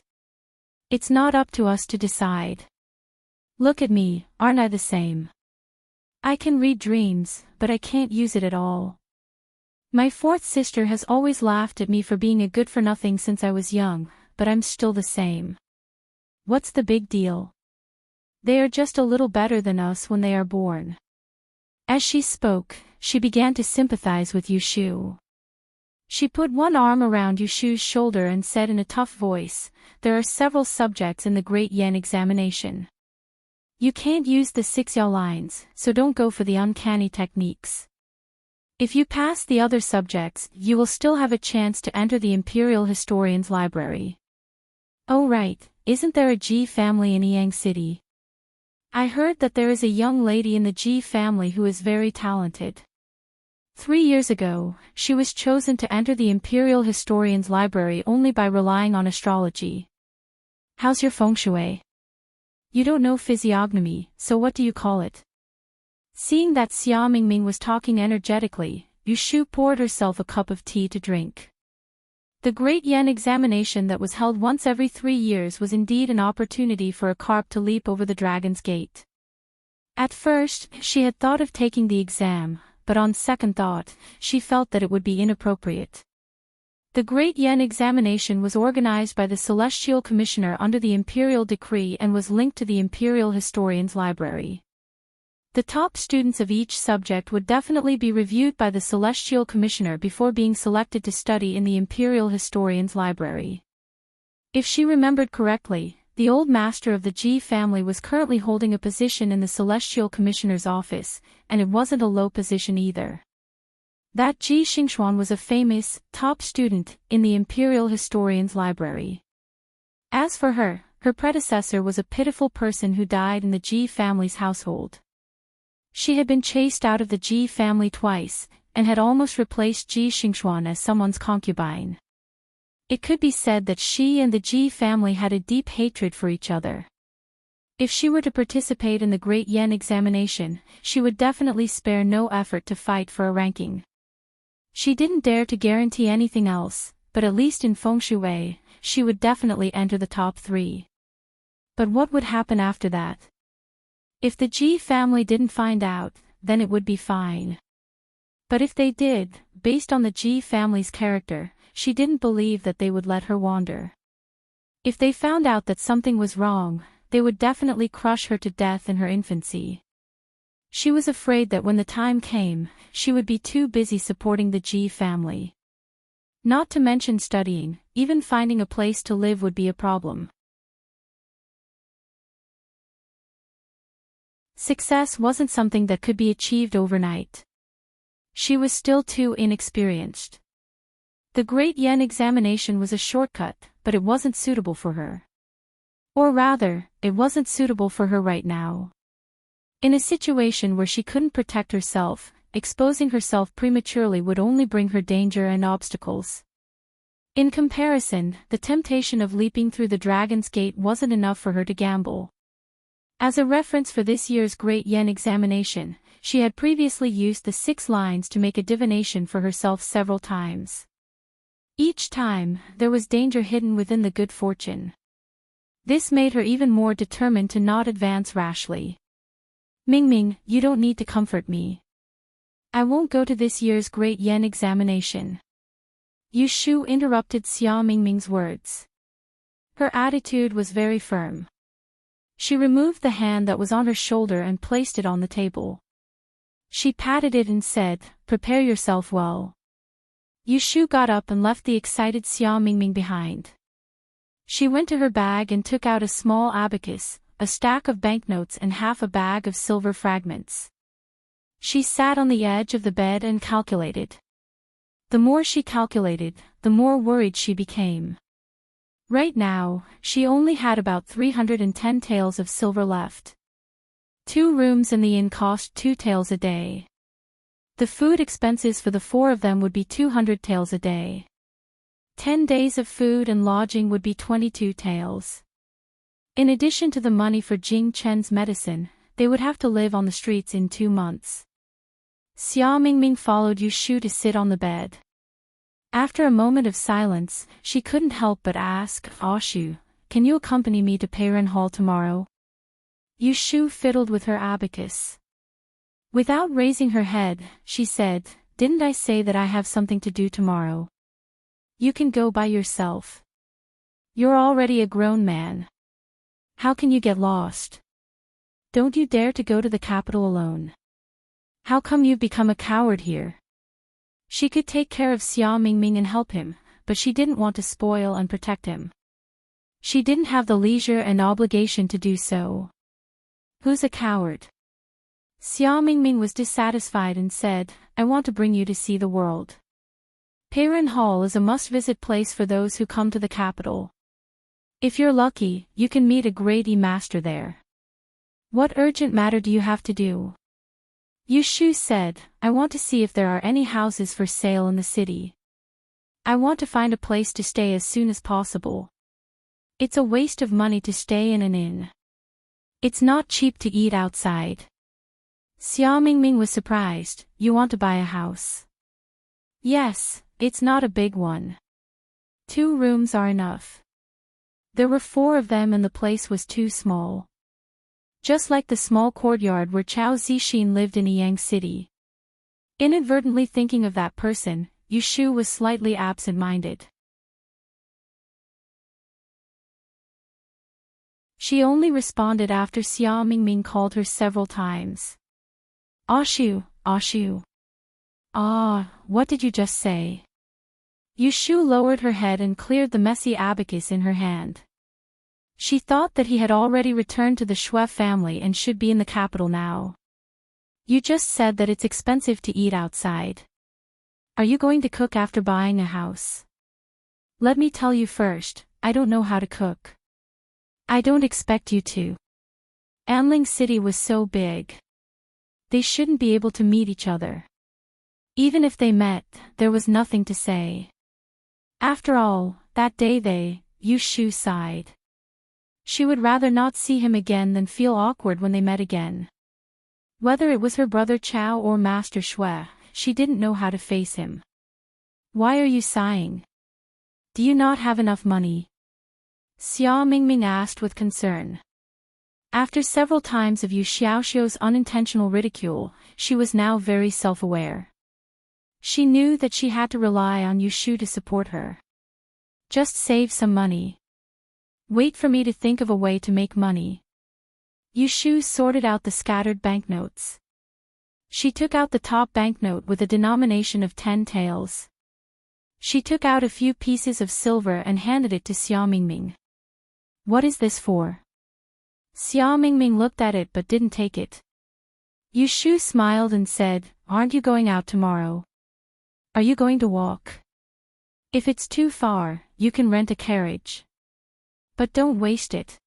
It's not up to us to decide. Look at me, aren't I the same? I can read dreams, but I can't use it at all. My 4th sister has always laughed at me for being a good-for-nothing since I was young, but I'm still the same. What's the big deal? They are just a little better than us when they are born." As she spoke, she began to sympathize with Yushu. She put one arm around Yushu's shoulder and said in a tough voice, "There are several subjects in the Great Yen examination. You can't use the 6 lines, so don't go for the uncanny techniques. If you pass the other subjects, you will still have a chance to enter the Imperial Historian's Library. Oh right, isn't there a Ji family in Yang City? I heard that there is a young lady in the Ji family who is very talented. 3 years ago, she was chosen to enter the Imperial Historian's Library only by relying on astrology. How's your feng shui? You don't know physiognomy, so what do you call it?" Seeing that Xia Mingming was talking energetically, Yushu poured herself a cup of tea to drink. The Great Yen examination that was held once every 3 years was indeed an opportunity for a carp to leap over the dragon's gate. At first, she had thought of taking the exam, but on second thought, she felt that it would be inappropriate. The Great Yen examination was organized by the Celestial Commissioner under the Imperial Decree and was linked to the Imperial Historian's Library. The top students of each subject would definitely be reviewed by the Celestial Commissioner before being selected to study in the Imperial Historian's Library. If she remembered correctly, the old master of the Ji family was currently holding a position in the Celestial Commissioner's office, and it wasn't a low position either. That Ji Xingxuan was a famous, top student in the Imperial Historian's Library. As for her, her predecessor was a pitiful person who died in the Ji family's household. She had been chased out of the Ji family twice, and had almost replaced Ji Xingxuan as someone's concubine. It could be said that she and the Ji family had a deep hatred for each other. If she were to participate in the Great Yen examination, she would definitely spare no effort to fight for a ranking. She didn't dare to guarantee anything else, but at least in feng shui, she would definitely enter the top 3. But what would happen after that? If the Ji family didn't find out, then it would be fine. But if they did, based on the Ji family's character, she didn't believe that they would let her wander. If they found out that something was wrong, they would definitely crush her to death in her infancy. She was afraid that when the time came, she would be too busy supporting the Ji family. Not to mention studying, even finding a place to live would be a problem. Success wasn't something that could be achieved overnight. She was still too inexperienced. The Great Yen examination was a shortcut, but it wasn't suitable for her. Or rather, it wasn't suitable for her right now. In a situation where she couldn't protect herself, exposing herself prematurely would only bring her danger and obstacles. In comparison, the temptation of leaping through the Dragon's Gate wasn't enough for her to gamble. As a reference for this year's Great Yen examination, she had previously used the 6 lines to make a divination for herself several times. Each time, there was danger hidden within the good fortune. This made her even more determined to not advance rashly. Mingming, you don't need to comfort me. I won't go to this year's Great Yen examination. Yu Shu interrupted Xia Mingming's words. Her attitude was very firm. She removed the hand that was on her shoulder and placed it on the table. She patted it and said, "Prepare yourself well." Yu Shu got up and left the excited Xia Mingming behind. She went to her bag and took out a small abacus, a stack of banknotes and half a bag of silver fragments. She sat on the edge of the bed and calculated. The more she calculated, the more worried she became. Right now, she only had about 310 taels of silver left. 2 rooms in the inn cost 2 taels a day. The food expenses for the 4 of them would be 200 taels a day. 10 days of food and lodging would be 22 taels. In addition to the money for Jing Chen's medicine, they would have to live on the streets in 2 months. Xia Mingming followed Yu Shu to sit on the bed. After a moment of silence, she couldn't help but ask, "Shu, can you accompany me to Peiren Hall tomorrow?" Yu Shu fiddled with her abacus. Without raising her head, she said, "Didn't I say that I have something to do tomorrow? You can go by yourself. You're already a grown man. How can you get lost? Don't you dare to go to the capital alone. How come you've become a coward here?" She could take care of Xia Mingming and help him, but she didn't want to spoil and protect him. She didn't have the leisure and obligation to do so. "Who's a coward?" Xia Mingming was dissatisfied and said, "I want to bring you to see the world. Peiren Hall is a must-visit place for those who come to the capital. If you're lucky, you can meet a great master there. What urgent matter do you have to do?" Yu Shu said, "I want to see if there are any houses for sale in the city. I want to find a place to stay as soon as possible. It's a waste of money to stay in an inn. It's not cheap to eat outside." Xia Mingming was surprised. "You want to buy a house?" "Yes, it's not a big one. 2 rooms are enough." There were 4 of them and the place was too small. Just like the small courtyard where Chao Zixin lived in Yang City. Inadvertently thinking of that person, Yu Shu was slightly absent-minded. She only responded after Xia Mingming called her several times. "Shu, Shu. What did you just say?" Yu Shu lowered her head and cleared the messy abacus in her hand. She thought that he had already returned to the Shui family and should be in the capital now. "You just said that it's expensive to eat outside. Are you going to cook after buying a house?" "Let me tell you first, I don't know how to cook. I don't expect you to. Anling City was so big. They shouldn't be able to meet each other. Even if they met, there was nothing to say. After all, that day Yu Shu sighed. She would rather not see him again than feel awkward when they met again. Whether it was her brother Chao or Master Shui, she didn't know how to face him. "Why are you sighing? Do you not have enough money?" Xia Mingming asked with concern. After several times of Yu Xiaoxiu's unintentional ridicule, she was now very self-aware. She knew that she had to rely on Yu Shu to support her. "Just save some money. Wait for me to think of a way to make money. Yushu sorted out the scattered banknotes. She took out the top banknote with a denomination of 10 taels. She took out a few pieces of silver and handed it to Xia Mingming. What is this for? Xia Mingming looked at it but didn't take it. Yushu smiled and said, Aren't you going out tomorrow? Are you going to walk? If it's too far, you can rent a carriage. But don't waste it.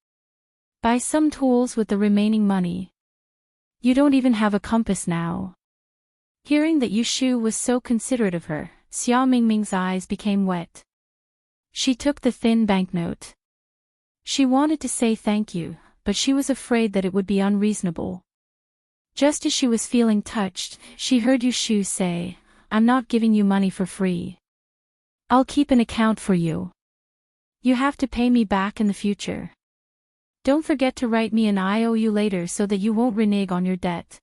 Buy some tools with the remaining money. You don't even have a compass now. Hearing that Yushu was so considerate of her, Xia Mingming's eyes became wet. She took the thin banknote. She wanted to say thank you, but she was afraid that it would be unreasonable. Just as she was feeling touched, she heard Yushu say, I'm not giving you money for free. I'll keep an account for you. You have to pay me back in the future. Don't forget to write me an IOU later so that you won't renege on your debt.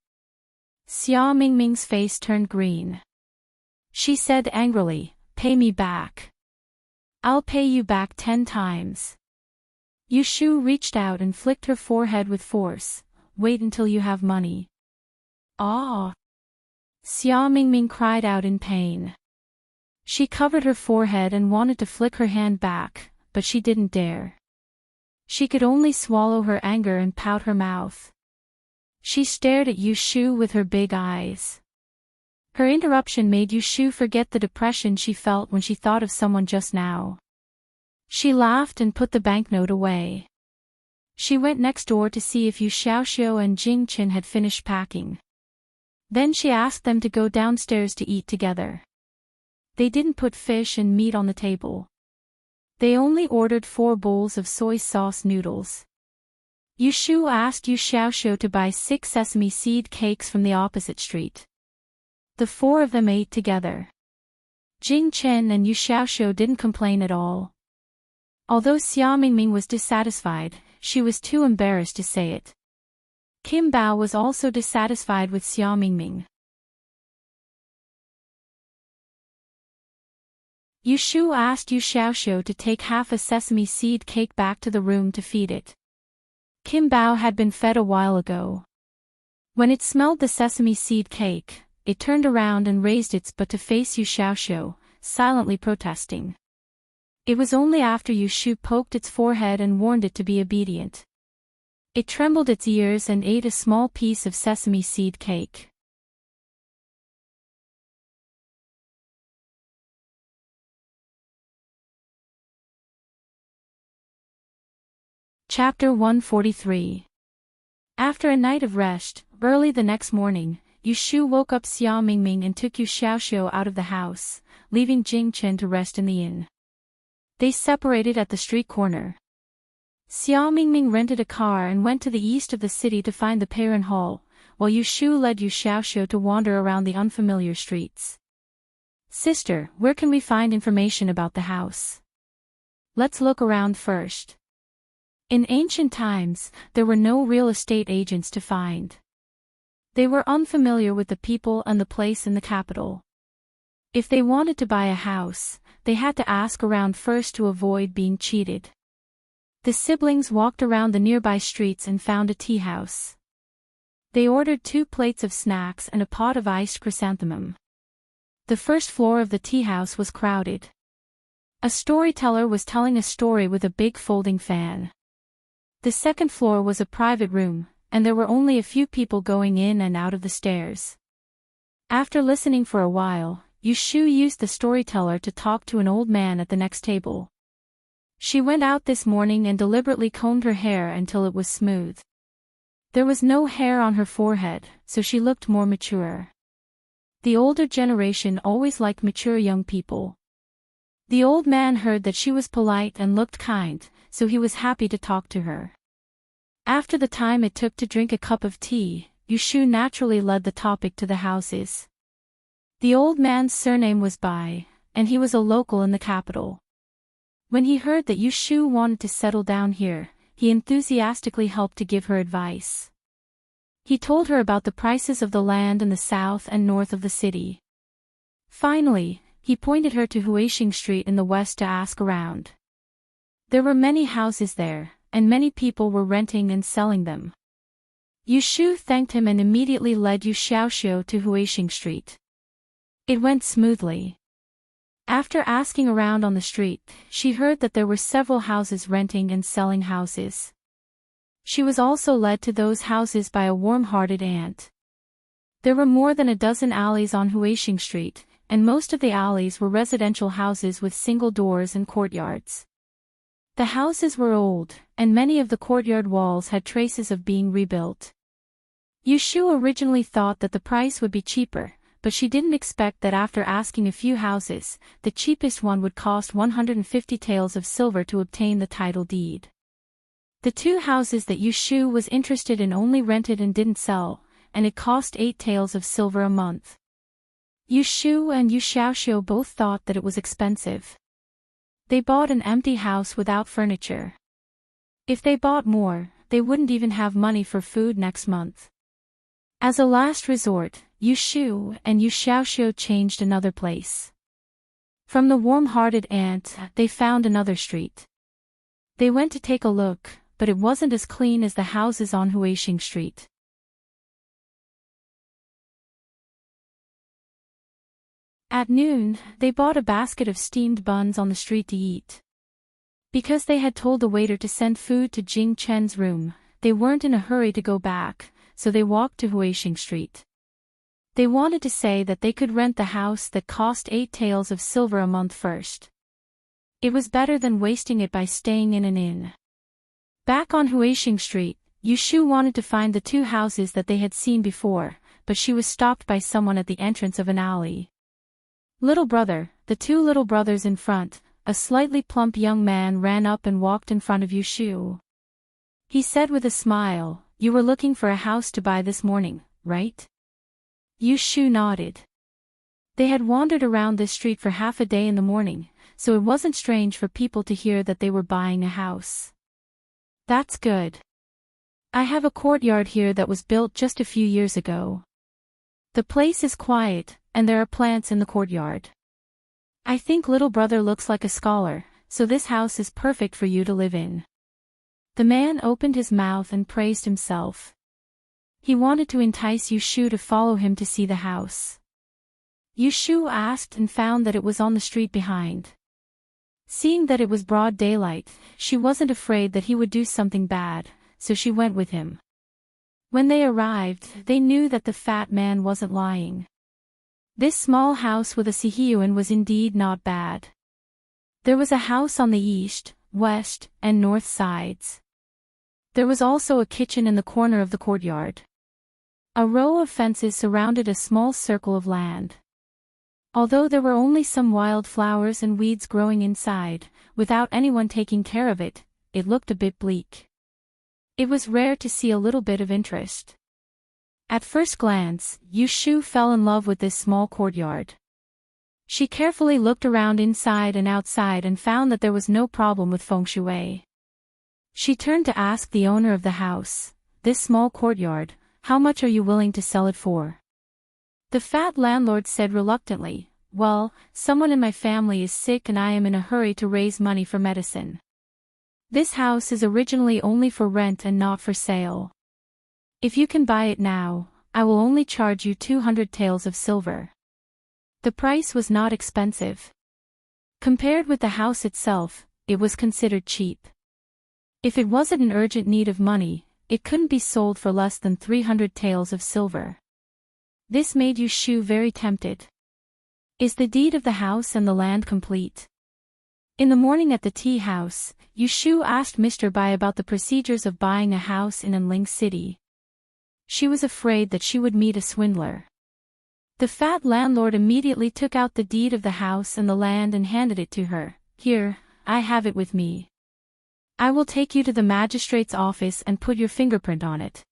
Xia Mingming's face turned green. She said angrily, Pay me back. I'll pay you back 10 times. Yushu reached out and flicked her forehead with force. Wait until you have money. Ah! Xia Mingming cried out in pain. She covered her forehead and wanted to flick her hand back, but she didn't dare. She could only swallow her anger and pout her mouth. She stared at Yushu with her big eyes. Her interruption made Yushu forget the depression she felt when she thought of someone just now. She laughed and put the banknote away. She went next door to see if Yu Xiaoxiu and Jing Qin had finished packing. Then she asked them to go downstairs to eat together. They didn't put fish and meat on the table. They only ordered 4 bowls of soy sauce noodles. Yushu asked Yu Xiaoxiu to buy 6 sesame seed cakes from the opposite street. The 4 of them ate together. Jing Qin and Yu Xiaoxiu didn't complain at all. Although Xia Mingming was dissatisfied, she was too embarrassed to say it. Kim Bao was also dissatisfied with Xia Mingming. Yushu asked Yu Xiaoxiu to take half a sesame seed cake back to the room to feed it. Kim Bao had been fed a while ago. When it smelled the sesame seed cake, it turned around and raised its butt to face Yu Xiaoxiu, silently protesting. It was only after Yushu poked its forehead and warned it to be obedient. It trembled its ears and ate a small piece of sesame seed cake. Chapter 143. After a night of rest, early the next morning, Yushu woke up Xia Mingming and took Yu Xiaoxiu out of the house, leaving Jing Qin to rest in the inn. They separated at the street corner. Xia Mingming rented a car and went to the east of the city to find the Peiran Hall, while Yushu led Yu Xiaoxiu to wander around the unfamiliar streets. Sister, where can we find information about the house? Let's look around first. In ancient times, there were no real estate agents to find. They were unfamiliar with the people and the place in the capital. If they wanted to buy a house, they had to ask around first to avoid being cheated. The siblings walked around the nearby streets and found a tea house. They ordered 2 plates of snacks and a pot of iced chrysanthemum. The first floor of the tea house was crowded. A storyteller was telling a story with a big folding fan. The second floor was a private room, and there were only a few people going in and out of the stairs. After listening for a while, Yushu used the storyteller to talk to an old man at the next table. She went out this morning and deliberately combed her hair until it was smooth. There was no hair on her forehead, so she looked more mature. The older generation always liked mature young people. The old man heard that she was polite and looked kind, so he was happy to talk to her. After the time it took to drink a cup of tea, Yushu naturally led the topic to the houses. The old man's surname was Bai, and he was a local in the capital. When he heard that Yushu wanted to settle down here, he enthusiastically helped to give her advice. He told her about the prices of the land in the south and north of the city. Finally, he pointed her to Huixing Street in the west to ask around. There were many houses there, and many people were renting and selling them. Yu Shu thanked him and immediately led Yu Xiaoxiu to Huixing Street. It went smoothly. After asking around on the street, she heard that there were several houses renting and selling houses. She was also led to those houses by a warm-hearted aunt. There were more than a dozen alleys on Huixing Street, and most of the alleys were residential houses with single doors and courtyards. The houses were old, and many of the courtyard walls had traces of being rebuilt. Yu Shu originally thought that the price would be cheaper, but she didn't expect that after asking a few houses, the cheapest one would cost 150 taels of silver to obtain the title deed. The two houses that Yu Shu was interested in only rented and didn't sell, and it cost 8 taels of silver a month. Yu Shu and Yu Xiaoxiu both thought that it was expensive. They bought an empty house without furniture. If they bought more, they wouldn't even have money for food next month. As a last resort, Yu Shu and Yu Xiaoxiu changed another place. From the warm-hearted aunt, they found another street. They went to take a look, but it wasn't as clean as the houses on Huixing Street. At noon, they bought a basket of steamed buns on the street to eat. Because they had told the waiter to send food to Jing Chen's room, they weren't in a hurry to go back, so they walked to Huixing Street. They wanted to say that they could rent the house that cost 8 taels of silver a month first. It was better than wasting it by staying in an inn. Back on Huixing Street, Yu Shu wanted to find the two houses that they had seen before, but she was stopped by someone at the entrance of an alley. Little brother, the two little brothers in front, a slightly plump young man ran up and walked in front of Yu Shu. He said with a smile, "You were looking for a house to buy this morning, right?" Yu Shu nodded. They had wandered around this street for half a day in the morning, so it wasn't strange for people to hear that they were buying a house. "That's good. I have a courtyard here that was built just a few years ago. The place is quiet, and there are plants in the courtyard. I think little brother looks like a scholar, so this house is perfect for you to live in." The man opened his mouth and praised himself. He wanted to entice Yu Shu to follow him to see the house. Yu Shu asked and found that it was on the street behind. Seeing that it was broad daylight, she wasn't afraid that he would do something bad, so she went with him. When they arrived, they knew that the fat man wasn't lying. This small house with a sihiyuan was indeed not bad. There was a house on the east, west, and north sides. There was also a kitchen in the corner of the courtyard. A row of fences surrounded a small circle of land. Although there were only some wild flowers and weeds growing inside, without anyone taking care of it, it looked a bit bleak. It was rare to see a little bit of interest. At first glance, Yu Shu fell in love with this small courtyard. She carefully looked around inside and outside and found that there was no problem with feng shui. She turned to ask the owner of the house, "This small courtyard, how much are you willing to sell it for?" The fat landlord said reluctantly, "Well, someone in my family is sick and I am in a hurry to raise money for medicine. This house is originally only for rent and not for sale. If you can buy it now, I will only charge you 200 taels of silver." The price was not expensive. Compared with the house itself, it was considered cheap. If it wasn't in urgent need of money, it couldn't be sold for less than 300 taels of silver. This made Yu Shu very tempted. "Is the deed of the house and the land complete?" In the morning at the tea house, Yu Shu asked Mr. Bai about the procedures of buying a house in Enling City. She was afraid that she would meet a swindler. The fat landlord immediately took out the deed of the house and the land and handed it to her. "Here, I have it with me. I will take you to the magistrate's office and put your fingerprint on it.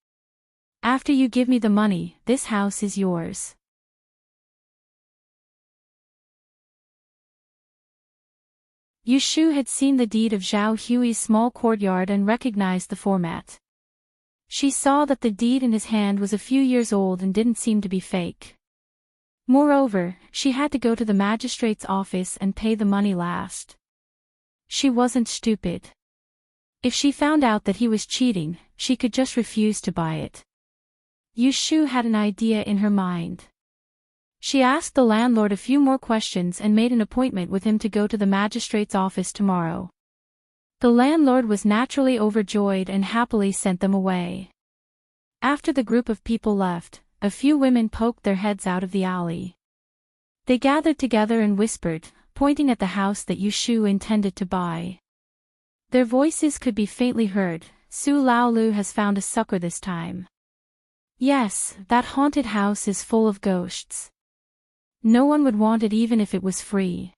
After you give me the money, this house is yours." Yu Shu had seen the deed of Zhao Hui's small courtyard and recognized the format. She saw that the deed in his hand was a few years old and didn't seem to be fake. Moreover, she had to go to the magistrate's office and pay the money last. she wasn't stupid. If she found out that he was cheating, she could just refuse to buy it. Yushu had an idea in her mind. She asked the landlord a few more questions and made an appointment with him to go to the magistrate's office tomorrow. The landlord was naturally overjoyed and happily sent them away. After the group of people left, a few women poked their heads out of the alley. They gathered together and whispered, pointing at the house that Yushu intended to buy. Their voices could be faintly heard. Su Laolu has found a sucker this time. Yes, that haunted house is full of ghosts. No one would want it even if it was free.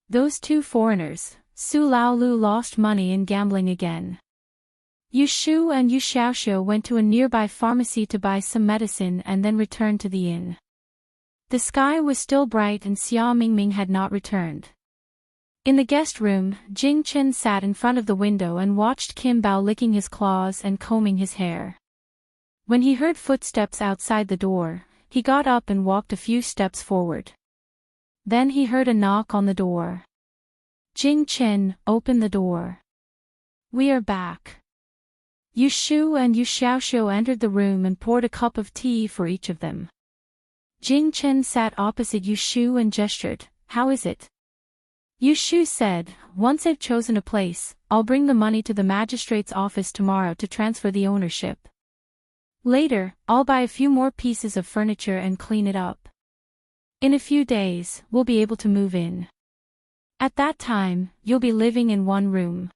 Those two foreigners, Su Laolu lost money in gambling again. Yushu and Yu Xiaoxiu went to a nearby pharmacy to buy some medicine and then returned to the inn. The sky was still bright and Xia Mingming had not returned. In the guest room, Jing Chen sat in front of the window and watched Kim Bao licking his claws and combing his hair. When he heard footsteps outside the door, he got up and walked a few steps forward. Then he heard a knock on the door. Jing Chen, open the door. We are back. Yushu and Yu Xiaoxiu entered the room and poured a cup of tea for each of them. Jing Chen sat opposite Yushu and gestured, how is it? Yushu said, once I've chosen a place, I'll bring the money to the magistrate's office tomorrow to transfer the ownership. Later, I'll buy a few more pieces of furniture and clean it up. In a few days, we'll be able to move in. At that time, you'll be living in one room.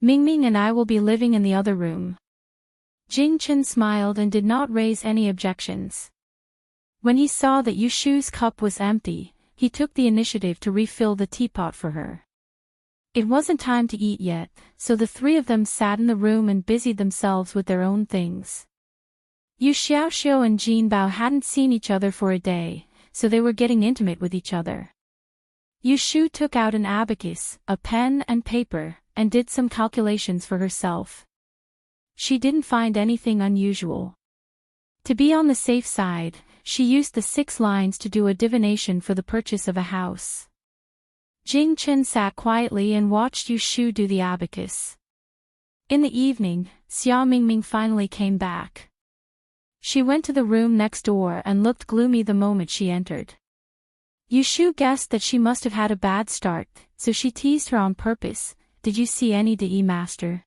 Mingming and I will be living in the other room. Jing Chen smiled and did not raise any objections. When he saw that Yushu's cup was empty, he took the initiative to refill the teapot for her. It wasn't time to eat yet, so the three of them sat in the room and busied themselves with their own things. Yu Xiaoxiu and Jin Bao hadn't seen each other for a day, so they were getting intimate with each other. Yushu took out an abacus, a pen and paper, and did some calculations for herself. She didn't find anything unusual. To be on the safe side, she used the 6 lines to do a divination for the purchase of a house. Jing Chen sat quietly and watched Yushu do the abacus. In the evening, Xia Mingming finally came back. She went to the room next door and looked gloomy the moment she entered. Yushu guessed that she must have had a bad start, so she teased her on purpose, did you see any De master?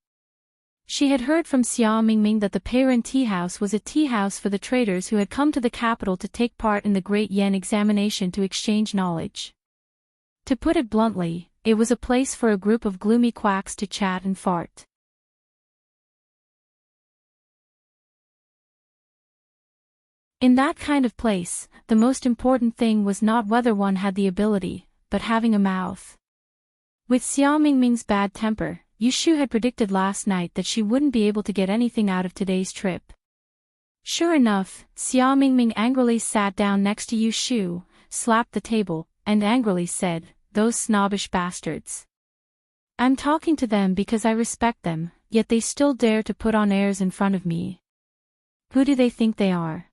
She had heard from Xia Mingming that the Peiren tea house was a tea house for the traders who had come to the capital to take part in the Great Yen examination to exchange knowledge. To put it bluntly, it was a place for a group of gloomy quacks to chat and fart. In that kind of place, the most important thing was not whether one had the ability, but having a mouth. With Xia Mingming's bad temper, Yushu had predicted last night that she wouldn't be able to get anything out of today's trip. Sure enough, Xia Mingming angrily sat down next to Yushu, slapped the table, and angrily said, those snobbish bastards. I'm talking to them because I respect them, yet they still dare to put on airs in front of me. Who do they think they are?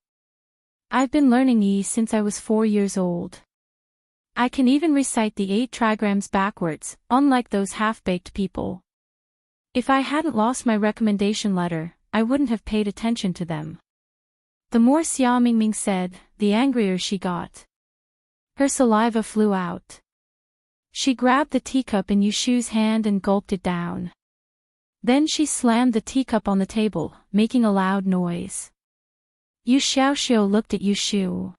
I've been learning Yi since I was 4 years old. I can even recite the 8 trigrams backwards, unlike those half-baked people. If I hadn't lost my recommendation letter, I wouldn't have paid attention to them. The more Xia Mingming said, the angrier she got. Her saliva flew out. She grabbed the teacup in Yushu's hand and gulped it down. Then she slammed the teacup on the table, making a loud noise. Yu Xiaoxiu looked at Yushu.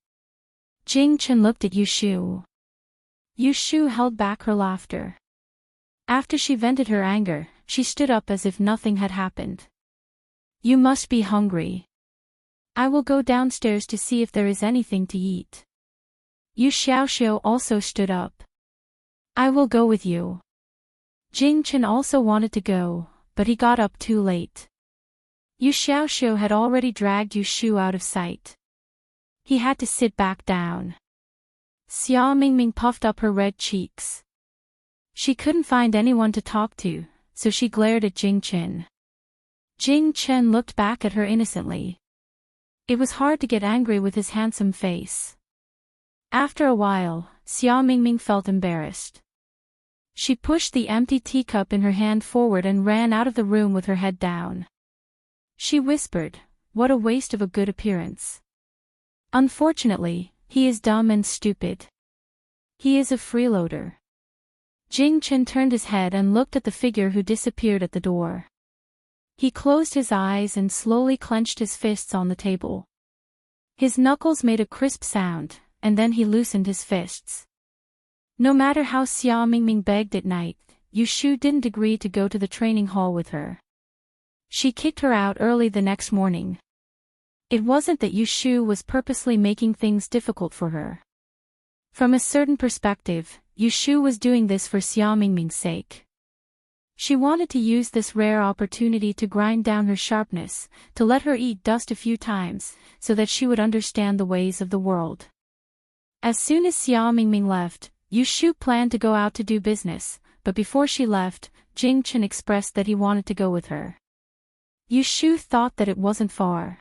Jing Chen looked at Yushu. Yushu held back her laughter. After she vented her anger, she stood up as if nothing had happened. You must be hungry. I will go downstairs to see if there is anything to eat. Yu Xiaoxiu also stood up. I will go with you. Jing Chen also wanted to go, but he got up too late. Yu Xiaoxiu had already dragged Yushu out of sight. He had to sit back down. Xia Mingming puffed up her red cheeks. She couldn't find anyone to talk to, so she glared at Jing Chen. Jing Chen looked back at her innocently. It was hard to get angry with his handsome face. After a while, Xia Mingming felt embarrassed. She pushed the empty teacup in her hand forward and ran out of the room with her head down. She whispered, "What a waste of a good appearance. Unfortunately, he is dumb and stupid. He is a freeloader." Jing Chen turned his head and looked at the figure who disappeared at the door. He closed his eyes and slowly clenched his fists on the table. His knuckles made a crisp sound, and then he loosened his fists. No matter how Xia Mingming begged at night, Yu Shu didn't agree to go to the training hall with her. She kicked her out early the next morning. It wasn't that Yu Shu was purposely making things difficult for her. From a certain perspective, Yu Shu was doing this for Xia Mingming's sake. She wanted to use this rare opportunity to grind down her sharpness, to let her eat dust a few times, so that she would understand the ways of the world. As soon as Xia Mingming left, Yu Shu planned to go out to do business, but before she left, Jing Chen expressed that he wanted to go with her. Yu Shu thought that it wasn't far.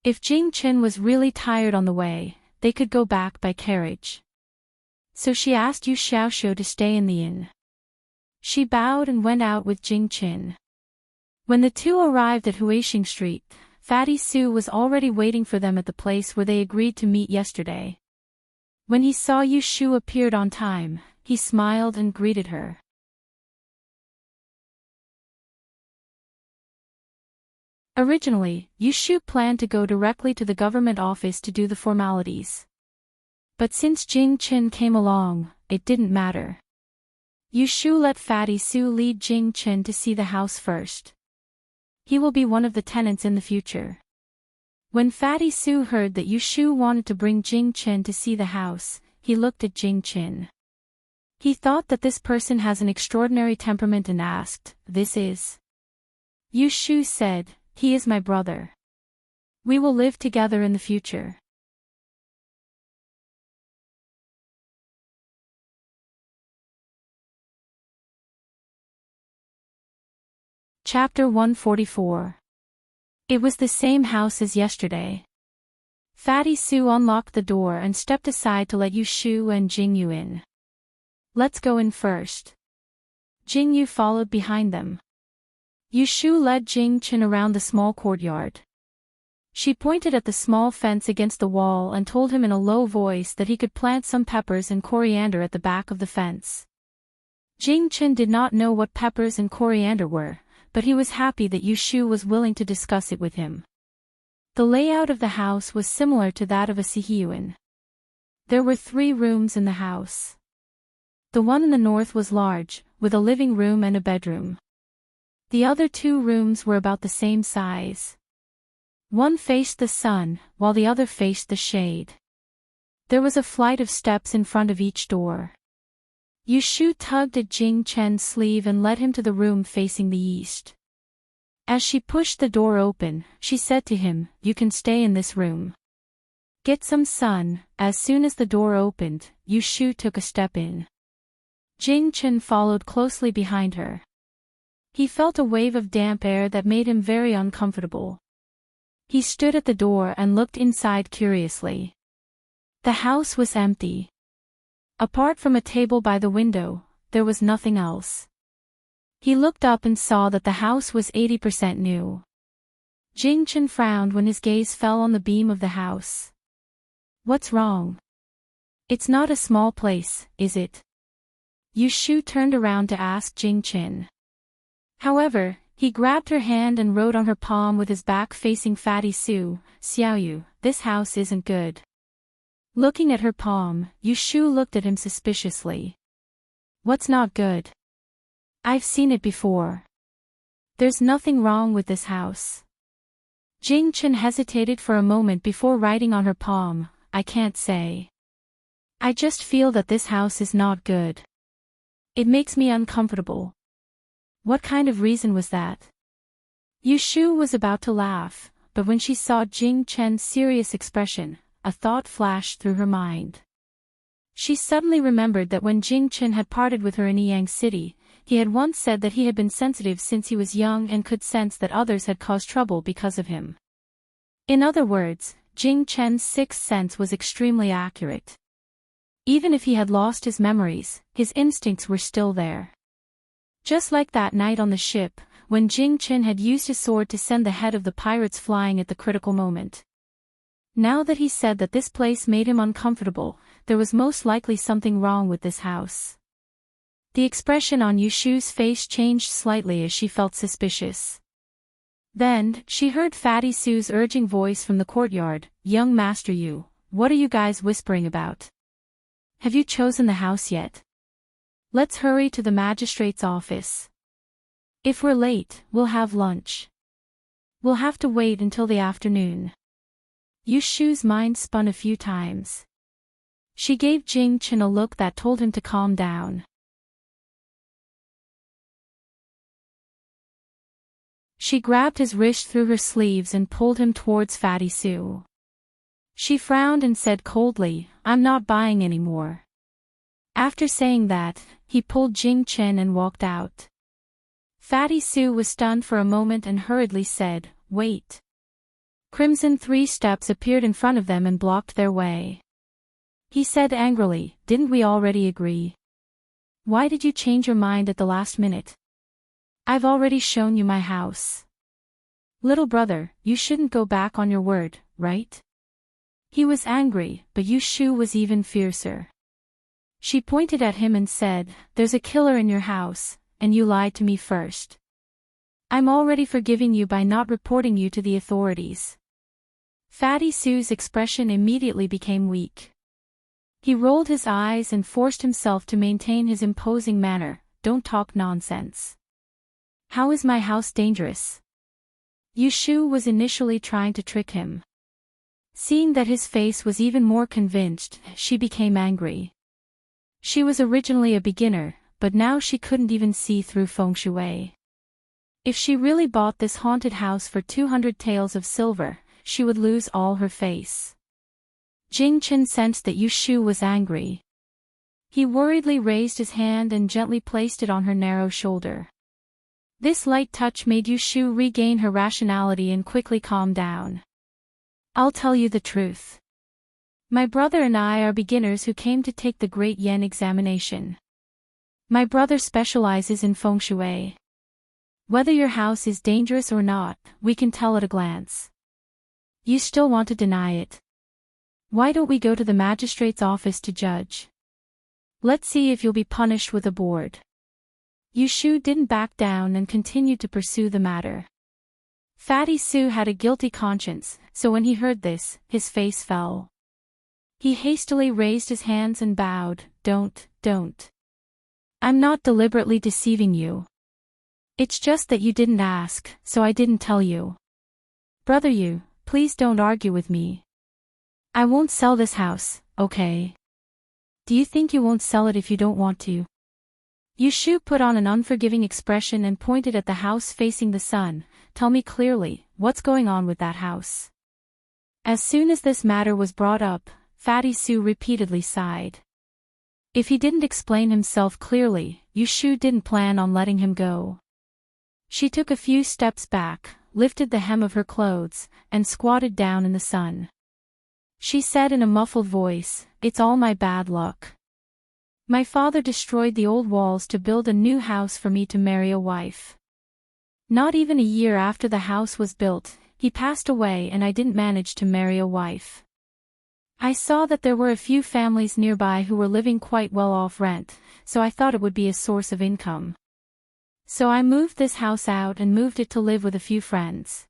If Jing Chen was really tired on the way, they could go back by carriage. So she asked Yu Xiaoshu to stay in the inn. She bowed and went out with Jing Chen. When the two arrived at Huixing Street, Fatty Su was already waiting for them at the place where they agreed to meet yesterday. When he saw Yu Shu appeared on time, he smiled and greeted her. Originally, Yu Shu planned to go directly to the government office to do the formalities. But since Jing Chen came along, it didn't matter. Yu Shu let Fatty Su lead Jing Chen to see the house first. He will be one of the tenants in the future. When Fatty Su heard that Yu Shu wanted to bring Jing Chen to see the house, he looked at Jing Chen. He thought that this person has an extraordinary temperament and asked, "This is?" Yu Shu said, "He is my brother. We will live together in the future." Chapter 144. It was the same house as yesterday. Fatty Su unlocked the door and stepped aside to let Yu Shu and Jing Yu in. "Let's go in first." Jing Yu followed behind them. Yu Shu led Jing Chen around the small courtyard. She pointed at the small fence against the wall and told him in a low voice that he could plant some peppers and coriander at the back of the fence. Jing Chen did not know what peppers and coriander were, but he was happy that Yu Shu was willing to discuss it with him. The layout of the house was similar to that of a Sihiyuan. There were 3 rooms in the house. The one in the north was large, with a living room and a bedroom. The other 2 rooms were about the same size. One faced the sun, while the other faced the shade. There was a flight of steps in front of each door. Yu Shu tugged at Jing Chen's sleeve and led him to the room facing the east. As she pushed the door open, she said to him, "You can stay in this room. Get some sun." As soon as the door opened, Yu Shu took a step in. Jing Chen followed closely behind her. He felt a wave of damp air that made him very uncomfortable. He stood at the door and looked inside curiously. The house was empty. Apart from a table by the window, there was nothing else. He looked up and saw that the house was 80% new. Jing Chen frowned when his gaze fell on the beam of the house. "What's wrong? It's not a small place, is it?" Yu Shu turned around to ask Jing Chen. However, he grabbed her hand and wrote on her palm with his back facing Fatty Su, "Xiaoyu, this house isn't good." Looking at her palm, Yu Shu looked at him suspiciously. "What's not good? I've seen it before. There's nothing wrong with this house." Jing Chen hesitated for a moment before writing on her palm, "I can't say. I just feel that this house is not good. It makes me uncomfortable." "What kind of reason was that?" Yu Shu was about to laugh, but when she saw Jing Chen's serious expression, a thought flashed through her mind. She suddenly remembered that when Jing Chen had parted with her in Yang City, he had once said that he had been sensitive since he was young and could sense that others had caused trouble because of him. In other words, Jing Chen's 6th sense was extremely accurate. Even if he had lost his memories, his instincts were still there. Just like that night on the ship, when Jing Qin had used his sword to send the head of the pirates flying at the critical moment. Now that he said that this place made him uncomfortable, there was most likely something wrong with this house. The expression on Yushu's face changed slightly as she felt suspicious. Then, she heard Fatty Sue's urging voice from the courtyard, "Young Master Yu, what are you guys whispering about? Have you chosen the house yet? Let's hurry to the magistrate's office. If we're late, we'll have lunch. We'll have to wait until the afternoon." Yushu's mind spun a few times. She gave Jing Qin a look that told him to calm down. She grabbed his wrist through her sleeves and pulled him towards Fatty Sue. She frowned and said coldly, "I'm not buying any more." After saying that, he pulled Jing Qin and walked out. Fatty Sue was stunned for a moment and hurriedly said, "Wait." Crimson 3 steps appeared in front of them and blocked their way. He said angrily, "Didn't we already agree? Why did you change your mind at the last minute? I've already shown you my house. Little brother, you shouldn't go back on your word, right?" He was angry, but Yushu was even fiercer. She pointed at him and said, "There's a killer in your house, and you lied to me first. I'm already forgiving you by not reporting you to the authorities." Fatty Sue's expression immediately became weak. He rolled his eyes and forced himself to maintain his imposing manner. "Don't talk nonsense. How is my house dangerous?" Yushu was initially trying to trick him. Seeing that his face was even more convinced, she became angry. She was originally a beginner, but now she couldn't even see through feng shui. If she really bought this haunted house for 200 taels of silver, she would lose all her face. Jing Qin sensed that Yushu was angry. He worriedly raised his hand and gently placed it on her narrow shoulder. This light touch made Yushu regain her rationality and quickly calm down. "I'll tell you the truth. My brother and I are beginners who came to take the Great Yen examination. My brother specializes in feng shui. Whether your house is dangerous or not, we can tell at a glance. You still want to deny it? Why don't we go to the magistrate's office to judge? Let's see if you'll be punished with a board." Yushu didn't back down and continued to pursue the matter. Fatty Sue had a guilty conscience, so when he heard this, his face fell. He hastily raised his hands and bowed, Don't. I'm not deliberately deceiving you. It's just that you didn't ask, so I didn't tell you. Brother Yu, please don't argue with me. I won't sell this house, okay? Do you think you won't sell it if you don't want to?" Yushu put on an unforgiving expression and pointed at the house facing the sun. "Tell me clearly, what's going on with that house?" As soon as this matter was brought up, Fatty Sue repeatedly sighed. If he didn't explain himself clearly, Yushu didn't plan on letting him go. She took a few steps back, lifted the hem of her clothes, and squatted down in the sun. She said in a muffled voice, "It's all my bad luck. My father destroyed the old walls to build a new house for me to marry a wife. Not even a year after the house was built, he passed away and I didn't manage to marry a wife. I saw that there were a few families nearby who were living quite well off rent, so I thought it would be a source of income. So I moved this house out and moved it to live with a few friends.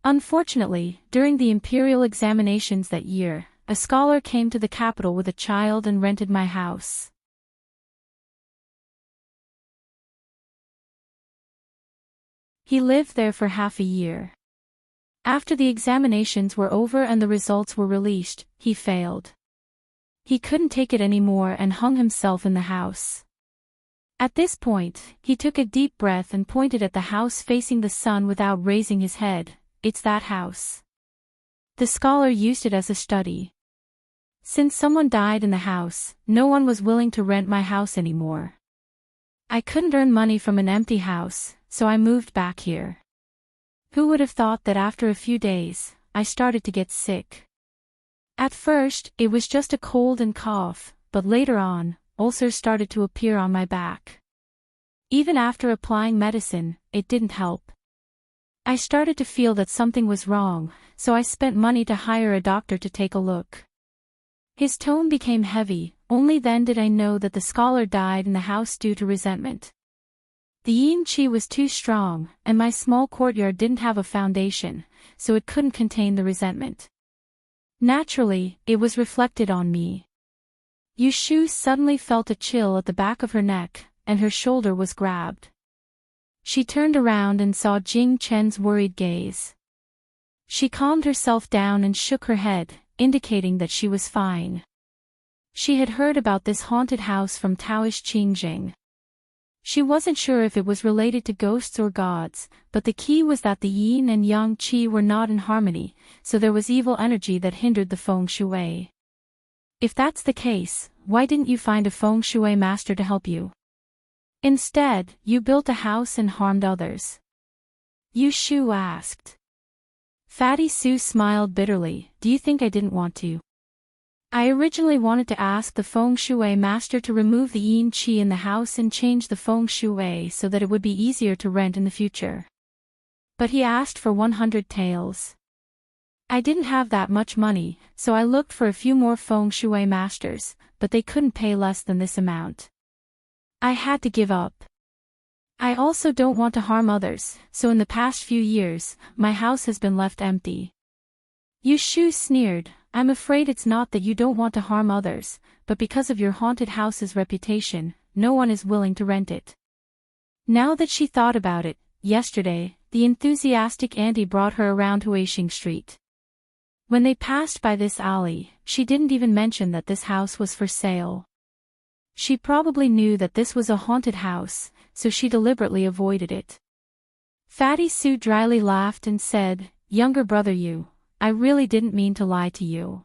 Unfortunately, during the imperial examinations that year, a scholar came to the capital with a child and rented my house. He lived there for half a year. After the examinations were over and the results were released, he failed. He couldn't take it anymore and hung himself in the house. At this point, he took a deep breath and pointed at the house facing the sun without raising his head. It's that house. The scholar used it as a study. Since someone died in the house, no one was willing to rent my house anymore. I couldn't earn money from an empty house, so I moved back here. Who would have thought that after a few days, I started to get sick? At first, it was just a cold and cough, but later on, ulcers started to appear on my back. Even after applying medicine, it didn't help. I started to feel that something was wrong, so I spent money to hire a doctor to take a look. His tone became heavy. Only then did I know that the scholar died in the house due to resentment. The yin qi was too strong, and my small courtyard didn't have a foundation, so it couldn't contain the resentment. Naturally, it was reflected on me. Yu Shu suddenly felt a chill at the back of her neck, and her shoulder was grabbed. She turned around and saw Jing Chen's worried gaze. She calmed herself down and shook her head, indicating that she was fine. She had heard about this haunted house from Taoish Qingjing. She wasn't sure if it was related to ghosts or gods, but the key was that the yin and yang qi were not in harmony, so there was evil energy that hindered the feng shui. If that's the case, why didn't you find a feng shui master to help you? Instead, you built a house and harmed others. Yu Shu asked. Fatty Sue smiled bitterly. Do you think I didn't want to? I originally wanted to ask the feng shui master to remove the yin qi in the house and change the feng shui so that it would be easier to rent in the future. But he asked for 100 taels. I didn't have that much money, so I looked for a few more feng shui masters, but they couldn't pay less than this amount. I had to give up. I also don't want to harm others, so in the past few years, my house has been left empty. Yu Shu sneered. I'm afraid it's not that you don't want to harm others, but because of your haunted house's reputation, no one is willing to rent it. Now that she thought about it, yesterday, the enthusiastic auntie brought her around Huixing Street. When they passed by this alley, she didn't even mention that this house was for sale. She probably knew that this was a haunted house, so she deliberately avoided it. Fatty Sue dryly laughed and said, "Younger brother Yu, I really didn't mean to lie to you.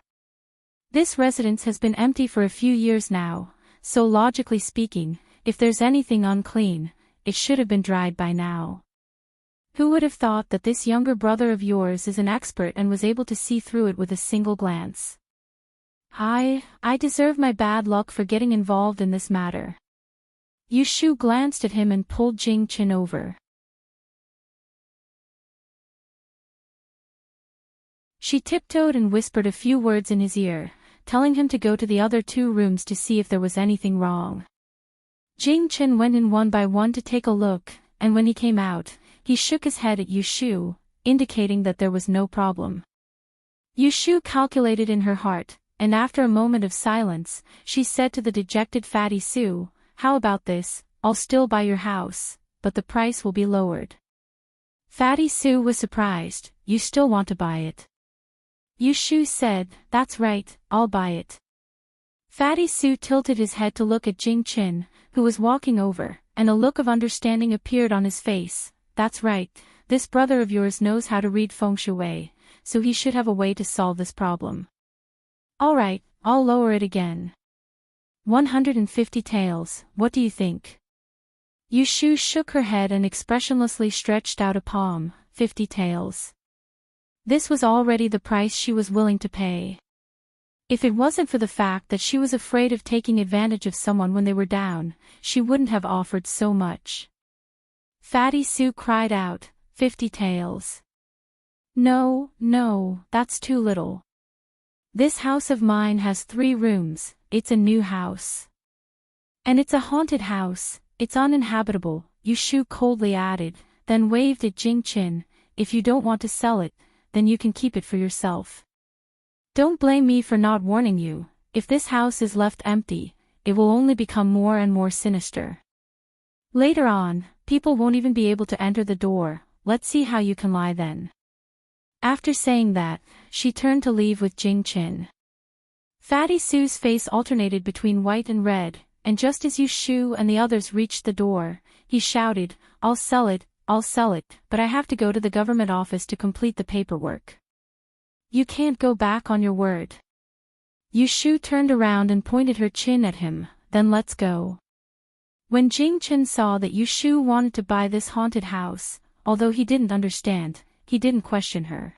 This residence has been empty for a few years now, so logically speaking, if there's anything unclean, it should have been dried by now. Who would have thought that this younger brother of yours is an expert and was able to see through it with a single glance? I deserve my bad luck for getting involved in this matter." Yu Shu glanced at him and pulled Jing Qin over. She tiptoed and whispered a few words in his ear, telling him to go to the other 2 rooms to see if there was anything wrong. Jing Qin went in one by one to take a look, and when he came out, he shook his head at Yu Shu, indicating that there was no problem. Yu Shu calculated in her heart, and after a moment of silence, she said to the dejected Fatty Sue, "How about this? I'll still buy your house, but the price will be lowered." Fatty Sue was surprised. "You still want to buy it?" Yu Shu said, "That's right, I'll buy it." Fatty Sue tilted his head to look at Jing Qin, who was walking over, and a look of understanding appeared on his face. "That's right, this brother of yours knows how to read feng shui, so he should have a way to solve this problem." "All right, I'll lower it again. 150 taels, what do you think?" Yu Shu shook her head and expressionlessly stretched out a palm. 50 taels. This was already the price she was willing to pay. If it wasn't for the fact that she was afraid of taking advantage of someone when they were down, she wouldn't have offered so much. Fatty Sue cried out, 50 taels. No, that's too little. This house of mine has 3 rooms, it's a new house. And it's a haunted house, it's uninhabitable, Yu Shu coldly added, then waved at Jing Qin. "If you don't want to sell it, then you can keep it for yourself. Don't blame me for not warning you. If this house is left empty, it will only become more and more sinister. Later on, people won't even be able to enter the door. Let's see how you can lie then." After saying that, she turned to leave with Jing Qin. Fatty Sue's face alternated between white and red, and just as Yu Shu and the others reached the door, he shouted, I'll sell it, but I have to go to the government office to complete the paperwork." "You can't go back on your word." Yu Shu turned around and pointed her chin at him, "Then let's go." When Jing Qin saw that Yu Shu wanted to buy this haunted house, although he didn't understand, he didn't question her.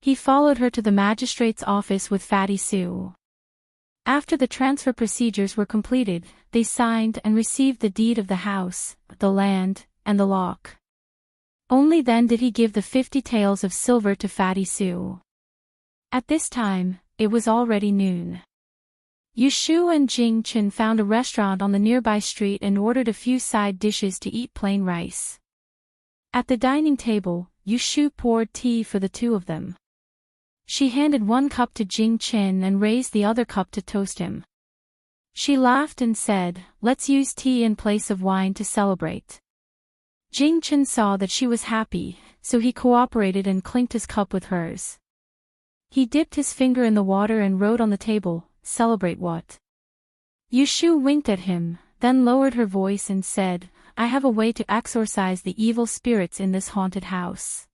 He followed her to the magistrate's office with Fatty Sue. After the transfer procedures were completed, they signed and received the deed of the house, the land, and the lock. Only then did he give the 50 taels of silver to Fatty Sue. At this time, it was already noon. Yushu and Jing Chen found a restaurant on the nearby street and ordered a few side dishes to eat plain rice. At the dining table, Yushu poured tea for the two of them. She handed one cup to Jing Chen and raised the other cup to toast him. She laughed and said, "Let's use tea in place of wine to celebrate." Jing Chen saw that she was happy, so he cooperated and clinked his cup with hers. He dipped his finger in the water and wrote on the table, "Celebrate what?" Yushu winked at him, then lowered her voice and said, "I have a way to exorcise the evil spirits in this haunted house.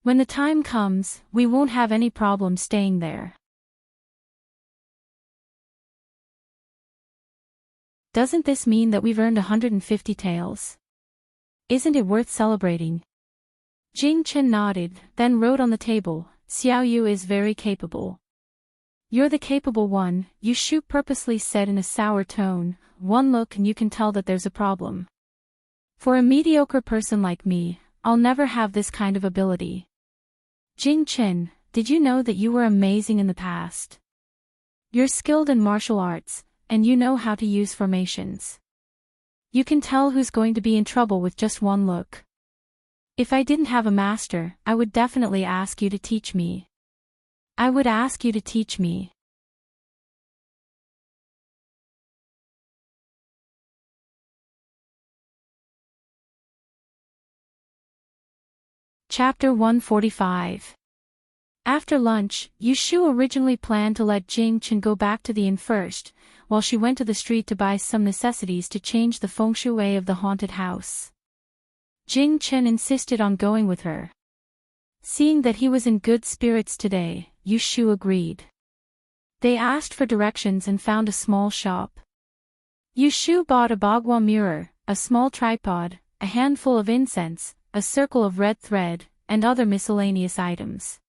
When the time comes, we won't have any problem staying there." Doesn't this mean that we've earned 150 taels? Isn't it worth celebrating? Jing Chen nodded, then wrote on the table, "Xiao Yu is very capable." "You're the capable one," Yushu purposely said in a sour tone. "One look and you can tell that there's a problem. For a mediocre person like me, I'll never have this kind of ability." "Jing Chen, did you know that you were amazing in the past? You're skilled in martial arts, and you know how to use formations. You can tell who's going to be in trouble with just one look. If I didn't have a master, I would definitely ask you to teach me. I would ask you to teach me." Chapter 145. After lunch, Yushu originally planned to let Jing Chen go back to the inn first, while she went to the street to buy some necessities to change the feng shui of the haunted house. Jing Chen insisted on going with her. Seeing that he was in good spirits today, Yushu agreed. They asked for directions and found a small shop. Yushu bought a bagua mirror, a small tripod, a handful of incense, a circle of red thread, and other miscellaneous items.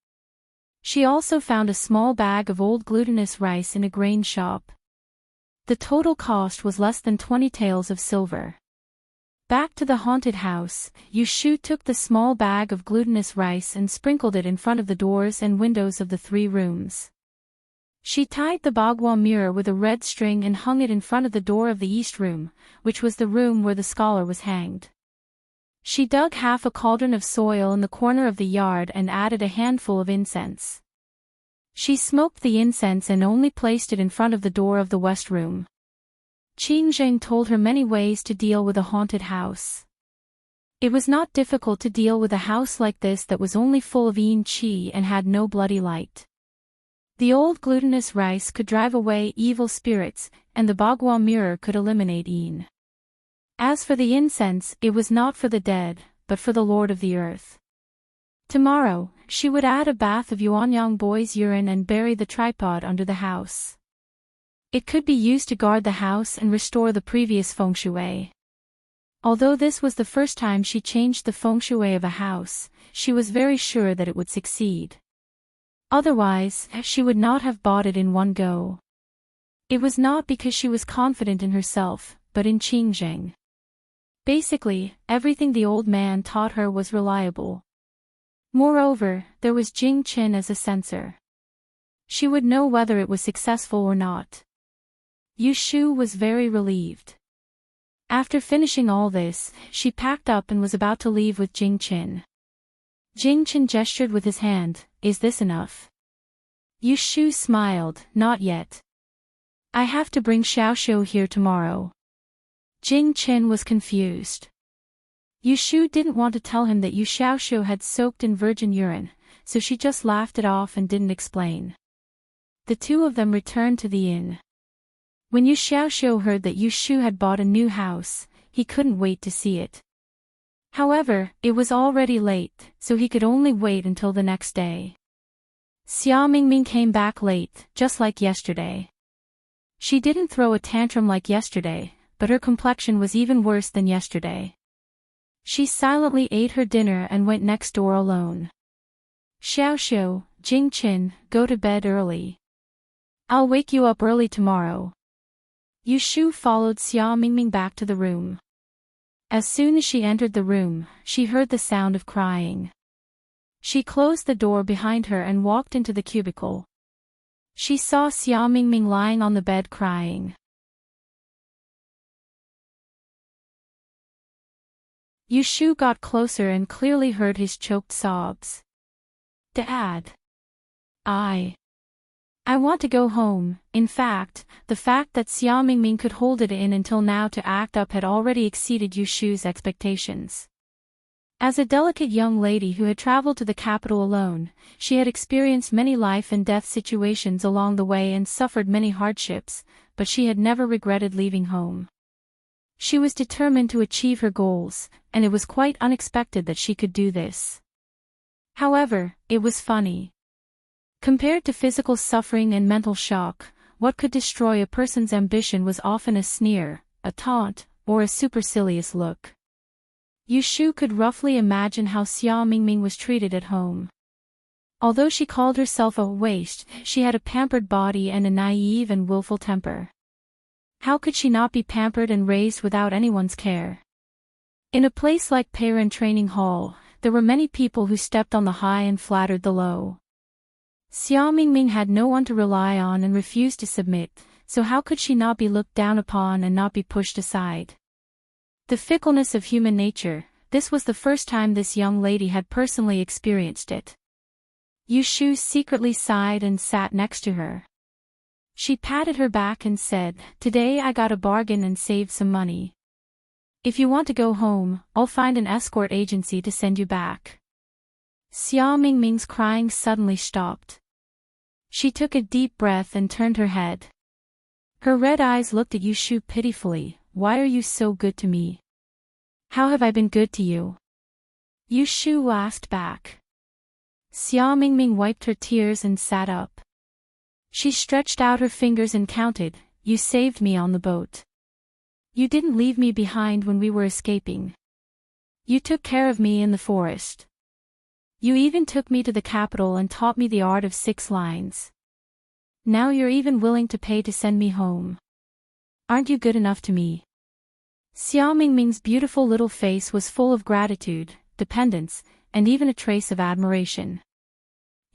She also found a small bag of old glutinous rice in a grain shop. The total cost was less than 20 taels of silver. Back to the haunted house, Yushu took the small bag of glutinous rice and sprinkled it in front of the doors and windows of the 3 rooms. She tied the bagua mirror with a red string and hung it in front of the door of the east room, which was the room where the scholar was hanged. She dug half a cauldron of soil in the corner of the yard and added a handful of incense. She smoked the incense and only placed it in front of the door of the west room. Qing Zheng told her many ways to deal with a haunted house. It was not difficult to deal with a house like this that was only full of yin qi and had no bloody light. The old glutinous rice could drive away evil spirits, and the bagua mirror could eliminate yin. As for the incense, it was not for the dead, but for the Lord of the Earth. Tomorrow, she would add a bath of Yuanyang boy's urine and bury the tripod under the house. It could be used to guard the house and restore the previous feng shui. Although this was the first time she changed the feng shui of a house, she was very sure that it would succeed. Otherwise, she would not have bought it in one go. It was not because she was confident in herself, but in Qing Zheng. Basically, everything the old man taught her was reliable. Moreover, there was Jing Chen as a censor. She would know whether it was successful or not. Yushu was very relieved. After finishing all this, she packed up and was about to leave with Jing Chen. Jing Chen gestured with his hand, "Is this enough?" Yushu smiled, "Not yet. I have to bring Xiaoxiu here tomorrow." Jing Chen was confused. Yushu didn't want to tell him that Yu Xiaoxiu had soaked in virgin urine, so she just laughed it off and didn't explain. The two of them returned to the inn. When Yu Xiaoxiu heard that Yushu had bought a new house, he couldn't wait to see it. However, it was already late, so he could only wait until the next day. Xia Mingming came back late, just like yesterday. She didn't throw a tantrum like yesterday, but her complexion was even worse than yesterday. She silently ate her dinner and went next door alone. "Xiaoxiu, Jing Chen, go to bed early. I'll wake you up early tomorrow. Yushu followed Xia Mingming back to the room. As soon as she entered the room, she heard the sound of crying. She closed the door behind her and walked into the cubicle. She saw Xia Mingming lying on the bed crying. Yushu got closer and clearly heard his choked sobs. Dad. I want to go home. In fact, the fact that Xia Mingming could hold it in until now to act up had already exceeded Yushu's expectations. As a delicate young lady who had traveled to the capital alone, she had experienced many life and death situations along the way and suffered many hardships, but she had never regretted leaving home. She was determined to achieve her goals, and it was quite unexpected that she could do this. However, it was funny. Compared to physical suffering and mental shock, what could destroy a person's ambition was often a sneer, a taunt, or a supercilious look. Yushu could roughly imagine how Xia Mingming was treated at home. Although she called herself a waste, she had a pampered body and a naive and willful temper. How could she not be pampered and raised without anyone's care? In a place like Parent Training Hall, there were many people who stepped on the high and flattered the low. Xia Mingming had no one to rely on and refused to submit, so how could she not be looked down upon and not be pushed aside? The fickleness of human nature, this was the first time this young lady had personally experienced it. Yushu secretly sighed and sat next to her. She patted her back and said, "Today I got a bargain and saved some money. If you want to go home, I'll find an escort agency to send you back." Xia Mingming's crying suddenly stopped. She took a deep breath and turned her head. Her red eyes looked at Yushu pitifully. "Why are you so good to me? How have I been good to you?" Yushu asked back. Xia Mingming wiped her tears and sat up. She stretched out her fingers and counted, "You saved me on the boat. You didn't leave me behind when we were escaping. You took care of me in the forest. You even took me to the capital and taught me the art of 6 lines. Now you're even willing to pay to send me home. Aren't you good enough to me?" Xia Mingming's beautiful little face was full of gratitude, dependence, and even a trace of admiration.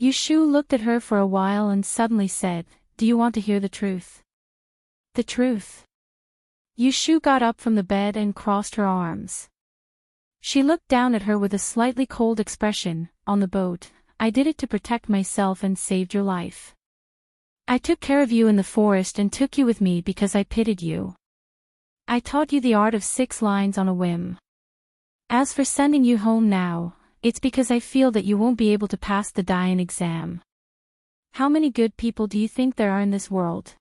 Yushu looked at her for a while and suddenly said, "Do you want to hear the truth?" "The truth?" Yushu got up from the bed and crossed her arms. She looked down at her with a slightly cold expression. "On the boat, I did it to protect myself and saved your life. I took care of you in the forest and took you with me because I pitied you. I taught you the art of 6 lines on a whim. As for sending you home now, it's because I feel that you won't be able to pass the Dian exam. How many good people do you think there are in this world?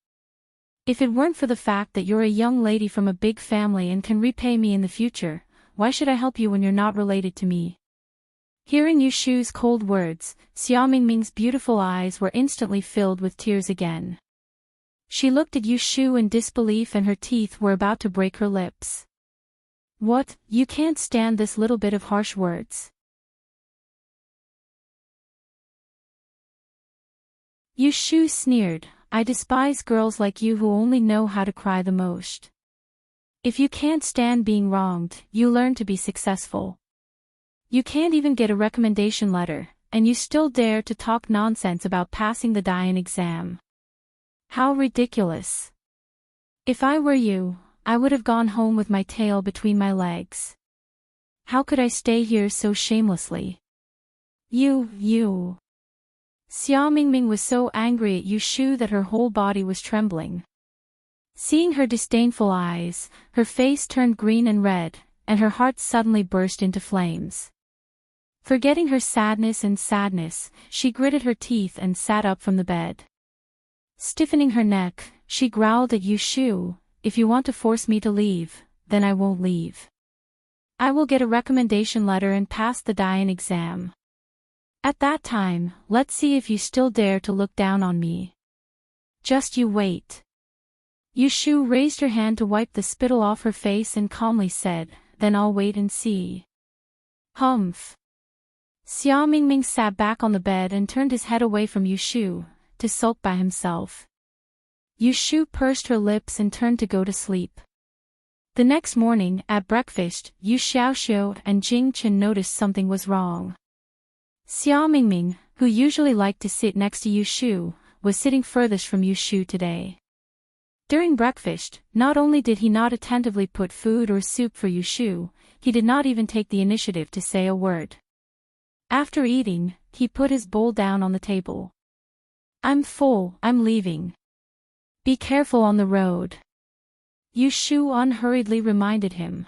If it weren't for the fact that you're a young lady from a big family and can repay me in the future, why should I help you when you're not related to me?" Hearing Yushu's cold words, Xia Mingming's beautiful eyes were instantly filled with tears again. She looked at Yushu in disbelief and her teeth were about to break her lips. "What, you can't stand this little bit of harsh words?" Yushu sneered, "I despise girls like you who only know how to cry the most. If you can't stand being wronged, you learn to be successful. You can't even get a recommendation letter, and you still dare to talk nonsense about passing the Dian exam. How ridiculous. If I were you, I would have gone home with my tail between my legs. How could I stay here so shamelessly? You. Xia Mingming was so angry at Yushu that her whole body was trembling. Seeing her disdainful eyes, her face turned green and red, and her heart suddenly burst into flames. Forgetting her sadness, she gritted her teeth and sat up from the bed. Stiffening her neck, she growled at Yushu, "If you want to force me to leave, then I won't leave. I will get a recommendation letter and pass the Dian exam. At that time, let's see if you still dare to look down on me. Just you wait." Yushu raised her hand to wipe the spittle off her face and calmly said, "Then I'll wait and see." Humph. Xia Mingming sat back on the bed and turned his head away from Yushu, to sulk by himself. Yu Shu pursed her lips and turned to go to sleep. The next morning, at breakfast, Yu Xiaoxiu and Jing Chen noticed something was wrong. Xia Mingming, who usually liked to sit next to Yu Shu, was sitting furthest from Yu Shu today. During breakfast, not only did he not attentively put food or soup for Yu Shu, he did not even take the initiative to say a word. After eating, he put his bowl down on the table. "I'm full, I'm leaving. Be careful on the road," Yu Shu unhurriedly reminded him.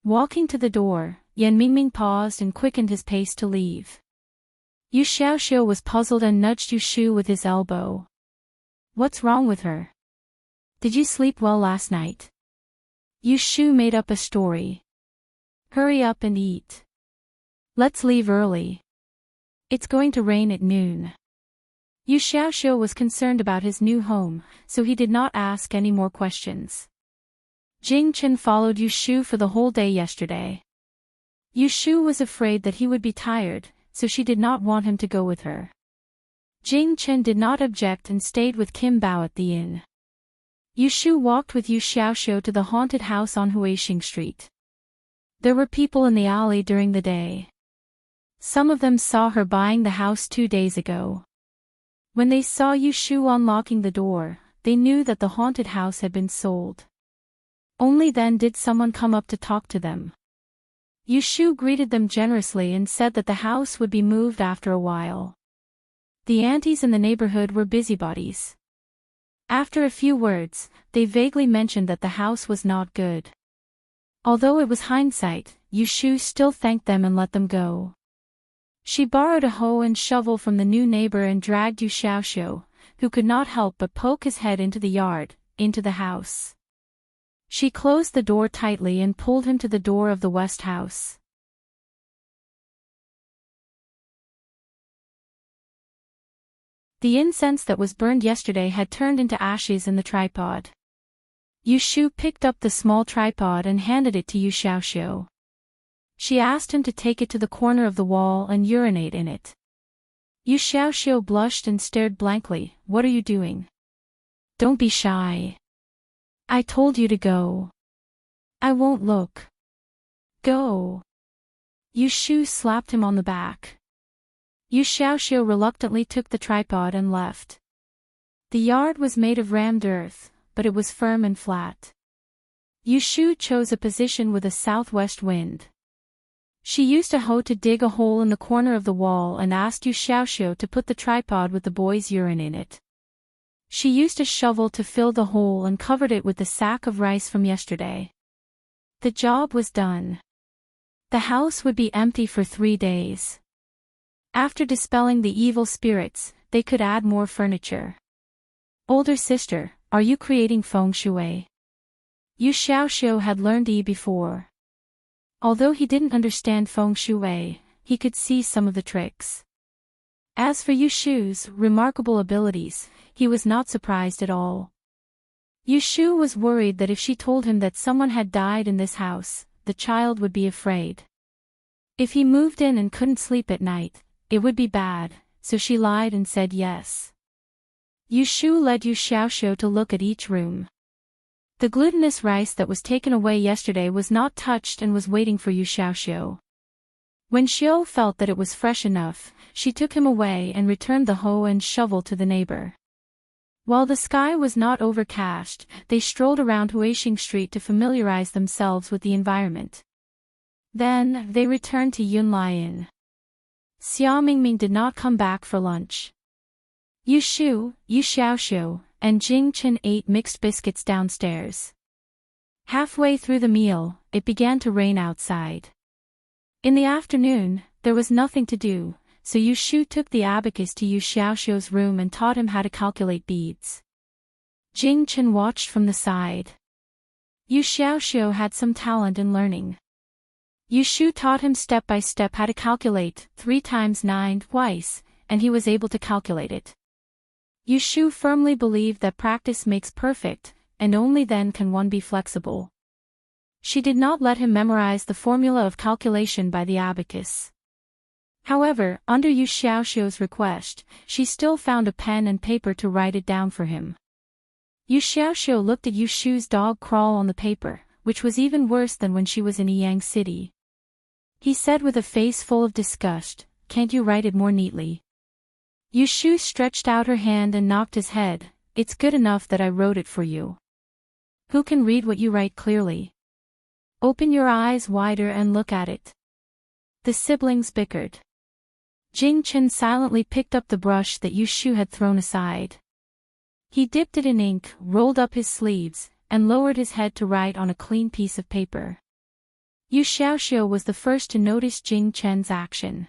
Walking to the door, Yan Mingming paused and quickened his pace to leave. Yu Xiaoxiu was puzzled and nudged Yu Shu with his elbow. "What's wrong with her? Did you sleep well last night?" Yu Shu made up a story. "Hurry up and eat. Let's leave early. It's going to rain at noon." Yu Xiaoxiu was concerned about his new home, so he did not ask any more questions. Jing Chen followed Yu Shu for the whole day yesterday. Yu Shu was afraid that he would be tired, so she did not want him to go with her. Jing Chen did not object and stayed with Kim Bao at the inn. Yu Shu walked with Yu Xiaoxiu to the haunted house on Huixing Street. There were people in the alley during the day. Some of them saw her buying the house 2 days ago. When they saw Yu Shu unlocking the door, they knew that the haunted house had been sold. Only then did someone come up to talk to them. Yu Shu greeted them generously and said that the house would be moved after a while. The aunties in the neighborhood were busybodies. After a few words, they vaguely mentioned that the house was not good. Although it was hindsight, Yu Shu still thanked them and let them go. She borrowed a hoe and shovel from the new neighbor and dragged Yu Xiaoxiu, who could not help but poke his head into the yard, into the house. She closed the door tightly and pulled him to the door of the west house. The incense that was burned yesterday had turned into ashes in the tripod. Yu Shu picked up the small tripod and handed it to Yu Xiaoxiu. She asked him to take it to the corner of the wall and urinate in it. Yu Xiaoxiu blushed and stared blankly. "What are you doing? Don't be shy. I told you to go. I won't look. Go." Yu Shu slapped him on the back. Yu Xiaoxiu reluctantly took the tripod and left. The yard was made of rammed earth, but it was firm and flat. Yu Shu chose a position with a southwest wind. She used a hoe to dig a hole in the corner of the wall and asked Yu Xiaoxiu to put the tripod with the boy's urine in it. She used a shovel to fill the hole and covered it with the sack of rice from yesterday. The job was done. The house would be empty for 3 days. After dispelling the evil spirits, they could add more furniture. "Older sister, are you creating feng shui?" Yu Xiaoxiu had learned Yi before. Although he didn't understand feng shui, he could see some of the tricks. As for Yu Shu's remarkable abilities, he was not surprised at all. Yu Shu was worried that if she told him that someone had died in this house, the child would be afraid. If he moved in and couldn't sleep at night, it would be bad, so she lied and said yes. Yu Shu led Yu Xiaoxiu to look at each room. The glutinous rice that was taken away yesterday was not touched and was waiting for Yu Xiaoxiu. When Xiao felt that it was fresh enough, she took him away and returned the hoe and shovel to the neighbor. While the sky was not overcast, they strolled around Huixing Street to familiarize themselves with the environment. Then, they returned to Yunlai Inn. Xia Mingming did not come back for lunch. Yu Shu, Yu Xiaoxiu, and Jing Chen ate mixed biscuits downstairs. Halfway through the meal, it began to rain outside. In the afternoon, there was nothing to do, so Yu Shu took the abacus to Yu Xiaoxiu's room and taught him how to calculate beads. Jing Chen watched from the side. Yu Xiaoxiu had some talent in learning. Yu Shu taught him step by step how to calculate 3 times 9 twice, and he was able to calculate it. Yu Shu firmly believed that practice makes perfect, and only then can one be flexible. She did not let him memorize the formula of calculation by the abacus. However, under Yu Xiaoxiu's request, she still found a pen and paper to write it down for him. Yu Xiaoxiu looked at Yu Shu's dog crawl on the paper, which was even worse than when she was in Yang City. He said with a face full of disgust, "Can't you write it more neatly?" Yu Shu stretched out her hand and knocked his head. "It's good enough that I wrote it for you. Who can read what you write clearly? Open your eyes wider and look at it." The siblings bickered. Jing Chen silently picked up the brush that Yu Shu had thrown aside. He dipped it in ink, rolled up his sleeves, and lowered his head to write on a clean piece of paper. Yu Xiaoxiu was the first to notice Jing Chen's action.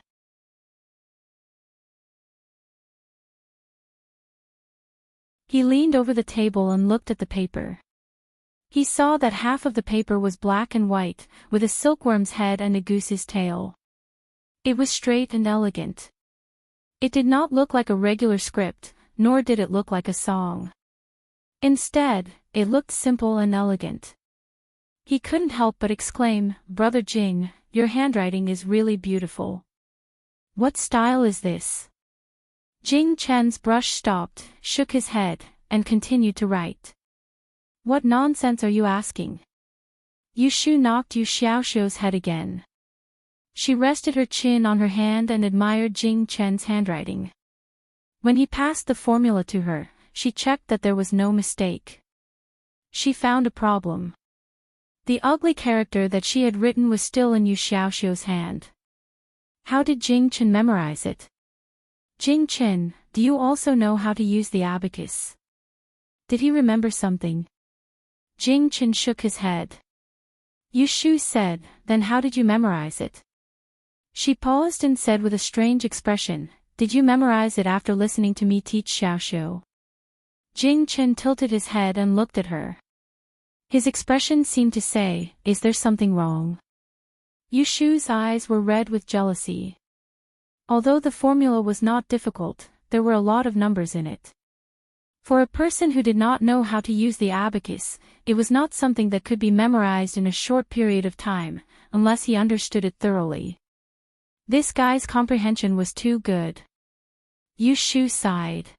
He leaned over the table and looked at the paper. He saw that half of the paper was black and white, with a silkworm's head and a goose's tail. It was straight and elegant. It did not look like a regular script, nor did it look like a song. Instead, it looked simple and elegant. He couldn't help but exclaim, "Brother Jing, your handwriting is really beautiful. What style is this?" Jing Chen's brush stopped, shook his head, and continued to write. "What nonsense are you asking?" Yu Shu knocked Yu Xiaoxiu's head again. She rested her chin on her hand and admired Jing Chen's handwriting. When he passed the formula to her, she checked that there was no mistake. She found a problem. The ugly character that she had written was still in Yu Xiaoxiu's hand. How did Jing Chen memorize it? "Jing Chen, do you also know how to use the abacus? Did he remember something?" Jing Chen shook his head. Yu Shu said, "Then how did you memorize it?" She paused and said with a strange expression, "Did you memorize it after listening to me teach Xiaoxiu?" Jing Chen tilted his head and looked at her. His expression seemed to say, "Is there something wrong?" Yu Shu's eyes were red with jealousy. Although the formula was not difficult, there were a lot of numbers in it. For a person who did not know how to use the abacus, it was not something that could be memorized in a short period of time, unless he understood it thoroughly. This guy's comprehension was too good. Yu Shu sighed.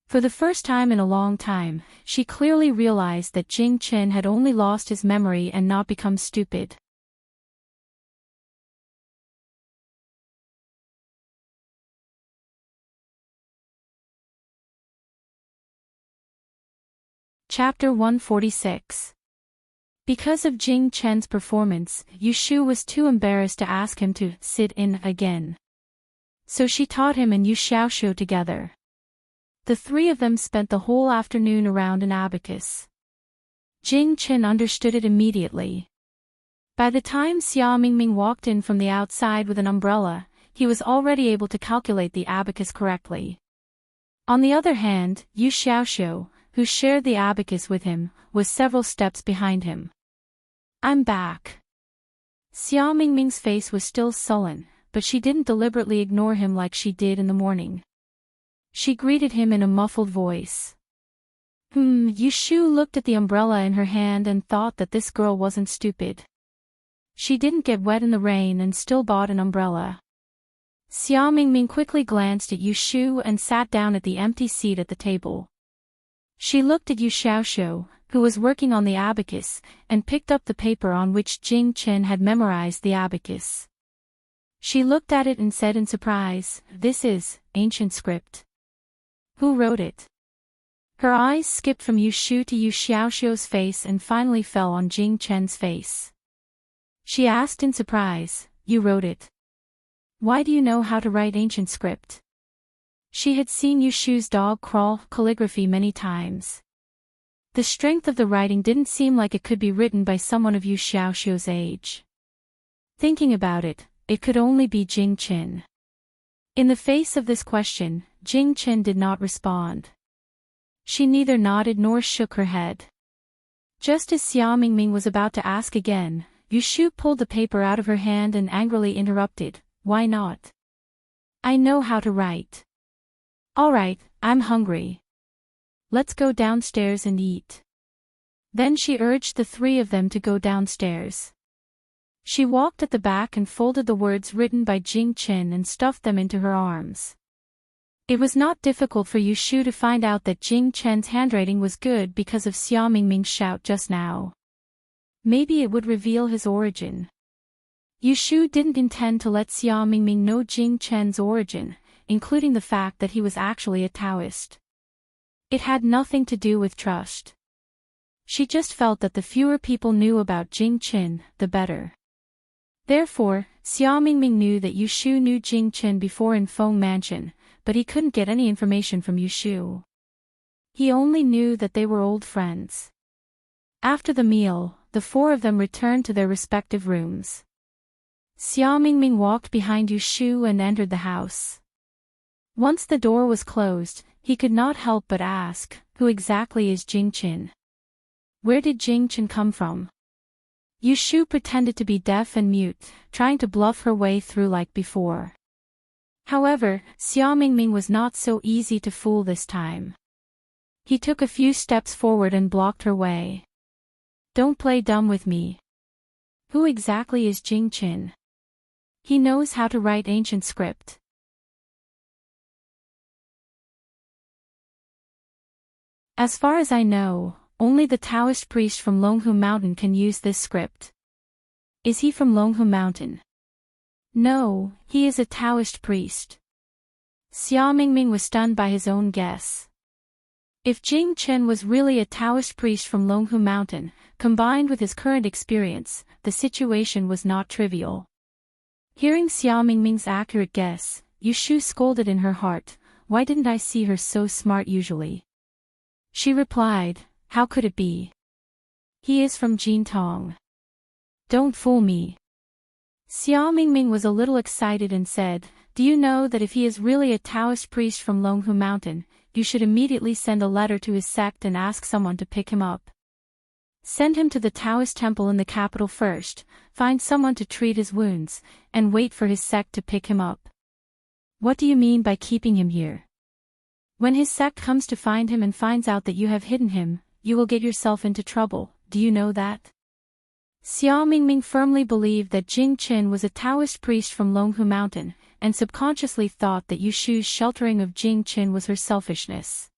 For the first time in a long time, she clearly realized that Jing Chen had only lost his memory and not become stupid. Chapter 146. Because of Jing Chen's performance, Yu Shu was too embarrassed to ask him to sit in again. So she taught him and Yu Xiaoxiu together. The three of them spent the whole afternoon around an abacus. Jing Chen understood it immediately. By the time Xia Mingming walked in from the outside with an umbrella, he was already able to calculate the abacus correctly. On the other hand, Yu Xiaoxiu, who shared the abacus with him, was several steps behind him. "I'm back." Xia Mingming's face was still sullen, but she didn't deliberately ignore him like she did in the morning. She greeted him in a muffled voice. Yu Shu looked at the umbrella in her hand and thought that this girl wasn't stupid. She didn't get wet in the rain and still bought an umbrella. Xia Mingming quickly glanced at Yu Shu and sat down at the empty seat at the table. She looked at Yu Xiaoxiu, who was working on the abacus, and picked up the paper on which Jing Chen had memorized the abacus. She looked at it and said in surprise, "This is ancient script. Who wrote it?" Her eyes skipped from Yu Shu to Yu Xiaoxiu's face and finally fell on Jing Chen's face. She asked in surprise, "You wrote it? Why do you know how to write ancient script?" She had seen Yu Shu's dog crawl calligraphy many times. The strength of the writing didn't seem like it could be written by someone of Yu Xiaoxiu's age. Thinking about it, it could only be Jing Chen. In the face of this question, Jing Chen did not respond. She neither nodded nor shook her head. Just as Xia Mingming was about to ask again, Yu Shu pulled the paper out of her hand and angrily interrupted, "Why not? I know how to write." "All right, I'm hungry. Let's go downstairs and eat." Then she urged the three of them to go downstairs. She walked at the back and folded the words written by Jing Chen and stuffed them into her arms. It was not difficult for Yu Shu to find out that Jing Chen's handwriting was good because of Xia Mingming's shout just now. Maybe it would reveal his origin. Yu Shu didn't intend to let Xia Mingming know Jing Chen's origin, including the fact that he was actually a Taoist. It had nothing to do with trust. She just felt that the fewer people knew about Jing Chen, the better. Therefore, Xia Mingming knew that Yu Shu knew Jing Chen before in Feng Mansion, but he couldn't get any information from Yu Shu. He only knew that they were old friends. After the meal, the four of them returned to their respective rooms. Xia Mingming walked behind Yu Shu and entered the house. Once the door was closed, he could not help but ask, who exactly is Jing Chen? Where did Jing Chen come from? Yu Shu pretended to be deaf and mute, trying to bluff her way through like before. However, Xia Mingming was not so easy to fool this time. He took a few steps forward and blocked her way. Don't play dumb with me. Who exactly is Jing Chen? He knows how to write ancient script. As far as I know, only the Taoist priest from Longhu Mountain can use this script. Is he from Longhu Mountain? No, he is a Taoist priest. Xia Mingming was stunned by his own guess. If Jing Chen was really a Taoist priest from Longhu Mountain, combined with his current experience, the situation was not trivial. Hearing Xia Mingming's accurate guess, Yu Shu scolded in her heart, why didn't I see her so smart usually? She replied, how could it be? He is from Jintong. Don't fool me. Xia Mingming was a little excited and said, do you know that if he is really a Taoist priest from Longhu Mountain, you should immediately send a letter to his sect and ask someone to pick him up. Send him to the Taoist temple in the capital first, find someone to treat his wounds, and wait for his sect to pick him up. What do you mean by keeping him here? When his sect comes to find him and finds out that you have hidden him, you will get yourself into trouble, do you know that? Xia Mingming firmly believed that Jing Chen was a Taoist priest from Longhu Mountain, and subconsciously thought that Yu Shu's sheltering of Jing Chen was her selfishness.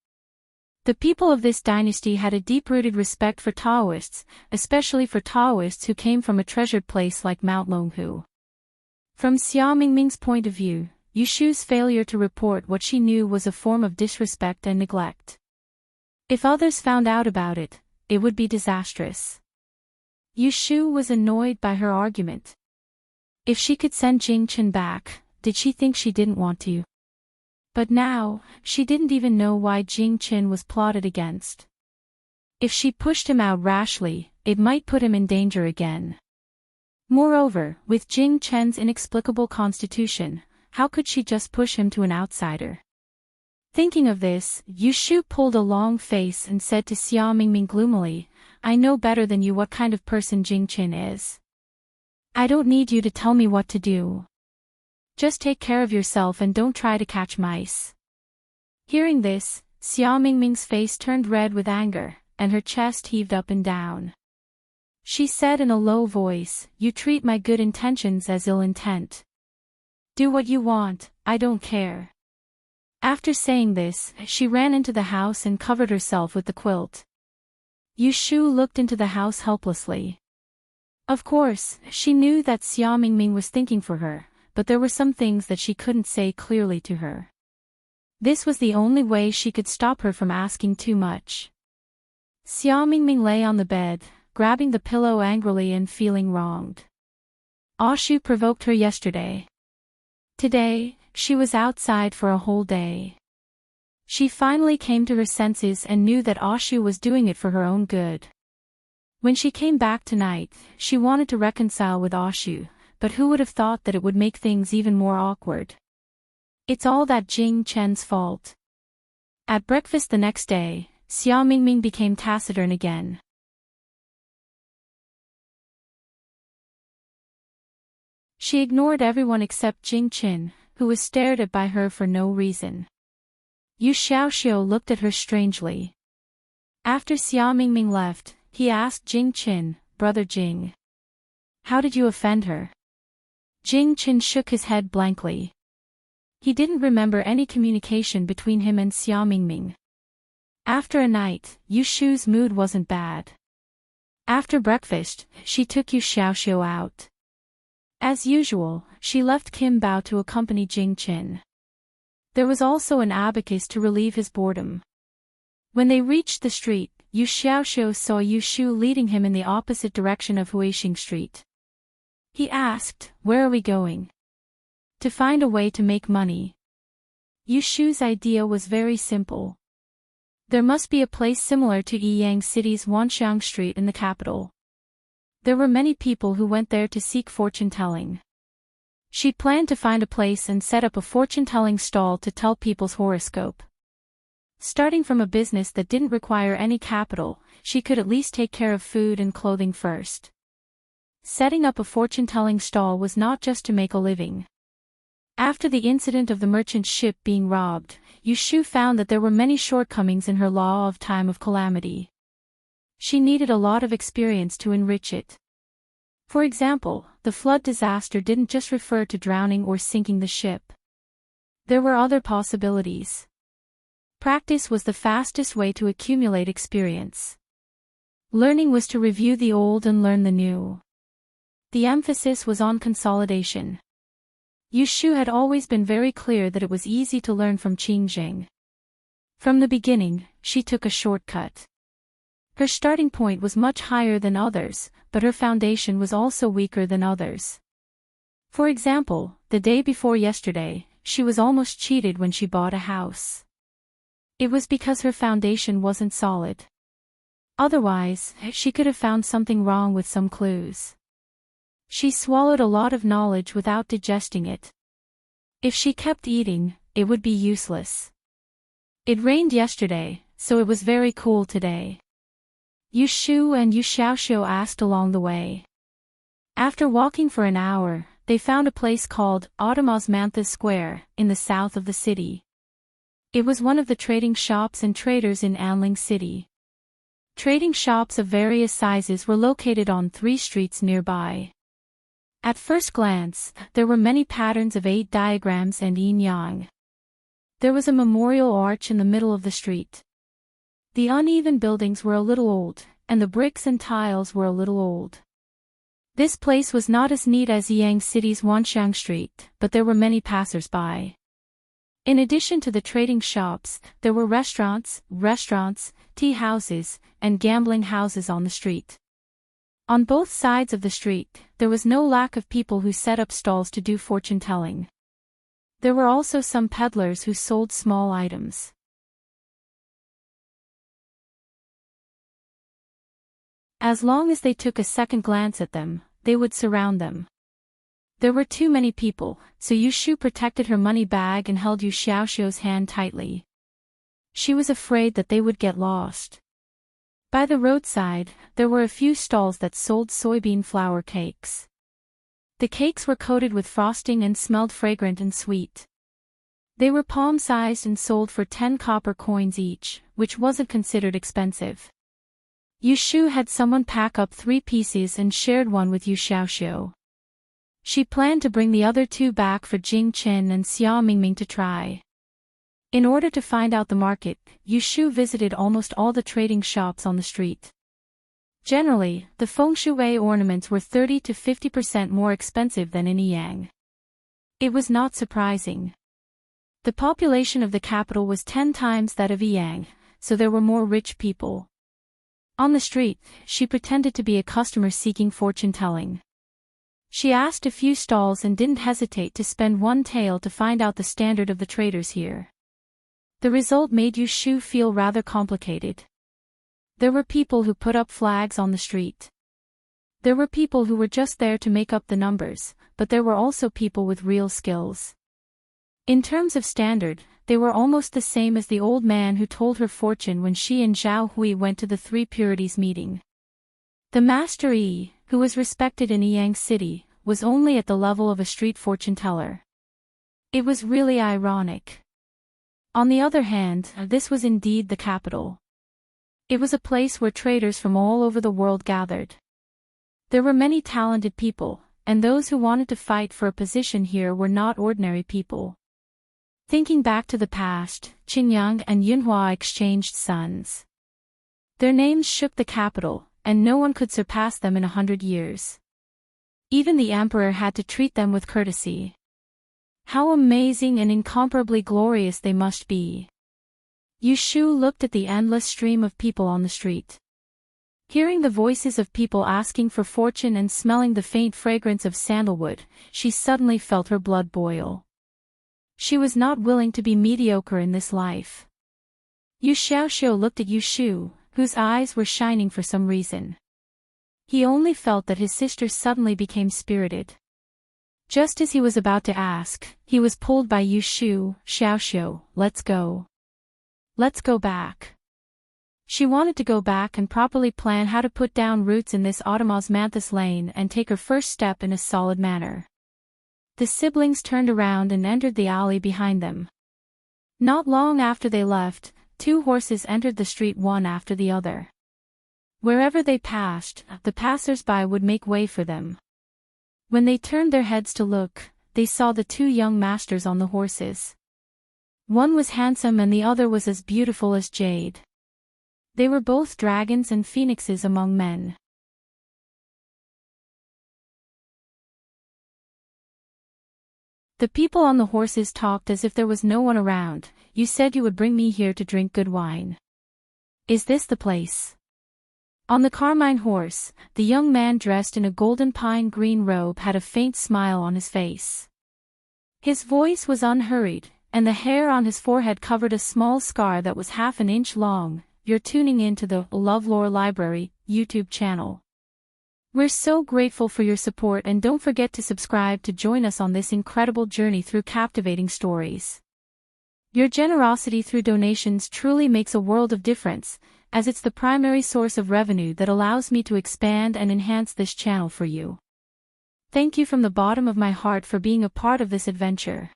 The people of this dynasty had a deep-rooted respect for Taoists, especially for Taoists who came from a treasured place like Mount Longhu. From Xia Mingming's point of view, Yu Shu's failure to report what she knew was a form of disrespect and neglect. If others found out about it, it would be disastrous. Yu Shu was annoyed by her argument. If she could send Jing Chen back, did she think she didn't want to? But now, she didn't even know why Jing Chen was plotted against. If she pushed him out rashly, it might put him in danger again. Moreover, with Jing Chen's inexplicable constitution, how could she just push him to an outsider? Thinking of this, Yu Shu pulled a long face and said to Xia Mingming gloomily, I know better than you what kind of person Jing Chen is. I don't need you to tell me what to do. Just take care of yourself and don't try to catch mice. Hearing this, Xia Mingming's face turned red with anger, and her chest heaved up and down. She said in a low voice, you treat my good intentions as ill intent. Do what you want, I don't care. After saying this, she ran into the house and covered herself with the quilt. Yu Shu looked into the house helplessly. Of course, she knew that Xia Mingming was thinking for her, but there were some things that she couldn't say clearly to her. This was the only way she could stop her from asking too much. Xia Mingming lay on the bed, grabbing the pillow angrily and feeling wronged. Ashu provoked her yesterday. Today, she was outside for a whole day. She finally came to her senses and knew that Ashu was doing it for her own good. When she came back tonight, she wanted to reconcile with Ashu, but who would have thought that it would make things even more awkward? It's all that Jing Chen's fault. At breakfast the next day, Xia Mingming became taciturn again. She ignored everyone except Jing Chen, who was stared at by her for no reason. Yu Xiaoxiu looked at her strangely. After Xia Mingming left, he asked Jing Chen, Brother Jing, how did you offend her? Jing Chen shook his head blankly. He didn't remember any communication between him and Xia Mingming. After a night, Yu Shu's mood wasn't bad. After breakfast, she took Yu Xiaoxiu out. As usual, she left Kim Bao to accompany Jing Qin. There was also an abacus to relieve his boredom. When they reached the street, Yu Xiaoxiu saw Yu Shu leading him in the opposite direction of Huixing Street. He asked, "Where are we going?" "To find a way to make money." Yu Shu's idea was very simple. There must be a place similar to Yiyang City's Wanxiang Street in the capital. There were many people who went there to seek fortune-telling. She planned to find a place and set up a fortune-telling stall to tell people's horoscope. Starting from a business that didn't require any capital, she could at least take care of food and clothing first. Setting up a fortune-telling stall was not just to make a living. After the incident of the merchant ship being robbed, Yu Shu found that there were many shortcomings in her law of time of calamity. She needed a lot of experience to enrich it. For example, the flood disaster didn't just refer to drowning or sinking the ship. There were other possibilities. Practice was the fastest way to accumulate experience. Learning was to review the old and learn the new. The emphasis was on consolidation. Yu Shu had always been very clear that it was easy to learn from Qingjing. From the beginning, she took a shortcut. Her starting point was much higher than others, but her foundation was also weaker than others. For example, the day before yesterday, she was almost cheated when she bought a house. It was because her foundation wasn't solid. Otherwise, she could have found something wrong with some clues. She swallowed a lot of knowledge without digesting it. If she kept eating, it would be useless. It rained yesterday, so it was very cool today. Yu Shu and Yu Xiaoxiu asked along the way. After walking for an hour, they found a place called Automosmantha Square, in the south of the city. It was one of the trading shops and traders in Anling City. Trading shops of various sizes were located on 3 streets nearby. At first glance, there were many patterns of 8 diagrams and yin-yang. There was a memorial arch in the middle of the street. The uneven buildings were a little old, and the bricks and tiles were a little old. This place was not as neat as Yiyang City's Wanxiang Street, but there were many passers-by. In addition to the trading shops, there were restaurants, tea houses, and gambling houses on the street. On both sides of the street, there was no lack of people who set up stalls to do fortune-telling. There were also some peddlers who sold small items. As long as they took a second glance at them, they would surround them. There were too many people, so Yu Shu protected her money bag and held Yu Xiaoxiu's hand tightly. She was afraid that they would get lost. By the roadside, there were a few stalls that sold soybean flour cakes. The cakes were coated with frosting and smelled fragrant and sweet. They were palm-sized and sold for 10 copper coins each, which wasn't considered expensive. Yu Shu had someone pack up 3 pieces and shared one with Yu Xiaoxiu. She planned to bring the other 2 back for Jing Qin and Xia Mingming to try. In order to find out the market, Yu Shu visited almost all the trading shops on the street. Generally, the feng shui ornaments were 30 to 50% more expensive than in Yiyang. It was not surprising. The population of the capital was 10 times that of Yiyang, so there were more rich people. On the street, she pretended to be a customer seeking fortune-telling. She asked a few stalls and didn't hesitate to spend 1 tael to find out the standard of the traders here. The result made Yu Shu feel rather complicated. There were people who put up flags on the street. There were people who were just there to make up the numbers, but there were also people with real skills. In terms of standard, they were almost the same as the old man who told her fortune when she and Zhao Hui went to the 3 Purities meeting. The Master Yi, who was respected in Yiyang City, was only at the level of a street fortune teller. It was really ironic. On the other hand, this was indeed the capital. It was a place where traders from all over the world gathered. There were many talented people, and those who wanted to fight for a position here were not ordinary people. Thinking back to the past, Qingyang and Yunhua exchanged sons. Their names shook the capital, and no one could surpass them in 100 years. Even the emperor had to treat them with courtesy. How amazing and incomparably glorious they must be. Yu Shu looked at the endless stream of people on the street. Hearing the voices of people asking for fortune and smelling the faint fragrance of sandalwood, she suddenly felt her blood boil. She was not willing to be mediocre in this life. Yu Xiaoxiu looked at Yu Shu, whose eyes were shining for some reason. He only felt that his sister suddenly became spirited. Just as he was about to ask, he was pulled by Yu Shu. Xiaoxiu, let's go. Let's go back. She wanted to go back and properly plan how to put down roots in this autumn osmanthus lane and take her first step in a solid manner. The siblings turned around and entered the alley behind them. Not long after they left, 2 horses entered the street one after the other. Wherever they passed, the passers-by would make way for them. When they turned their heads to look, they saw the 2 young masters on the horses. One was handsome and the other was as beautiful as jade. They were both dragons and phoenixes among men. The people on the horses talked as if there was no one around. You said you would bring me here to drink good wine. Is this the place? On the carmine horse, the young man dressed in a golden pine green robe had a faint smile on his face. His voice was unhurried, and the hair on his forehead covered a small scar that was half an inch long. You're tuning in to the LoveLore Library YouTube channel. We're so grateful for your support, and don't forget to subscribe to join us on this incredible journey through captivating stories. Your generosity through donations truly makes a world of difference, as it's the primary source of revenue that allows me to expand and enhance this channel for you. Thank you from the bottom of my heart for being a part of this adventure.